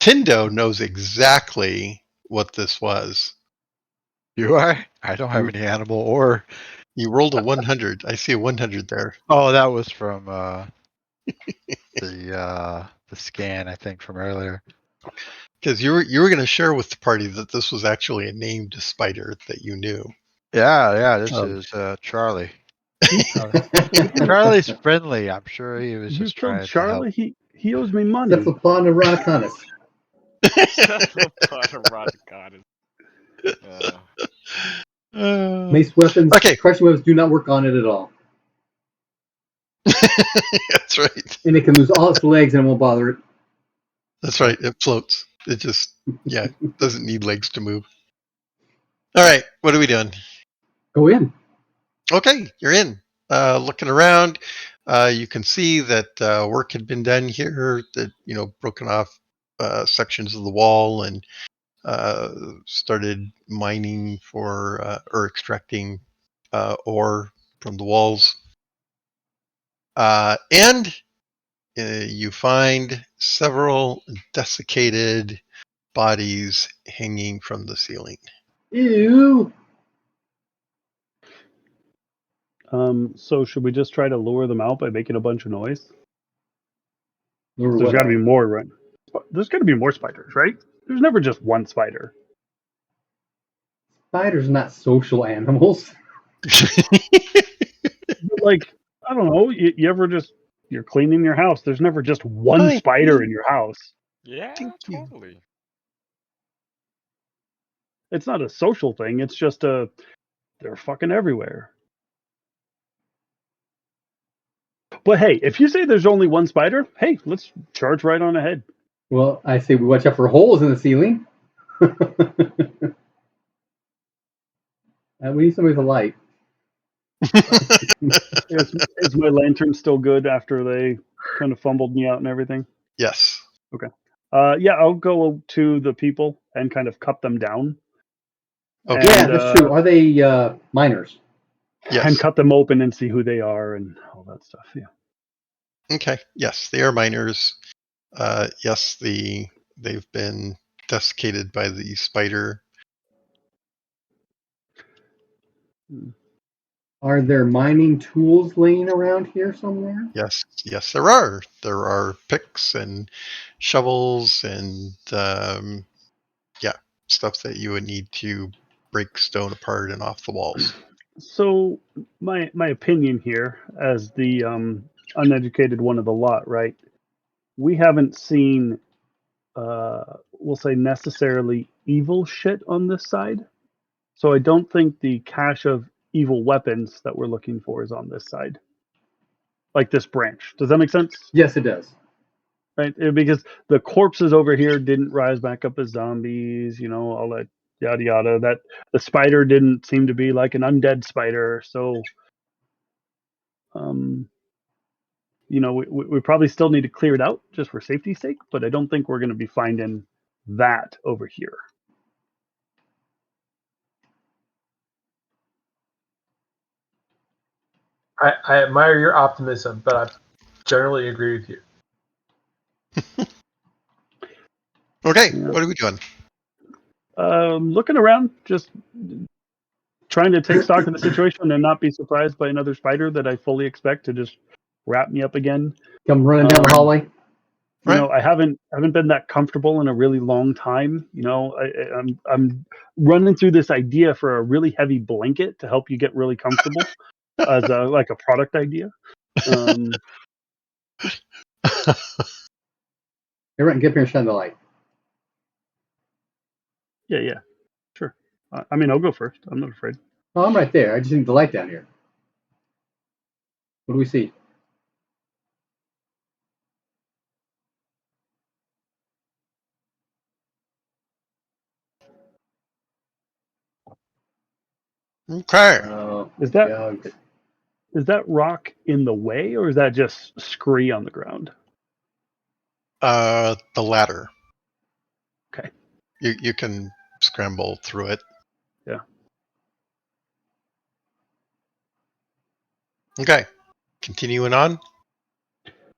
Tindo knows exactly what this was. Do I? I don't have any animal or You rolled a 100. I see a 100 there. Oh, that was from the scan, I think, from earlier. Because you were going to share with the party that this was actually a named spider that you knew. Yeah. This Oh. is Charlie. Charlie. Charlie's friendly. I'm sure he was You just killed trying to help. Charlie? He owes me money. Cephalopod eroticanus. Cephalopod eroticanus. Mace weapons, Okay. crushing weapons do not work on it at all. That's right. And it can lose all its legs and it won't bother it. That's right. It floats. It just, doesn't need legs to move. All right. What are we doing? Go in. Okay, you're in. Looking around, you can see that work had been done here. That broken off sections of the wall and started mining for or extracting ore from the walls. And you find several desiccated bodies hanging from the ceiling. Ew. So should we just try to lure them out by making a bunch of noise? Lure There's what got to be out? more, right? There's got to be more spiders, right? There's never just one spider. Spiders are not social animals. But like, I don't know. You ever you're cleaning your house? There's never just one Hi. spider in your house. Yeah, Thank you. totally. It's not a social thing. It's just they're fucking everywhere. But hey, if you say there's only one spider, hey, let's charge right on ahead. Well, I say we watch out for holes in the ceiling. We need somebody with a light. Is my lantern still good after they kind of fumbled me out and everything? Yes. Okay. Yeah, I'll go to the people and kind of cut them down. Okay. Yeah, And, that's true. Are they miners? Yes. And cut them open and see who they are and all that stuff. Yeah. Okay. Yes, they are miners. Yes, they've been desiccated by the spider. Are there mining tools laying around here somewhere? Yes, there are. There are picks and shovels and stuff that you would need to break stone apart and off the walls. So my opinion here, as the uneducated one of the lot, right? We haven't seen, we'll say, necessarily evil shit on this side. So I don't think the cache of evil weapons that we're looking for is on this side, like this branch. Does that make sense? Yes, it does. Right? Because the corpses over here didn't rise back up as zombies, all that yada yada. That the spider didn't seem to be like an undead spider. So, we probably still need to clear it out just for safety's sake. But I don't think we're going to be finding that over here. I admire your optimism, but I generally agree with you. Okay, Yeah. what are we doing? Looking around, just trying to take stock of the situation and not be surprised by another spider that I fully expect to just wrap me up again. Come running down the hallway. Right. I haven't been that comfortable in a really long time. I'm running through this idea for a really heavy blanket to help you get really comfortable as like a product idea. Everyone, get up here and shine the light. Yeah, sure. I'll go first. I'm not afraid. Oh, I'm right there. I just need the light down here. What do we see? Okay. Is that Yugs. is that rock in the way, or is that just scree on the ground? The ladder. Okay. You can scramble through it. Yeah. Okay. Continuing on.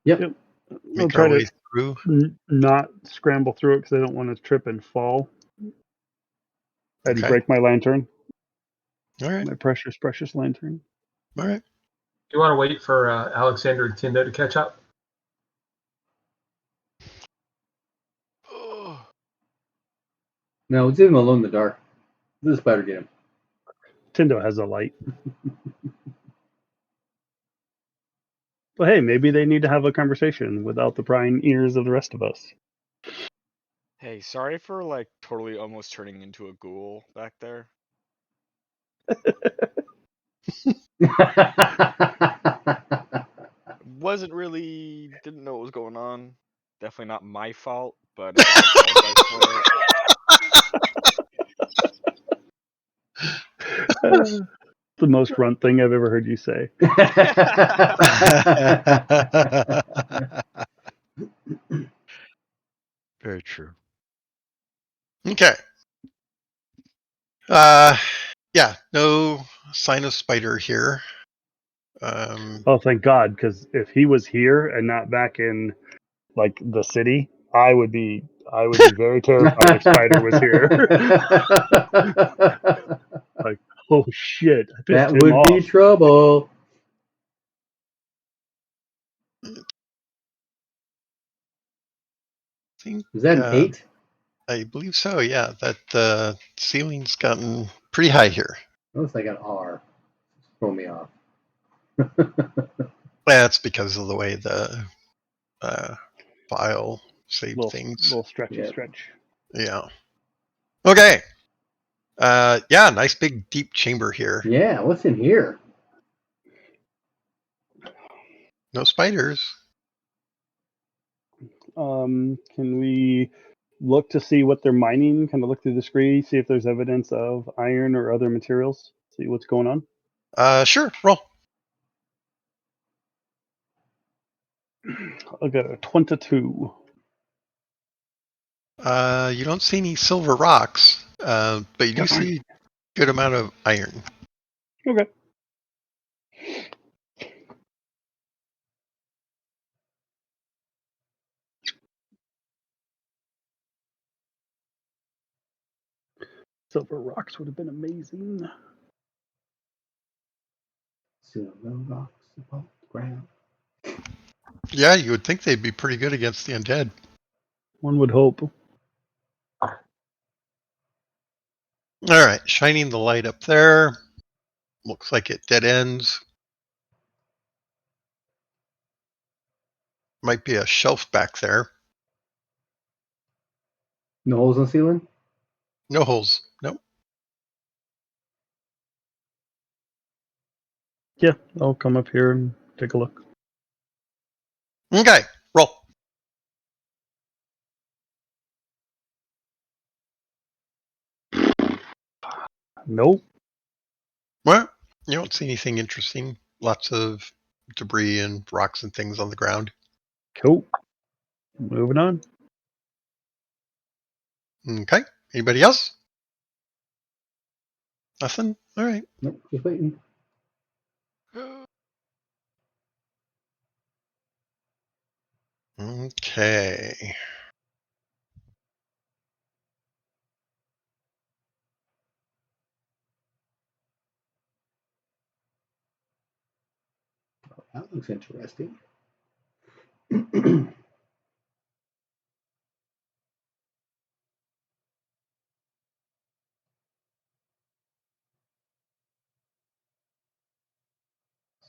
Yep. I'll Make try our to way through. not scramble through it because I don't want to trip and fall and Okay. break my lantern. All right. My precious lantern. All right. You want to wait for Alexander and Tindo to catch up? No, let's leave him alone in the dark. Let the spider get him. Tindo has a light. But hey, maybe they need to have a conversation without the prying ears of the rest of us. Hey, sorry for like totally almost turning into a ghoul back there. Wasn't really didn't know what was going on. Definitely not my fault, but I apologize for it. The most runt thing I've ever heard you say. Very true. Okay. Yeah, no sign of spider here. Oh, thank God, because if he was here and not back in like the city, I would be very terrified if Spider was here. Like, oh shit, I pissed That him would be off. trouble. I think Is that an 8? I believe so. Yeah, that ceiling's gotten pretty high here. Looks like an R. Throw me off. That's because of the way the file saved things. Little stretchy Yep. stretch. Yeah. Okay. Yeah, nice big deep chamber here. Yeah, what's in here? No spiders. Can we look to see what they're mining? Kind of look through the screen, see if there's evidence of iron or other materials. See what's going on. Sure. Roll. I'll get a 22. You don't see any silver rocks, but you do see a good amount of iron. Okay. Silver rocks would have been amazing. Silver rocks above the ground. Yeah, you would think they'd be pretty good against the undead. One would hope. All right, shining the light up there. Looks like it dead ends. Might be a shelf back there. No holes in the ceiling? No holes. Nope. Yeah, I'll come up here and take a look. Okay, roll. Nope. Well, you don't see anything interesting. Lots of debris and rocks and things on the ground. Cool. Moving on. Okay. Anybody else? Nothing? All right. Nope, just waiting. Okay. That looks interesting.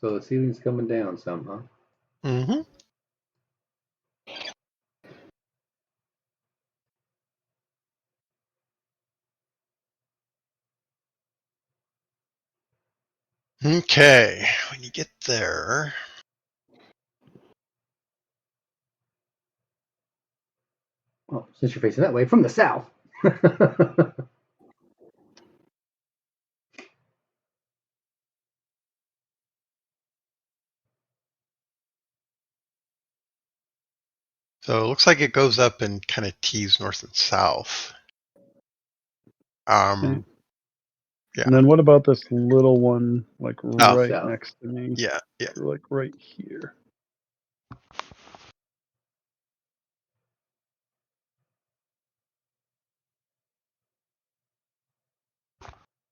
So the ceiling's coming down some, huh? Mm-hmm. Okay. When you get there, Oh, since you're facing that way, from the south. so it looks like it goes up and kind of tees north and south. Okay. Yeah. And then what about this little one, like right South. next to me? Yeah. Yeah. Or like right here.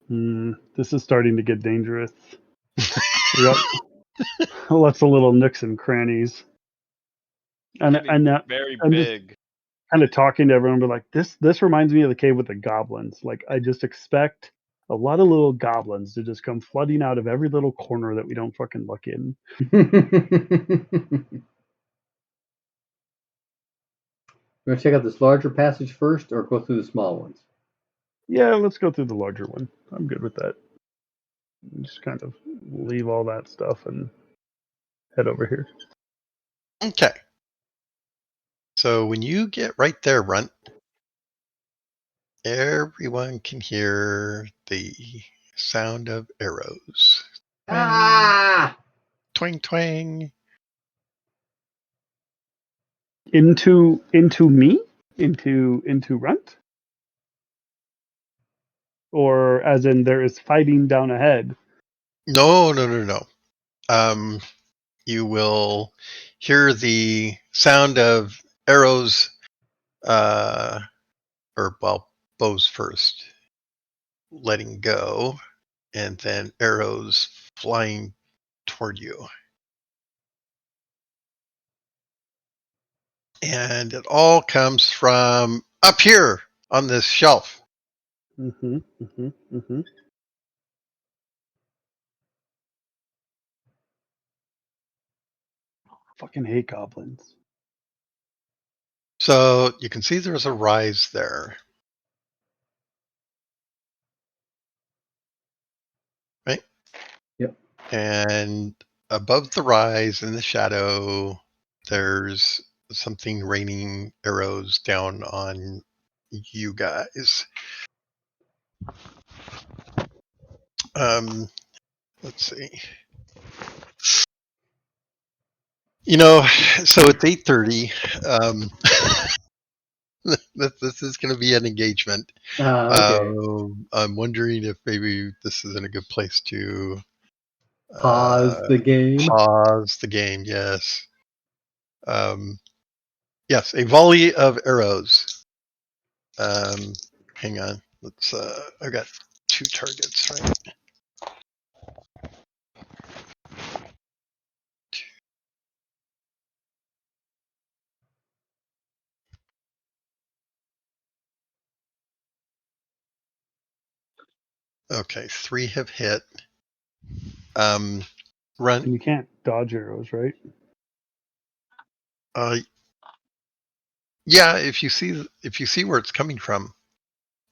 This is starting to get dangerous. We got lots of little nooks and crannies. And Getting very I'm just big. kind of talking to everyone, but like this reminds me of the cave with the goblins. Like I just expect a lot of little goblins to just come flooding out of every little corner that we don't fucking look in. You want to check out this larger passage first, or go through the small ones? Yeah, let's go through the larger one. I'm good with that. Just kind of leave all that stuff and head over here. Okay. So when you get right there, Runt, everyone can hear the sound of arrows. Ah! Twang, twang. Into me? Into Runt? Or as in there is fighting down ahead? No, no, no, no. You will hear the sound of arrows, bows first, letting go, and then arrows flying toward you. And it all comes from up here on this shelf. Fucking hate goblins. So you can see there's a rise there. Right? Yep. And above the rise in the shadow, there's something raining arrows down on you guys. Let's see. So it's 8:30. This is going to be an engagement. Okay. I'm wondering if maybe this isn't a good place to Pause the game. pause the game. Yes. Yes, a volley of arrows. Hang on. Let's. I've got 2 targets, right? Okay, 3 have hit. Run. And you can't dodge arrows, right? Yeah, if you see where it's coming from.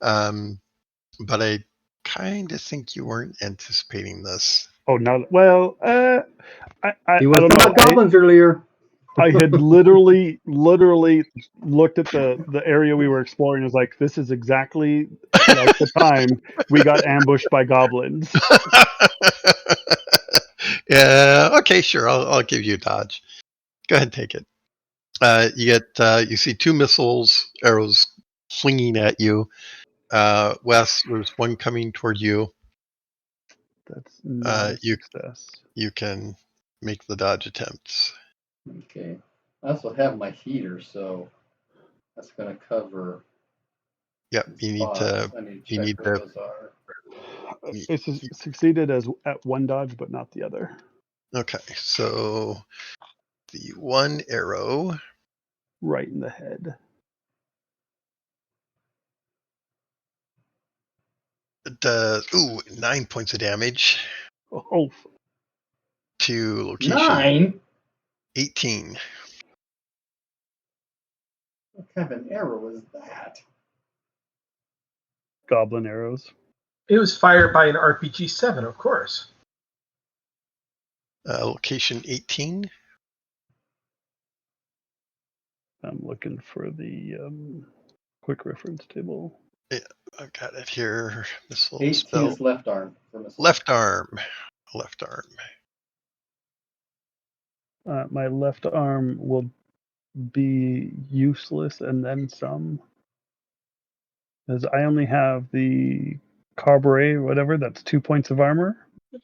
But I kind of think you weren't anticipating this. Oh, not well. I He was don't talking know. about goblins earlier. I had literally looked at the area we were exploring. And was like, this is exactly like the time we got ambushed by goblins. Yeah. Okay. Sure. I'll give you a dodge. Go ahead and take it. You see 2 missiles, arrows flinging at you. Wes, there's one coming toward you. That's not a success. You can make the dodge attempts. Okay. I also have my heater, so that's going to cover. Yep. You need to. I need You to need check where to. those are. It succeeded at one dodge, but not the other. Okay. So the 1 arrow. Right in the head. Does 9 points of damage Oh, to location 9? 18. What kind of an arrow was that? goblin arrows. It was fired by an RPG-7, of course. Location 18. I'm looking for the quick reference table. Yeah, I've got it here. Missile 18 spell. is left arm. For missile. Left arm. Left arm. My left arm will be useless and then some. As I only have the carburet, whatever, that's 2 points of armor.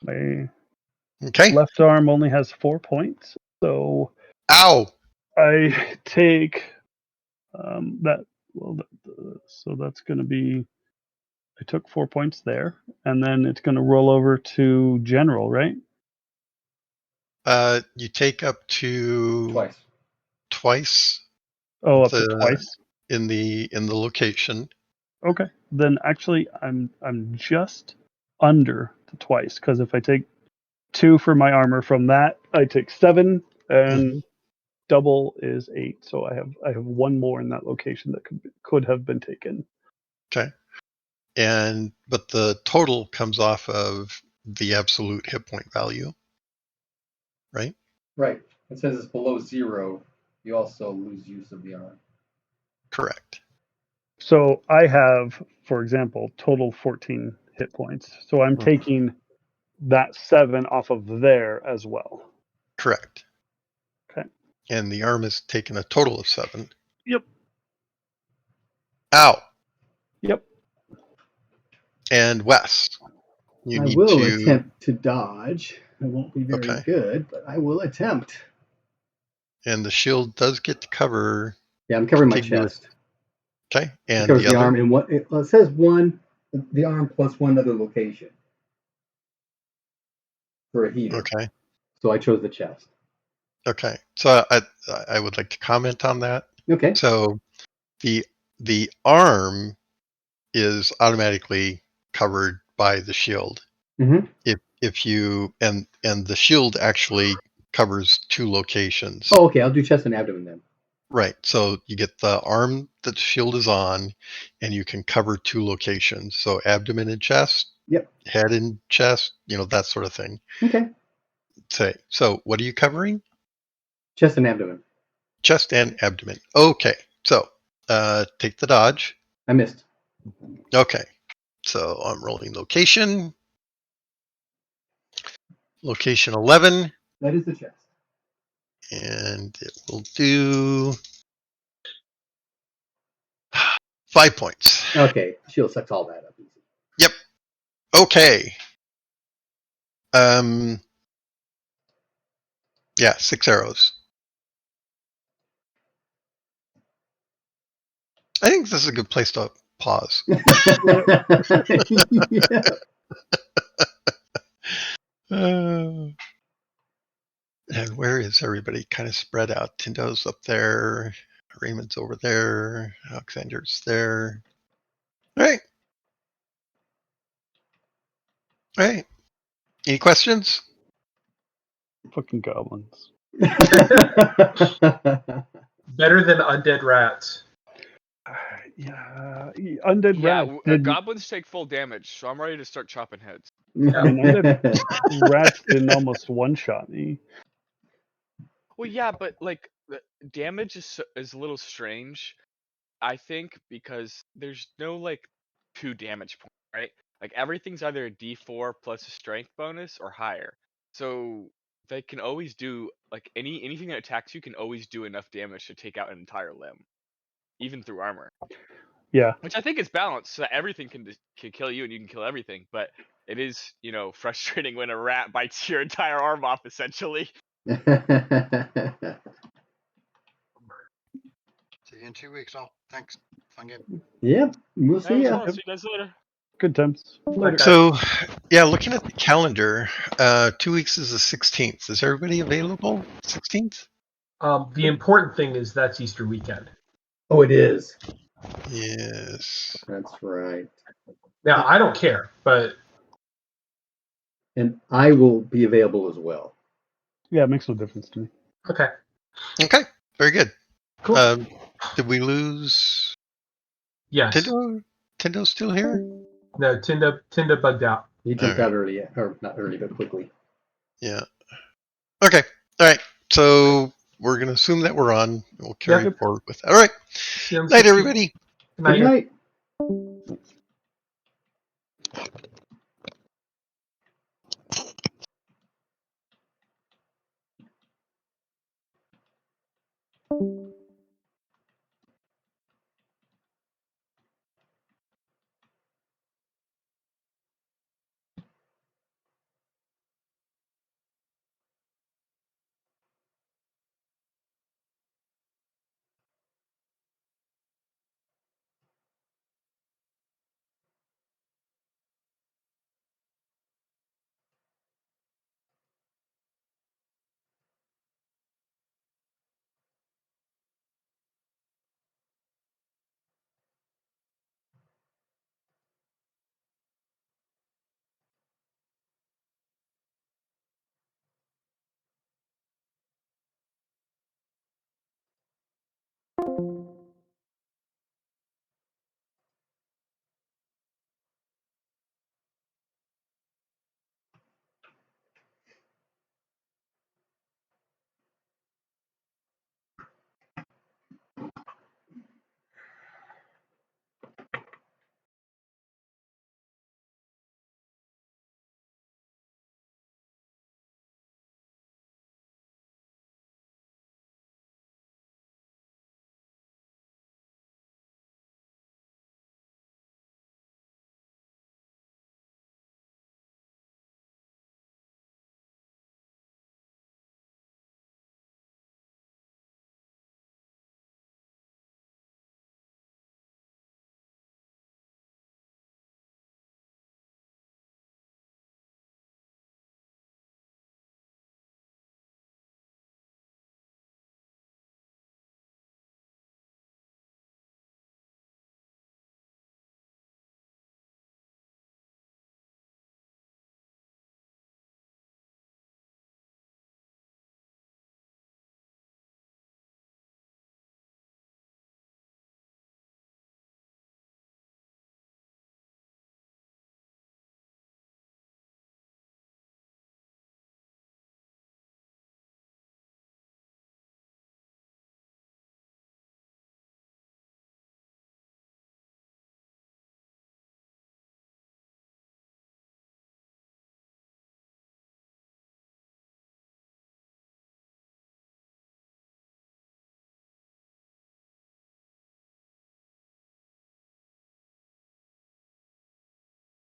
My Okay. left arm only has 4 points. So Ow! I take that. Well, so that's going to be. I took 4 points there, and then it's going to roll over to general, right? You take up to Twice. Oh, up to the twice. in the location. Okay. Then actually, I'm just under the twice because if I take 2 for my armor from that, I take 7, and Mhm. double is 8. So I have 1 more in that location that could have been taken. Okay. But the total comes off of the absolute hit point value, right? Right. It says it's below 0. You also lose use of the arm. Correct. So I have, for example, total 14 hit points. So I'm Mhm. taking that 7 off of there as well. Correct. Okay. And the arm is taking a total of 7. Yep. Ow. Yep. And Wes, you I need will to. attempt to dodge. It won't be very Okay. good, but I will attempt. And the shield does get to cover Yeah, I'm covering my contiguous. chest. Okay. It And covers the the other. arm in what it says the arm plus 1 other location for a heater. Okay. So I chose the chest. Okay. So I would like to comment on that. Okay. So the arm is automatically covered by the shield. Mm-hmm. If you and the shield actually covers 2 locations. Oh, okay. I'll do chest and abdomen then. Right. So you get the arm that the shield is on, and you can cover 2 locations. So abdomen and chest, Yep. head and chest, that sort of thing. Okay. So what are you covering? Chest and abdomen. Chest and abdomen. Okay. So take the dodge. I missed. Okay. So I'm rolling location. Location 11. That is the chest. And it will do 5 points. Okay. Shield sucks all that up easy. Yep. Okay. Yeah, 6 arrows. I think this is a good place to pause. Yeah. And where is everybody? Kind of spread out. Tindo's up there. Raymond's over there. Alexander's there. All right. All right. Any questions? Fucking goblins. Better than undead rats. Yeah. Undead Yeah, rats did. goblins take full damage, so I'm ready to start chopping heads. I mean, undead rats didn't almost one-shot me. Well, yeah, but like the damage is a little strange, I think, because there's no like 2 damage point, right? Like everything's either a D4 plus a strength bonus or higher. So they can always do like anything that attacks you can always do enough damage to take out an entire limb, even through armor. Yeah. Which I think is balanced, so that everything can kill you and you can kill everything. But it is, frustrating when a rat bites your entire arm off, essentially. See you in 2 weeks, all. Thanks. Fun game. Yep. We'll That see was ya. fun. See you guys later. Good times. Later. Okay. So, yeah, looking at the calendar, 2 weeks is the 16th. Is everybody available? 16th? The important thing is that's Easter weekend. Oh, it is. Yes. That's right. Now, I don't care, but And I will be available as well. Yeah, it makes no difference to me. okay. Okay. Very good. Cool. Did we lose Yes. Tindo? Tindo's still here? No, Tinda bugged out. He jumped All out early, or not early, but quickly. Yeah. Okay. All right. So we're going to assume that we're on. We'll carry Yep. forward with that. All right. See you on the Night, 16th. everybody. Good Good night. night.